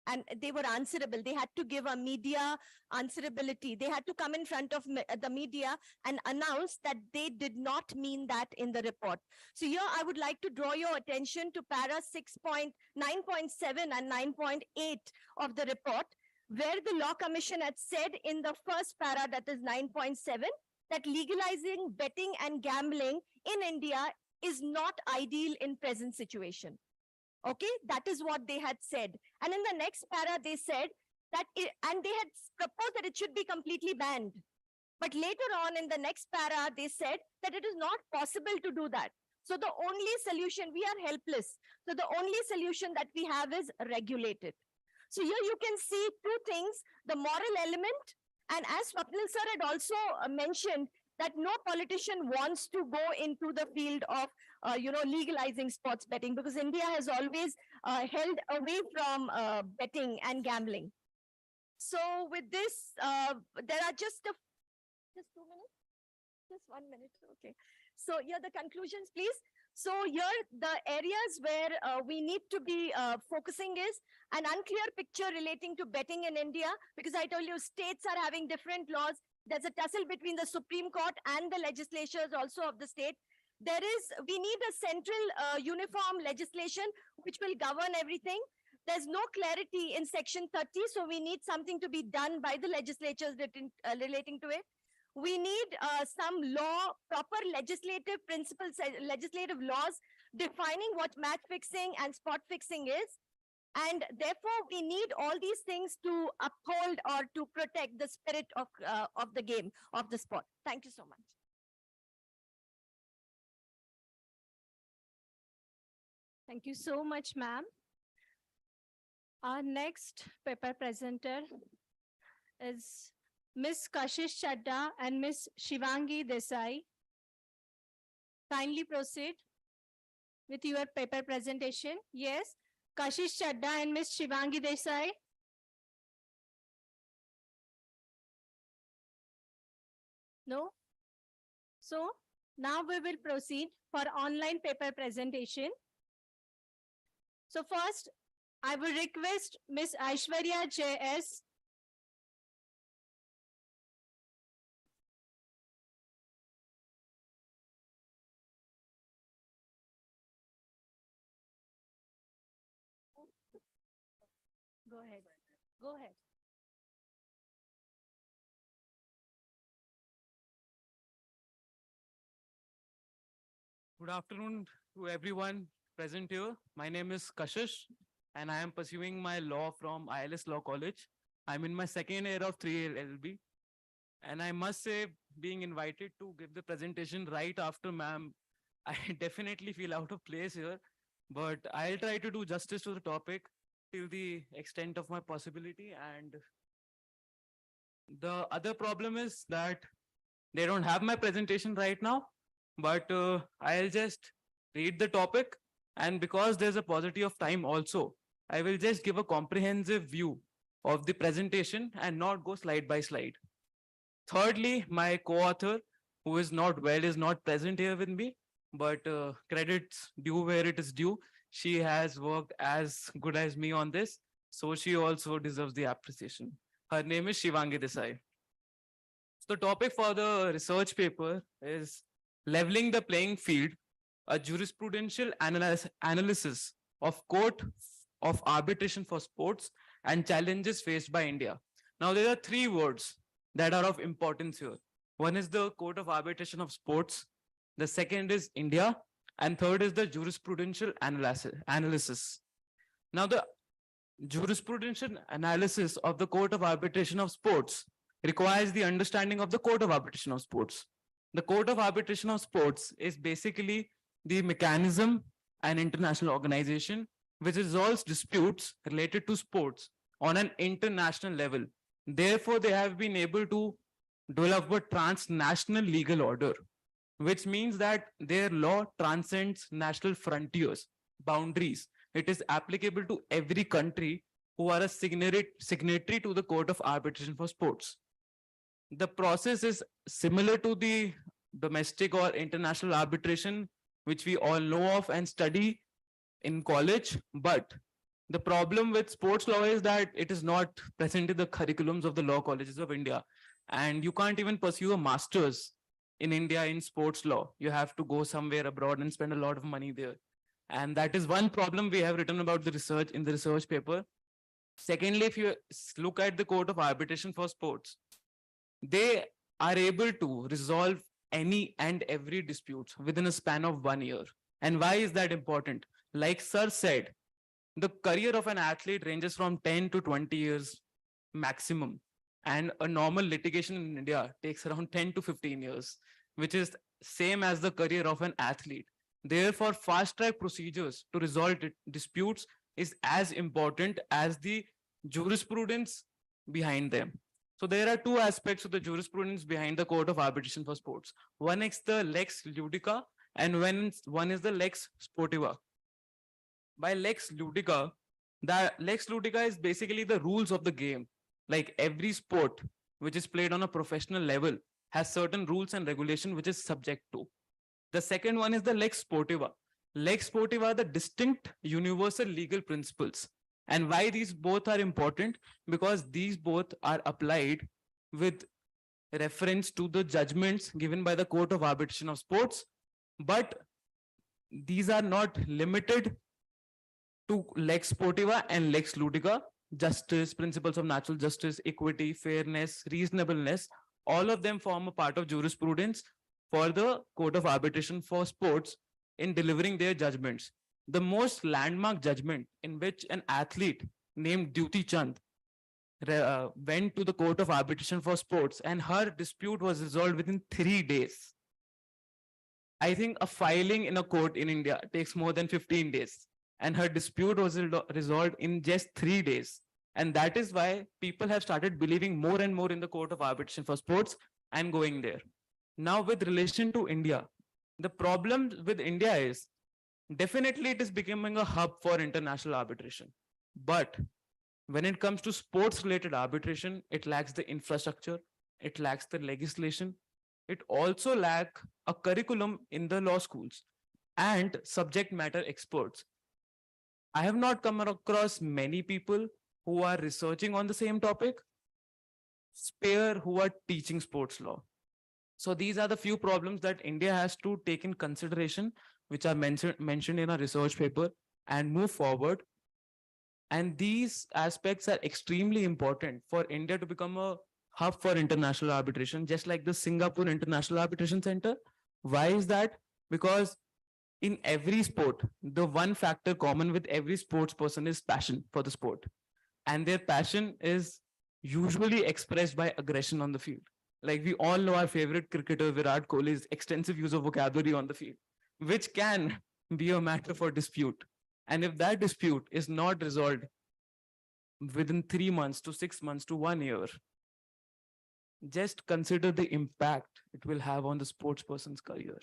and they were answerable, they had to give a media answerability. They had to come in front of the media and announce that they did not mean that in the report. So here I would like to draw your attention to para 9.7 and 9.8 of the report, where the Law Commission had said in the first para, that is 9.7, that legalizing betting and gambling in India is not ideal in present situation. Okay, that is what they had said. And in the next para, they said that, and they had proposed that it should be completely banned. But later on in the next para, they said that it is not possible to do that. So the only solution, we are helpless. So the only solution that we have is regulated. So here you can see two things, the moral element. And as Swapnil sir had also mentioned, that no politician wants to go into the field of, legalizing sports betting, because India has always held away from betting and gambling. So with this, there are just 2 minutes, just 1 minute. Okay. So here the conclusions, please. So here the areas where we need to be focusing is an unclear picture relating to betting in India, because I told you states are having different laws. There's a tussle between the Supreme Court and the legislatures also of the state. We need a central uniform legislation which will govern everything. There's no clarity in section 30, so we need something to be done by the legislatures relating to it. We need some law, proper legislative principles, legislative laws defining what match fixing and spot fixing is. And therefore, we need all these things to uphold or to protect the spirit of the game, of the sport. Thank you so much. Thank you so much, ma'am. Our next paper presenter is Ms. Kashish Chadda and Ms. Shivangi Desai. Kindly proceed with your paper presentation. Yes, Kashish Chadda and Ms. Shivangi Desai. No? So now we will proceed for online paper presentation. So first, I will request Ms. Aishwarya J.S. Go ahead. Go ahead. Good afternoon to everyone present here. My name is Kashish and I am pursuing my law from ILS Law College. I'm in my second year of 3 LLB. And I must say, being invited to give the presentation right after ma'am, I definitely feel out of place here. But I'll try to do justice to the topic till the extent of my possibility. And the other problem is that they don't have my presentation right now, but I'll just read the topic. And because there's a paucity of time also, I will just give a comprehensive view of the presentation and not go slide by slide. Thirdly, my co-author, who is not well, is not present here with me, but credits due where it is due. She has worked as good as me on this, so she also deserves the appreciation. Her name is Shivangi Desai. So the topic for the research paper is Leveling the Playing Field, a jurisprudential analysis of Court of Arbitration for Sports and challenges faced by India. Now, there are three words that are of importance here. One is the Court of Arbitration of Sports, the second is India, and third is the jurisprudential analysis. Now, the jurisprudential analysis of the Court of Arbitration of Sports requires the understanding of the Court of Arbitration of Sports. The Court of Arbitration of Sports is basically the mechanism and international organization which resolves disputes related to sports on an international level. Therefore, they have been able to develop a transnational legal order, which means that their law transcends national frontiers, boundaries. It is applicable to every country who are a signatory to the Court of Arbitration for Sports. The process is similar to the domestic or international arbitration, which we all know of and study in college. But the problem with sports law is that it is not present in the curriculums of the law colleges of India. And you can't even pursue a master's in India in sports law. You have to go somewhere abroad and spend a lot of money there. And that is one problem we have written about the research in the research paper. Secondly, if you look at the Court of Arbitration for Sports, they are able to resolve any and every dispute within a span of 1 year. And why is that important? Like Sir said, the career of an athlete ranges from 10 to 20 years maximum. And a normal litigation in India takes around 10 to 15 years, which is same as the career of an athlete. Therefore, fast track procedures to resolve disputes is as important as the jurisprudence behind them. So there are two aspects of the jurisprudence behind the Court of Arbitration for Sports. One is the Lex Ludica and one is the Lex Sportiva. By Lex Ludica, the Lex Ludica is basically the rules of the game. Like every sport which is played on a professional level has certain rules and regulation which is subject to. The second one is the Lex Sportiva. Lex Sportiva are the distinct universal legal principles. And why these both are important? Because these both are applied with reference to the judgments given by the Court of Arbitration of Sports. But these are not limited to Lex Sportiva and Lex Ludica. Justice, principles of natural justice, equity, fairness, reasonableness, all of them form a part of jurisprudence for the Court of Arbitration for Sports in delivering their judgments. The most landmark judgment in which an athlete named Duty Chand went to the Court of Arbitration for Sports and her dispute was resolved within 3 days. I think a filing in a court in India takes more than 15 days and her dispute was resolved in just 3 days. And that is why people have started believing more and more in the Court of Arbitration for Sports and going there. Now, with relation to India, the problem with India is definitely it is becoming a hub for international arbitration. But when it comes to sports related arbitration, it lacks the infrastructure, it lacks the legislation, it also lacks a curriculum in the law schools and subject matter experts. I have not come across many people who are researching on the same topic, spare who are teaching sports law. So these are the few problems that India has to take in consideration, which are mentioned in a research paper and move forward. And these aspects are extremely important for India to become a hub for international arbitration, just like the Singapore International Arbitration Center. Why is that? Because in every sport, the one factor common with every sports person is passion for the sport. And their passion is usually expressed by aggression on the field. Like we all know our favorite cricketer, Virat Kohli's extensive use of vocabulary on the field, which can be a matter for dispute. And if that dispute is not resolved within 3 months to 6 months to 1 year, just consider the impact it will have on the sports person's career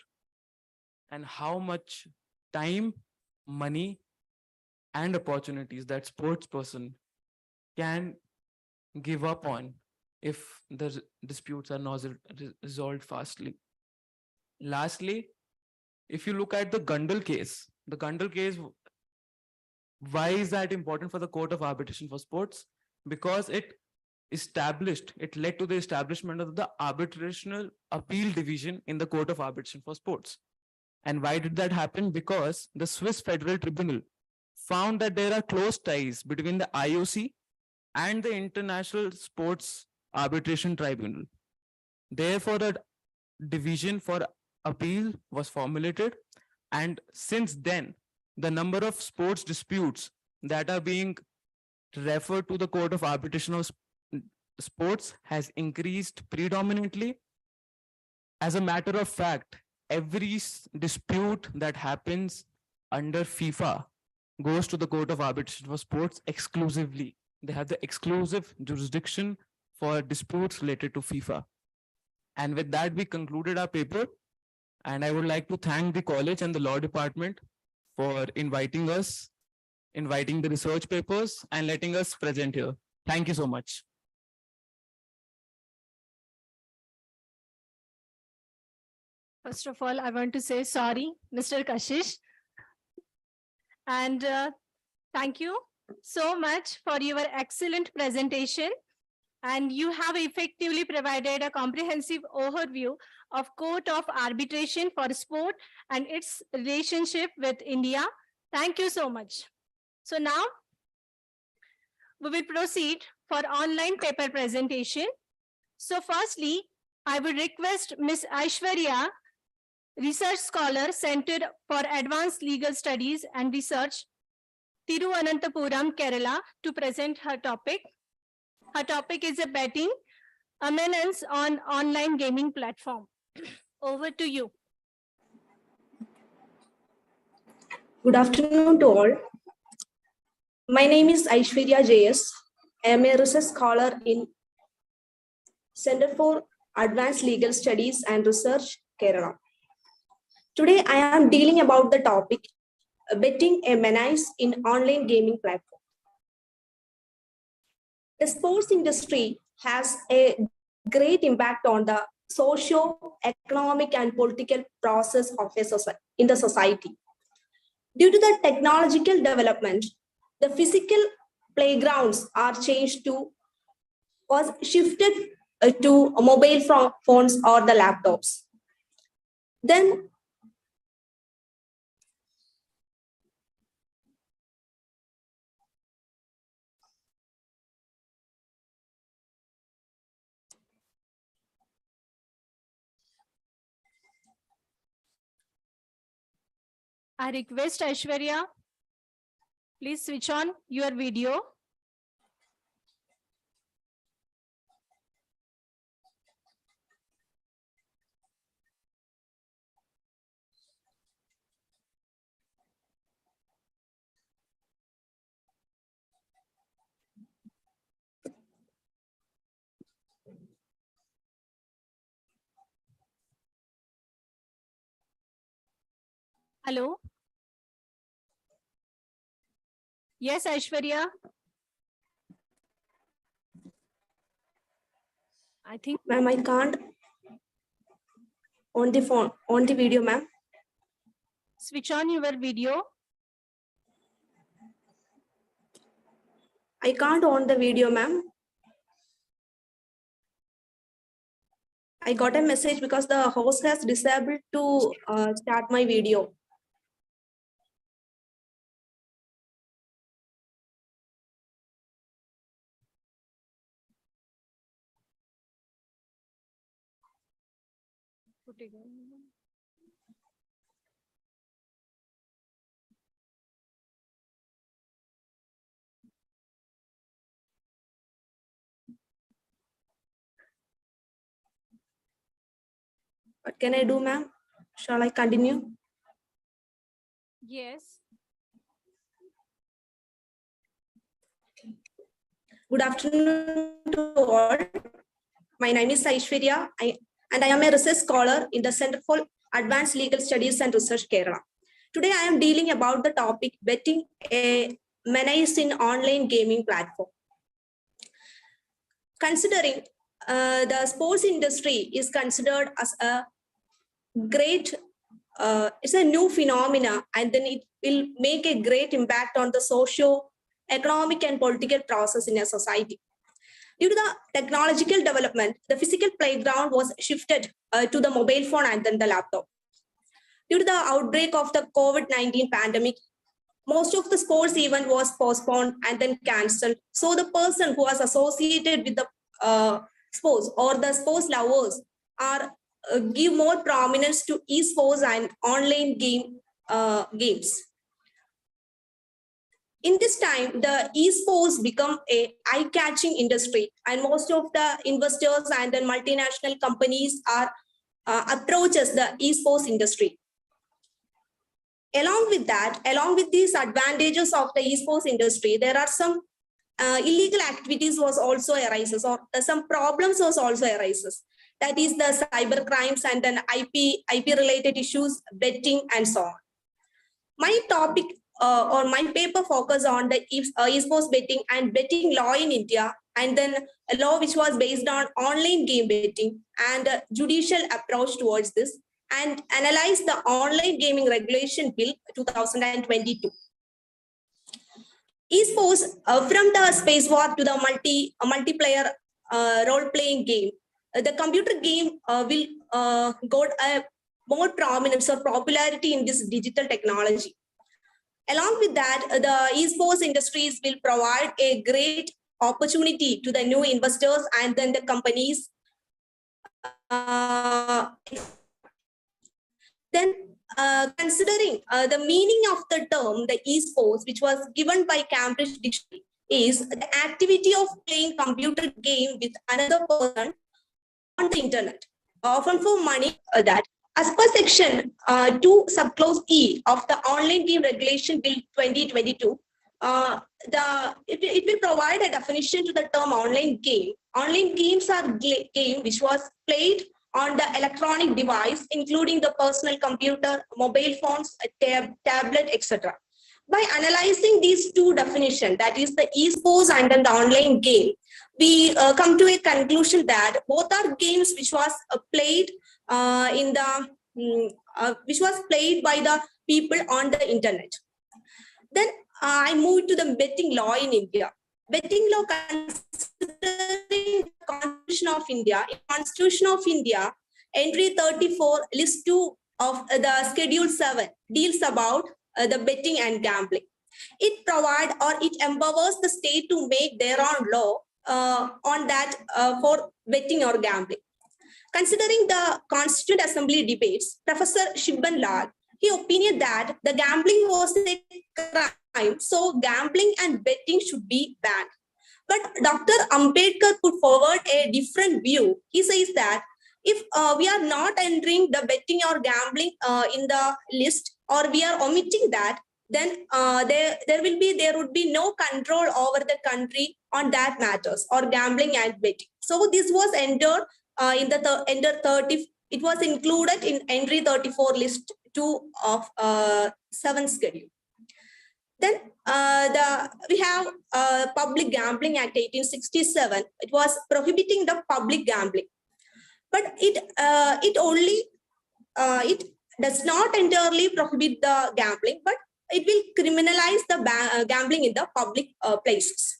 and how much time, money, and opportunities that sports person can give up on if the disputes are not resolved fastly. Lastly, if you look at the Gundal case, why is that important for the Court of Arbitration for Sports? Because it led to the establishment of the Arbitrational Appeal Division in the Court of Arbitration for Sports. And why did that happen? Because the Swiss Federal Tribunal found that there are close ties between the IOC and the International Sports Arbitration Tribunal. Therefore, a division for appeal was formulated. And since then, the number of sports disputes that are being referred to the Court of Arbitration of Sports has increased predominantly. As a matter of fact, every dispute that happens under FIFA goes to the Court of Arbitration for Sports exclusively. They have the exclusive jurisdiction for disputes related to FIFA. And with that, we concluded our paper. And I would like to thank the college and the law department for inviting us, inviting the research papers, and letting us present here. Thank you so much. First of all, I want to say sorry, Mr. Kashish. And thank you so much for your excellent presentation. And you have effectively provided a comprehensive overview of Court of Arbitration for Sport and its relationship with India. Thank you so much. So now we will proceed for online paper presentation. So firstly, I would request Ms. Aishwarya, Research Scholar, Center for Advanced Legal Studies and Research, Tiruvananthapuram, Kerala, to present her topic. Her topic is a betting amendments on online gaming platform. Over to you. Good afternoon to all. My name is Aishwarya JS. I am a research scholar in Center for Advanced Legal Studies and Research, Kerala. Today, I am dealing about the topic betting a menace in online gaming platform. The sports industry has a great impact on the socio-economic and political process of in the society. Due to the technological development, the physical playgrounds are changed to was shifted to mobile phones or the laptops. Then I request Aishwarya, please switch on your video. Hello. Yes, Aishwarya. I think. Ma'am, I can't on the phone, on the video, ma'am. Switch on your video. I can't on the video, ma'am. I got a message because the host has disabled to start my video. What can I do, ma'am? Shall I continue? Yes. Good afternoon to all. My name is Aishwarya, and I am a research scholar in the Center for Advanced Legal Studies and Research, Kerala. Today, I am dealing about the topic betting a menace in online gaming platform. Considering the sports industry is considered as a great, it's a new phenomena, and then it will make a great impact on the socio-economic and political process in a society. Due to the technological development, the physical playground was shifted to the mobile phone and then the laptop. Due to the outbreak of the COVID-19 pandemic, most of the sports event was postponed and then cancelled. So the person who was associated with the sports or the sports lovers are give more prominence to esports and online games. In this time, the esports become a eye-catching industry, and most of the investors and the multinational companies are approaches the esports industry. Along with these advantages of the esports industry, there are some illegal activities was also arises, or some problems was also arises. That is the cyber crimes and then IP related issues, betting, and so on. My topic or my paper focus on the esports betting and betting law in India, and then a law which was based on online game betting and judicial approach towards this, and analyze the online gaming regulation bill 2022. Esports from the space war to the multiplayer role-playing game, the computer game will got a more prominence or popularity in this digital technology. Along with that, the esports industries will provide a great opportunity to the new investors and then the companies. Considering the meaning of the term, the esports, which was given by Cambridge Dictionary, is the activity of playing computer game with another person on the internet, often for money. That, as per section 2 subclause E of the Online Game Regulation Bill 2022, it will provide a definition to the term online game. Online games are game which was played on the electronic device, including the personal computer, mobile phones, tablet, etc. By analyzing these two definitions, that is the esports and then the online game, we come to a conclusion that both are games which was played which was played by the people on the internet. Then I moved to the betting law in India. Betting law, considering the Constitution of India, entry 34, list 2 of the Schedule 7 deals about the betting and gambling. It provides or it empowers the state to make their own law on that for betting or gambling. Considering the Constituent Assembly debates, Professor Shibban Lal He opined that the gambling was a crime, so gambling and betting should be banned. But Dr. Ambedkar put forward a different view. He says that if we are not entering the betting or gambling in the list, or we are omitting that, then there would be no control over the country on that matters, or gambling and betting. So this was entered in the enter 30. It was included in entry 34 list 2 of 7th schedule. Then we have Public Gambling Act 1867. It was prohibiting the public gambling, but it does not entirely prohibit the gambling, but it will criminalize the gambling in the public places.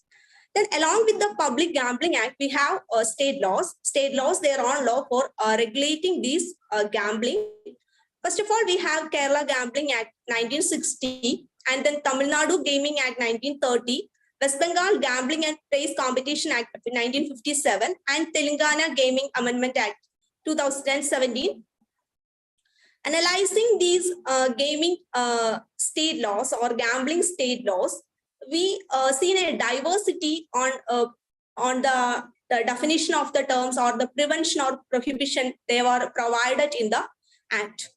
Then along with the Public Gambling Act, we have state laws. State laws, they are on law for regulating these gambling. First of all, we have Kerala Gambling Act 1960, and then Tamil Nadu Gaming Act 1930, West Bengal Gambling and Prize Competition Act 1957, and Telangana Gaming Amendment Act 2017. Analyzing these gaming state laws or gambling state laws, we seen a diversity on the definition of the terms or the prevention or prohibition they were provided in the act.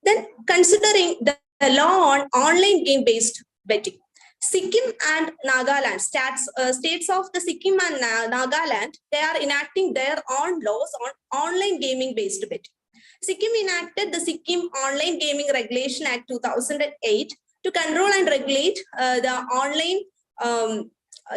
Then considering the law on online game-based betting, Sikkim and Nagaland, states of the Sikkim and Nagaland, they are enacting their own laws on online gaming-based betting. Sikkim enacted the Sikkim Online Gaming Regulation Act 2008 to control and regulate the online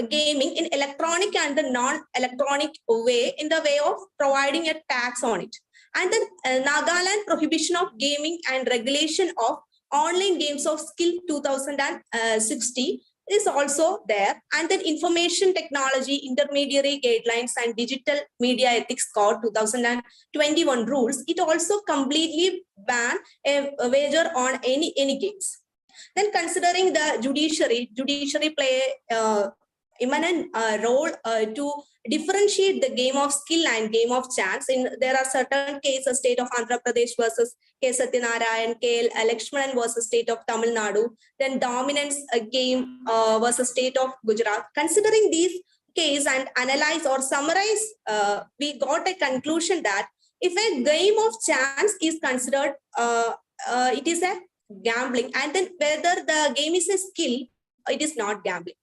gaming in electronic and the non-electronic way, in the way of providing a tax on it. And then Nagaland Prohibition of Gaming and Regulation of Online Games of Skill 2060 is also there. And then Information Technology Intermediary Guidelines and Digital Media Ethics Code 2021 rules, it also completely ban a wager on any games. Then considering the judiciary play imminent role to differentiate the game of skill and game of chance. There are certain cases, state of Andhra Pradesh versus K. Satyanarayan, K. Lakshmanan versus state of Tamil Nadu, then dominance game versus state of Gujarat. Considering these case and analyze or summarize, we got a conclusion that if a game of chance is considered, it is a gambling, and then whether the game is a skill, it is not gambling.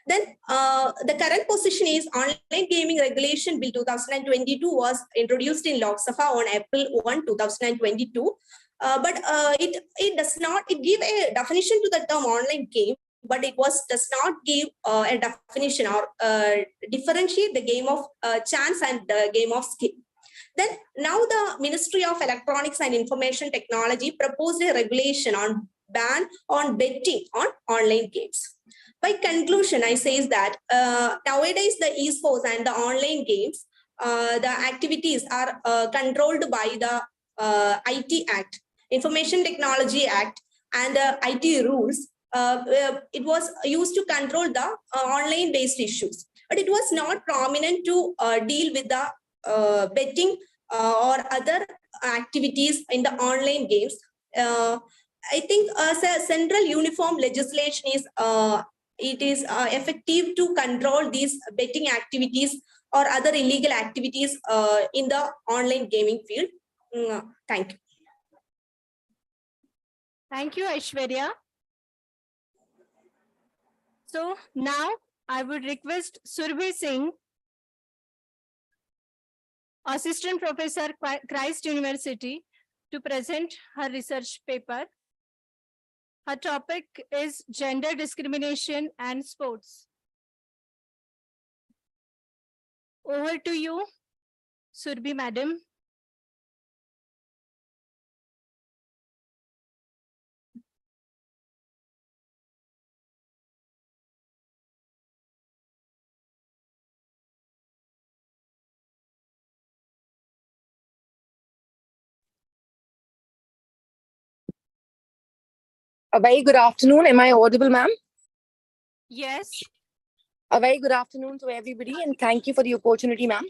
Then the current position is Online Gaming Regulation Bill 2022 was introduced in Lok Sabha on April 1, 2022. But it does not, it give a definition to the term online game, but it does not give a definition or differentiate the game of chance and the game of skill. Then now the Ministry of Electronics and Information Technology proposed a regulation on ban on betting on online games. By conclusion, I say that nowadays the esports and the online games, the activities are controlled by the IT Act, Information Technology Act, and the IT rules. It was used to control the online-based issues, but it was not prominent to deal with the betting or other activities in the online games. I think as a central uniform legislation is effective to control these betting activities or other illegal activities in the online gaming field. Thank you. Thank you, Aishwarya. So now I would request Surbhi Singh, Assistant Professor, Christ University, to present her research paper. Her topic is gender discrimination and sports. Over to you, Surbhi Madam. A very good afternoon. Am I audible, ma'am? Yes. A very good afternoon to everybody, and thank you for the opportunity, ma'am.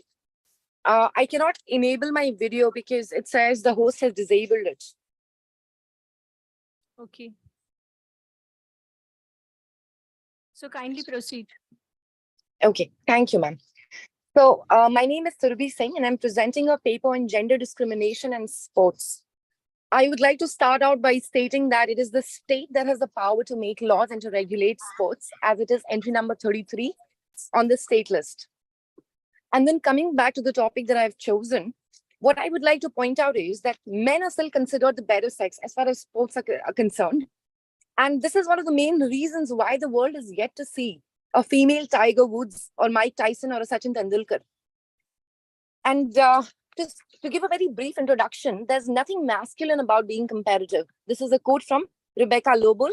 I cannot enable my video because it says the host has disabled it. Okay. So kindly proceed. Okay, thank you, ma'am. So my name is Surbhi Singh and I'm presenting a paper on gender discrimination and sports. I would like to start out by stating that it is the state that has the power to make laws and to regulate sports, as it is entry number 33 on the state list. And then coming back to the topic that I've chosen, what I would like to point out is that men are still considered the better sex as far as sports are concerned. And this is one of the main reasons why the world is yet to see a female Tiger Woods or Mike Tyson or a Sachin Tendulkar. And just to give a very brief introduction, there's nothing masculine about being competitive. This is a quote from Rebecca Lobel.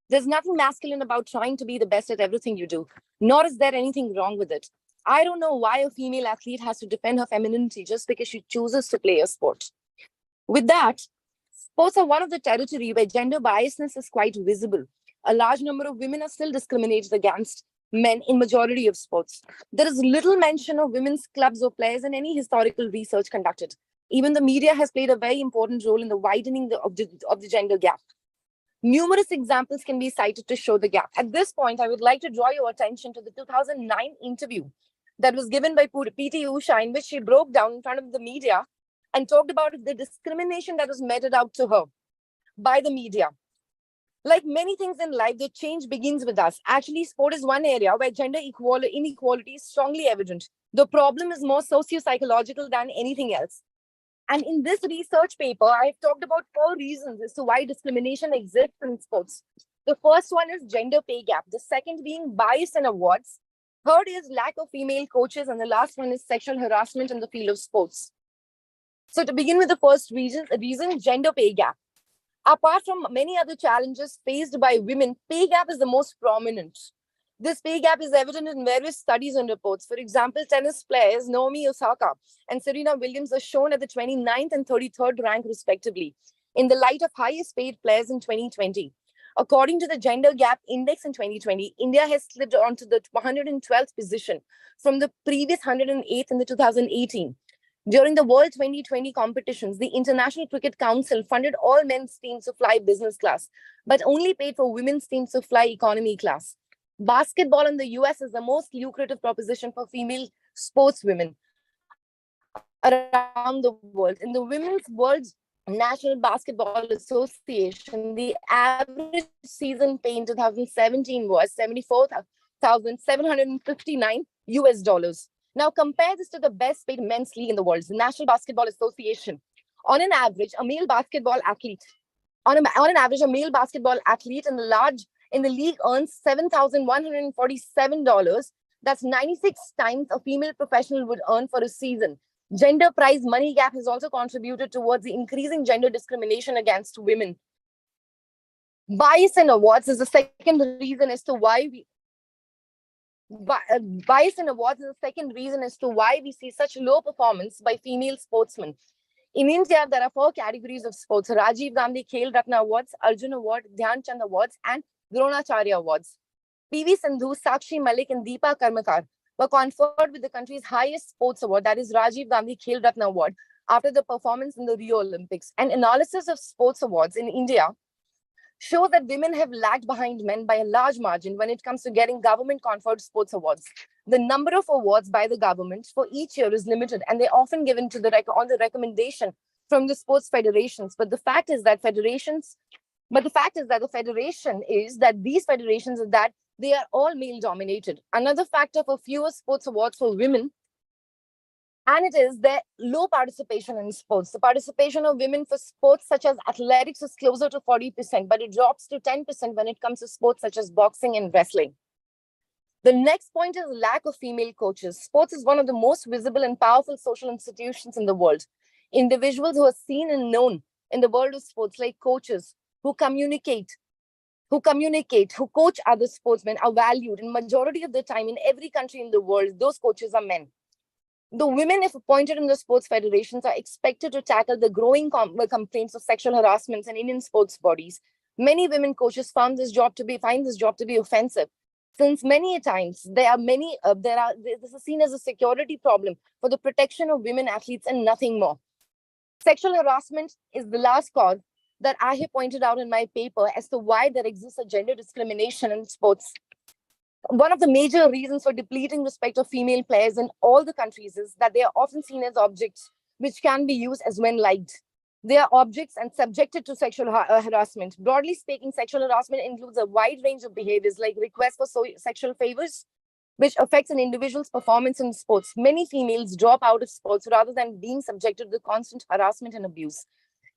There's nothing masculine about trying to be the best at everything you do, nor is there anything wrong with it. I don't know why a female athlete has to defend her femininity just because she chooses to play a sport. With that, sports are one of the territory where gender biasness is quite visible. A large number of women are still discriminated against men in majority of sports. There is little mention of women's clubs or players in any historical research conducted. Even the media has played a very important role in the widening of the gender gap. Numerous examples can be cited to show the gap. At this point, I would like to draw your attention to the 2009 interview that was given by PT Usha, in which she broke down in front of the media and talked about the discrimination that was meted out to her by the media. Like many things in life, the change begins with us. Actually, sport is one area where gender inequality is strongly evident. The problem is more socio-psychological than anything else. And in this research paper, I've talked about 4 reasons as to why discrimination exists in sports. The first one is gender pay gap. The second being bias in awards. Third is lack of female coaches. And the last one is sexual harassment in the field of sports. So to begin with the first reason, gender pay gap. Apart from many other challenges faced by women, pay gap is the most prominent. This pay gap is evident in various studies and reports. For example, tennis players Naomi Osaka and Serena Williams are shown at the 29th and 33rd rank respectively, in the light of highest paid players in 2020. According to the Gender Gap Index in 2020, India has slipped onto the 112th position from the previous 108th in the 2018. During the World 2020 competitions, the International Cricket Council funded all men's teams to fly business class, but only paid for women's teams to fly economy class. Basketball in the US is the most lucrative proposition for female sportswomen around the world. In the Women's World National Basketball Association, the average season pay in 2017 was $74,759. Now compare this to the best paid men's league in the world, the National Basketball Association. On an average, a male basketball athlete in the league earns $7,147. That's 96 times a female professional would earn for a season. Gender prize money gap has also contributed towards the increasing gender discrimination against women. Bias in awards is the second reason as to why we see such low performance by female sportsmen. In India, there are 4 categories of sports: Rajiv Gandhi Khel Ratna Awards, Arjun Award, Dhyan Chand Awards, and Dronacharya Awards. PV Sindhu, Sakshi Malik, and Deepa Karmakar were conferred with the country's highest sports award, that is Rajiv Gandhi Khel Ratna Award, after the performance in the Rio Olympics. An analysis of sports awards in India show that women have lagged behind men by a large margin when it comes to getting government-conferred sports awards. The number of awards by the government for each year is limited, and they're often given to on the recommendation from the sports federations. But the fact is that these federations are that they are all male-dominated. Another factor for fewer sports awards for women, and it is their low participation in sports. The participation of women for sports such as athletics is closer to 40%, but it drops to 10% when it comes to sports such as boxing and wrestling. The next point is lack of female coaches. Sports is one of the most visible and powerful social institutions in the world. Individuals who are seen and known in the world of sports, like coaches who communicate, who coach other sportsmen, are valued. In majority of the time in every country in the world, those coaches are men. The women, if appointed in the sports federations, are expected to tackle the growing complaints of sexual harassment in Indian sports bodies. Many women coaches find this job to be offensive, since many times this is seen as a security problem for the protection of women athletes and nothing more. Sexual harassment is the last cause that I have pointed out in my paper as to why there exists a gender discrimination in sports. One of the major reasons for depleting respect of female players in all the countries is that they are often seen as objects which can be used as when liked. They are objects and subjected to sexual harassment. Broadly speaking, sexual harassment includes a wide range of behaviors like requests for sexual favors, which affects an individual's performance in sports. Many females drop out of sports rather than being subjected to constant harassment and abuse.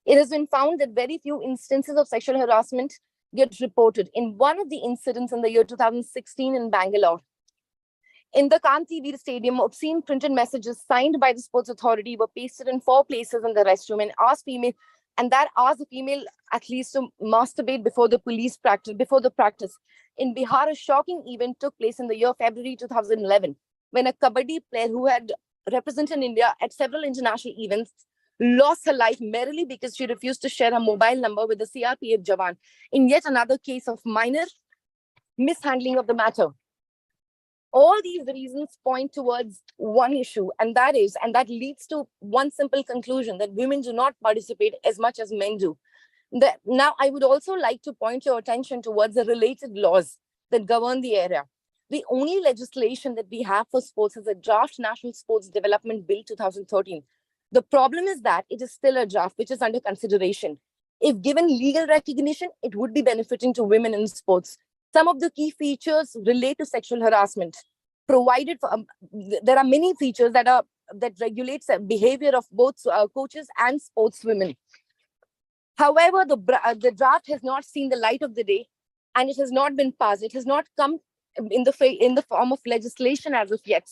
It has been found that very few instances of sexual harassment get reported. In one of the incidents in the year 2016 in Bangalore, in the Kanti Stadium, obscene printed messages signed by the sports authority were pasted in 4 places in the restroom and asked the female athletes to masturbate before the practice. In Bihar, a shocking event took place in the year February 2011, when a kabaddi player who had represented India at several international events lost her life merely because she refused to share her mobile number with the CRPF Jawan, in yet another case of minor mishandling of the matter. All these reasons point towards one issue, and that leads to one simple conclusion, that women do not participate as much as men do. Now, I would also like to point your attention towards the related laws that govern the area. The only legislation that we have for sports is a draft National Sports Development Bill 2013. The problem is that it is still a draft which is under consideration. If given legal recognition, it would be benefiting to women in sports. Some of the key features relate to sexual harassment. There are many features that regulates the behavior of both coaches and sportswomen. However, the draft has not seen the light of the day, and it has not been passed. It has not come in the form of legislation as of yet.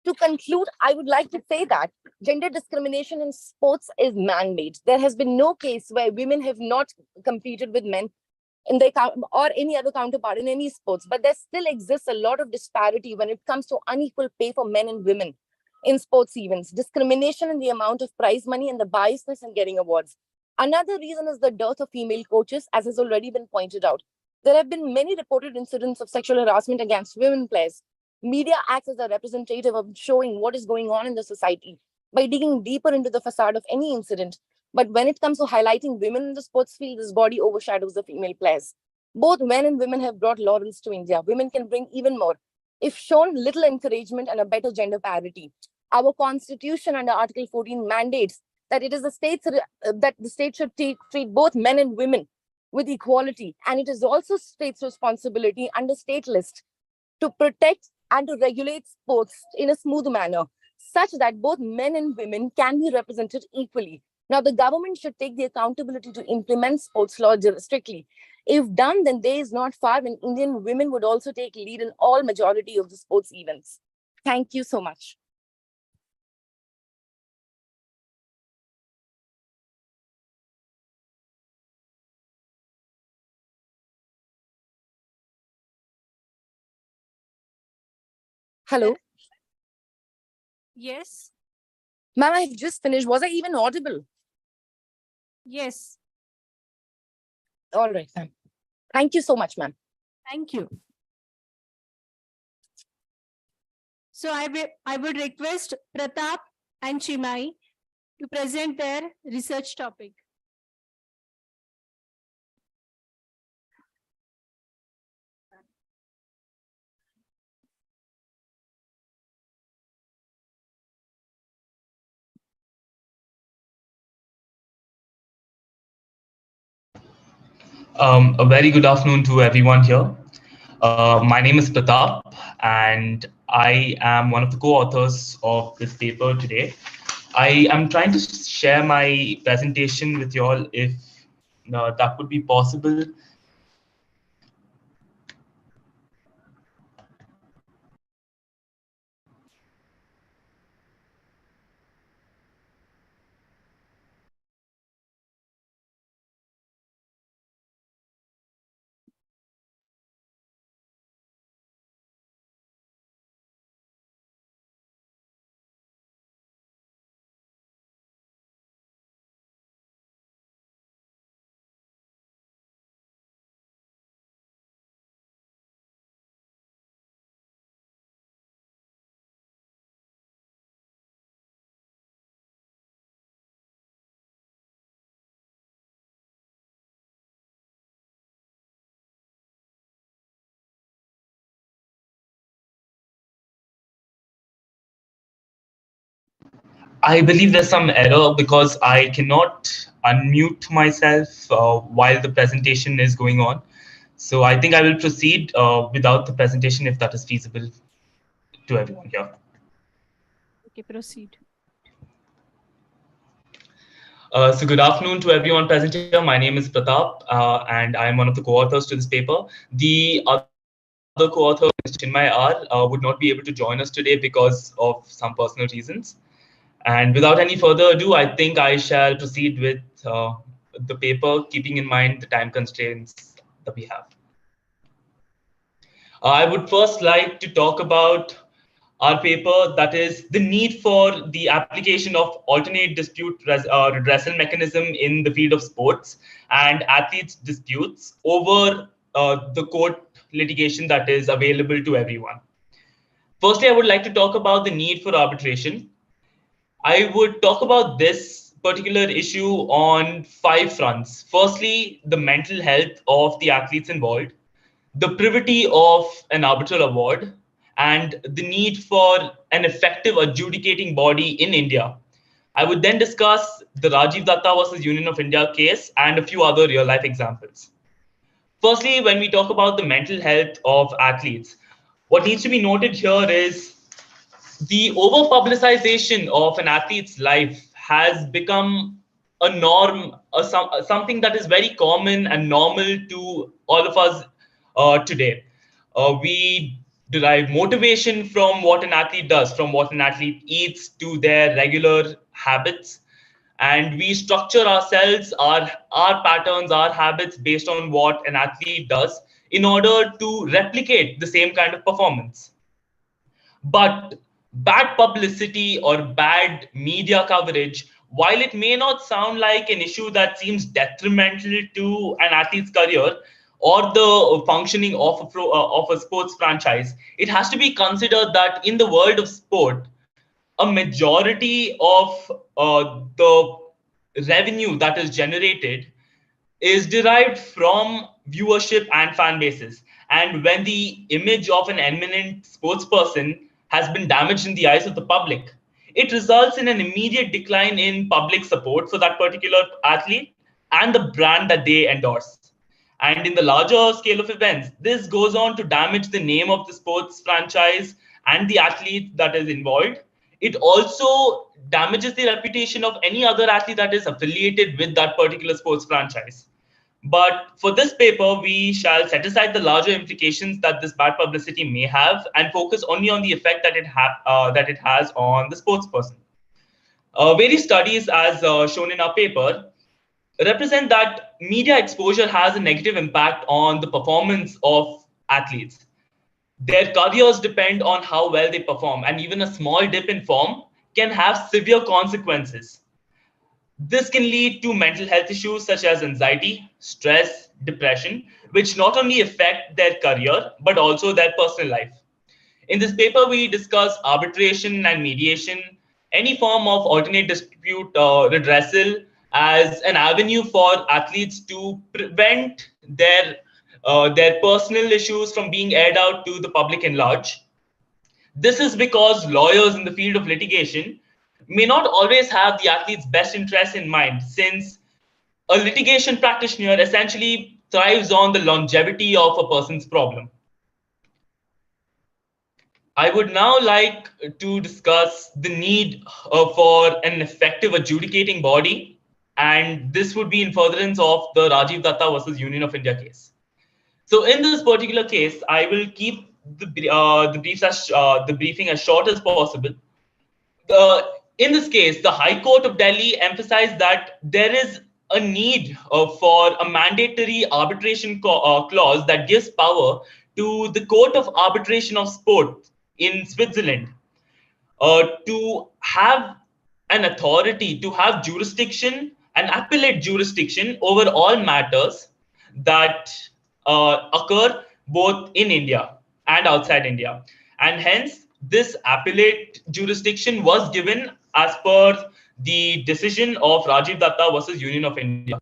To conclude, I would like to say that gender discrimination in sports is man-made. There has been no case where women have not competed with men in their or any other counterpart in any sports, but there still exists a lot of disparity when it comes to unequal pay for men and women in sports events, discrimination in the amount of prize money, and the biasness in getting awards. Another reason is the dearth of female coaches, as has already been pointed out. There have been many reported incidents of sexual harassment against women players. Media acts as a representative of showing what is going on in the society by digging deeper into the facade of any incident. But when it comes to highlighting women in the sports field, this body overshadows the female players. Both men and women have brought laurels to India. Women can bring even more if shown little encouragement and a better gender parity. Our constitution under Article 14 mandates that it is the state should treat both men and women with equality, and it is also state's responsibility under state list to protect and to regulate sports in a smooth manner, such that both men and women can be represented equally. Now, the government should take the accountability to implement sports law strictly. If done, then day is not far when Indian women would also take lead in all majority of the sports events. Thank you so much. Hello. Yes. Ma'am, I've just finished. Was I even audible? Yes. All right, ma'am. Thank you so much, ma'am. Thank you. So I would request Pratap and Chimai to present their research topic. A very good afternoon to everyone here. My name is Pratap, and I am one of the co-authors of this paper today. I am trying to share my presentation with you all, if that would be possible. I believe there's some error because I cannot unmute myself while the presentation is going on. So I think I will proceed without the presentation if that is feasible to everyone here. Okay, proceed. So good afternoon to everyone present here. My name is Pratap, and I am one of the co-authors to this paper. The other co-author, Mr. Chinmay R, would not be able to join us today because of some personal reasons. And without any further ado, I think I shall proceed with the paper, keeping in mind the time constraints that we have. I would first like to talk about our paper, that is the need for the application of alternate dispute redressal mechanism in the field of sports and athletes disputes over the court litigation that is available to everyone. Firstly, I would like to talk about the need for arbitration. I would talk about this particular issue on 5 fronts. Firstly, the mental health of the athletes involved, the privity of an arbitral award, and the need for an effective adjudicating body in India. I would then discuss the Rajiv Datta versus Union of India case and a few other real life examples. Firstly, when we talk about the mental health of athletes, what needs to be noted here is the over publicization of an athlete's life has become a norm, something that is very common and normal to all of us today. We derive motivation from what an athlete does, from what an athlete eats to their regular habits. And we structure ourselves, our patterns, our habits based on what an athlete does in order to replicate the same kind of performance. But bad publicity or bad media coverage, while it may not sound like an issue that seems detrimental to an athlete's career or the functioning of a sports franchise, it has to be considered that in the world of sport, a majority of the revenue that is generated is derived from viewership and fan bases. And when the image of an eminent sports person has been damaged in the eyes of the public, it results in an immediate decline in public support for that particular athlete and the brand that they endorse. And in the larger scale of events, this goes on to damage the name of the sports franchise and the athlete that is involved. It also damages the reputation of any other athlete that is affiliated with that particular sports franchise. But for this paper, we shall set aside the larger implications that this bad publicity may have and focus only on the effect that it has on the sports person. Various studies, as shown in our paper, represent that media exposure has a negative impact on the performance of athletes. Their careers depend on how well they perform, and even a small dip in form can have severe consequences. This can lead to mental health issues such as anxiety, stress, depression, which not only affect their career, but also their personal life. In this paper, we discuss arbitration and mediation, any form of alternate dispute redressal as an avenue for athletes to prevent their personal issues from being aired out to the public in large. This is because lawyers in the field of litigation may not always have the athlete's best interests in mind, since a litigation practitioner essentially thrives on the longevity of a person's problem. I would now like to discuss the need for an effective adjudicating body, and this would be in furtherance of the Rajiv Datta versus Union of India case. So in this particular case, I will keep the briefing as short as possible. In this case, the High Court of Delhi emphasized that there is a need for a mandatory arbitration clause that gives power to the Court of Arbitration of Sport in Switzerland to have an authority, to have jurisdiction, an appellate jurisdiction over all matters that occur both in India and outside India. And hence, this appellate jurisdiction was given as per the decision of Rajiv Datta versus Union of India.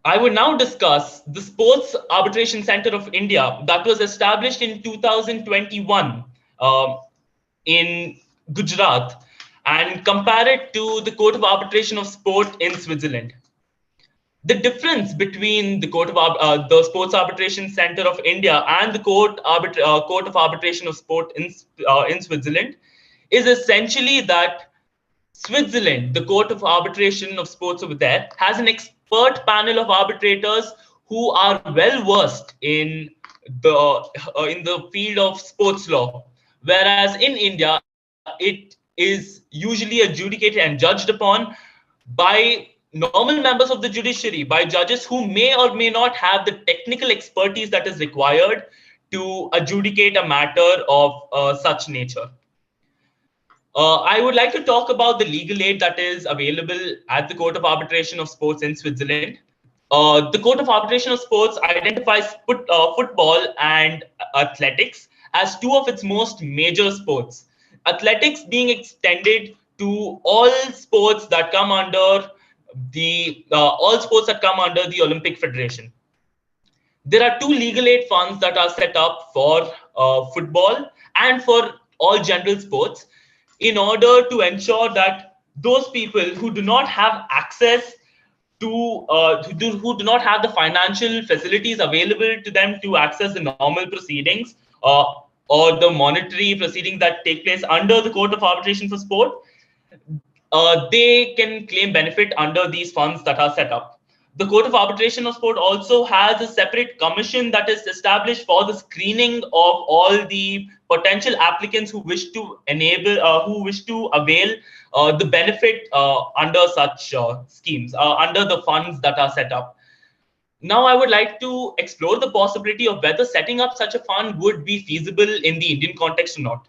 I would now discuss the Sports Arbitration Center of India that was established in 2021 in Gujarat and compare it to the Court of Arbitration of Sport in Switzerland. The difference between the Sports Arbitration Center of India and the Court of Arbitration of Sport in Switzerland is essentially that Switzerland, the Court of Arbitration of Sports over there, has an expert panel of arbitrators who are well versed in the field of sports law, whereas in India it is usually adjudicated and judged upon by normal members of the judiciary, by judges who may or may not have the technical expertise that is required to adjudicate a matter of such nature. I would like to talk about the legal aid that is available at the Court of Arbitration of Sports in Switzerland. The Court of Arbitration of Sports identifies football and athletics as two of its most major sports. Athletics being extended to all sports that come under the Olympic Federation. There are two legal aid funds that are set up for football and for all general sports in order to ensure that those people who do not have access who do not have the financial facilities available to them to access the normal proceedings or the monetary proceedings that take place under the Court of Arbitration for Sport, they can claim benefit under these funds that are set up. The Court of Arbitration of Sport also has a separate commission that is established for the screening of all the potential applicants who wish to avail the benefit under such schemes, under the funds that are set up. Now, I would like to explore the possibility of whether setting up such a fund would be feasible in the Indian context or not.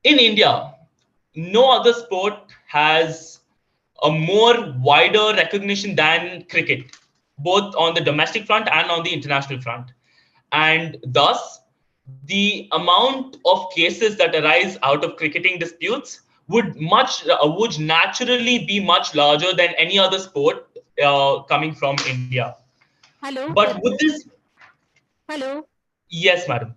In India, no other sport has a more wider recognition than cricket, both on the domestic front and on the international front. And thus, the amount of cases that arise out of cricketing disputes would naturally be much larger than any other sport coming from India. Hello. But with this, Hello. yes, madam.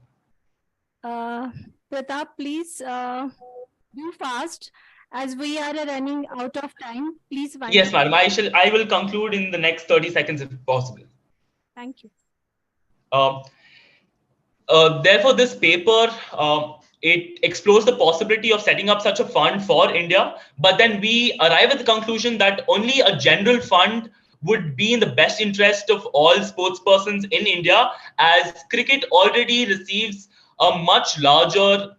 Pratap, please do fast as we are running out of time. Please. Yes, madam. I will conclude in the next 30 seconds if possible. Thank you. Therefore, this paper, it explores the possibility of setting up such a fund for India, but then we arrive at the conclusion that only a general fund would be in the best interest of all sports persons in India, as cricket already receives a much larger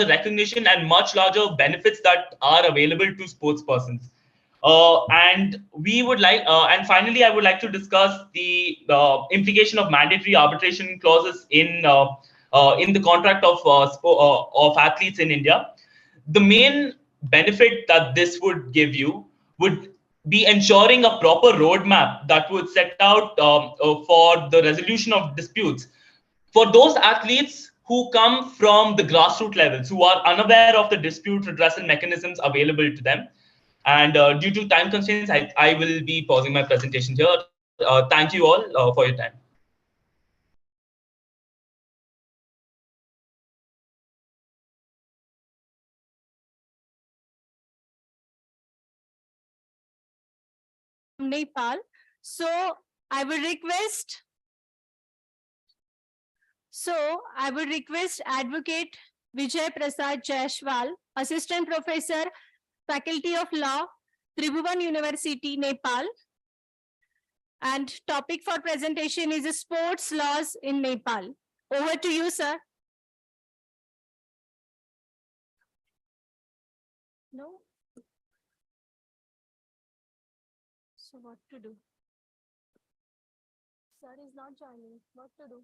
recognition and much larger benefits that are available to sports persons. And finally, I would like to discuss the implication of mandatory arbitration clauses in the contract of athletes in India. The main benefit that this would give you would be ensuring a proper roadmap that would set out for the resolution of disputes for those athletes who come from the grassroots levels, who are unaware of the dispute redressal mechanisms available to them. And due to time constraints, I will be pausing my presentation here. Thank you all for your time. Nepal. So I would request Advocate Vijay Prasad Jaishwal, Assistant Professor, Faculty of Law, Tribhuvan University, Nepal. And topic for presentation is sports laws in Nepal. Over to you, sir. No? So what to do? Sir is not joining. What to do?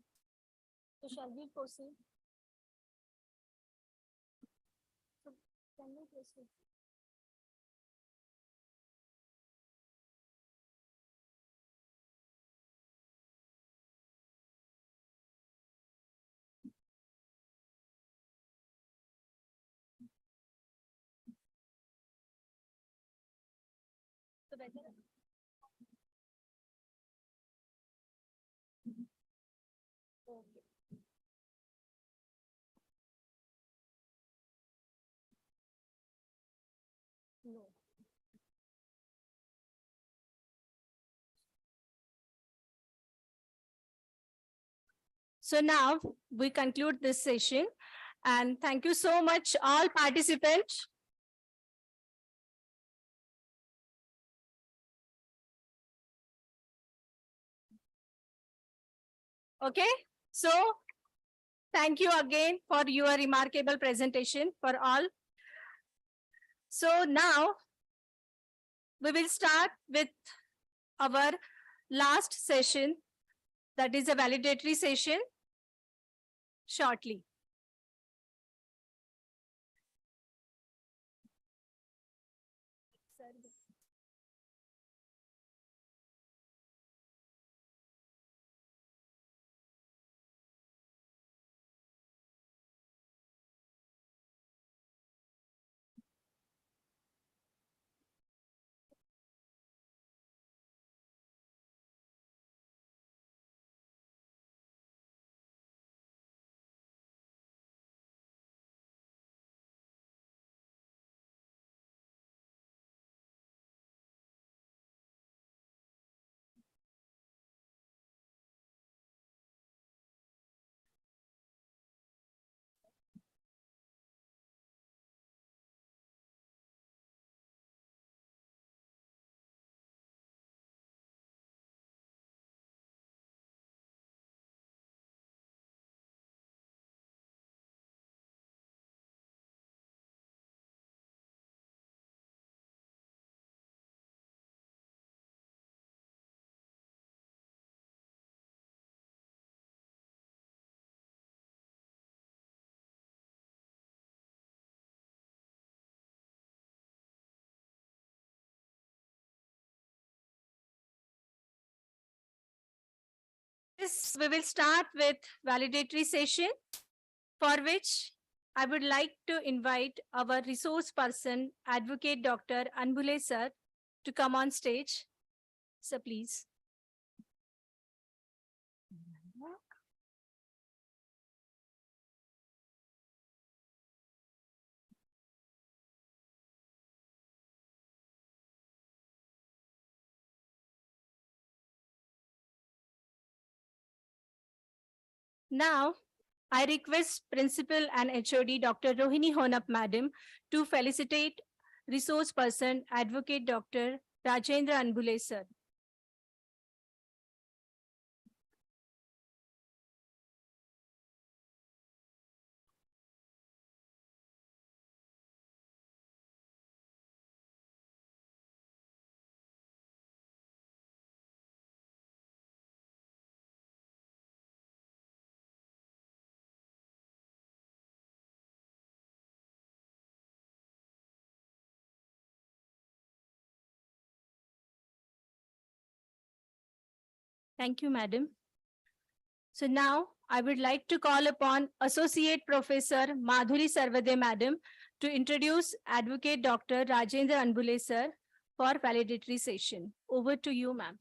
So shall we proceed? So can we proceed? So better. Okay. So now we conclude this session and thank you so much all participants. Okay, so thank you again for your remarkable presentation for all. So now we will start with our last session, that is a validatory session, shortly. This we will start with validatory session, for which I would like to invite our resource person, Advocate Dr. Anbule sir, to come on stage. So please. Now, I request Principal and HOD Dr. Rohini Honap Madam to felicitate Resource Person Advocate Dr. Rajendra Anbule sir. Thank you, Madam. So now I would like to call upon Associate Professor Madhuri Sarvade Madam to introduce Advocate Dr. Rajendra Anbule sir for validatory session. Over to you, ma'am.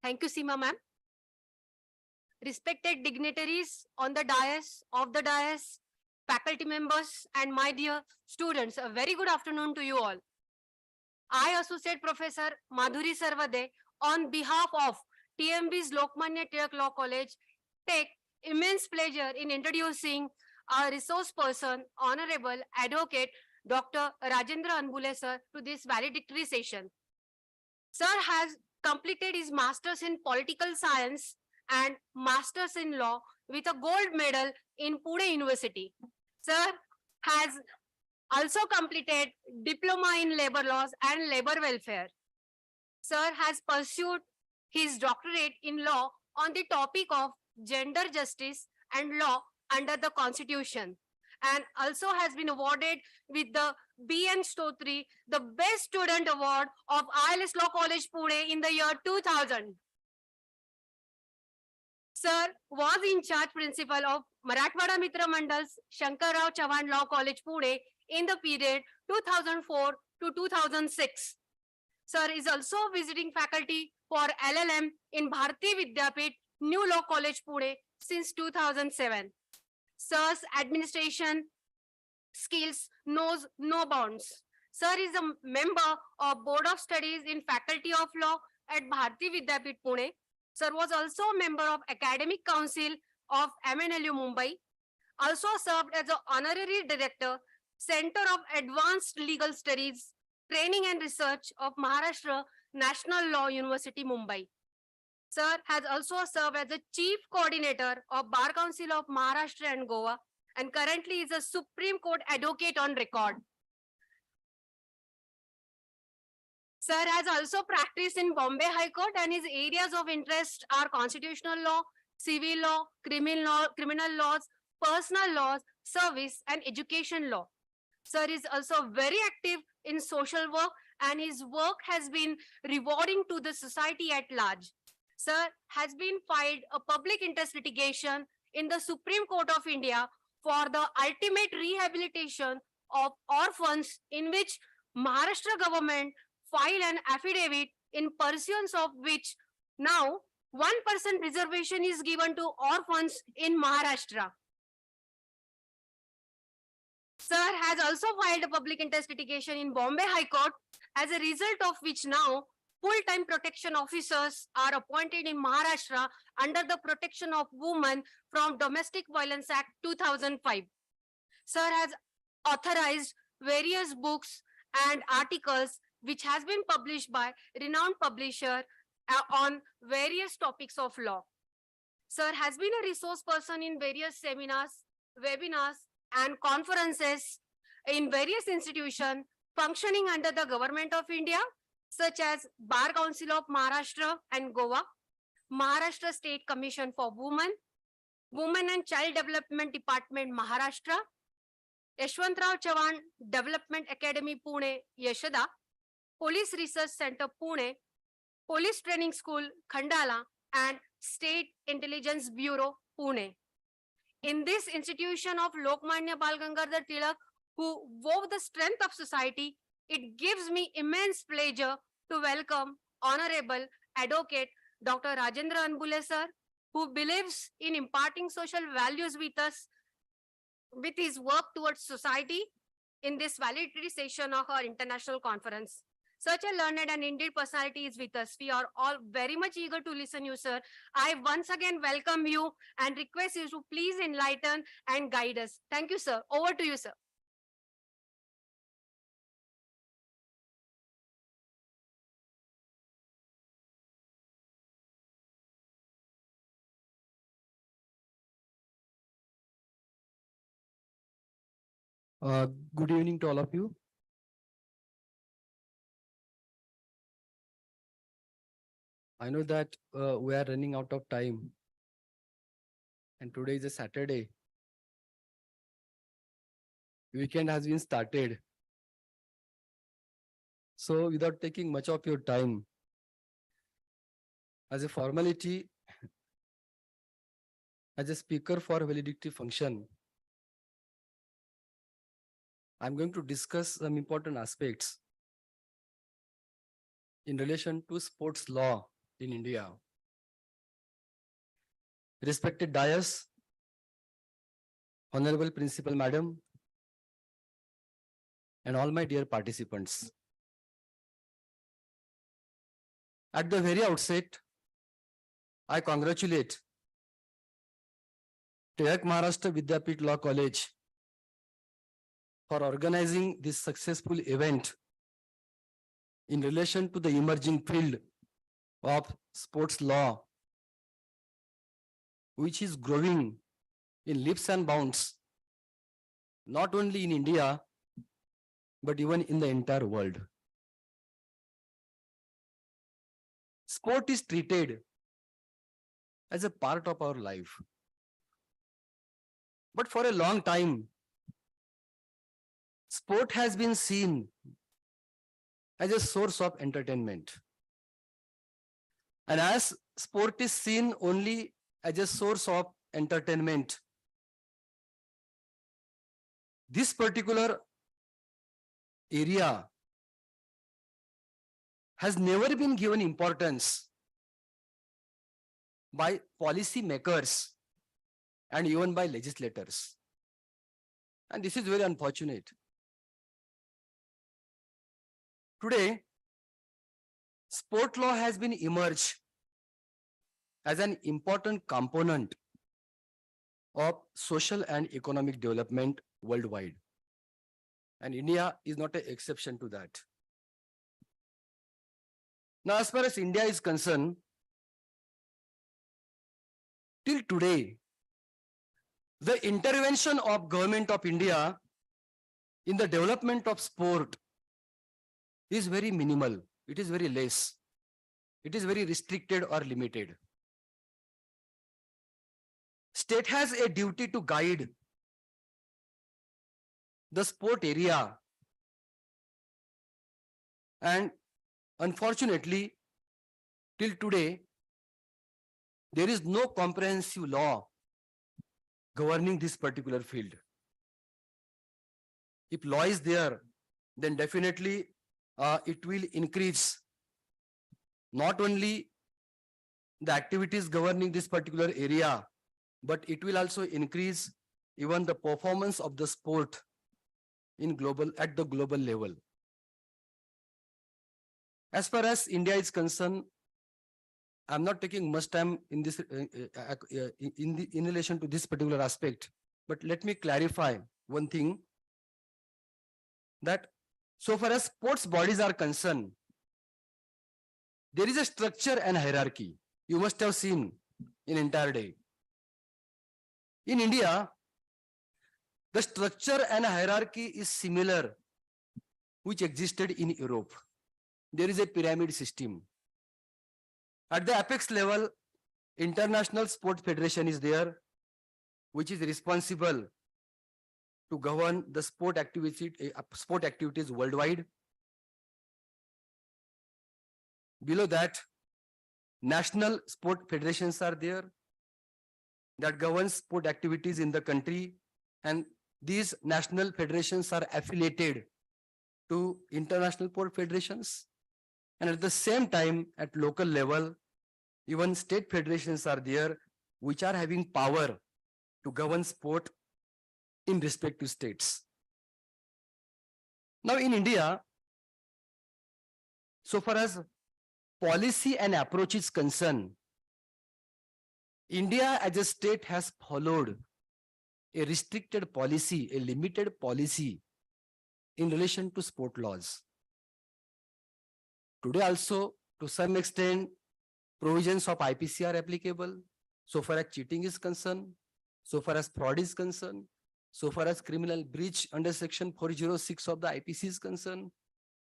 Thank you, Seema ma'am. Respected dignitaries on the dais, off the dais, faculty members, and my dear students, a very good afternoon to you all. I, Associate Professor Madhuri Sarvade, on behalf of TMV's Lokamanya Tilak Law College, take immense pleasure in introducing our resource person, Honorable Advocate Dr. Rajendra Anbule sir, to this valedictory session. Sir has completed his Masters in Political Science and Masters in Law with a gold medal in Pune University. Sir has also completed Diploma in Labor Laws and Labor Welfare. Sir has pursued his doctorate in law on the topic of gender justice and law under the Constitution, and also has been awarded with the B.N. Stotri, the Best Student Award of ILS Law College Pune in the year 2000. Sir was in charge principal of Marathwada Mitra Mandal's Shankar Rao Chavan Law College Pune in the period 2004 to 2006. Sir is also visiting faculty for LLM in Bharati Vidyapit, New Law College Pune since 2007. Sir's administration skills knows no bounds. Sir is a member of Board of Studies in Faculty of Law at Bharati Vidyapit Pune. Sir was also a member of Academic Council of MNLU Mumbai. Also served as an honorary director, Center of Advanced Legal Studies, Training and Research of Maharashtra National Law University, Mumbai. Sir has also served as the Chief Coordinator of Bar Council of Maharashtra and Goa, and currently is a Supreme Court Advocate on record. Sir has also practiced in Bombay High Court, and his areas of interest are constitutional law, civil law, criminal laws, personal laws, service, and education law. Sir is also very active in social work, and his work has been rewarding to the society at large. Sir has been filed a public interest litigation in the Supreme Court of India for the ultimate rehabilitation of orphans, in which Maharashtra government filed an affidavit in pursuance of which now 1% reservation is given to orphans in Maharashtra. Sir has also filed a public interest litigation in Bombay High Court, as a result of which now full-time protection officers are appointed in Maharashtra under the Protection of Women from Domestic Violence Act 2005. Sir has authorized various books and articles which has been published by renowned publisher on various topics of law. Sir has been a resource person in various seminars, webinars, and conferences in various institutions functioning under the Government of India, such as Bar Council of Maharashtra and Goa, Maharashtra State Commission for Women, Women and Child Development Department, Maharashtra, Yashwantrao Chavan Development Academy, Pune, Yashada, Police Research Center, Pune, Police Training School, Khandala, and State Intelligence Bureau, Pune. In this institution of Lokamanya Bal Gangadhar Tilak, who wove the strength of society, it gives me immense pleasure to welcome Honorable Advocate Dr. Rajendra Anbule sir, who believes in imparting social values with us, with his work towards society in this valedictory session of our international conference. Such a learned and indeed personality is with us. We are all very much eager to listen you, sir. I once again welcome you and request you to please enlighten and guide us. Thank you, sir. Over to you, sir. Good evening to all of you. I know that we are running out of time, and today is a Saturday. Weekend has been started. So without taking much of your time, as a formality, as a speaker for valedictory function, I'm going to discuss some important aspects in relation to sports law in India. Respected dais, Honorable Principal Madam, and all my dear participants. At the very outset, I congratulate Tilak Maharashtra Vidyapit Law College for organizing this successful event in relation to the emerging field of sports law, which is growing in leaps and bounds, not only in India, but even in the entire world. Sport is treated as a part of our life. But for a long time, sport has been seen as a source of entertainment. And as sport is seen only as a source of entertainment, this particular area has never been given importance by policy makers and even by legislators. And this is very unfortunate. Today, sport law has been emerged as an important component of social and economic development worldwide. And India is not an exception to that. Now, as far as India is concerned, till today, the intervention of government of India in the development of sport is very minimal. It is very less. It is very restricted or limited. State has a duty to guide the sport area, and unfortunately, till today, there is no comprehensive law governing this particular field. If law is there, then definitely it will increase not only the activities governing this particular area, but it will also increase even the performance of the sport at the global level. As far as India is concerned, I'm not taking much time in this in relation to this particular aspect, but let me clarify one thing, that so far as sports bodies are concerned, there is a structure and hierarchy. You must have seen in entire day. In India, the structure and hierarchy is similar, which existed in Europe. There is a pyramid system. At the apex level, International Sports Federation is there, which is responsible to govern the sport activities worldwide. Below that, national sport federations are there that govern sport activities in the country, and these national federations are affiliated to international sport federations. And at the same time, at local level, even state federations are there, which are having power to govern sport in respect to states. Now in India, so far as policy and approach is concerned, India as a state has followed a restricted policy, a limited policy in relation to sport laws. Today also, to some extent, provisions of IPC are applicable, so far as cheating is concerned, so far as fraud is concerned, so far as criminal breach under section 406 of the IPC is concerned.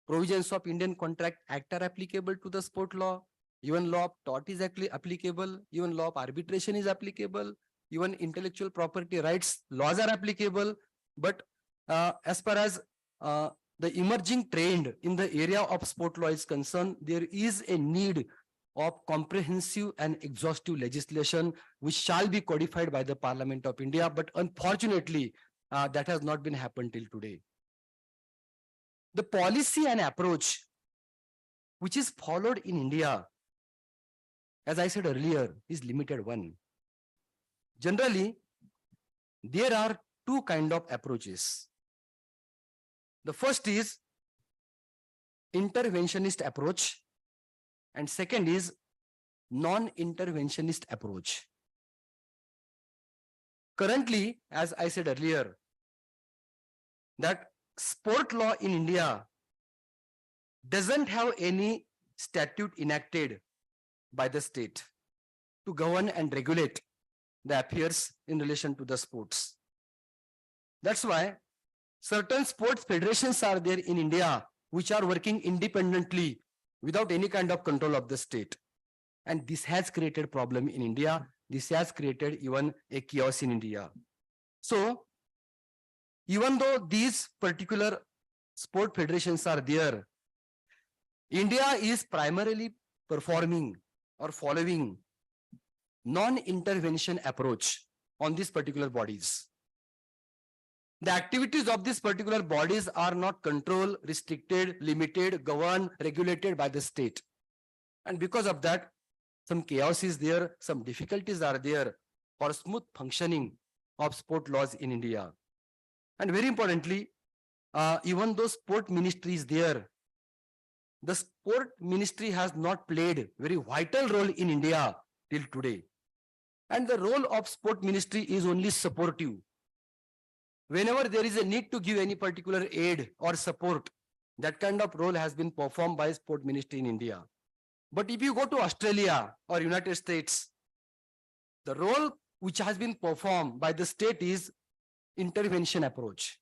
Provisions of Indian Contract Act are applicable to the sport law. Even law of tort is applicable. Even law of arbitration is applicable. Even intellectual property rights laws are applicable. But as far as the emerging trend in the area of sport law is concerned, there is a need of comprehensive and exhaustive legislation which shall be codified by the Parliament of India. But unfortunately, that has not been happened till today. The policy and approach which is followed in India, as I said earlier, is limited one. Generally, there are two kinds of approaches. The first is interventionist approach, and second is non-interventionist approach. Currently, as I said earlier, that sport law in India doesn't have any statute enacted by the state to govern and regulate the affairs in relation to the sports. That's why certain sports federations are there in India which are working independently without any kind of control of the state. And this has created problem in India. This has created even a chaos in India. So, even though these particular sport federations are there, India is primarily performing or following non-intervention approach on these particular bodies. The activities of these particular bodies are not controlled, restricted, limited, governed, regulated by the state. And because of that, some chaos is there, some difficulties are there for smooth functioning of sport laws in India. And very importantly, even though sport ministry is there, the sport ministry has not played very vital role in India till today. And the role of sport ministry is only supportive. Whenever there is a need to give any particular aid or support, that kind of role has been performed by sport ministry in India. But if you go to Australia or United States, the role which has been performed by the state is intervention approach.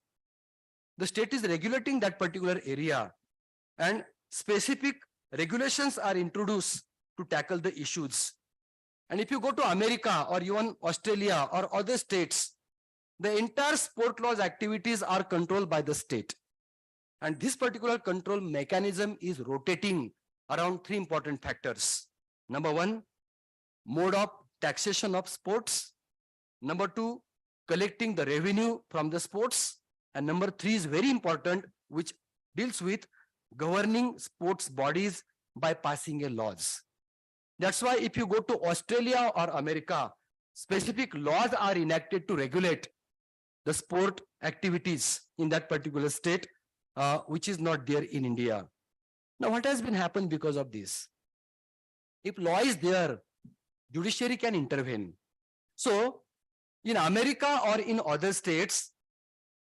The state is regulating that particular area and specific regulations are introduced to tackle the issues. And if you go to America or even Australia or other states, the entire sport laws activities are controlled by the state. And this particular control mechanism is rotating around three important factors. Number one, mode of taxation of sports. Number two, collecting the revenue from the sports. And number three is very important, which deals with governing sports bodies by passing a laws. That's why if you go to Australia or America, specific laws are enacted to regulate the sport activities in that particular state, which is not there in India. Now, what has been happened because of this? If law is there, judiciary can intervene. So, in America or in other states,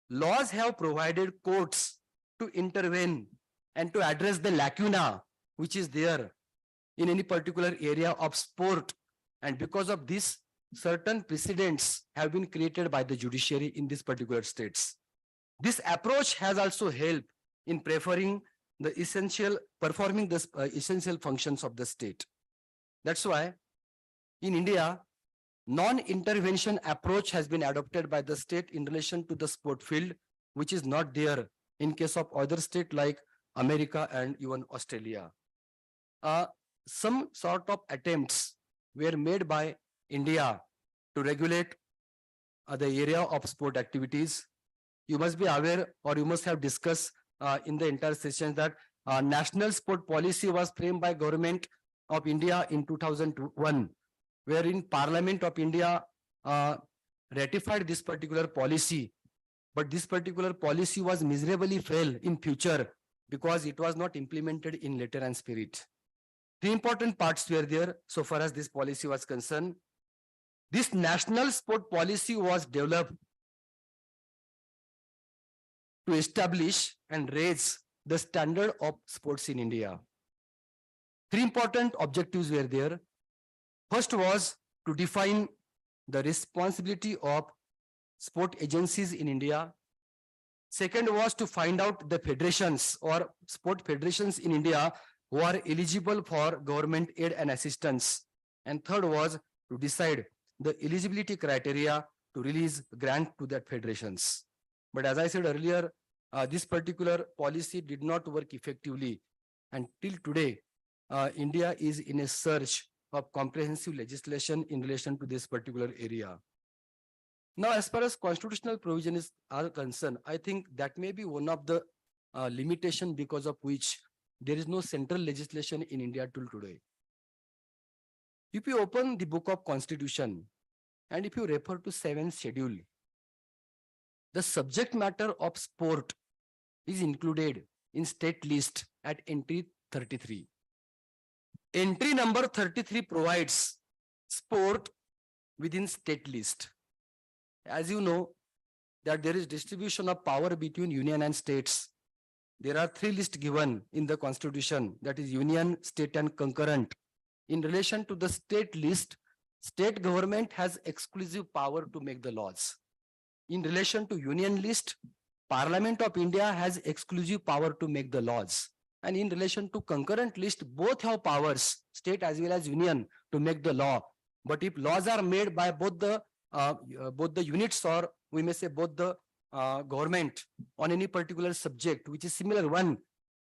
laws have provided courts to intervene and to address the lacuna which is there in any particular area of sport. And because of this, certain precedents have been created by the judiciary in these particular states. This approach has also helped in performing the essential functions of the state. That's why in India, non-intervention approach has been adopted by the state in relation to the sport field, which is not there in case of other states like America and even Australia. Some sort of attempts were made by India to regulate the area of sport activities. You must be aware, or you must have discussed in the entire session, that national sport policy was framed by Government of India in 2001, wherein Parliament of India ratified this particular policy. But this particular policy was miserably failed in future because it was not implemented in letter and spirit. Three important parts were there so far as this policy was concerned. This national sport policy was developed to establish and raise the standard of sports in India. Three important objectives were there. First was to define the responsibility of sport agencies in India. Second was to find out the federations or sport federations in India who are eligible for government aid and assistance. And third was to decide the eligibility criteria to release grant to that federations. But as I said earlier, this particular policy did not work effectively. And till today, India is in a search of comprehensive legislation in relation to this particular area. Now, as far as constitutional provisions are concerned, I think that may be one of the limitation because of which there is no central legislation in India till today. If you open the book of Constitution and if you refer to 7th schedule, the subject matter of sport is included in state list at entry 33. Entry number 33 provides sport within state list. As you know, that there is distribution of power between union and states. There are three lists given in the Constitution, that is union, state and concurrent. In relation to the state list, state government has exclusive power to make the laws. In relation to union list, Parliament of India has exclusive power to make the laws. And in relation to concurrent list, both have powers, state as well as union, to make the law. But if laws are made by both the units, or we may say both the government on any particular subject, which is similar one,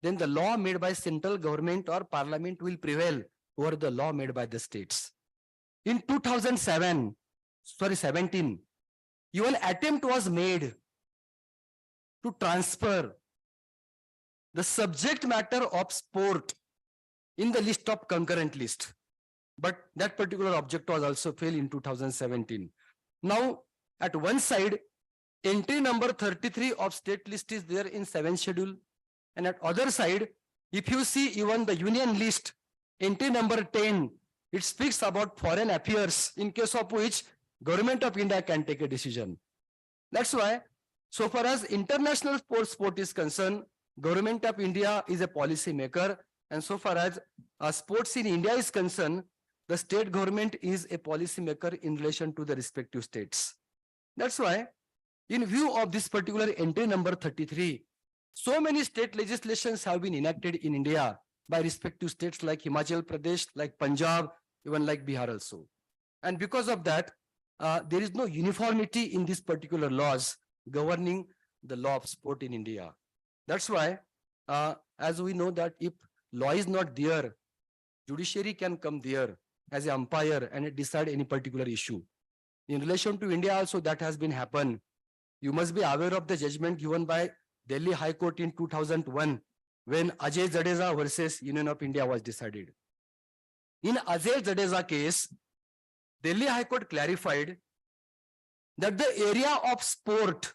then the law made by central government or parliament will prevail over the law made by the states. In 17, even attempt was made to transfer the subject matter of sport in the list of concurrent list. But that particular object was also failed in 2017. Now, at one side, entry number 33 of state list is there in 7th schedule. And at other side, If you see even the union list, entry number 10, it speaks about foreign affairs, in case of which Government of India can take a decision. That's why, so far as international sport is concerned, Government of India is a policy maker, and so far as sports in India is concerned, the state government is a policy maker in relation to the respective states. That's why, in view of this particular entry number 33, so many state legislations have been enacted in India by respective states like Himachal Pradesh, like Punjab, even like Bihar also. And because of that, there is no uniformity in these particular laws governing the law of sport in India. That's why, as we know that if law is not there, judiciary can come there as an umpire and decide any particular issue. In relation to India also, that has been happened. You must be aware of the judgment given by Delhi High Court in 2001 when Ajay Jadeja versus Union of India was decided. In Ajay Jadeja case, Delhi High Court clarified that the area of sport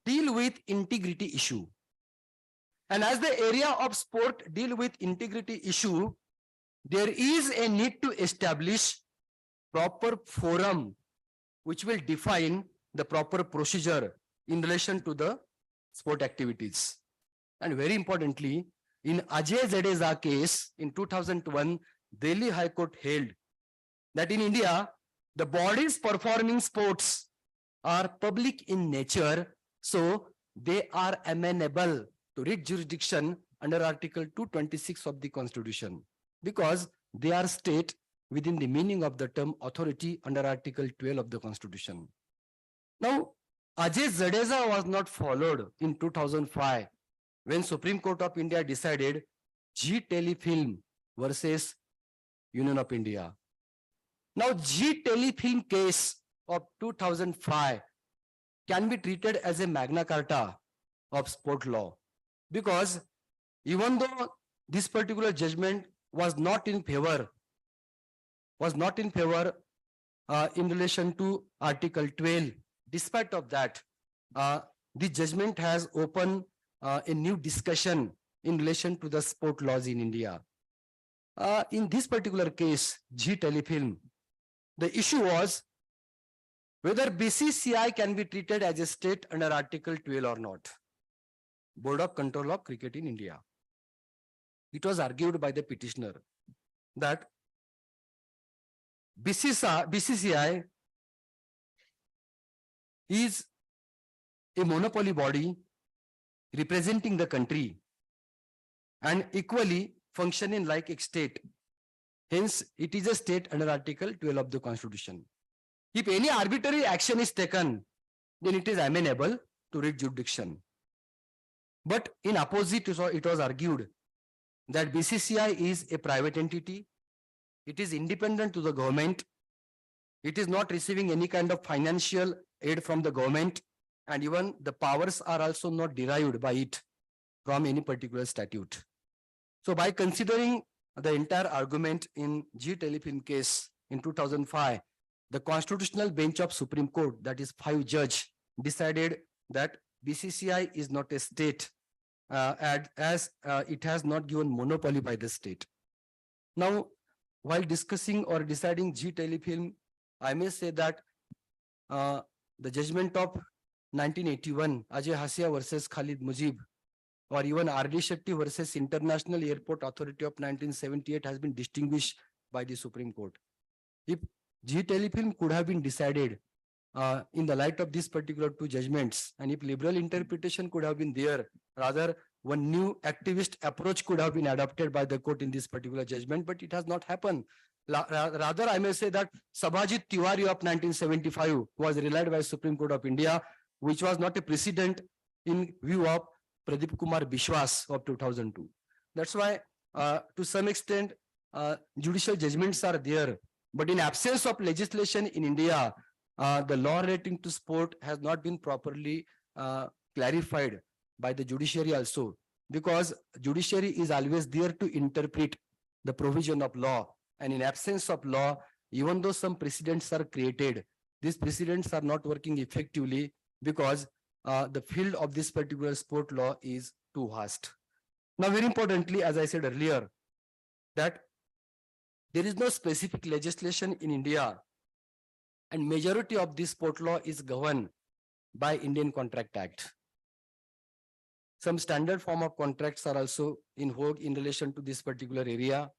deal with integrity issue. And as the area of sport deal with integrity issue, there is a need to establish proper forum which will define the proper procedure in relation to the sport activities. And very importantly, in Ajay Jadeja case in 2001, Delhi High Court held that in India, the bodies performing sports are public in nature, so they are amenable to writ jurisdiction under Article 226 of the Constitution, because they are state within the meaning of the term authority under Article 12 of the Constitution. Now, Ajay Jadeja was not followed in 2005 when Supreme Court of India decided G Telefilm versus Union of India. Now, G Telefilm case of 2005 can be treated as a Magna Carta of sport law, because even though this particular judgment was not in favor in relation to Article 12, despite of that, the judgment has opened a new discussion in relation to the sport laws in India. In this particular case, G Telefilm, the issue was whether BCCI can be treated as a state under Article 12 or not. Board of Control of Cricket in India. It was argued by the petitioner that BCCI is a monopoly body representing the country and equally functioning like a state. Hence, it is a state under Article 12 of the Constitution. If any arbitrary action is taken, then it is amenable to writ jurisdiction. But in opposite, it was argued that BCCI is a private entity. It is independent to the government. It is not receiving any kind of financial aid from the government, and even the powers are also not derived by it from any particular statute. So by considering the entire argument in G Telefilm case in 2005, the Constitutional Bench of Supreme Court, that is 5 judge, decided that BCCI is not a state as it has not given monopoly by the state. Now, while discussing or deciding G Telefilm, I may say that the judgment of 1981, Ajay Hasia versus Khalid Mujib, or even R.D. Shetty versus International Airport Authority of 1978 has been distinguished by the Supreme Court. If G Telefilm could have been decided in the light of these particular 2 judgments, and if liberal interpretation could have been there, rather one new activist approach could have been adopted by the court in this particular judgment, but it has not happened. Rather, I may say that Sabhajit Tiwari of 1975 was relied by Supreme Court of India, which was not a precedent in view of Pradeep Kumar Bishwas of 2002. That's why, to some extent, judicial judgments are there. But in absence of legislation in India, the law relating to sport has not been properly clarified by the judiciary also, because judiciary is always there to interpret the provision of law. And in absence of law, even though some precedents are created, these precedents are not working effectively because the field of this particular sport law is too vast. Now, very importantly, as I said earlier, that there is no specific legislation in India, and majority of this sport law is governed by Indian Contract Act. Some standard form of contracts are also in vogue in relation to this particular area.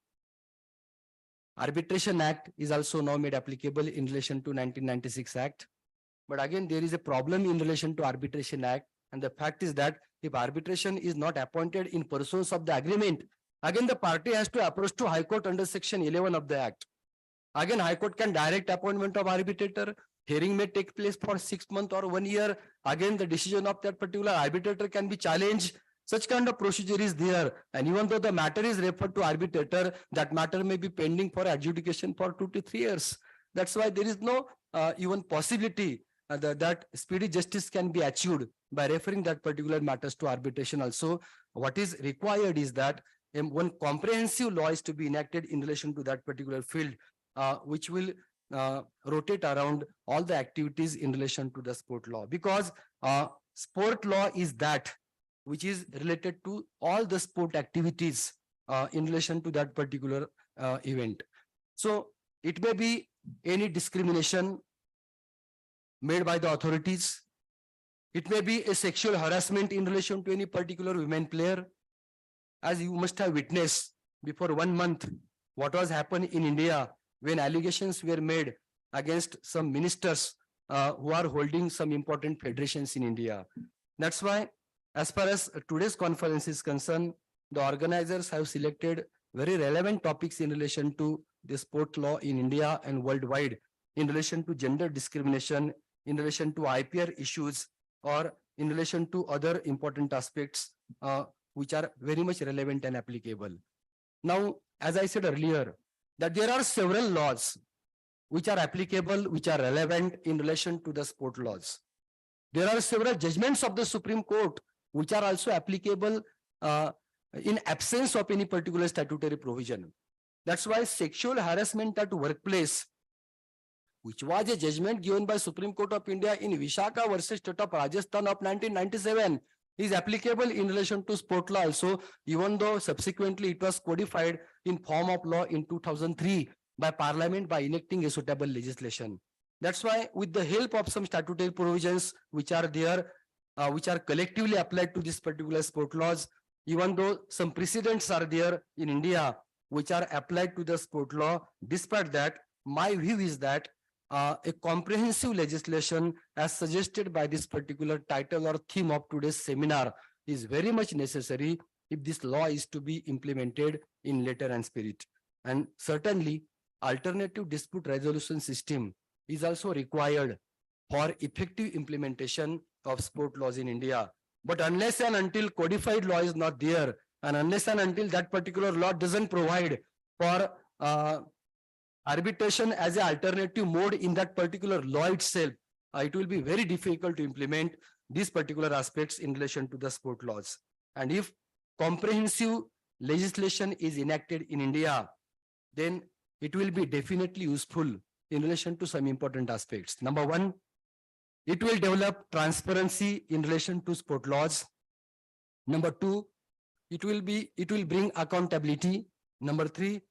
Arbitration Act is also now made applicable in relation to 1996 Act. But again, there is a problem in relation to Arbitration Act. And the fact is that if arbitration is not appointed in pursuance of the agreement, again, the party has to approach to High Court under Section 11 of the Act. Again, High Court can direct appointment of arbitrator. Hearing may take place for 6 months or 1 year. Again, the decision of that particular arbitrator can be challenged. Such kind of procedure is there. And even though the matter is referred to arbitrator, that matter may be pending for adjudication for 2 to 3 years. That's why there is no even possibility that speedy justice can be achieved by referring that particular matters to arbitration. Also, what is required is that one comprehensive law is to be enacted in relation to that particular field, which will rotate around all the activities in relation to the sport law, because sport law is that which is related to all the sport activities in relation to that particular event. So it may be any discrimination made by the authorities. It may be a sexual harassment in relation to any particular women player. As you must have witnessed before 1 month, what was happened in India when allegations were made against some ministers who are holding some important federations in India. That's why, as far as today's conference is concerned, the organizers have selected very relevant topics in relation to the sport law in India and worldwide, in relation to gender discrimination, in relation to IPR issues, or in relation to other important aspects which are very much relevant and applicable. Now, as I said earlier, that there are several laws which are applicable, which are relevant in relation to the sport laws. There are several judgments of the Supreme Court which are also applicable in absence of any particular statutory provision. That's why sexual harassment at workplace, which was a judgment given by Supreme Court of India in Vishaka versus State of Rajasthan of 1997, is applicable in relation to sport law also, even though subsequently it was codified in form of law in 2003 by Parliament by enacting a suitable legislation. That's why, with the help of some statutory provisions which are there, which are collectively applied to this particular sport laws, even though some precedents are there in India which are applied to the sport law, despite that, my view is that a comprehensive legislation as suggested by this particular title or theme of today's seminar is very much necessary if this law is to be implemented in letter and spirit. And certainly, alternative dispute resolution system is also required for effective implementation of sport laws in India. But unless and until codified law is not there, and unless and until that particular law doesn't provide for arbitration as an alternative mode in that particular law itself, it will be very difficult to implement these particular aspects in relation to the sport laws. And if comprehensive legislation is enacted in India, then it will be definitely useful in relation to some important aspects. Number one, it will develop transparency in relation to sport laws. Number two, it will bring accountability. Number three,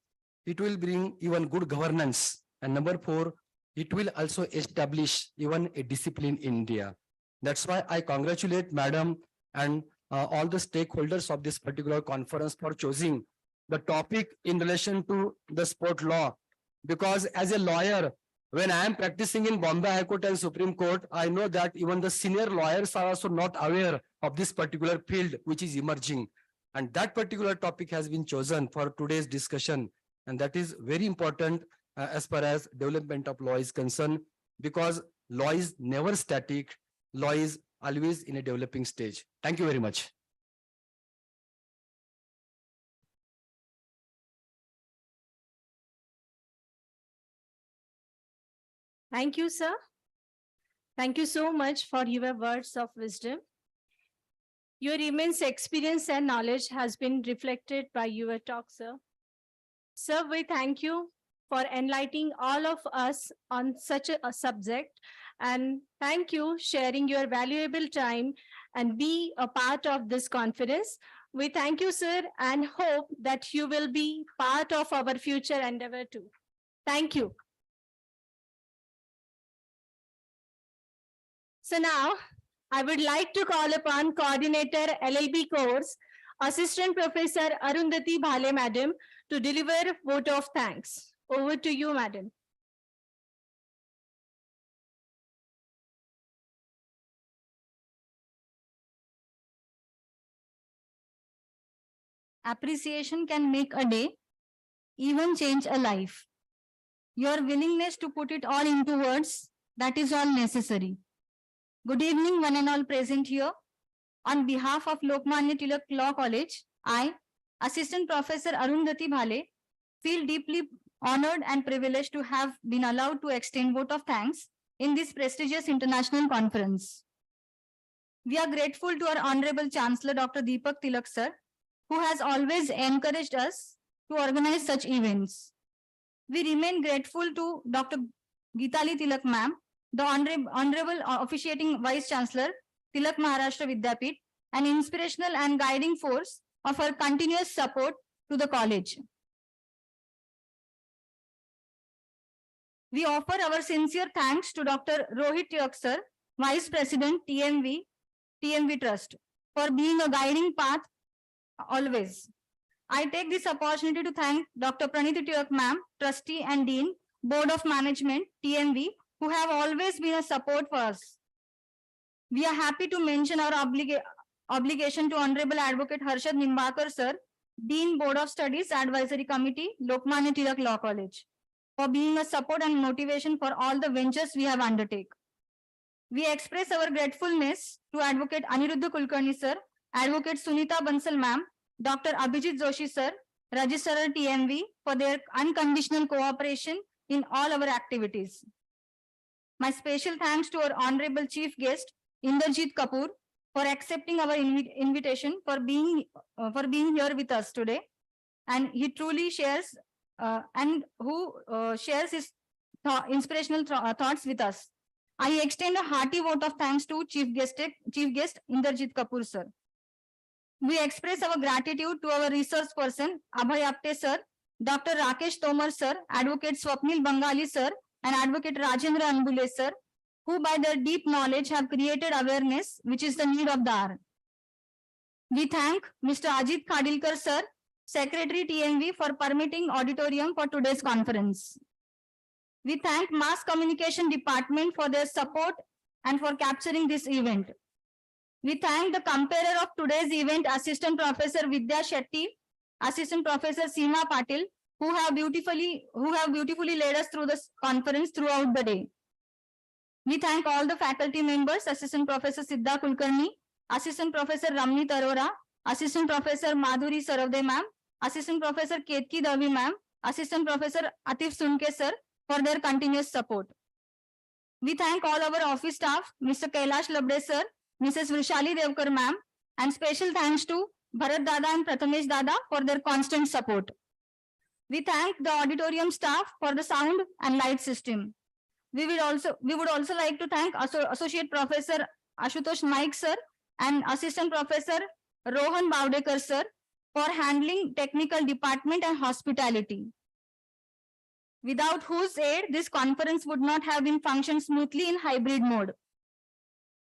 it will bring even good governance. And number four, it will also establish even a discipline in India. That's why I congratulate Madam and all the stakeholders of this particular conference for choosing the topic in relation to the sport law. Because as a lawyer, when I am practicing in Bombay High Court and Supreme Court, I know that even the senior lawyers are also not aware of this particular field which is emerging. And that particular topic has been chosen for today's discussion. And that is very important as far as development of law is concerned, because law is never static. Law is always in a developing stage. Thank you very much. Thank you, sir. Thank you so much for your words of wisdom. Your immense experience and knowledge has been reflected by your talk, sir. Sir, we thank you for enlightening all of us on such a subject, and thank you sharing your valuable time and be a part of this conference. We thank you, sir, and hope that you will be part of our future endeavor too. Thank you. So now, I would like to call upon Coordinator LLB Course, Assistant Professor Arundhati Bhale, Madam, to deliver vote of thanks. Over to you, Madam. Appreciation can make a day, even change a life. Your willingness to put it all into words, that is all necessary. Good evening, one and all present here. On behalf of Lokamanya Tilak Law College, I, Assistant Professor Arundhati Bhale, feel deeply honored and privileged to have been allowed to extend vote of thanks in this prestigious international conference. We are grateful to our Honorable Chancellor Dr. Deepak Tilak sir, who has always encouraged us to organize such events. We remain grateful to Dr. Geetali Tilak ma'am, the Honorable Officiating Vice Chancellor, Tilak Maharashtra Vidyapit, an inspirational and guiding force of her continuous support to the college. We offer our sincere thanks to Dr. Rohit Tilak sir, Vice President TMV Trust, for being a guiding path always. I take this opportunity to thank Dr. Praniti Tilak ma'am, Trustee and Dean, Board of Management, TMV, who have always been a support for us. We are happy to mention our obligation to Honorable Advocate Harshad Nimbakar sir, Dean, Board of Studies Advisory Committee, Lokamanya Tilak Law College, for being a support and motivation for all the ventures we have undertaken. We express our gratefulness to Advocate Aniruddha Kulkarni sir, Advocate Sunita Bansal ma'am, Dr. Abhijit Joshi sir, Registrar TMV, for their unconditional cooperation in all our activities. My special thanks to our Honorable Chief Guest, Inderjit Kapoor, for accepting our invitation, for being here with us today. And he truly shares shares his inspirational thoughts with us. I extend a hearty vote of thanks to Chief Guest Inderjit Kapoor sir. We express our gratitude to our resource person, Abhay Apte sir, Dr. Rakesh Tomar sir, Advocate Swapnil Bangali sir, and Advocate Rajendra Anbule sir, who by their deep knowledge have created awareness, which is the need of the hour. We thank Mr. Ajit Khadilkar sir, Secretary TMV, for permitting auditorium for today's conference. We thank Mass Communication Department for their support and for capturing this event. We thank the comparer of today's event, Assistant Professor Vidya Shetty, Assistant Professor Seema Patil, who have beautifully led us through this conference throughout the day. We thank all the faculty members, Assistant Professor Siddha Kulkarni, Assistant Professor Ramnit Arora, Assistant Professor Madhuri Saravde ma'am, Assistant Professor Ketki Davi ma'am, Assistant Professor Atif Sunke sir, for their continuous support. We thank all our office staff, Mr. Kailash Labde sir, Mrs. Vrishali Devkar ma'am, and special thanks to Bharat Dada and Prathamesh Dada for their constant support. We thank the auditorium staff for the sound and light system. We would also like to thank Associate Professor Ashutosh Naik sir and Assistant Professor Rohan Bavdekar sir for handling technical department and hospitality, without whose aid this conference would not have been functioned smoothly in hybrid mode.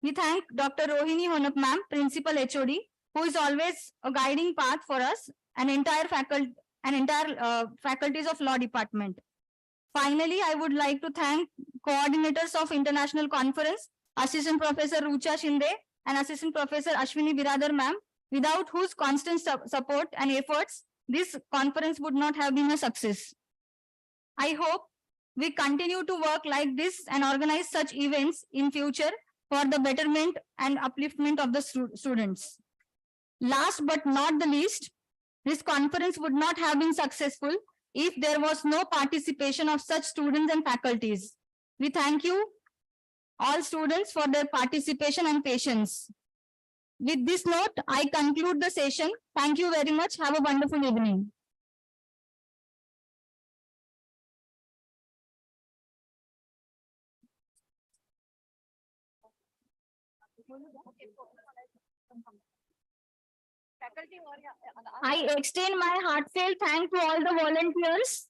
We thank Dr. Rohini Honak ma'am, Principal HOD, who is always a guiding path for us and entire faculties of Law Department. Finally, I would like to thank coordinators of International Conference, Assistant Professor Rucha Shinde and Assistant Professor Ashwini Biradar ma'am, without whose constant support and efforts, this conference would not have been a success. I hope we continue to work like this and organize such events in future for the betterment and upliftment of the students. Last but not the least, this conference would not have been successful if there was no participation of such students and faculties. We thank you, all students, for their participation and patience. With this note, I conclude the session. Thank you very much. Have a wonderful evening. I extend my heartfelt thanks to all the volunteers.